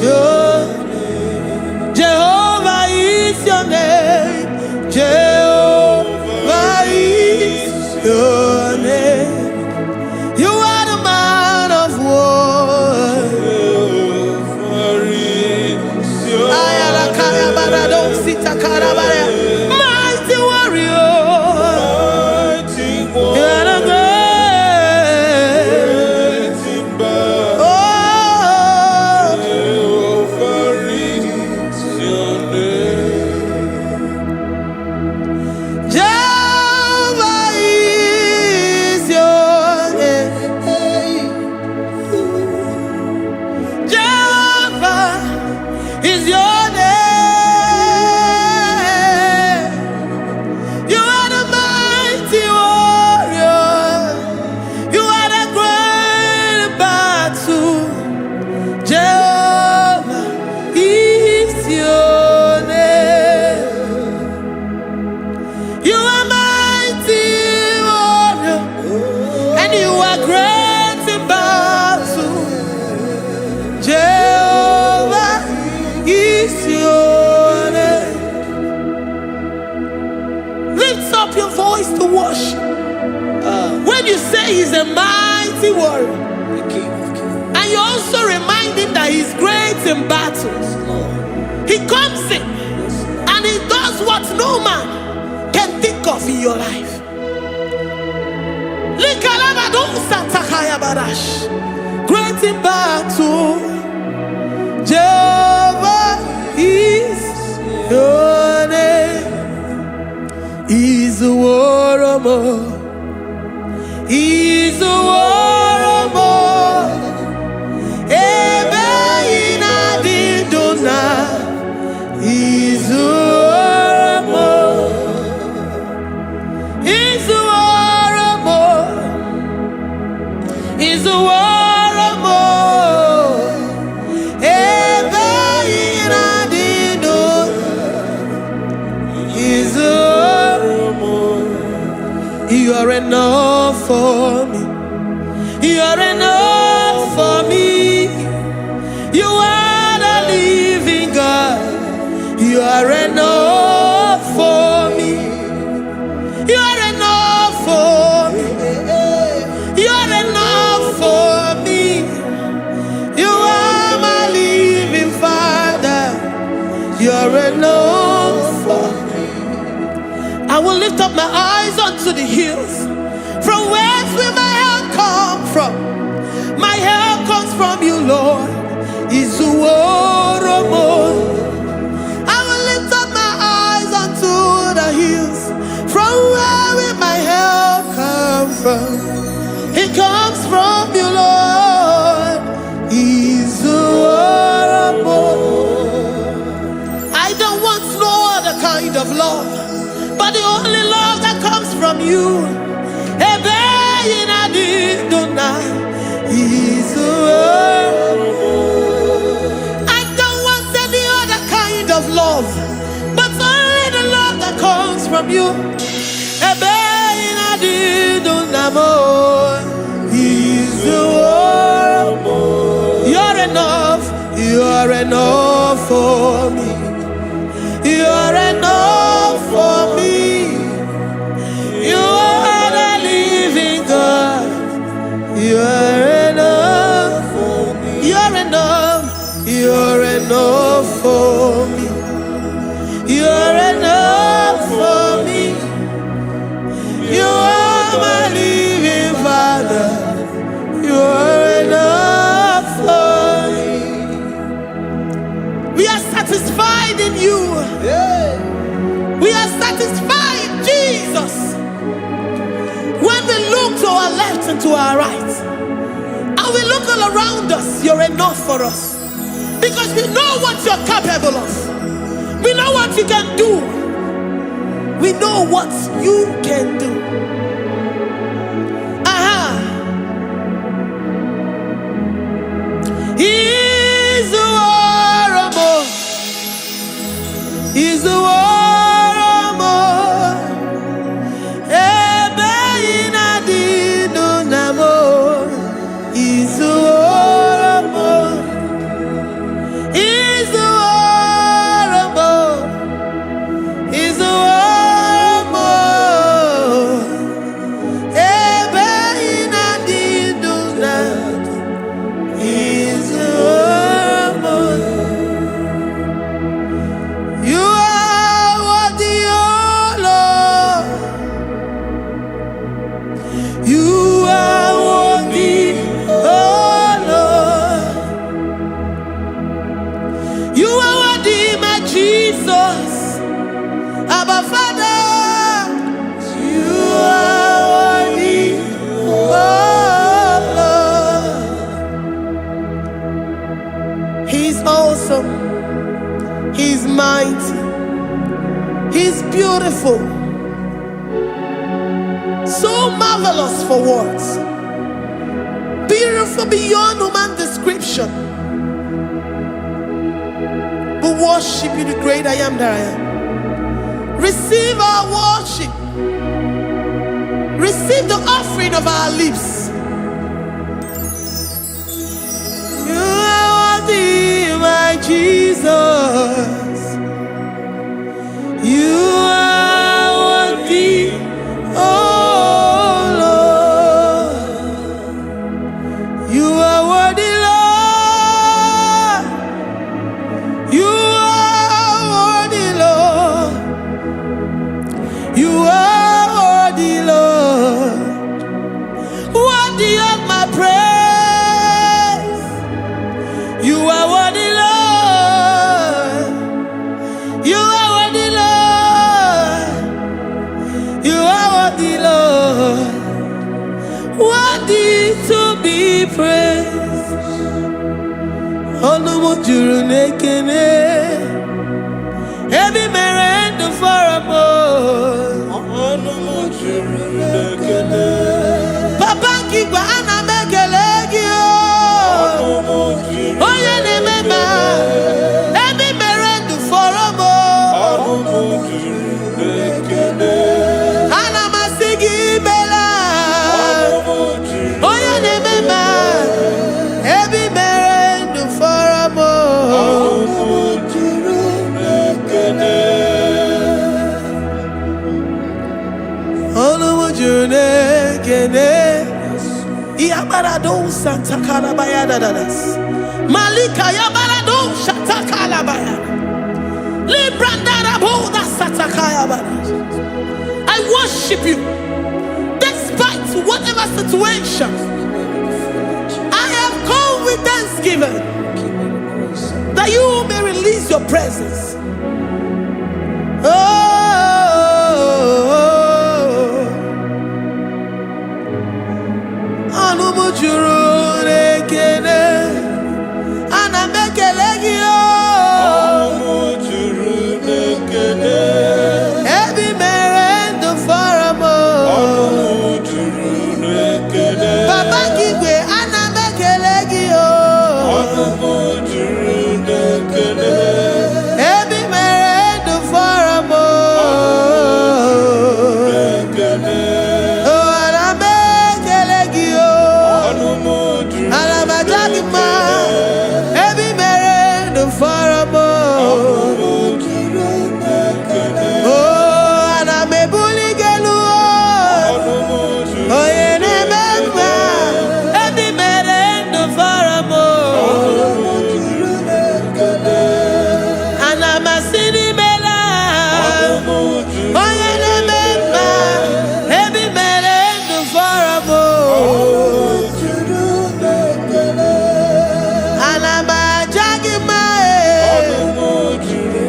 your name. Jehovah is your name. Jehovah is your name. You are the man of war. Jehovah is your name. Mighty warrior. Mighty You are the great. great in battle. Oh, Jehovah is your name. Jehovah is your name. Jehovah is your name. He's a mighty warrior. the King of Kings. And you also remind him that he's great in battles. He comes in and he does what no man can think of in your life. Great in battle, Jehovah is your name. He's a warrior. He's a warrior. Ebe ina di dona. He's a warrior. He's a warrior. He's a warrior. Ebe ina di dona. He's a warrior. You are enough for me. You are enough for me. You are the living God. You are enough for me. You are enough for me. You are enough for me. You are my living Father. You are enough for me. I will lift up my eyes unto the hills. From whence will my help come from? My help comes from you, Lord. Is I will lift up my eyes unto the hills. From where will my help come from? It comes from you, Lord. Is I don't want no other kind of love, but the only love that comes from you. I don't want any other kind of love, but only the love that comes from you. You're enough. You're enough for me. You're enough for me. You are the living God. You are enough for me. You're enough. You're enough for me. You're enough for me. You are my living Father. You are enough for me. We are satisfied in you. We are satisfied, Jesus. When we look to our left and to our right, and we look all around us, you're enough for us. Because we know what you're capable of. We know what you can do. We know what you can do. He's the warrior. He's the warrior. He's mighty. He's beautiful. So marvelous for words. Beautiful beyond human description. We worship you, the great I am that I am. Receive our worship. Receive the offering of our lips. You are worthy, my Jesus. You are worthy, oh Lord. Olumu juru nekene. Ebi mere ndu foramo. Olumu juru nekene. Papa kigwa ana mekele gi o. Olumu juru Oye ne mema. Ebi mere ndu foramo. Olumu juru nekene. Ana masigi bela. Olumu juru Oye ne mema. Ebi mere ndu foramo. Olumu juru nekene. Olumu juru nekene. Yabarado Santa Calabaya dadas. Malika Yabarado Shata Calabaya. Librandara Boda Satakaya badas. I worship you despite whatever situation. I have come with thanksgiving that you may release your presence. Anumu juru nekene, ana mekele gi o. Olumu juru nekene. Ebi mere ndu foramo. Olumu juru nekene. Baba kigwe ana mekele gi o. Olumu juru nekene. Ebi mere ndu foramo. Nekene. Oh, ana mekele gi o. Olumu juru Ana majagi ma. Ebi mere ndu foramo. juru nekene. Oh, ana mebuli gelu o. Olumu juru Oye ne mema. Ebi mere ndu foramo. juru nekene. Ana masini bela. Olumu juru Oye ne mema. Ebi mere ndu foramo. juru nekene. Ana majagi ma. Olumu juru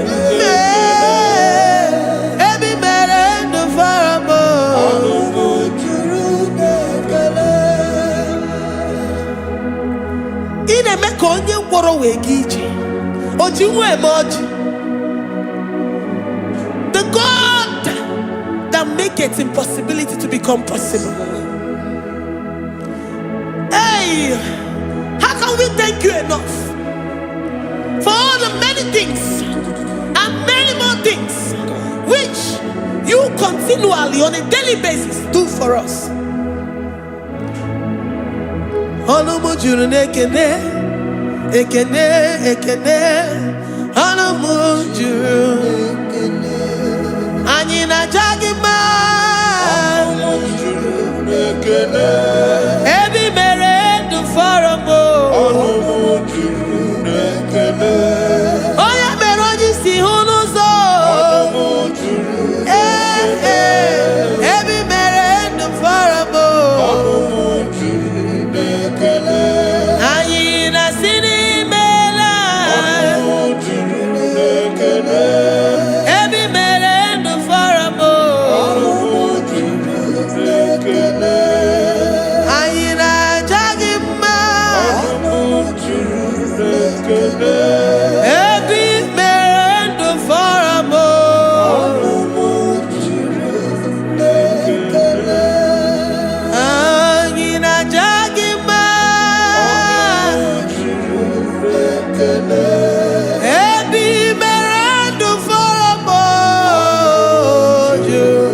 Ebi mere ndu foramo. Olumu juru nekene. Ị na-eme ka onye ngwọrọ wee ga ije. O ji nwa eme ọjị. The God that maketh impossibility to become possible. Hey, how can we thank you enough for all the many things and many more things which you continually on a daily basis do for us? Olumu juru nekene, ekene, ekene. Olumu juru, anyị na-aja gị mma. Olumu juru nekene. Ebi mere ndụ fọrọ m o. Olumu juru nekene. Onye mere onye isi hụ n'ụzọ. Olumu juru Ebi mere ndụ fọrọ m o. Olumu juru nekene. Anyị na-asị n'imela. Olumu juru nekene. Ebi mere ndụ fọrọ m o. Olumu juru nekene. Anyị na-aja gị mma. Olumu juru nekene. Ebi mere ndụ fọrọ m o. Olumu juru nekene. Anyị na-aja gị mma. Juru nekene. Ebi mere ndụ fọrọ m o. Juru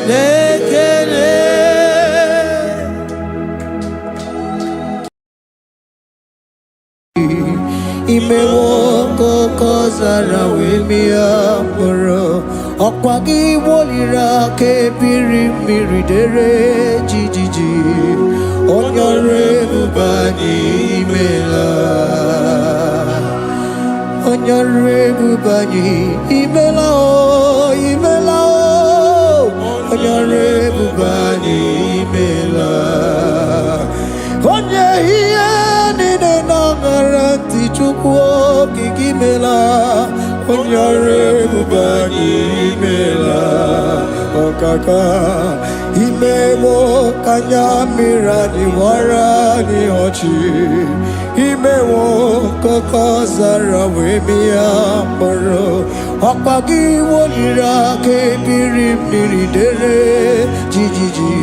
n'ekele. Imewo koko zara wemia mkpụrụ ọkwa gị woliri aka ebiri mmiri dere jijiji onye ọrụ ebube anyị imela onye ọrụ ebube anyị imela o imela o onye ọrụ ebube anyị imela onye ihe niile na-aṅara ntị Chukwu okike imela onye ọrụ ebube anyị imela ọkaka imewo ka anya mmiri anyị gbara anyị ọchị imewo kokosara webia moro ọkpagi wolira kebiri mmiri dere jijiji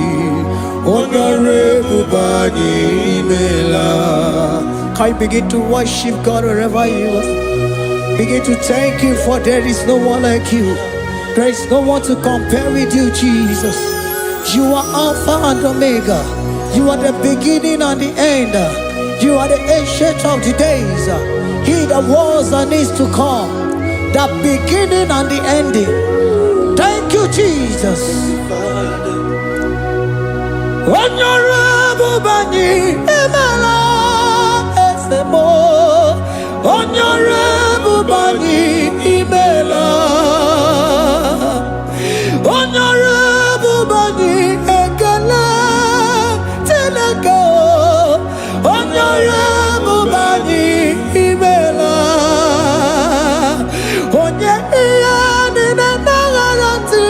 onore bubani imela. Can you begin to worship God wherever you are? Begin to thank Him, for there is no one like you. There is no one to compare with you, Jesus. You are Alpha and Omega. You are the beginning and the end. You are the ancient of the days. He that was and is to come. The beginning and the ending. Thank you, Jesus. Honorable Bani Emala Esemo. Honorable Bani Emala. Honorable Bani Ekala Teleko. Honorable Bani Emala. Onye iyani na nagarati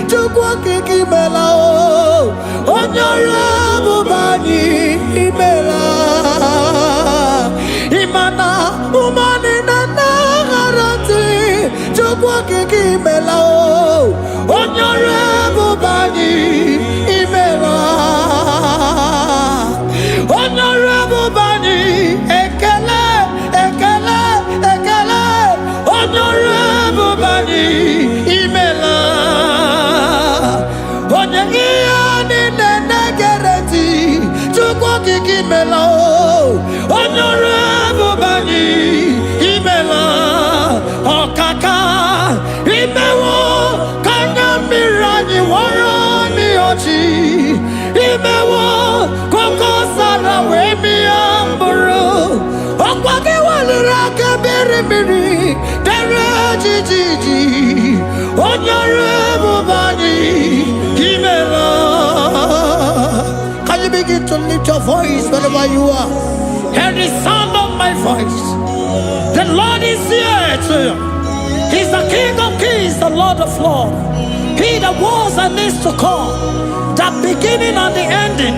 chukwa kiki mela o. Honorable Bani Emala. Imana umani na nagarati chukwa kiki mela o. Honorable Bani Emala. Honorable Bani Ekele Ekele Ekele. Honorable Bani Emala. Onyegiyani nenegereti chukwa kiki mela o. Honorable Bani Emala. Okaka imewo kanyambirani warani ochi. Imewo kokosara wemi amburu. Okwage walira kebiri miri dere jijiji. Honorable Bani Emala. Can you begin to lift your voice wherever you are? Hear the sound of my voice. The Lord is here to you. He's the King of Kings, the Lord of Lords. He that was and is to come, the beginning and the ending,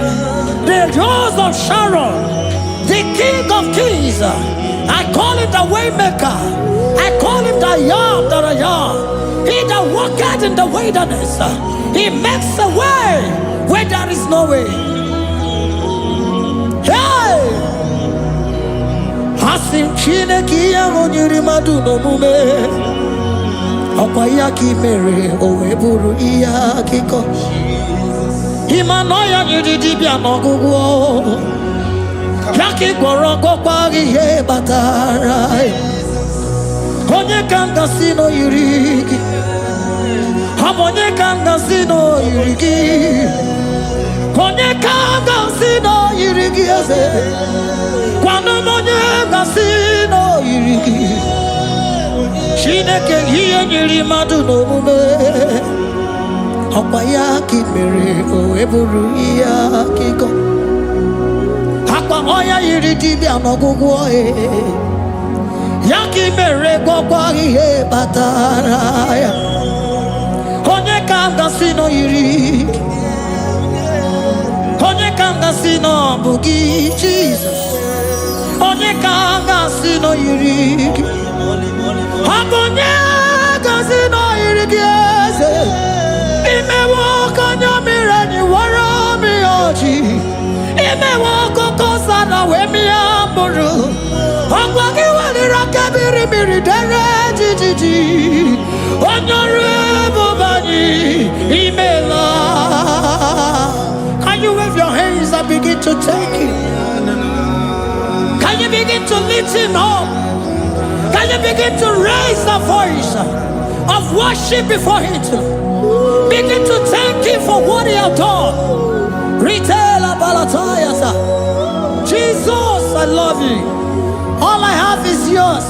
the rose of Sharon, the King of Kings. I call him the Waymaker. I call him the Yam that I am. He that walketh in the wilderness, he makes a way where there is no way. Hey! Asim Chineke ya onyiri madu no mume. Ọkwa ya ki mere o wee bụrụ ihe akụkọ. Ịma na ya nyiri dibịa n'ọgwụgwọ. Ya ka ị gwọrọ gwọkwa ihe batara. Onye ka m gasị na o yiri gị? Ọ bụ onye ka m gasị na o yiri gị? Onye ka m gasị na o yiri gị eze? Gwanụ m onye gasị na o yiri gị? Chineke ihe nyiri mmadụ n'omume. Ọkwa ya ka ị mere o wee bụrụ ihe akụkọ. Akwa ọya yiri dibịa n'ọgwụgwọ. Ya ka ị mere gwọkwa ihe batara ya. Onye ka m gasị na o yiri gị? Onye ka m gasị na ọ bụ gị Jizọs? Onye ka m gasị na o yiri gị? Ọ bụ onye gasị na o yiri gị eze? Imewo ka onye mmiri anyị wara m ọjị. Imewo kokosara wee mịa mkpụrụ. Ọgwa gị weliri aka biri mmiri dere jijiji. Honorable Bani Emala. Can you wave your hands and begin to thank Him? Can you begin to lift Him up? Can you begin to raise the voice of worship before Him? Begin to thank Him for what He has done. Retailer Balatayasa. Jesus, I love you. All I have is yours.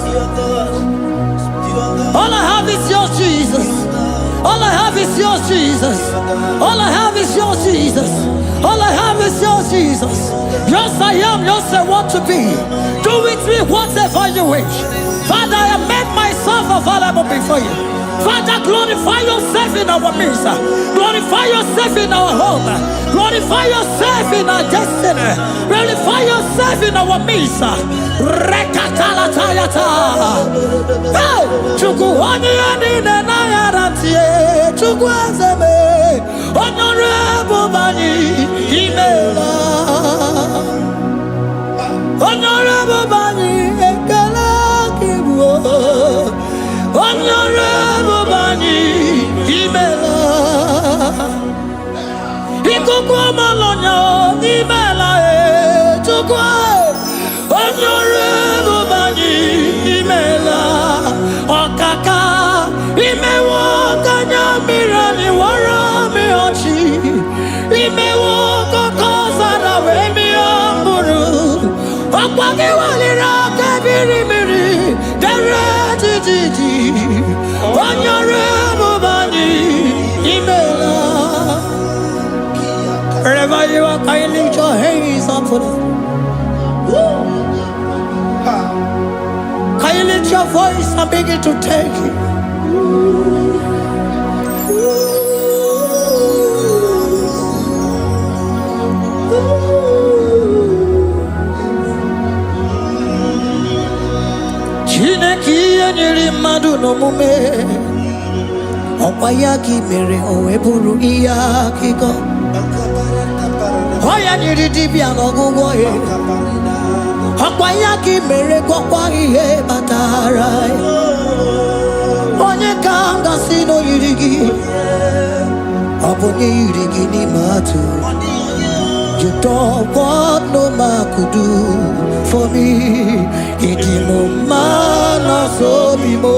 All I have is yours, Jesus. All I have is yours, Jesus. All I have is yours, Jesus. All I have is yours, Jesus. Yours I am, yours I want to be. Do with me whatever you wish. Father, I have made myself available before you. Father, glorify yourself in our midst. Glorify yourself in our home. Glorify yourself in our destiny. Glorify yourself in our midst. Rekatalatayata. Hey, Chukwani anine na yarantie. Chukwazeme. Honorable Bani Imela. Honorable Bani Ekala Kibu. Honorable Bani Imela. Ikukwa Malonya Imela Chukwa. Honorable Bani Imela. Okaka Imewa Kanya Mirani Warami Ochi. Imewa Kokosara Wemi Amburu. Okwagi Walira Kabiri Miri. Derejiji. Honorable Bani Imela. Wherever you are, can you lift your hands up for them? Can you lift your voice and begin to take it? Chineke nyere mmadụ n'omume ọkwa ya gị mere o wee bụrụ ihe akụkọ ọ ya nyere dibịa n'ọgwụgwọ ya ọkwa ya gị mere gwọkwa ihe batara ya onye ka m gasị n'oyiri gị ọ bụ onye yiri gị n'ime atụ. You don't want no man could do for me. Idimo mana so bimo.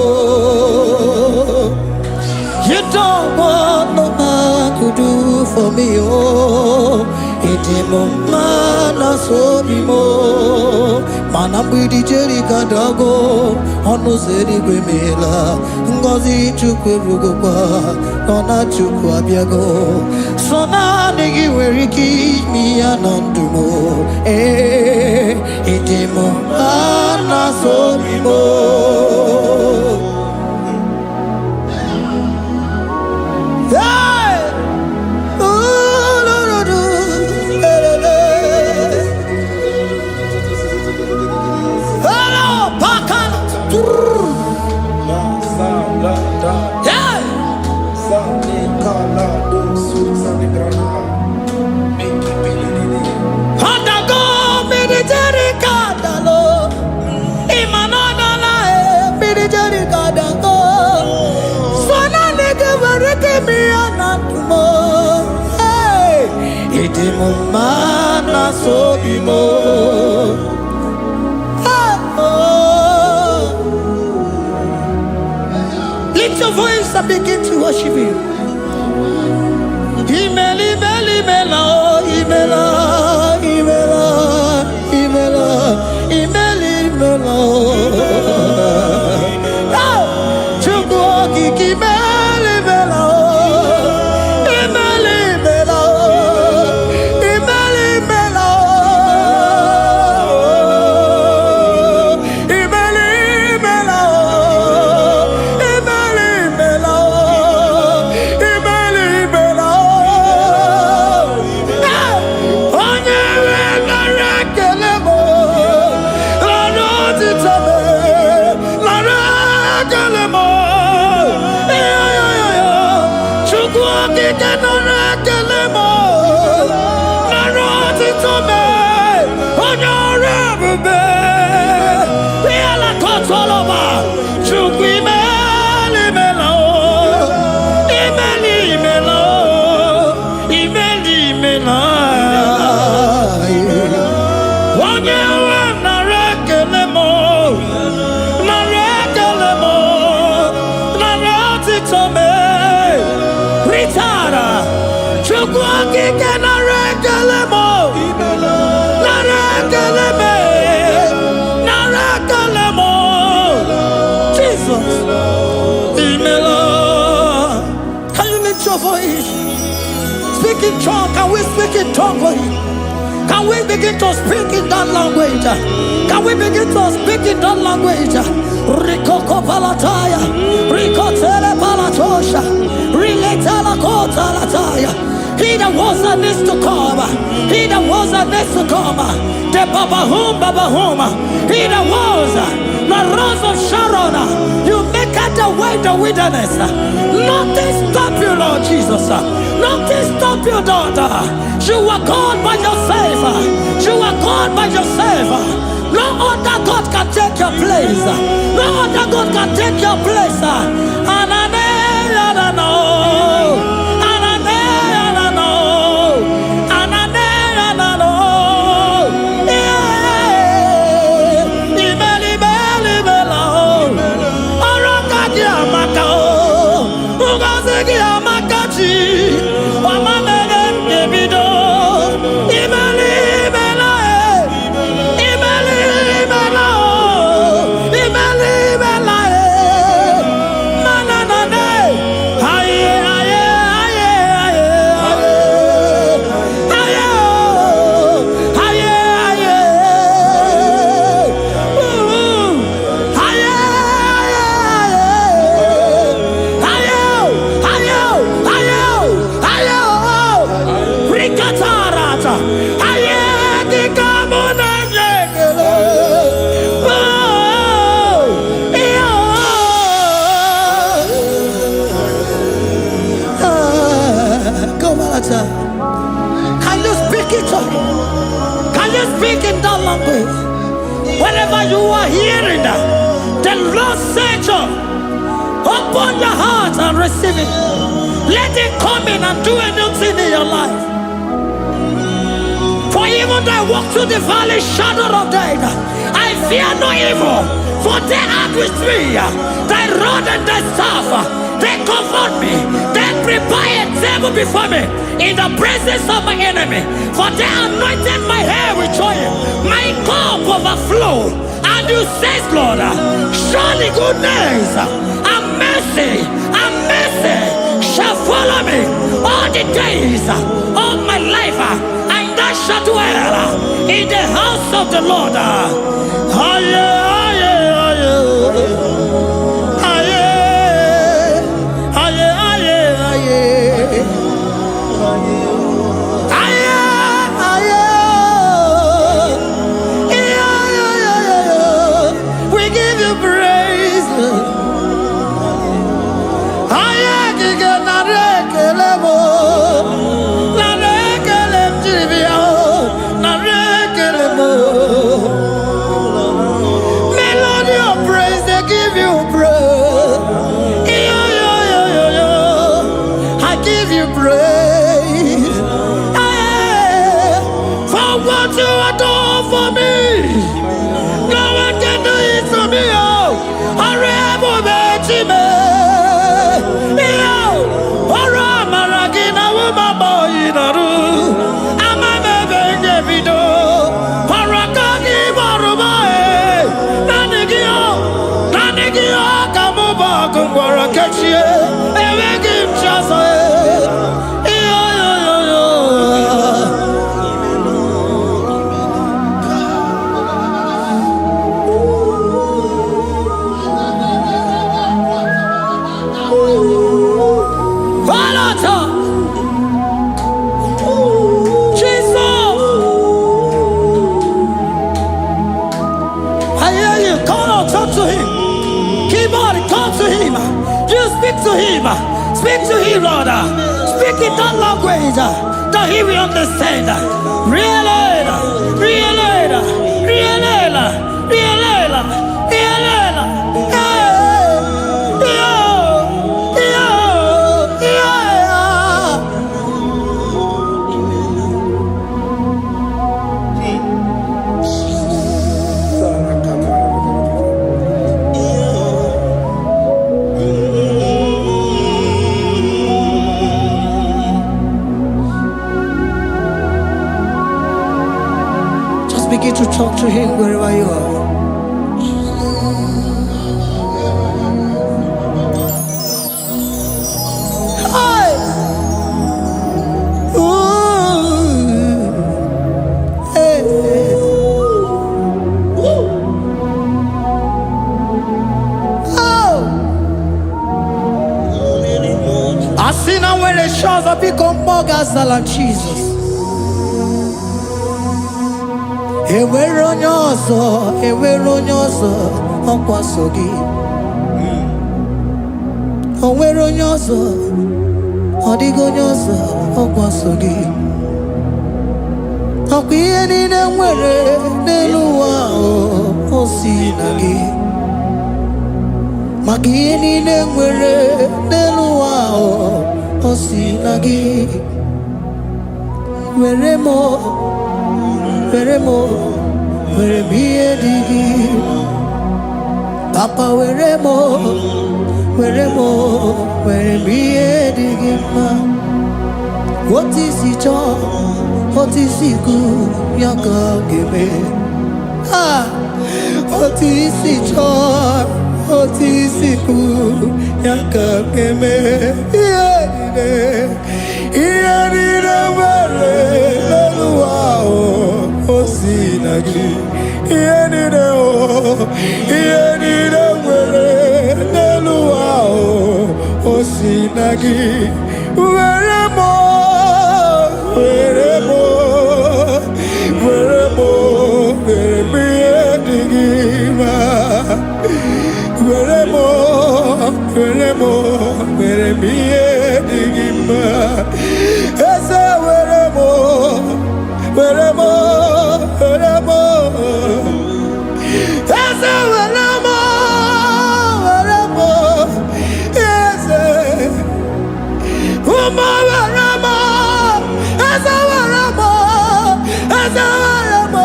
You don't want no man could do for me. Oh, idimo mana so bimo. Mana bidi jeri kadago. Ono zeri gwemela. Ngozi chukwe rugokwa. Nona chukwa biago. Sona nigi weriki mi anandumo. Idimo mana so bimo. Mana so bimo. Lift your voice and begin to worship Him. Imeli, imeli, imela, imela, imela, imela, imeli, imela. Chukwu okike imeli, imela. Voice. Speak in tongue. Can we speak in tongue for Him? Can Can we begin to speak in that language? Can we begin to speak in that language? Rikoko palataya, rikotele palatosha, riletala kota lataya. He that was and is to come. He that was and is to come. The Babahum, Babahum. He that was the rose of Sharon. You make out the way in the wilderness. Nothing stop you, Lord Jesus. Nothing stop you, daughter. You are called by yourself. You are called by yourself. No other God can take your place. No other God can take your place. And I know. Can you speak it? Can you speak in that language? Whenever you are hearing that, the Lord said, open your heart and receive it. Let it come in and do a new thing in your life. For even though I walk through the valley shadow of death, I fear no evil. For they are with me. Thy rod and thy staff, they comfort me. They prepare a table before me in the presence of my enemy. For they anointed my hair with oil. My cup overflow. And you say, Lord, surely goodness and mercy shall follow me all the days of my life. And I shall dwell in the house of the Lord. We give you praise. Melody of praise, they give you praise. I give you praise. For what you have done for me, no one can do it for me. Speak to him, Lord. Speak in that language that he will understand. Begin to talk to him wherever you are. Hey! Ooh. Hey! when the shores of become more than Jesus. Enwere onye ọzọ ọkwaso gị. Onwere onye ọzọ, ọ dịghị onye ọzọ ọkwaso gị. Ọkwa ihe niile nwere n'elu ụwa o si na gị. Maka ihe niile nwere n'elu ụwa o si na gị. Were m ihe dị gị. Papa were m ihe dị gị mma. Otu isi chọọ, otu isi kwu ya ka ga-eme. Otu isi chọọ, otu isi kwu ya ka ga-eme. Ihe niile nwere n'elu ụwa o si na gị. Ihe niile nwere n'elu ụwa o si na gị. Were m ihe dị gị mma. Were m ihe dị gị mma. Eze were m eze were m eze ụmụ were m eze were m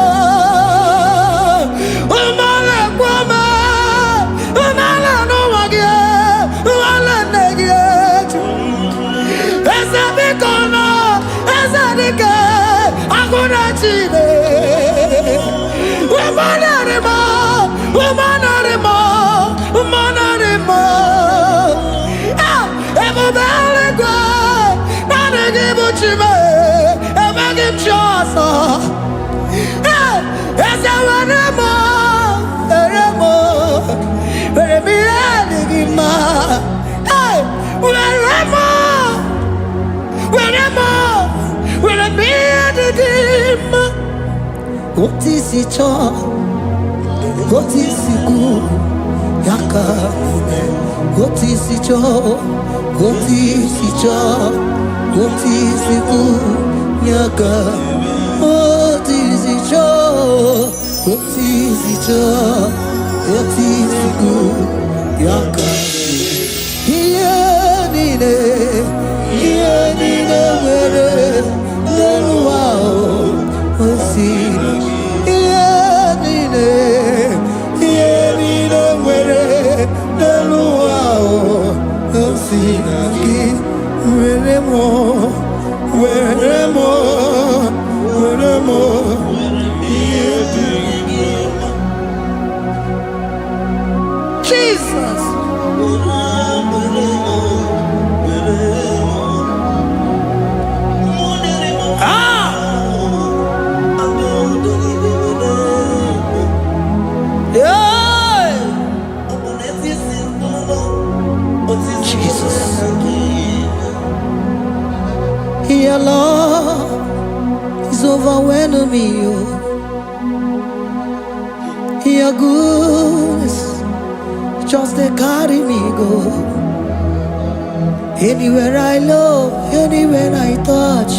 ụmụ na-ekwe m ụmụala n'ụwa gị ụmụala nne gị eju eze biko nọ eze dike agụ na chine ebube eluigwe naanị gị bụ Chime emeghị m chi ọzọ. Eze were m ihe dị gị mma. Were m ihe dị gị mma. Otu isi chọọ, otu isi kwu ya ka ga-eme. Otu isi chọọ, otu isi kwu ya ka. Otu isi chọọ, otu isi kwu ya ka. Ihe niile nwere n'elu ụwa o si na gị. Ihe niile nwere n'elu ụwa o si na gị. Were m ihe dị gị mma. Jesus. Your love is overwhelming me. Your goodness just they carry me go. Anywhere I look, anywhere I touch,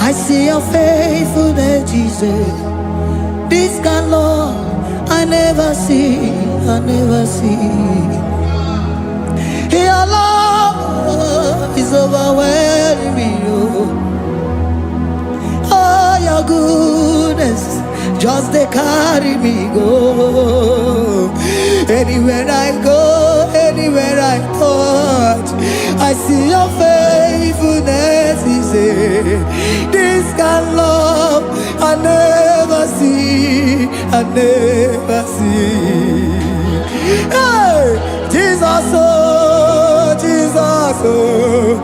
I see your faithfulness, Jesus. This kind of love I never see. Your love is overwhelming me. Oh, your goodness just they carry me go. Anywhere I go, anywhere I touch, I see your faithfulness. This kind of love I never see. Hey, Jesus, oh, Jesus, oh,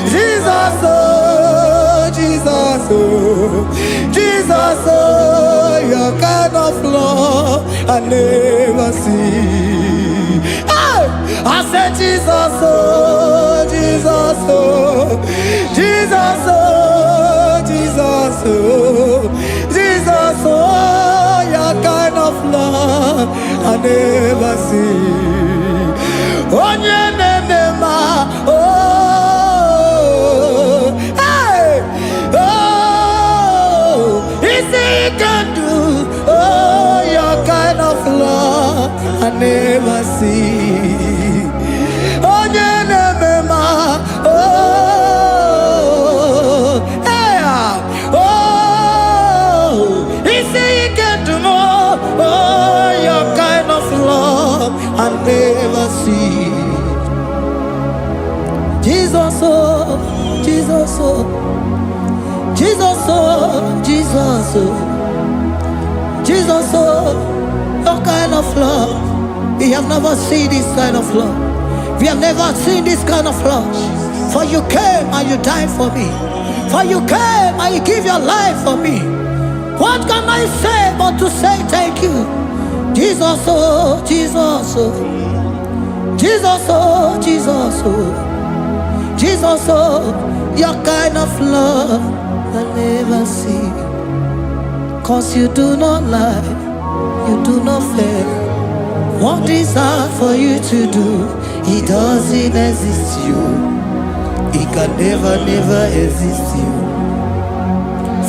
Jesus, oh, Jesus, oh, Jesus, oh, your kind of love I never see. Hey, I said Jesus, oh, Jesus, oh, never see. Onye nemema, oh, hey, oh, is he can do, oh, your kind of love I never see. Onye nemema, oh, hey, oh, is he can do more, oh, your kind of love I never see. Jesus, oh, Jesus, oh, Jesus, oh, Jesus, oh, Jesus, oh, your kind of love. We have never seen this kind of love. We have never seen this kind of love. For you came and you died for me. For you came and you give your life for me. What can I say but to say thank you? Jesus, oh, Jesus, oh, Jesus, oh, Jesus, oh, Jesus, oh, your kind of love I never see. 'Cause you do not lie, you do not fail. What is hard for you to do, it doesn't exist you. It can never, never exist you.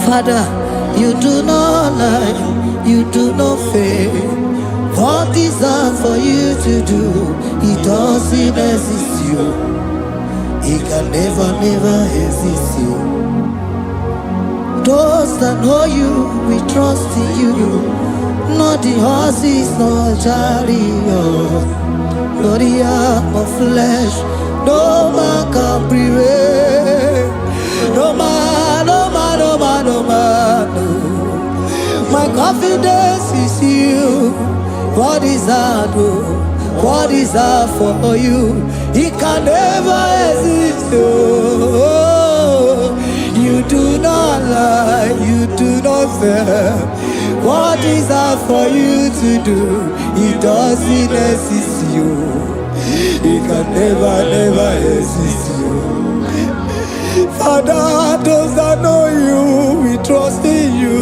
Father, you do not lie, you do not fail. What is hard for you to do, it doesn't exist you. It can never, never exist you. Those that know you, we trust in you. Not the horses, not chariot, not the arm of flesh. No man can prevail. No man, no man, no man, no man, no. My confidence is you. What is hard, oh? What is hard for you? It can never exist, oh. You do not lie, you do not fail. What is hard for you to do, it doesn't exist you. It can never, never exist you. Father, those that know you, we trust in you.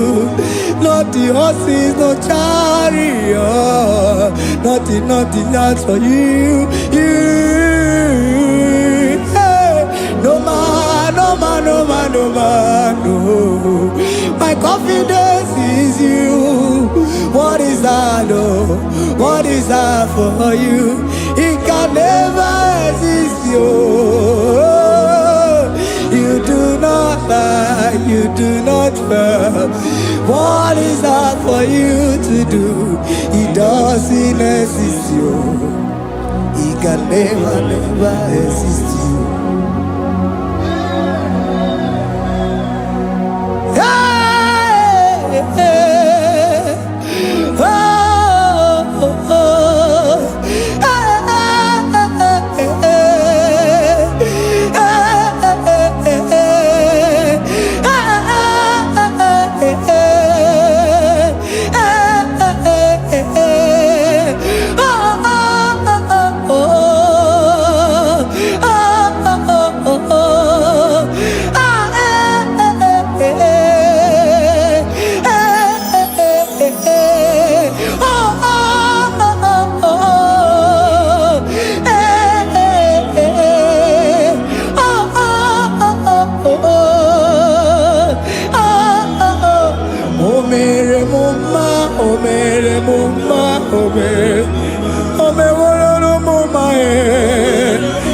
Not the horses, no chariot. Nothing, nothing else for you. Hey, no man, no man, no man, no man, no. My confidence is you. What is that, oh? What is that for you? It can never exist you. You do not lie, you do not fail. What is that for you to do? It doesn't exist you. It can never, never exist you. Hey, hey, oh, oh, oh.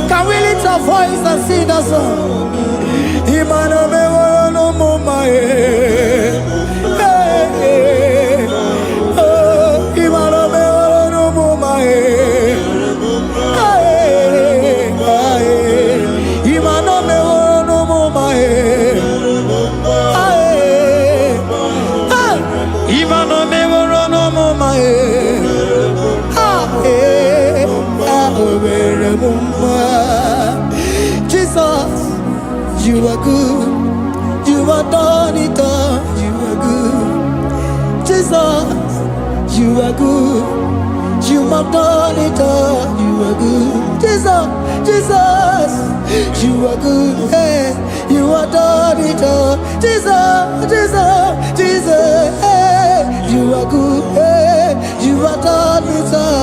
Can we lift our voice and sing that song? Imano me no mama oh, imano me no mama imano me no mama imano me no mama Jesus, you are good. You are done it all. You are good. Jesus, you are good. You have done it all. You are good. Jesus, Jesus, you are good. Hey, you are done it all. Jesus, Jesus, Jesus, hey, you are good. Hey, you are done it all.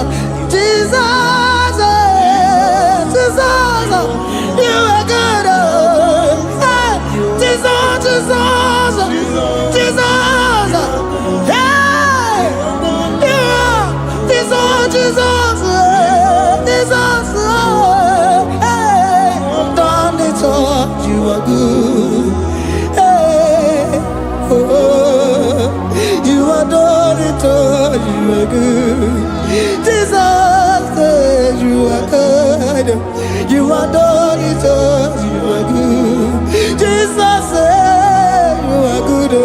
you are good. Hey, oh, you are done it all, you are good. Jesus said you are good. You are done it all, you are good. Jesus said you are good. Oh,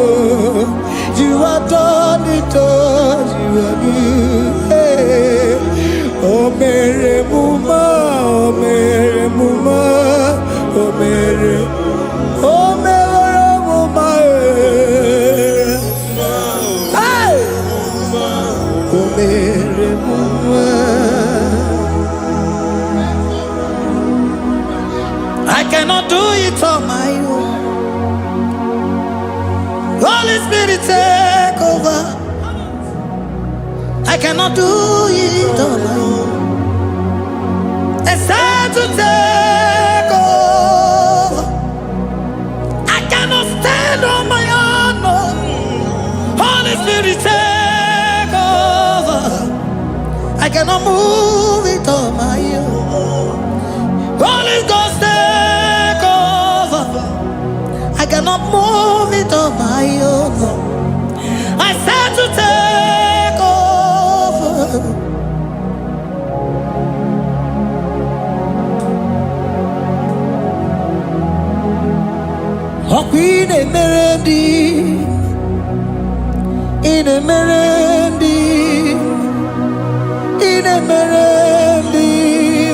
you are done it all, you are good. Hey, oh mere muma, oh mere muma, oh mere muma. Hey, oh mere muma. I cannot do it on my own. Holy Spirit, take over. I cannot do it on my own. It's time to take over. I cannot stand on my own. No. Holy Spirit, take over. I cannot move it on my own. Holy Ghost, take over. I cannot move it on my own. I said to take over. In a melody, in a melody, in a melody,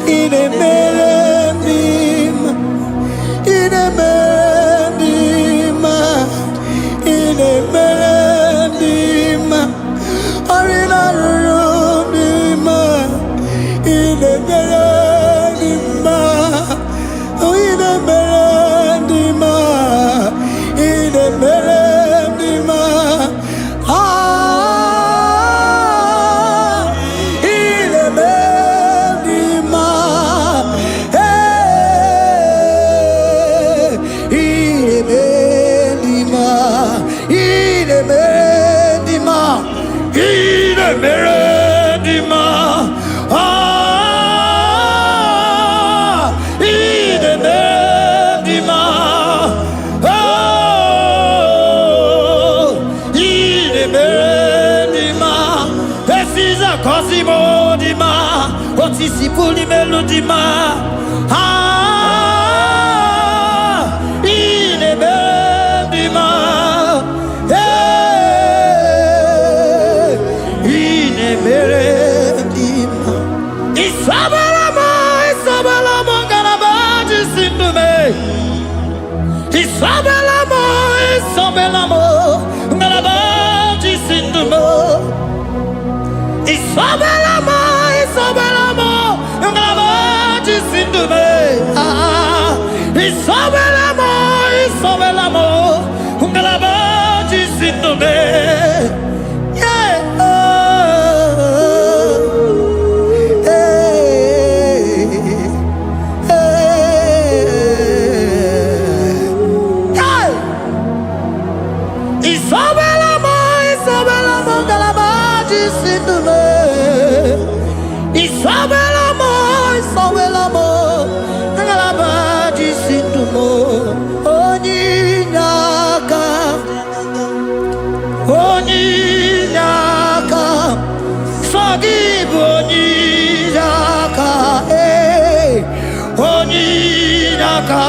in a melody, in a melody, in a melody, or in a room, in a melody, oh, in a melody, in a melody, ah, in a melody, hey, in a melody, in a melody, in a melody, ah, in a melody, oh, in a melody, this is a Cosimo Dima, what is the Puli Melody, ah, in a melody, hey, in a melody, Isabelamo, Isabelamo, Ganabaji Sindume, Isabelamo, Isabelamo, Ganabaji Sindume, Isabelamo, Isabelamo, Ganabaji Sindume, ah, Isabelamo, Isabelamo, Ganabaji Sindume, yeah, Isabelamo, Isabelamo, Galabaji Sindume. Isabelamo, Isabelamo, Galabaji Sindumo. Oninyaka, Oninyaka, Forgive Oninyaka, hey, Oninyaka.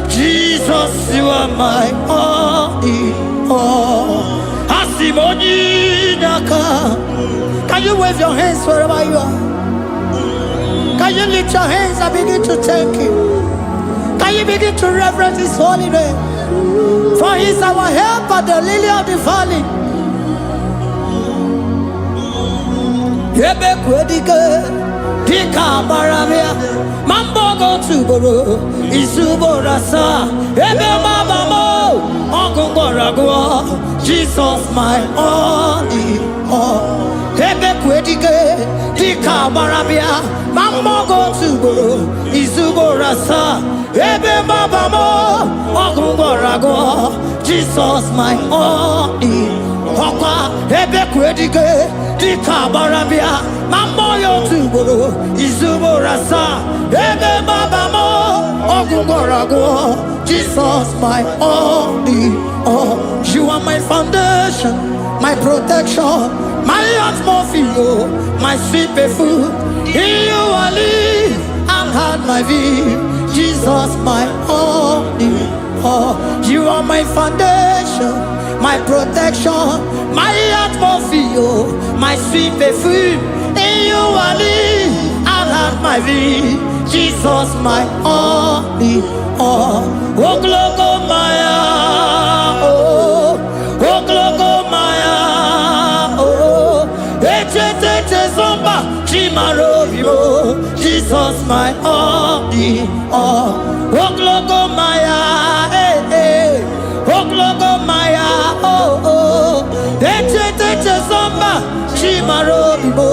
Jesus, you are my only all. Asimonyinaka. Can you wave your hands wherever you are? Can you lift your hands and begin to thank Him? Can you begin to reverence His holy name? For He is our help at the lily of the valley. Yebe kwedike, dika maramia, mambogo tuboro, isuborasa, ebe mabamo, ongungorago, Jesus my only all. Ebe kwedike, dika maramia, mambogo tuboro, isuborasa, ebe mabamo, ongungorago, Jesus my only all. Ebe kwedike, dika maramia, mamboyo tuboro, isuborasa, ebe mabamo, Jesus, my only all. You are my foundation, my protection, my atmosphere, my sweet food. In you I live and had my view. Jesus, my only all. You are my foundation, my protection, my atmosphere, my sweet food. In you I live and had my view. Jesus, my only all. Oh, glogo Maya, oh, glogo Maya, oh, zomba, chimarovio, Jesus, my only all. Oh, glogo Maya, oh, glogo Maya, oh, zomba, chimarovio,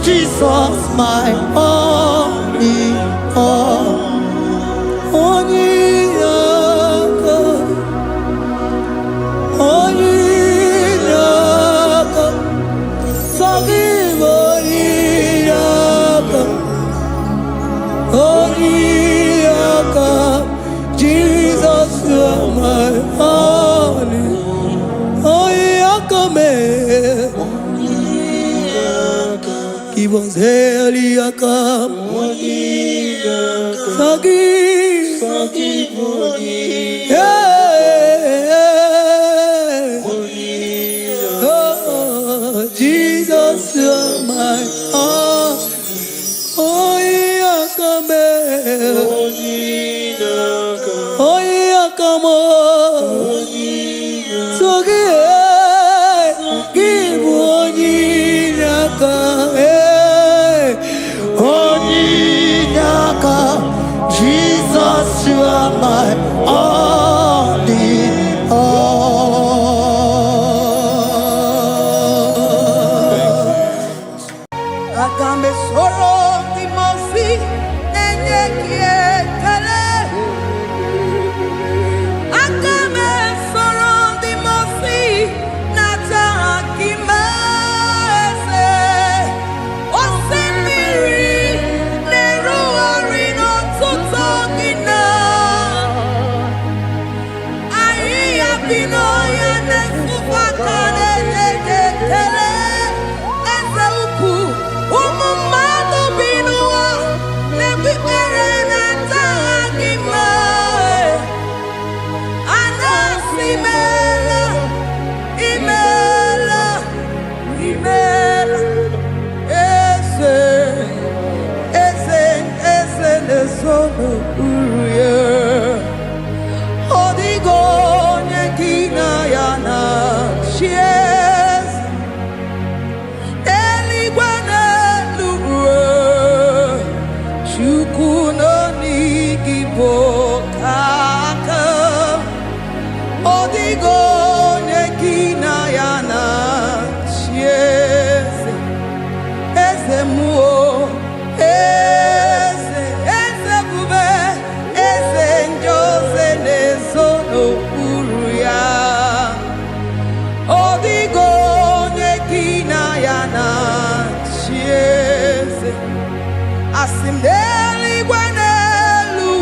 Jesus, my only all. Jesus, you are my only. Give us Heliaka. Jesus, you are my all. Jesus, you are my only all. Agambe soro timosi nenye kietele. Agambe soro timosi nata akimese. Osemiri neruari no tutogina. Aia pino ya nesufakane neketele. Asimdeli gwanelu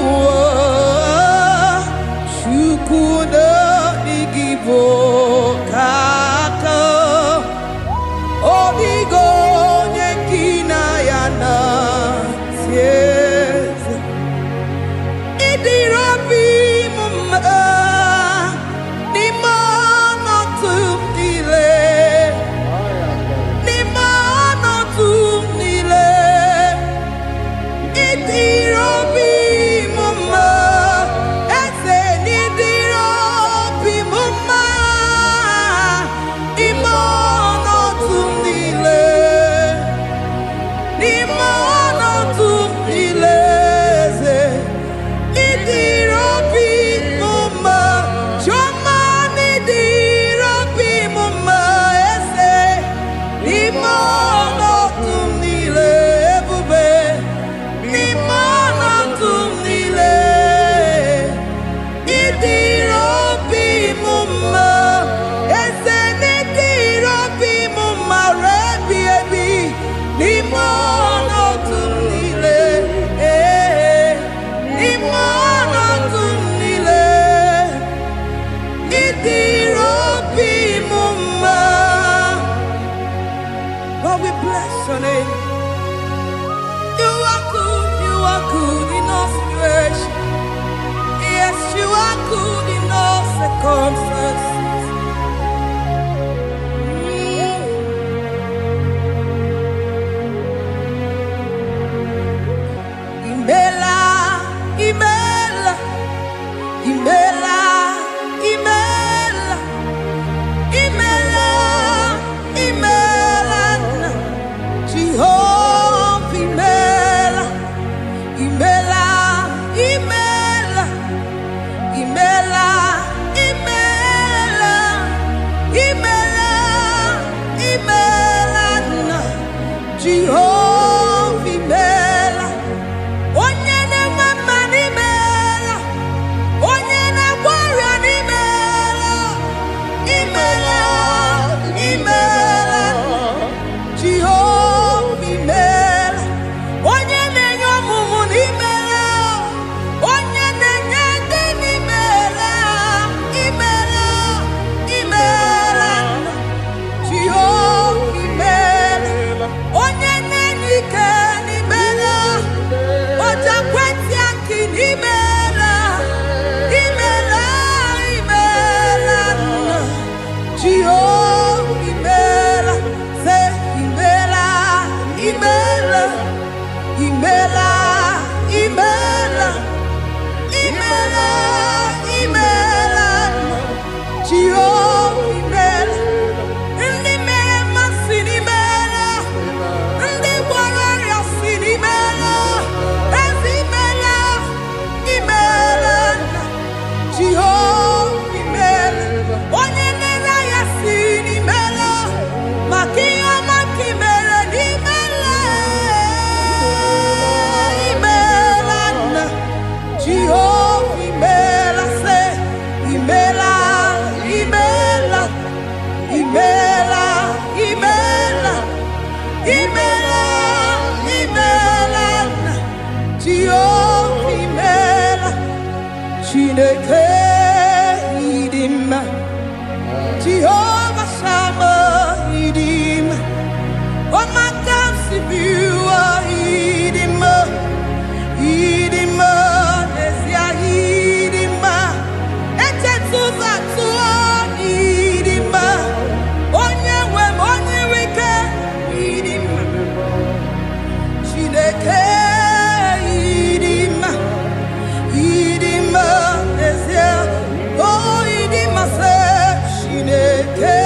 chukuno igibo kaka odigo nyekina yana tieze idirabi mumma ni mono tumile ni mono tumile. It circumstances. Imela, Imela, Imela, Imela, Imela, Imela, Jehovah, Imela, Imela, Imela, Imela, Imela, Imela, Imela, Jehovah, Imela. Onye na-enwe n'imela, onye na-agwara n'imela, imela, imela, Jehova imela. Onye na-enye ọmụmụ n'imela, onye na-enye ndị n'imela, imela, imela, Jehova imela. Onye na-enye ike n'imela, Oja kweti aki n'imela, imela, imela, Jehovah imela, say imela, imela, imela, imela, imela, imela, Jehovah imela. Ndị mere mmasị n'imela, ndị gwara ọrịa si n'imela. Jehovah imela, onye nere ya si n'imela, maka ihe ọma nke imere n'imela, imela nna. Jehovah imela, say imela, imela, imela, imela, imela, imela nna. Jehovah imela. Chineke idima, Jehovah Shammah idima, Omaka sibiwa idima, idima nesia idima, echetuza tuo idima, onye wike idima, Chineke idima. Idima Ezia, oh Idima se Shineke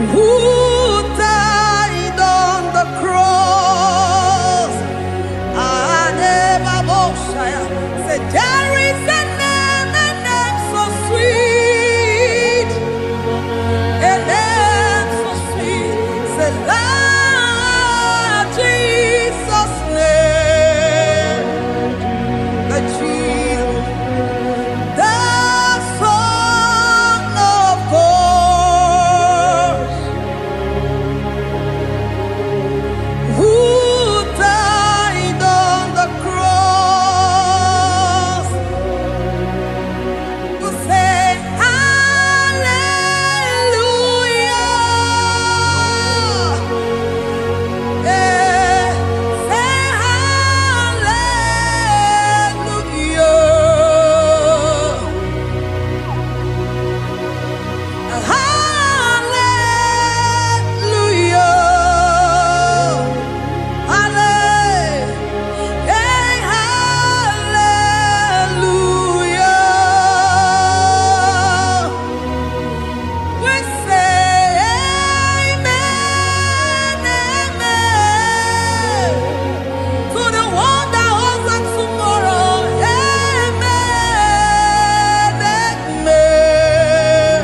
who died on the cross. Said, there is a name so sweet, a name so sweet. Said, Lord Jesus' name, the Jesus, the Son of God, who died on the cross, who said, Hallelujah, say hallelujah, hallelujah. We say amen, amen, to the one that holds us tomorrow. Amen, amen,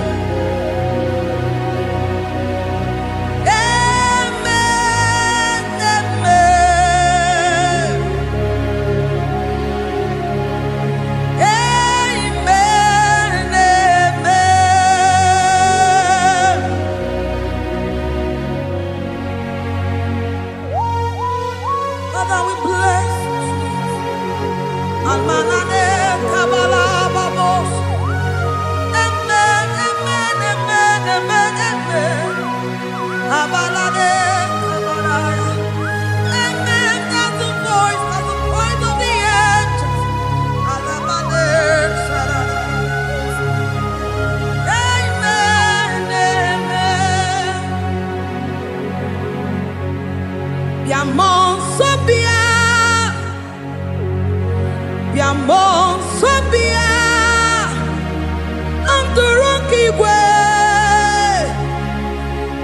Father, we bless you. Almanane kabala babos. Amen, amen, amen, amen, amen. Abalade kabalaya. Amen. That's the voice of the angels. Alabade sarada. Amen, amen. Biamon sobia, biamon sobia, anturuki gwe,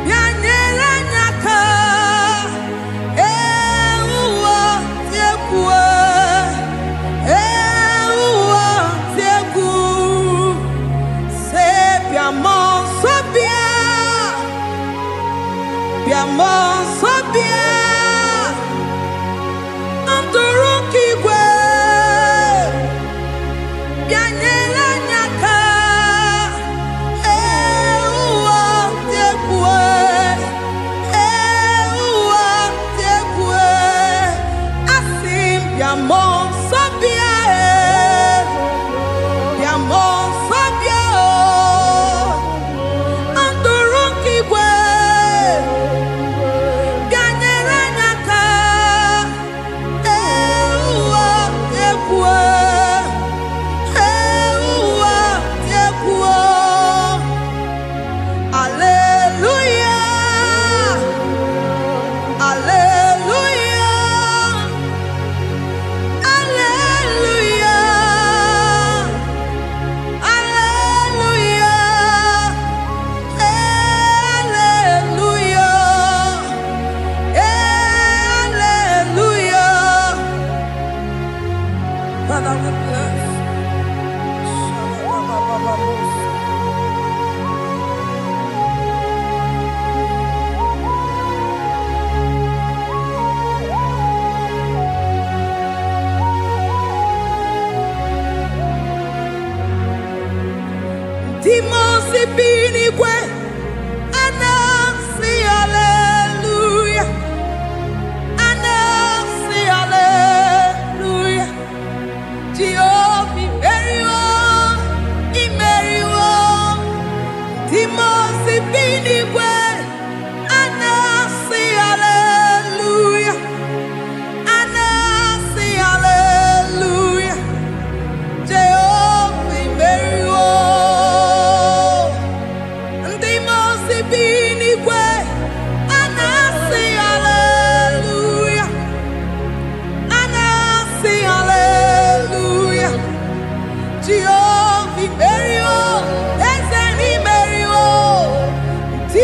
bianyela nyaka, uwa tiekwe, uwa tieku, se biamon sobia, biamon sobia. Antorokigwe, bianyela nyaka, uwa tiekwe, asim biamon sabia, biamon sabia, Antorokigwe, bianyela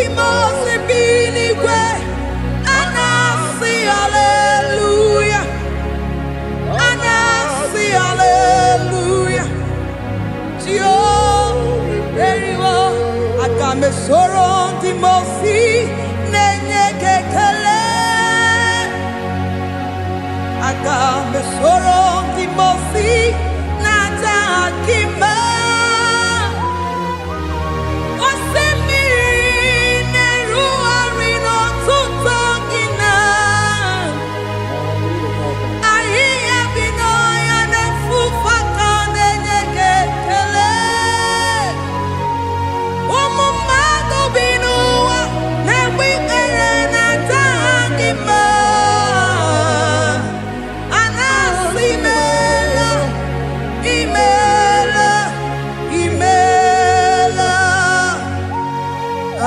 Imosi binigwe anasi hallelujah. Anasi hallelujah. Tio eriwo akame soro timosi nenye kekele. Akame soro timosi nata akima.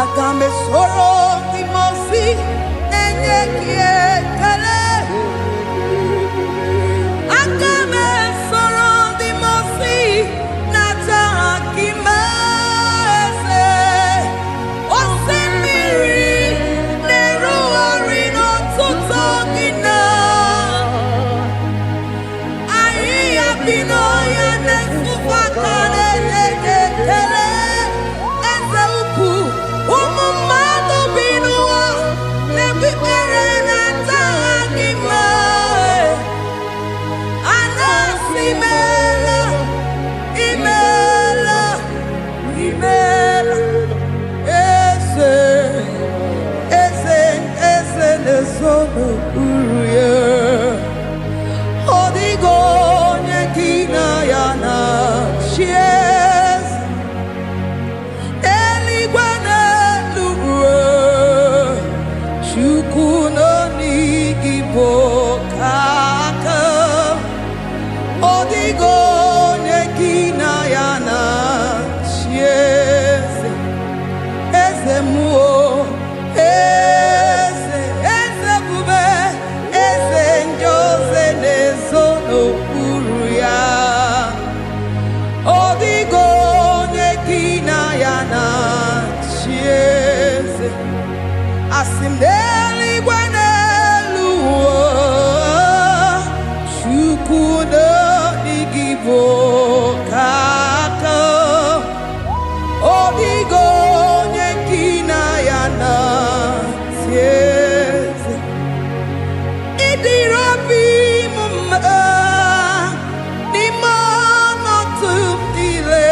Akame soro timosi nenye kiekele. Akame soro timosi nata akimese. Osemiri neru orino tutogina. Ahiya bino ya nesufaka nenye kiekele. Eze upu umumado binua nebi erena tagima. Anasimela imela imela eze nesono uruye. Odigo nyekina yana shies eligwana lugwe chukuno nigibo kaka. Odigo nyekina yana shies eze muo eze bube eze njoze nezono uruya. Odigo nyekina yana chieze asimdeli gwanelu chukuno igibo kaka. Odigo nyekina yana chieze idirobi mumma nimono tumdile.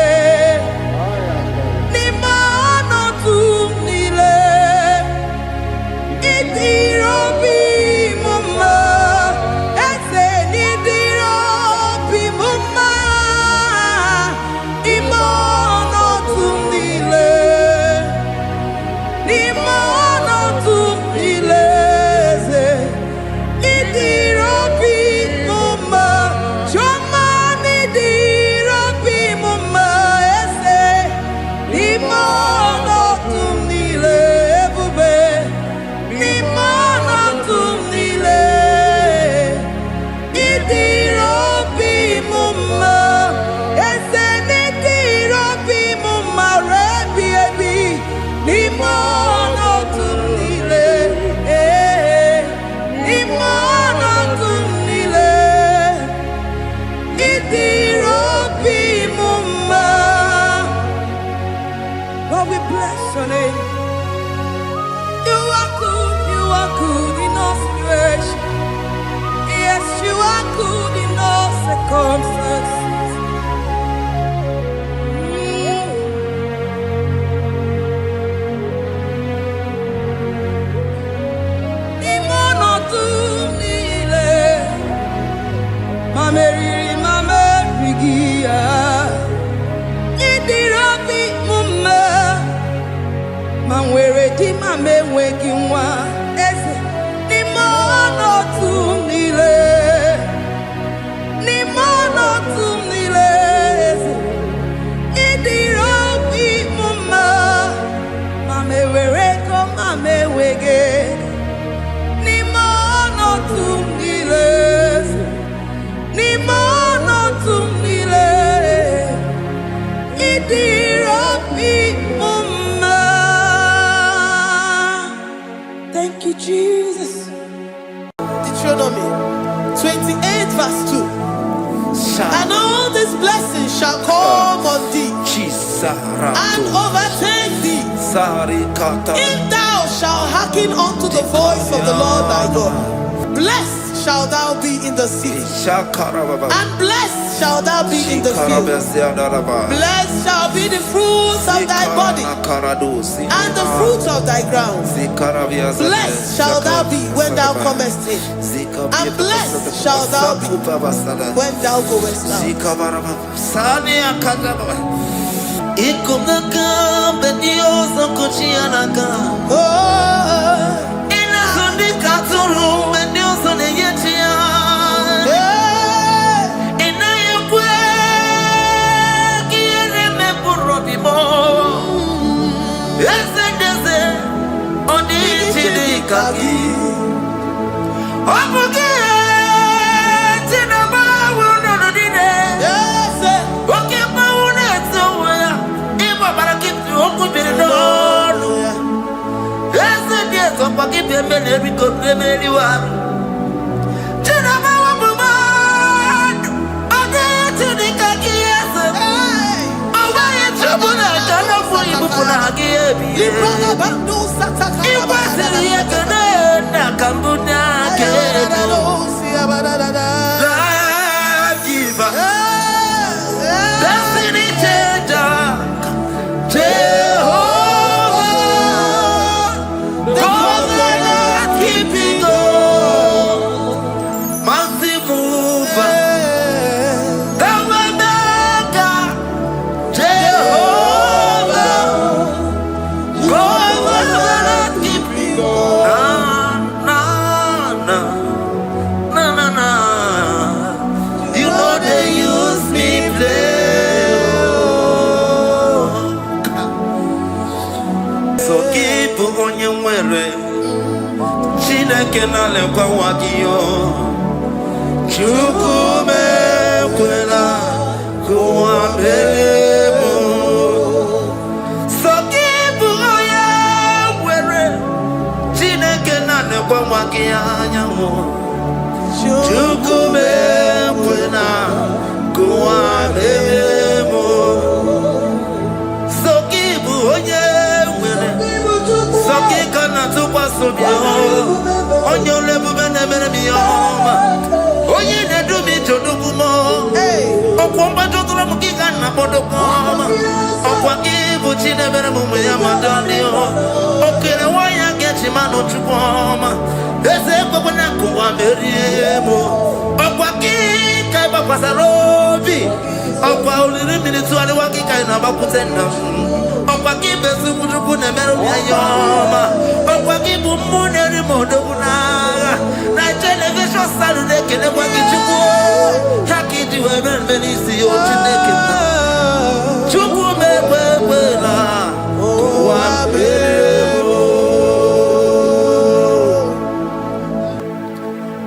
Lord, we bless your name. You are good in all situations. Yes, you are good in all circumstances. Thank you, Jesus. Deuteronomy 28 verse 2. And all these blessings shall come on thee and overtake thee if thou shalt hearken unto the voice of the Lord thy God. Blessed shalt thou be in the city, and blessed shalt thou be in the field. Blessed shall be the fruits of thy body, and the fruit of thy ground. Blessed shalt thou be when thou comest in, and blessed shalt thou be when thou goest out.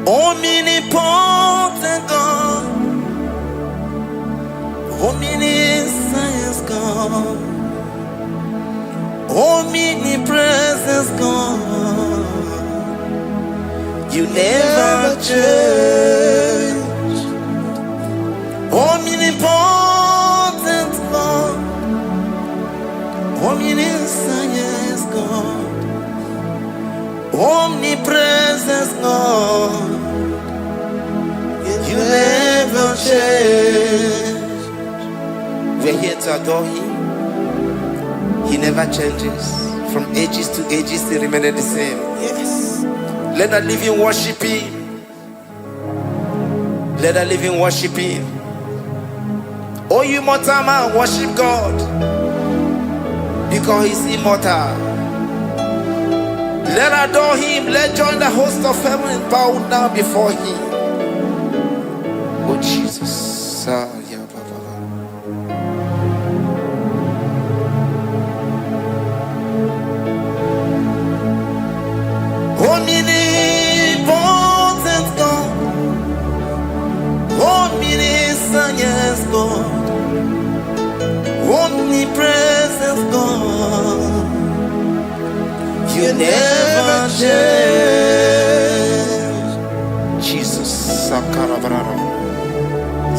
Omnipotent God, omniscience God, omnipresence God, you never change. Omnipotent God, omniscience God, omnipresence God, you never change. We're here to adore Him. He never changes. From ages to ages, He remains the same. Yes. Let the living worship Him. Let the living worship Him. Oh, you mortal man, worship God, because He's immortal. Let adore Him. Let join the host of heaven and bow down before Him. Oh Jesus. Omnipotent God, omniscience God, omnipresence God, you never change. Sakarabrara.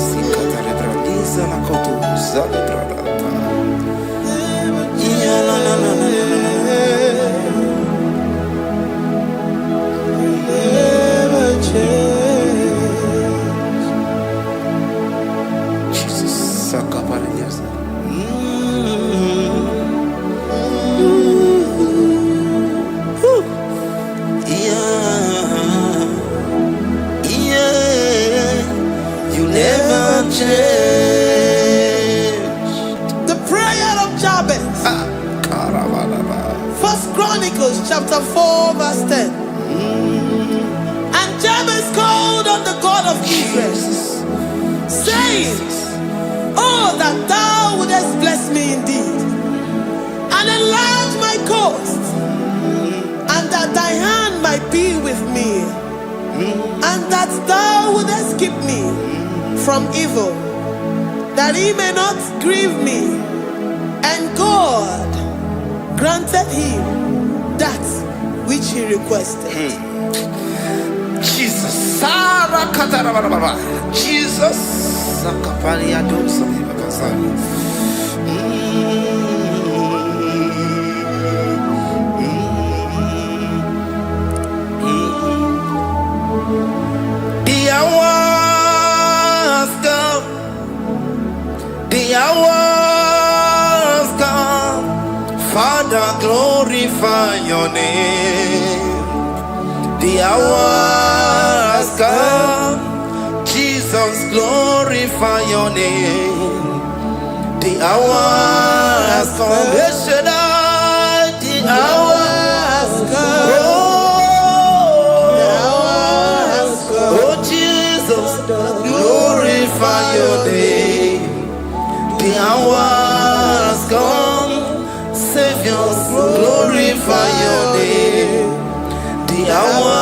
Sikatarebradiza la kotu zalebrada. Ya la la la la la. Never change. Jesus sakaparadias. You never change. The prayer of Jabez. First Chronicles chapter 4 verse 10. And Jabez called on the God of Israel, saying, oh, that thou wouldest bless me indeed, and enlarge my coast, and that thy hand might be with me, and that thou wouldest keep me from evil, that he may not grieve me. And God granted him that which he requested. Jesus. Sarah Katarababa. Jesus. Sakapariado Sabibakasari. The hour has come. The hour has come. Father, glorify your name. The hour has come. Jesus, glorify your name. The hour has come. The hour has come. Oh, Jesus, glorify your name. The hour has come. Savior, glorify your name. The hour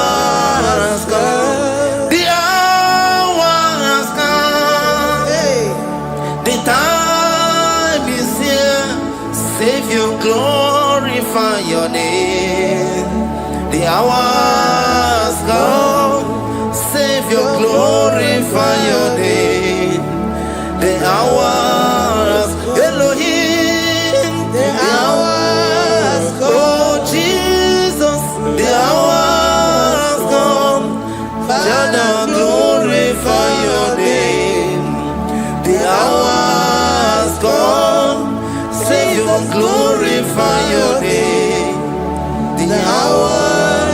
has come. The hour has come. The time is here. Savior, glorify your name. The hour has come. Savior, glorify your name. The hour has come. Elohim, the hour has come. Oh, Jesus, the hour has come. Father, glorify your name. The hour has come. Savior, glorify your name. The hour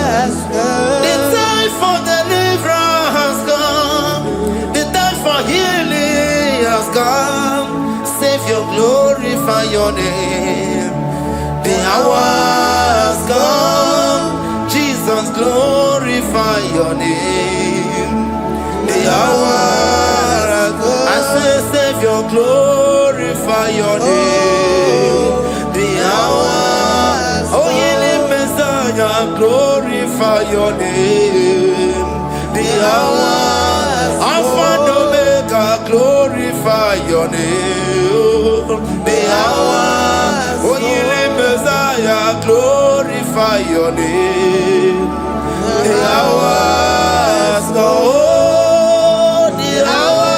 has come. The time for deliverance has come. The time for healing has come. Savior, glorify your name. The hour has come. Jesus, glorify your name. The hour has come. I say, Savior, glorify your name. The hour, oh, ye Messiah, glorify your name. The hour, Alpha and Omega, glorify your name. The hour, oh, ye Messiah, glorify your name. The hour has come. Oh, the hour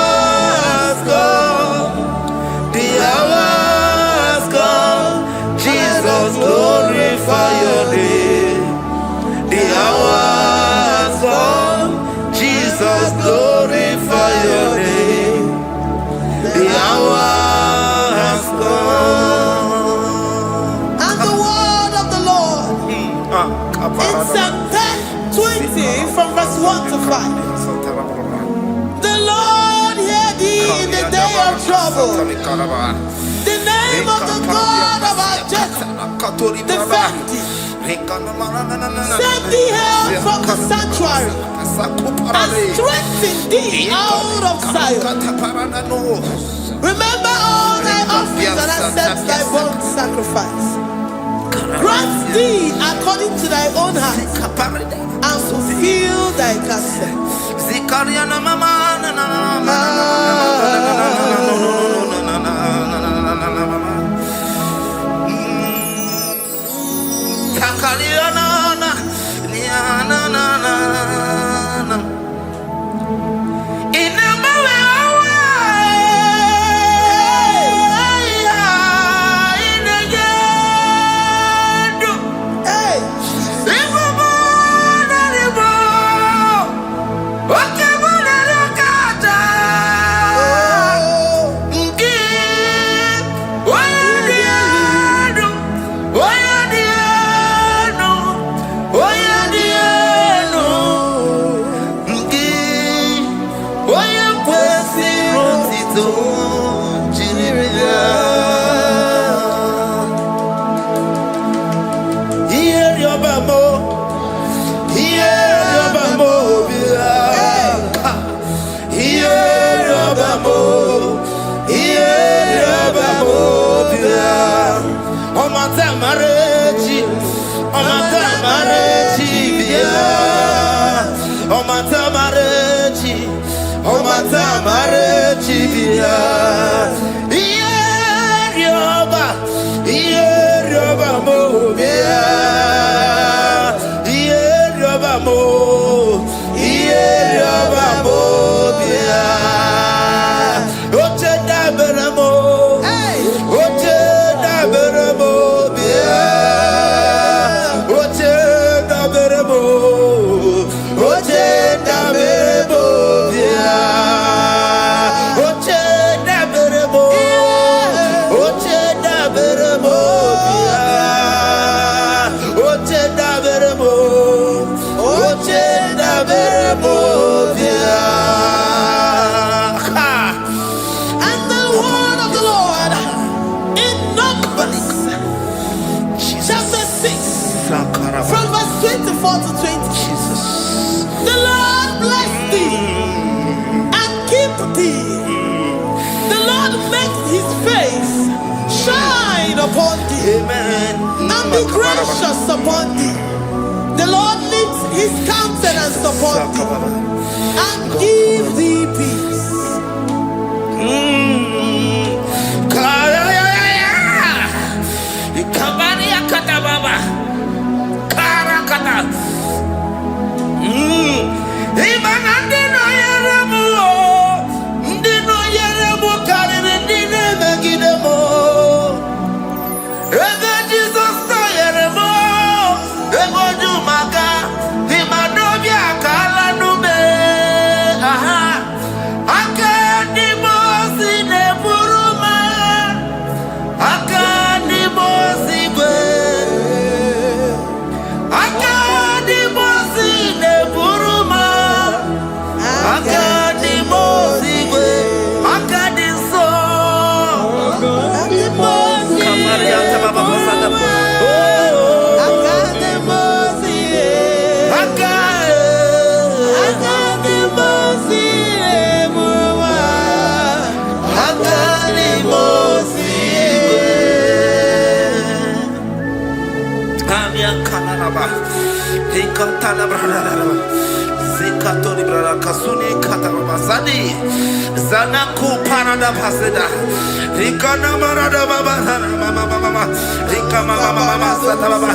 has come. The hour has come. Jesus, glorify your name. The hour has come. Jesus, glorify your name. The hour has come. And the word of the Lord in Psalm 20 from verse 1 to 5. The Lord hear thee in the day of trouble. The name of the God of our Jacob defend thee. Send thee help from the sanctuary and strengthen thee out of Zion. Remember all thy offerings and accept thy burnt sacrifice. Grant thee according to thy own heart and fulfill thy counsel. Upon thee, amen, and be gracious upon thee. The Lord lifts his countenance upon thee and give thee peace. Zanaku Panada Paseda Rikana Marada Baba Mama Rika Mama Sataba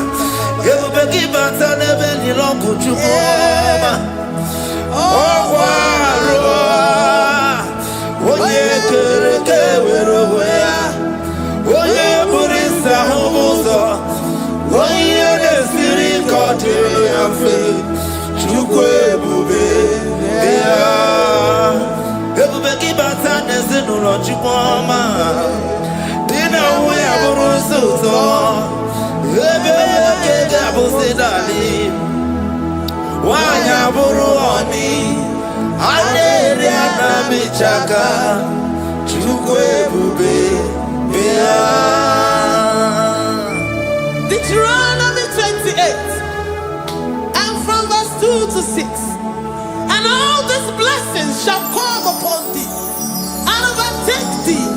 You begi bata nebeli longu chukoma Waro Oye kereke weroya Oye burisa humuzo Oye nesiri kote yafe Chukwe bube Ebubeki bata nezinu lo chukoma Dina uwe aburu suzo Ebebeke gabusi dali Wanya buru oni Aneri anamichaka Chukwe bube Deuteronomy 28 and from verse 2 to 6. And all these blessings shall come upon thee and overtake thee,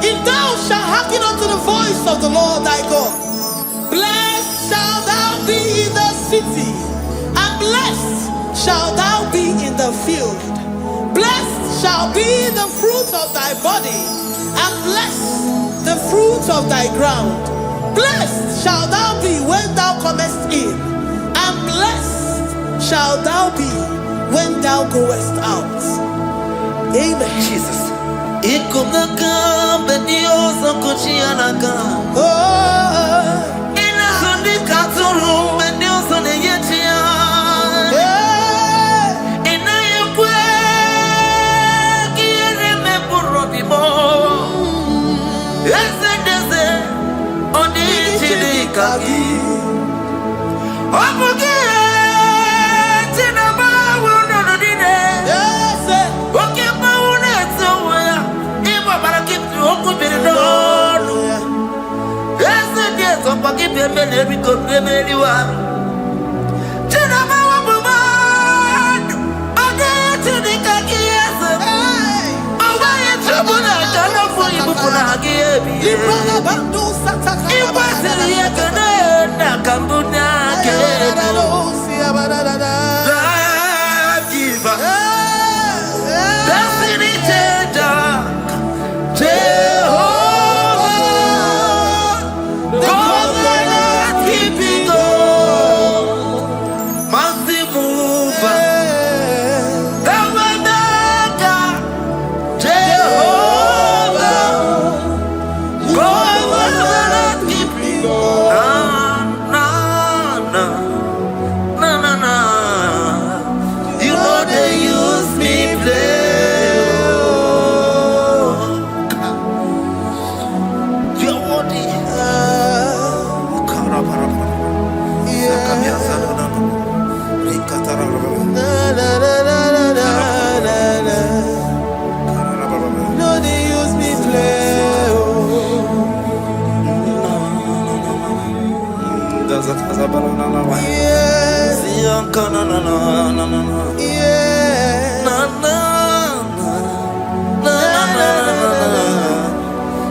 if thou shalt hearken unto the voice of the Lord thy God. Blessed shalt thou be in the city, and blessed shalt thou be in the field. Blessed shall be the fruit of thy body, and blessed the fruit of thy ground. Blessed shalt thou be when thou comest in, and blessed shalt thou be when thou goest out. Amen. Jesus. every good anyone.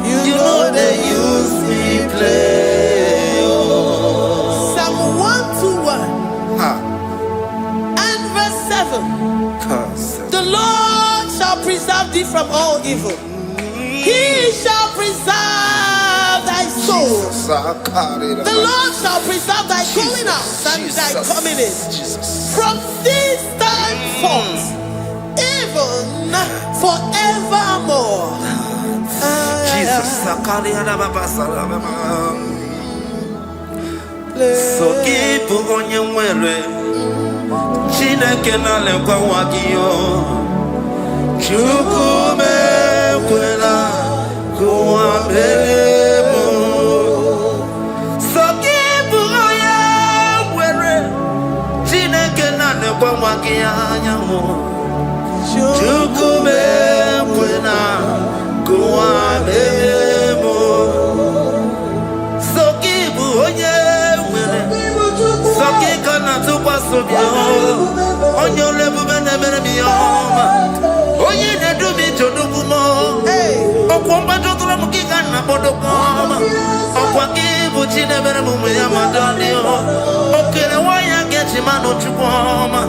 You know they use me play. Psalm 121 and verse 7. The Lord shall preserve thee from all evil. He shall preserve thy soul. The Lord shall preserve thy going out and thy coming in from this time forth, even forevermore. Jesus, so keep on your way. Chineke na lekwa wagiyo. Chukume kwela kuambemo. So keep on your way. Chineke na lekwa wagiyo. Chukume kwela kuambemo. So keep on your way. So keep on on your level, and never be home. Oh, you need to be to do more. Oh, Quamba to the Muki and Nabodoma. Oh, Quaki, which you never move with Madonna. Okay, why I get him out of Chupoma?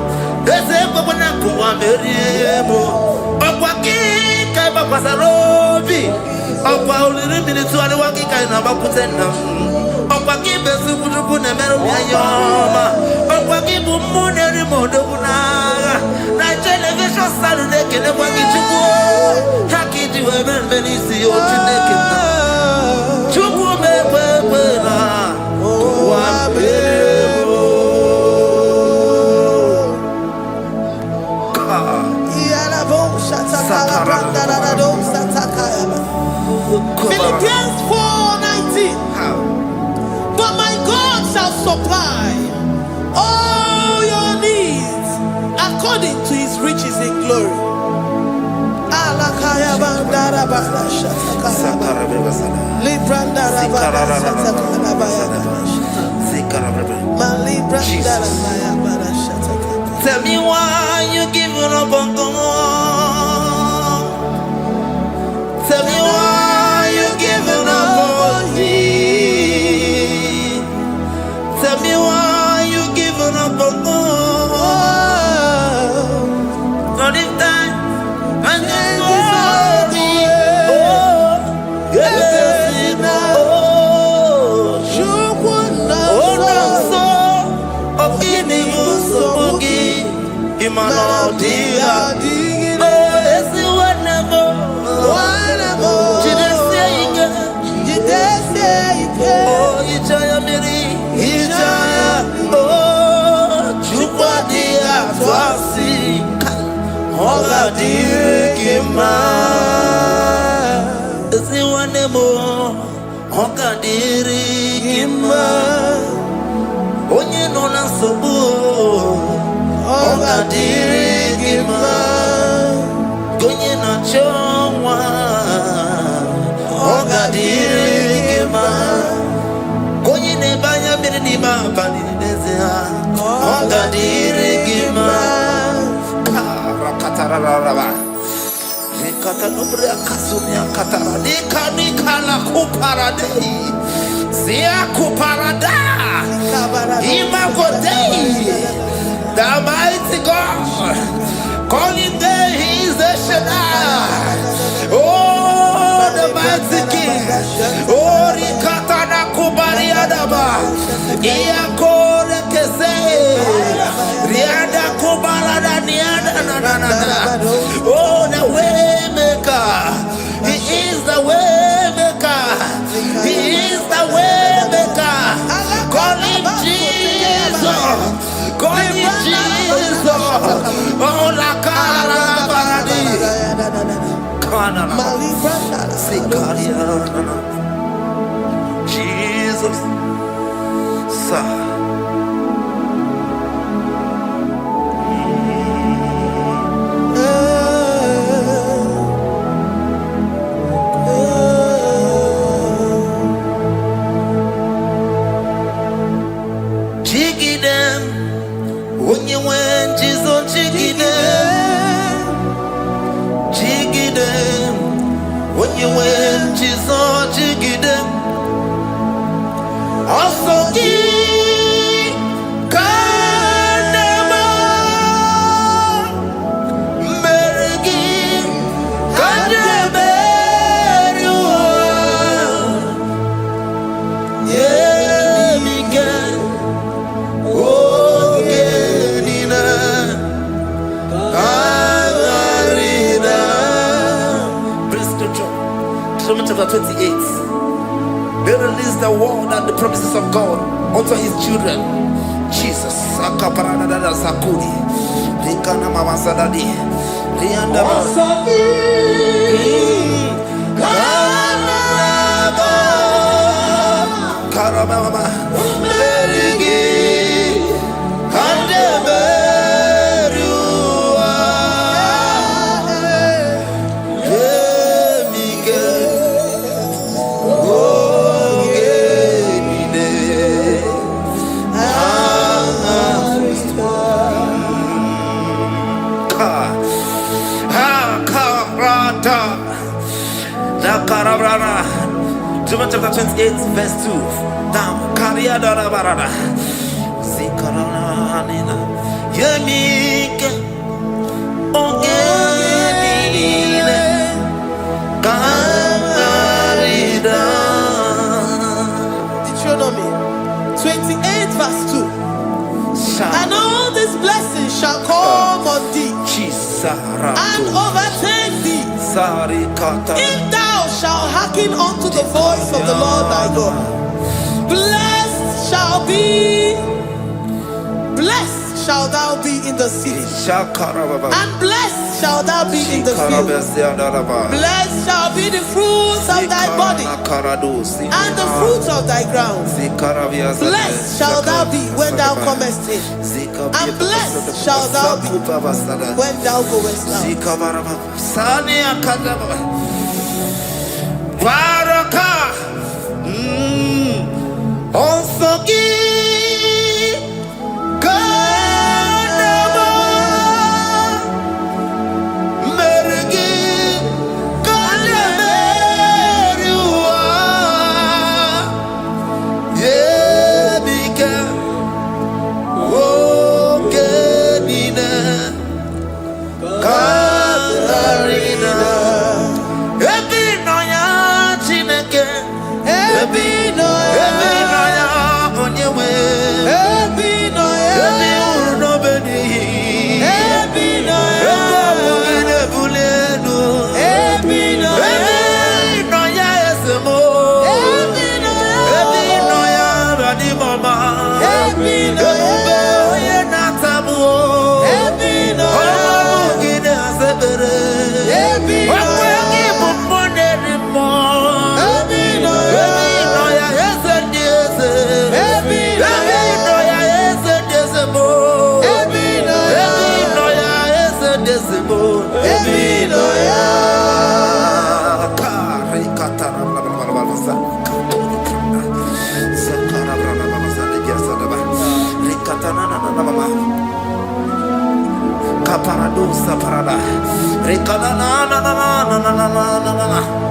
There's a Babanaku, I'm very able. Oh, Quaki, Kaba Pasarobi. Oh, Paul, minutes to the Waki kind of Aputena. Oh, Quaki, Besu, never be a yama. Wakibu muneri modobunaga na television Saturday kele wakichuku hakiti weben benisi otineke na chuku mepepe na wabebo Iyala bo shatakala brandara do satakaya. Philippians 4:19. But my God shall supply all your needs according to his riches in glory. Alakaya bandara bala shatakala. Librandara bala shatakala baya. Malibrandara baya bala shatakala. Tell me why you giving up on God. Tell me why you giving up on me. Tell me why you giving up on God. Not in time and then glory. Oh, yes, oh, no, so, oh, in the use of Boogie, Imano, dear, oh, yes, whatever, you oh, you try me. Oga dirigima, si wanemo. Oga dirigima, onye no na sobu. Oga dirigima, onye na chongwa. Oga dirigima, onye ne banya Gadirigima Karakatararaba Hekatanubria Kasumia Katara Nikala Kuparadei Zia Kuparada Imagodei the mighty God calling there he is the Shaddai. Oh, the mighty King. Oh, Rikatana Kubariadaba. Iakore Kese. Riada Kubarada Niada. Oh, the way maker. He is the way maker. He is the way maker. Call him Jesus. Call him Jesus. Oh, la cara baradi. Jesus, sir. Jiggy them when you went, Jesus, jiggy them, jiggy them. When you went, Jesus, jiggy them. Also, Kanama, Merigi, Kanama, yeah, Miguel, oh, Genina, Amarida. Bring scripture. Psalm chapter 28. They release the word and the promises of God unto his children. Jesus. Akaparadada Sakuri. Rikana Mama Sadadi. Riandaba. Karababa. Merigi. Kandeberua. Yeah, Miguel. Oh, Genine. Karata. La Karabrana. John chapter 28, verse 2. Down. Kariada Barada. Zikaranina. Yemike. Ogenine. Karida. Deuteronomy 28 verse 2. And all these blessings shall come on thee and overtake thee if thou shalt hearken unto the voice of the Lord thy God. Blessed shall thou be in the city, and blessed shall thou be in the field. Blessed shall be the fruits of thy body and the fruits of thy ground. Blessed shall thou be when thou comest in, and blessed shall thou be when thou goest out. Baraka. Also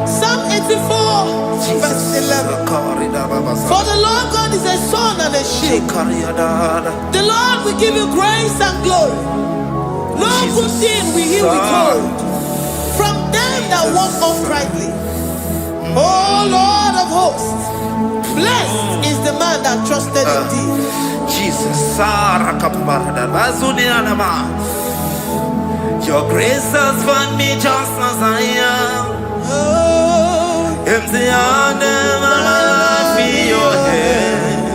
Psalm 84, verse 11. For the Lord God is a sun and a shield. The Lord will give you grace and glory. No good thing will he withhold from them that walk uprightly. O Lord of hosts, blessed is the man that trusted in thee. Jesus, your grace has found me just as I am. Empty handed, I feel your hand.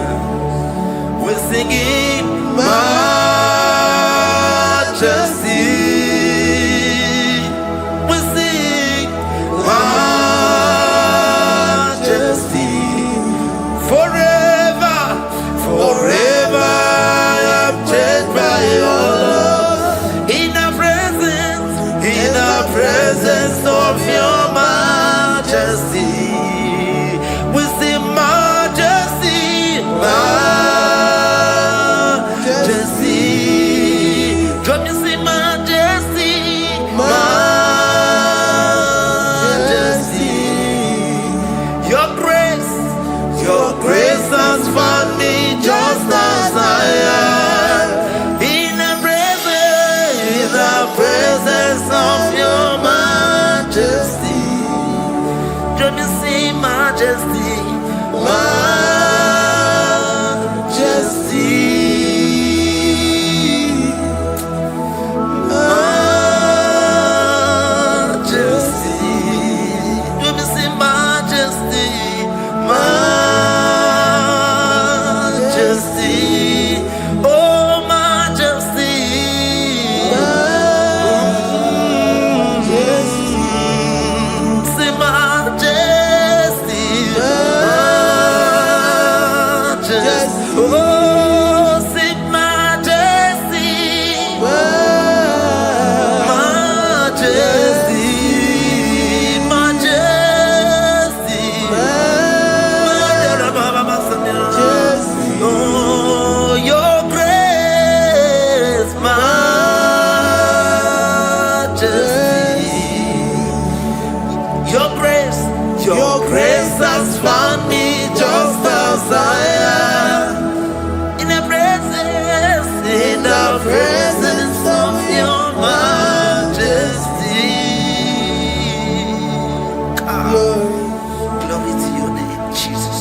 We're singing majesty. We sing majesty. Forever, forever I'm changed by your love. In the presence of your majesty, we see majesty, majesty. Come you see majesty, majesty. Your grace has found me just as I am. In the presence of your majesty, let me see majesty, majesty, majesty. Let me see majesty, majesty. Oh, majesty. Your grace has found me just as I am. In the presence of your majesty. Glory to your name, Jesus.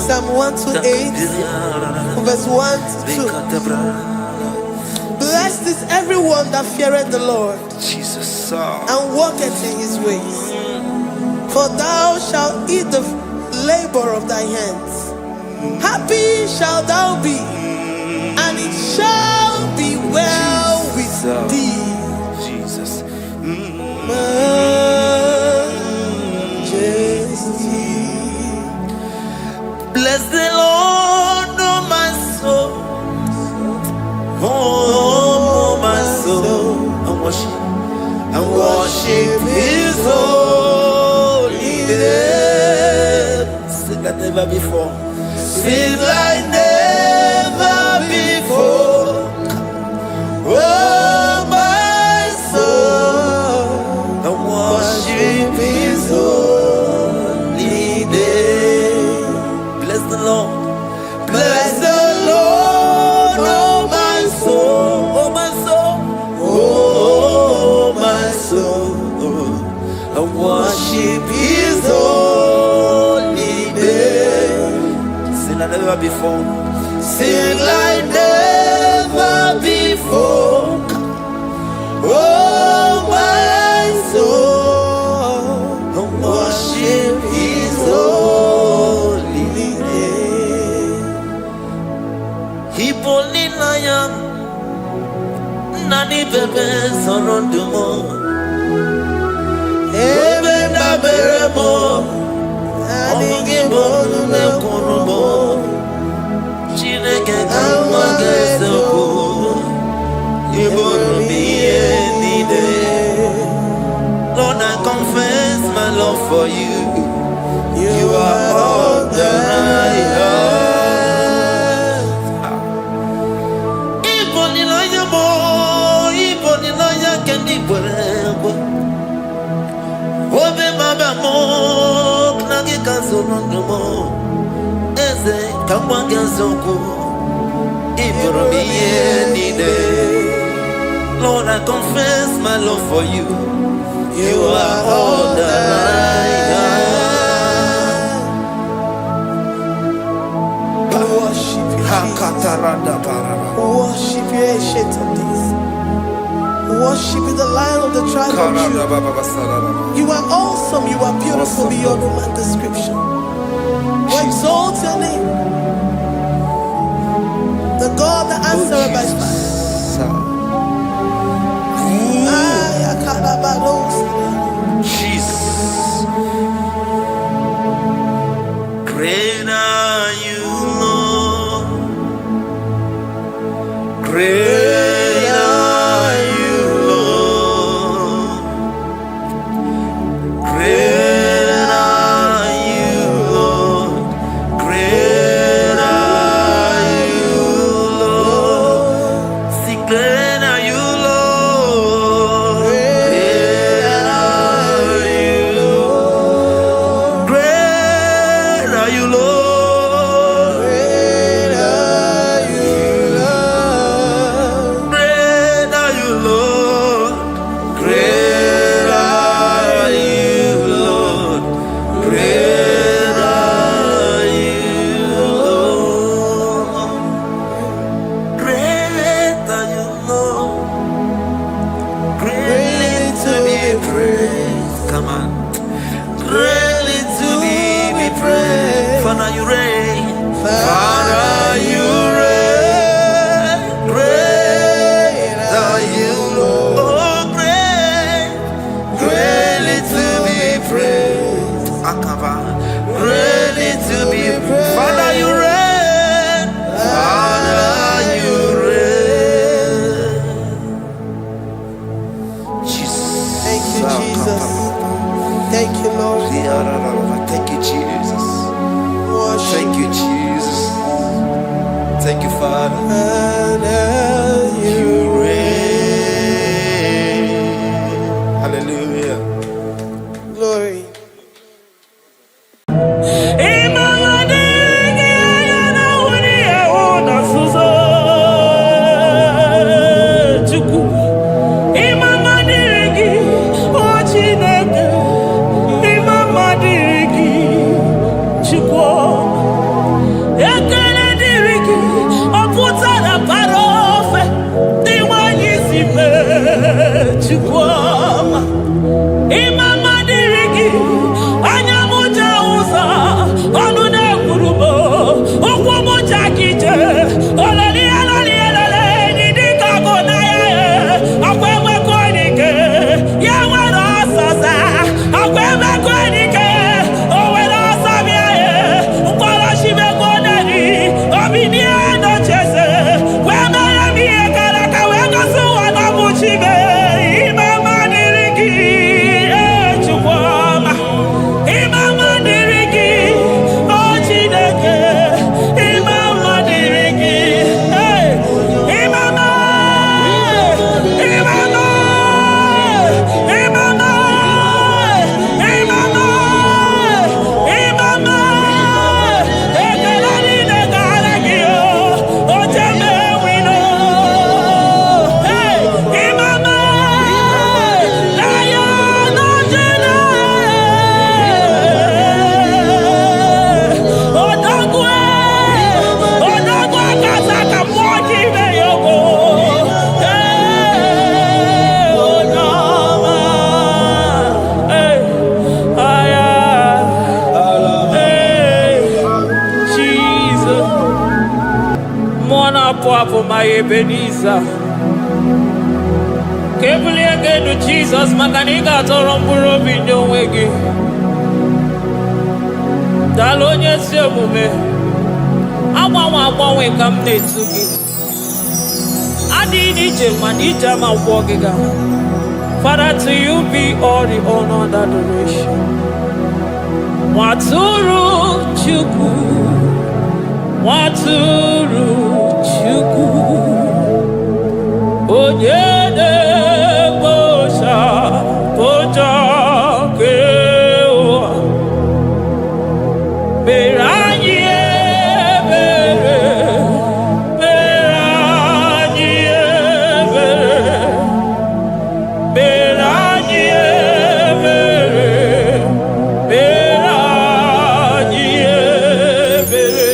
Psalm 128, verse 1 to 2. Blessed is everyone that feareth the Lord, Jesus, and walketh in his ways. For thou shalt eat the labor of thy hands. Happy shalt thou be, and it shall be well with thee. Jesus. Majesty. Bless the Lord, oh my soul. Oh, my soul. And worship his holy name. Sing like never before. Sing like never before. Oh, my soul. And worship his holy name. Bless the Lord. Bless the Lord, oh my soul, oh my soul, oh my soul. I worship his holy name. Sing like never before. Sing like never before. Oh my soul, I worship his holy name. Hipolina nani bebe sorondumo. Ebe na beremo. Omugi bolu me konumo. Chineke kama gesoko. Ibonu miye. for you. You are all that I have. Ibonilaya mo, ibonilaya kendi bwebo. Obe baba mo, knagi kazonondo mo. Eze kamwange zoko, iboromiye nide. Lord, I confess my love for you. You are all that I have. Worship you, Jesus. Worship you, ancient of days. Worship you, the Lion of the tribe of Judah. You are awesome. You are beautiful beyond human description. We exalt your name, the God that answered by fire. Jesus. Great are you, Lord. Great are you, Lord. Great are you, Lord. Great are you, Lord. See, great are you, Lord. Great are you, Lord. Great are you, Lord. Great are you, Lord. Great are you, Lord. Great are you, Lord. Great are you, Lord. Greatly to be praised. Come on. Greatly to be praised. Father, you reign. Father, you reign. Great are you, Lord. Oh, great. Greatly to be praised. Akaba. Greatly to be praised. Father, you reign. Father, you reign. Jesus. Thank you, Jesus. Thank you, Lord. Thank you, Jesus. Worship Thank you, Jesus. Thank you, Father. You reign. Hallelujah. glory. For my Ebenezer, Kebuli again to Jesus, Makanika Toromburo Bino Wegi. Dalonia Sebume, Awa we come to me. Adi DJ Manija Mawagiga. Father, to you be all the honor and adoration. Waturu Chukwu, Waturu Chukwu, Onyede Bosha, Boja Kewa, Beranye Bere, Beranye Bere, Beranye Bere, Beranye Bere.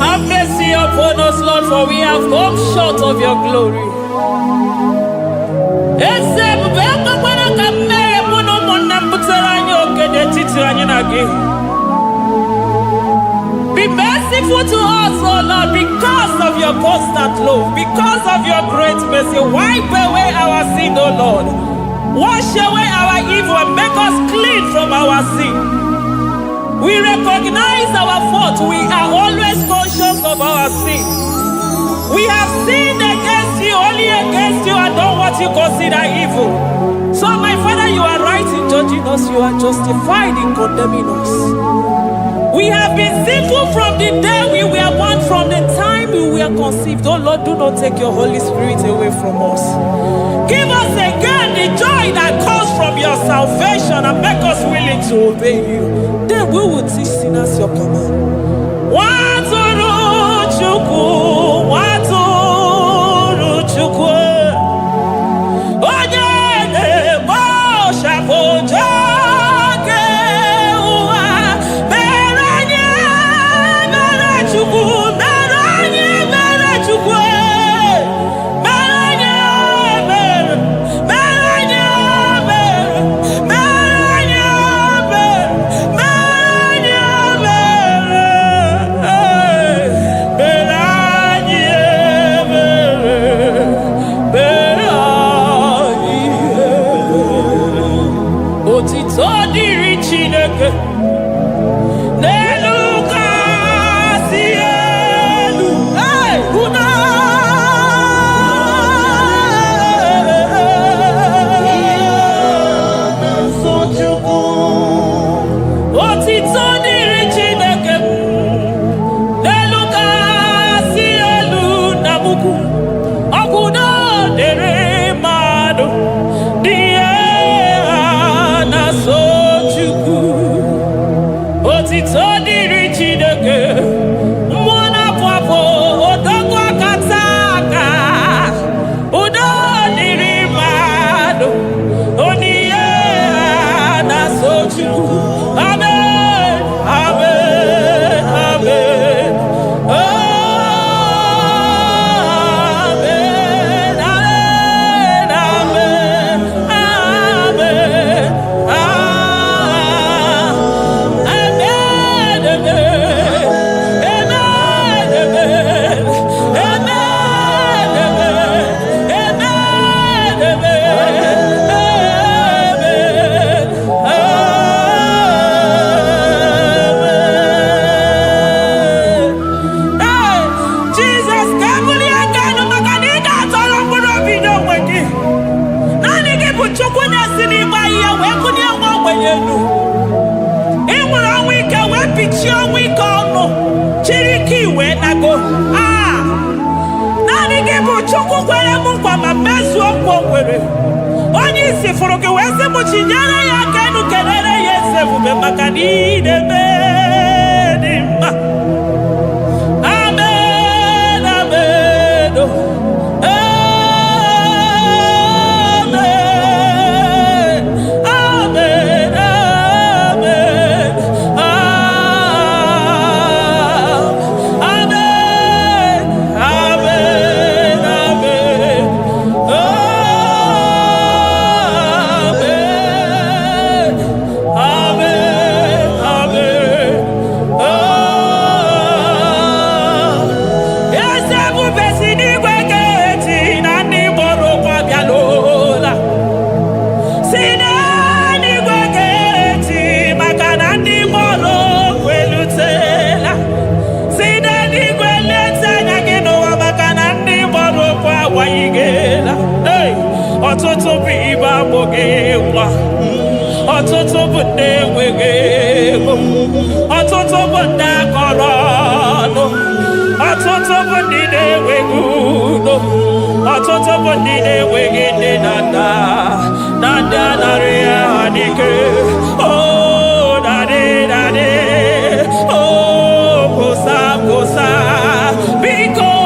Have mercy upon us, Lord, for we have come short of your glory. Be merciful to us, oh Lord, because of your constant love, because of your great mercy. Wipe away our sin, oh Lord. Wash away our evil and make us clean from our sin. We recognize our fault. We are always conscious of our sin. We have sinned against you, only against you, and done what you consider evil. So, my Father, you are right in judging us. You are justified in condemning us. We have been sinful from the day we were born, from the time we were conceived. Oh Lord, do not take your Holy Spirit away from us. Give us again the joy that comes from your salvation and make us willing to obey you. Then we will teach sinners your command. Waturu Chukwu, Waturu Chukwu, Onyede Bosha Boja Kewa, Beranye Bere Chukwu, Beranye Bere Chukwu, Beranye Bere, Beranye Bere, Beranye Bere, Beranye Bere, Otito diri Chineke n'elu kasị elu. Una otito diri Chineke n'elu kasị elu na buku ọgwụdo dere mmadụ dị na so Chukwu. Otito diri Chineke mmụọ na-apụ apụ odogwu akata aka udo dịrị mmadụ oniye na so Chukwu. Amen, amen, amen. Amen, amen, amen, amen, Jesus, kabuli agano makanida toro mkpụrụ obi n'onwe gị. Naanị gị bụ Chukwu na-esi n'ịgba ihe wee kụnye nwa ogbenye elu. Ị nwere ọnwụ ike wee pichie ọnwụ ike ọnụ, chiri ike iwe nago. Naanị gị bụ Chukwu kwere m nkwa ma mezuo nkwa o kwere. Onye isi fụrụ gị wee sị m chinyere ya aka enu kelere ya eze ebube maka na ị na-eme dị mma. Amen, amen, oh. Amen, amen, amen, amen, amen, amen, amen, eze ebube si n'igwe ga-eti na ndị mkpọrọ ụkwụ abịalola. Si n'eluigwe ga-eti maka na ndị mkpọrọ ụkwụ elutela. Si n'eluigwe leta anya gị n'ụwa maka na ndị mkpọrọ ụkwụ awanyigela. Ọtụtụ bụ ibe agbụghị nwa, ọtụtụ bụ ndị enweghị ego, ọtụtụ bụ ndị akọrọ ọnụ, ọtụtụ bụ ndị na-enweghị udo, ọtụtụ bụ ndị na-enweghị ndị na ndị anarị ya adịke. Oh, daddy, oh, kosa, biko.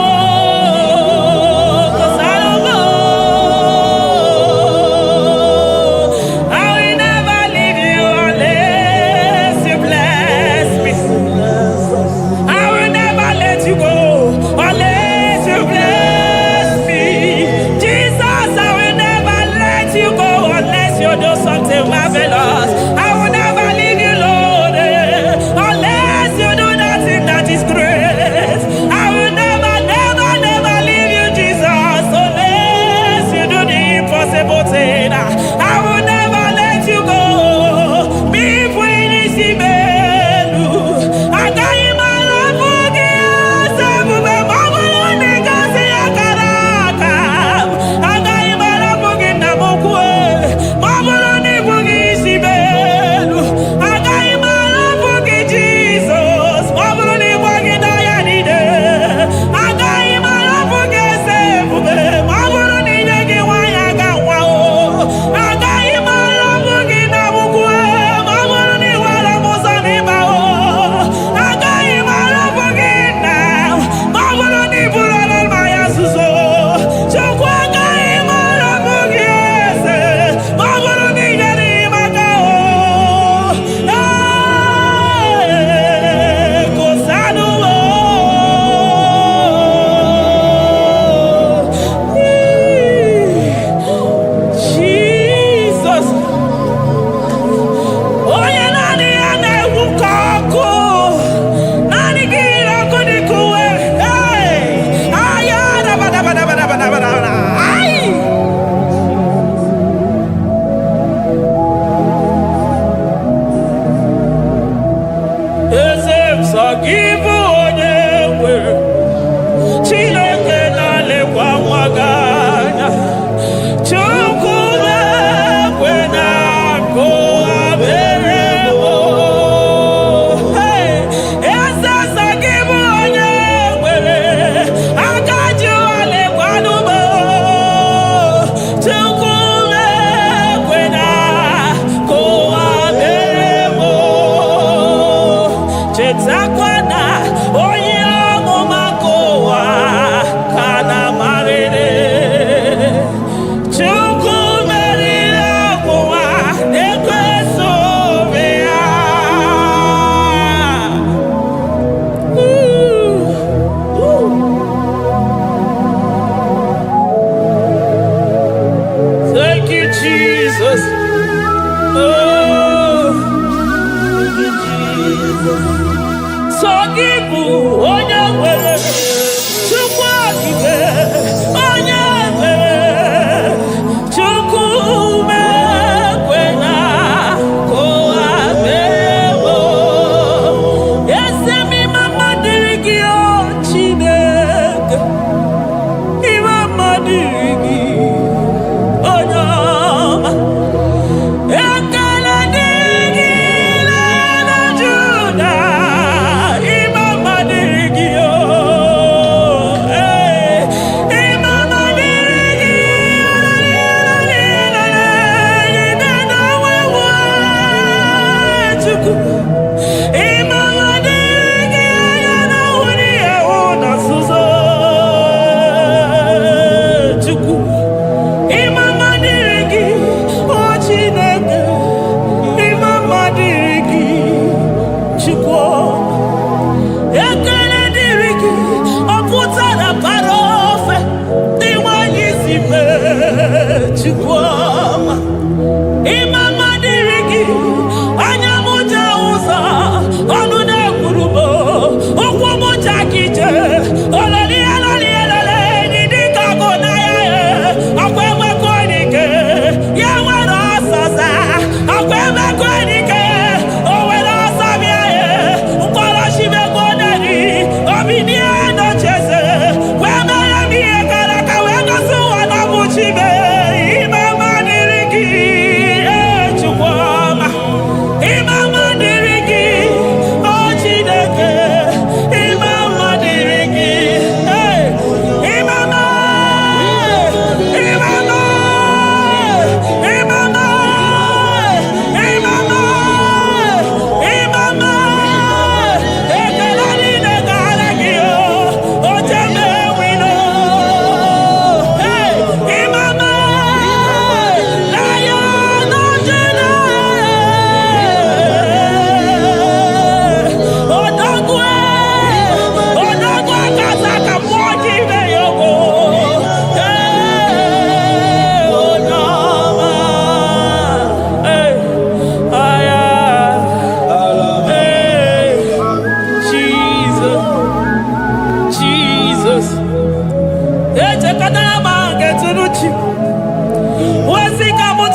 Chukwu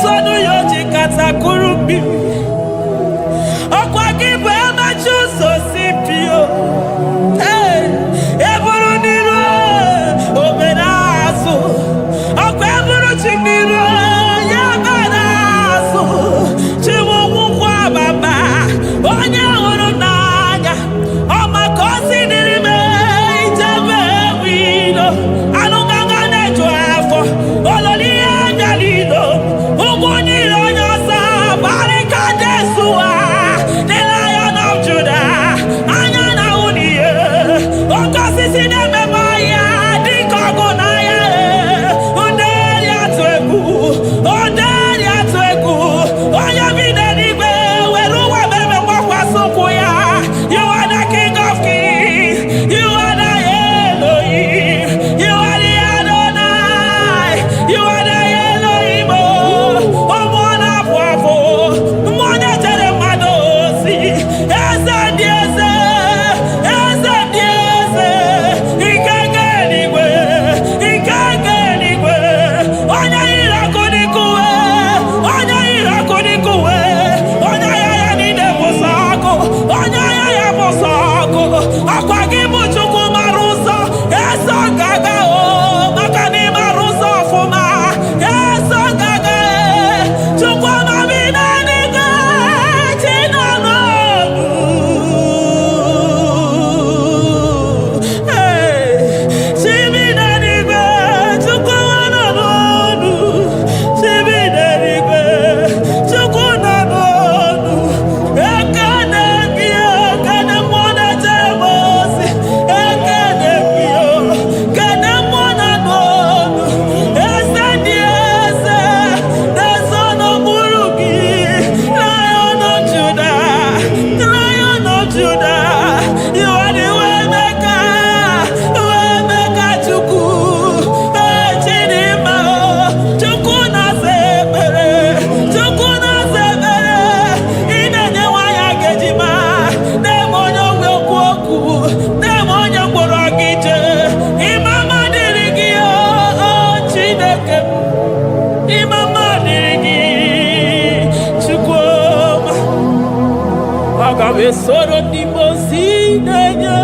sonu yoji katakuru bibi. Okwa gibe amachu so sipio. Hey, eburu niro obenazo. Okwa eburu chiniro yabanazo. Chiwu kwa baba. Onye huru n'anya. Oma kosi dirime ijebe wido. Anunganga nejo afo. Ololi agalido. Uguniro nyosa. Barika desua. The Lion of Judah. Anyana uniye. Okosisi neme maya. Dikogo naya. Onderi atweku. Onderi atweku. Oya vide nibe. Weruwa bebe wakwa sokuya. You are the King of Kings. You are the Elohim. You are the Adonai. You are the Elohim. Omona bwavo. Mone tere madosi. Eze dieze. Eze dieze. Ikenge nigwe. Ikenge nigwe. Onya irakonikuwe. Onya irakonikuwe. Onya yaya nide posako. Onya yaya posako. Akwa gibu chuku maruso. Eso gaga o. Makani maruso fuma. Eso gaga e. Chuku mamina niga. Chinano. Hey. Chimina niga. Chuku wananonu. Chimina niga. Chuku nanonu. Ekane kio. Kane mwana jemosi. Ekane kio. Kane mwana nonu. Ese dieze. The son of Buruki. Lion of Judah. Lion of Judah. You are the way maker. Way maker chuku. Chinima. Chuku na sebere. Chuku na sebere. Inenye waya gejima. Demonyo wekuoku. Demonyo mborogije. Imama dirigio. Chineke. Imama dirigi. Chukwuma. Agabe soro di mosi nenye.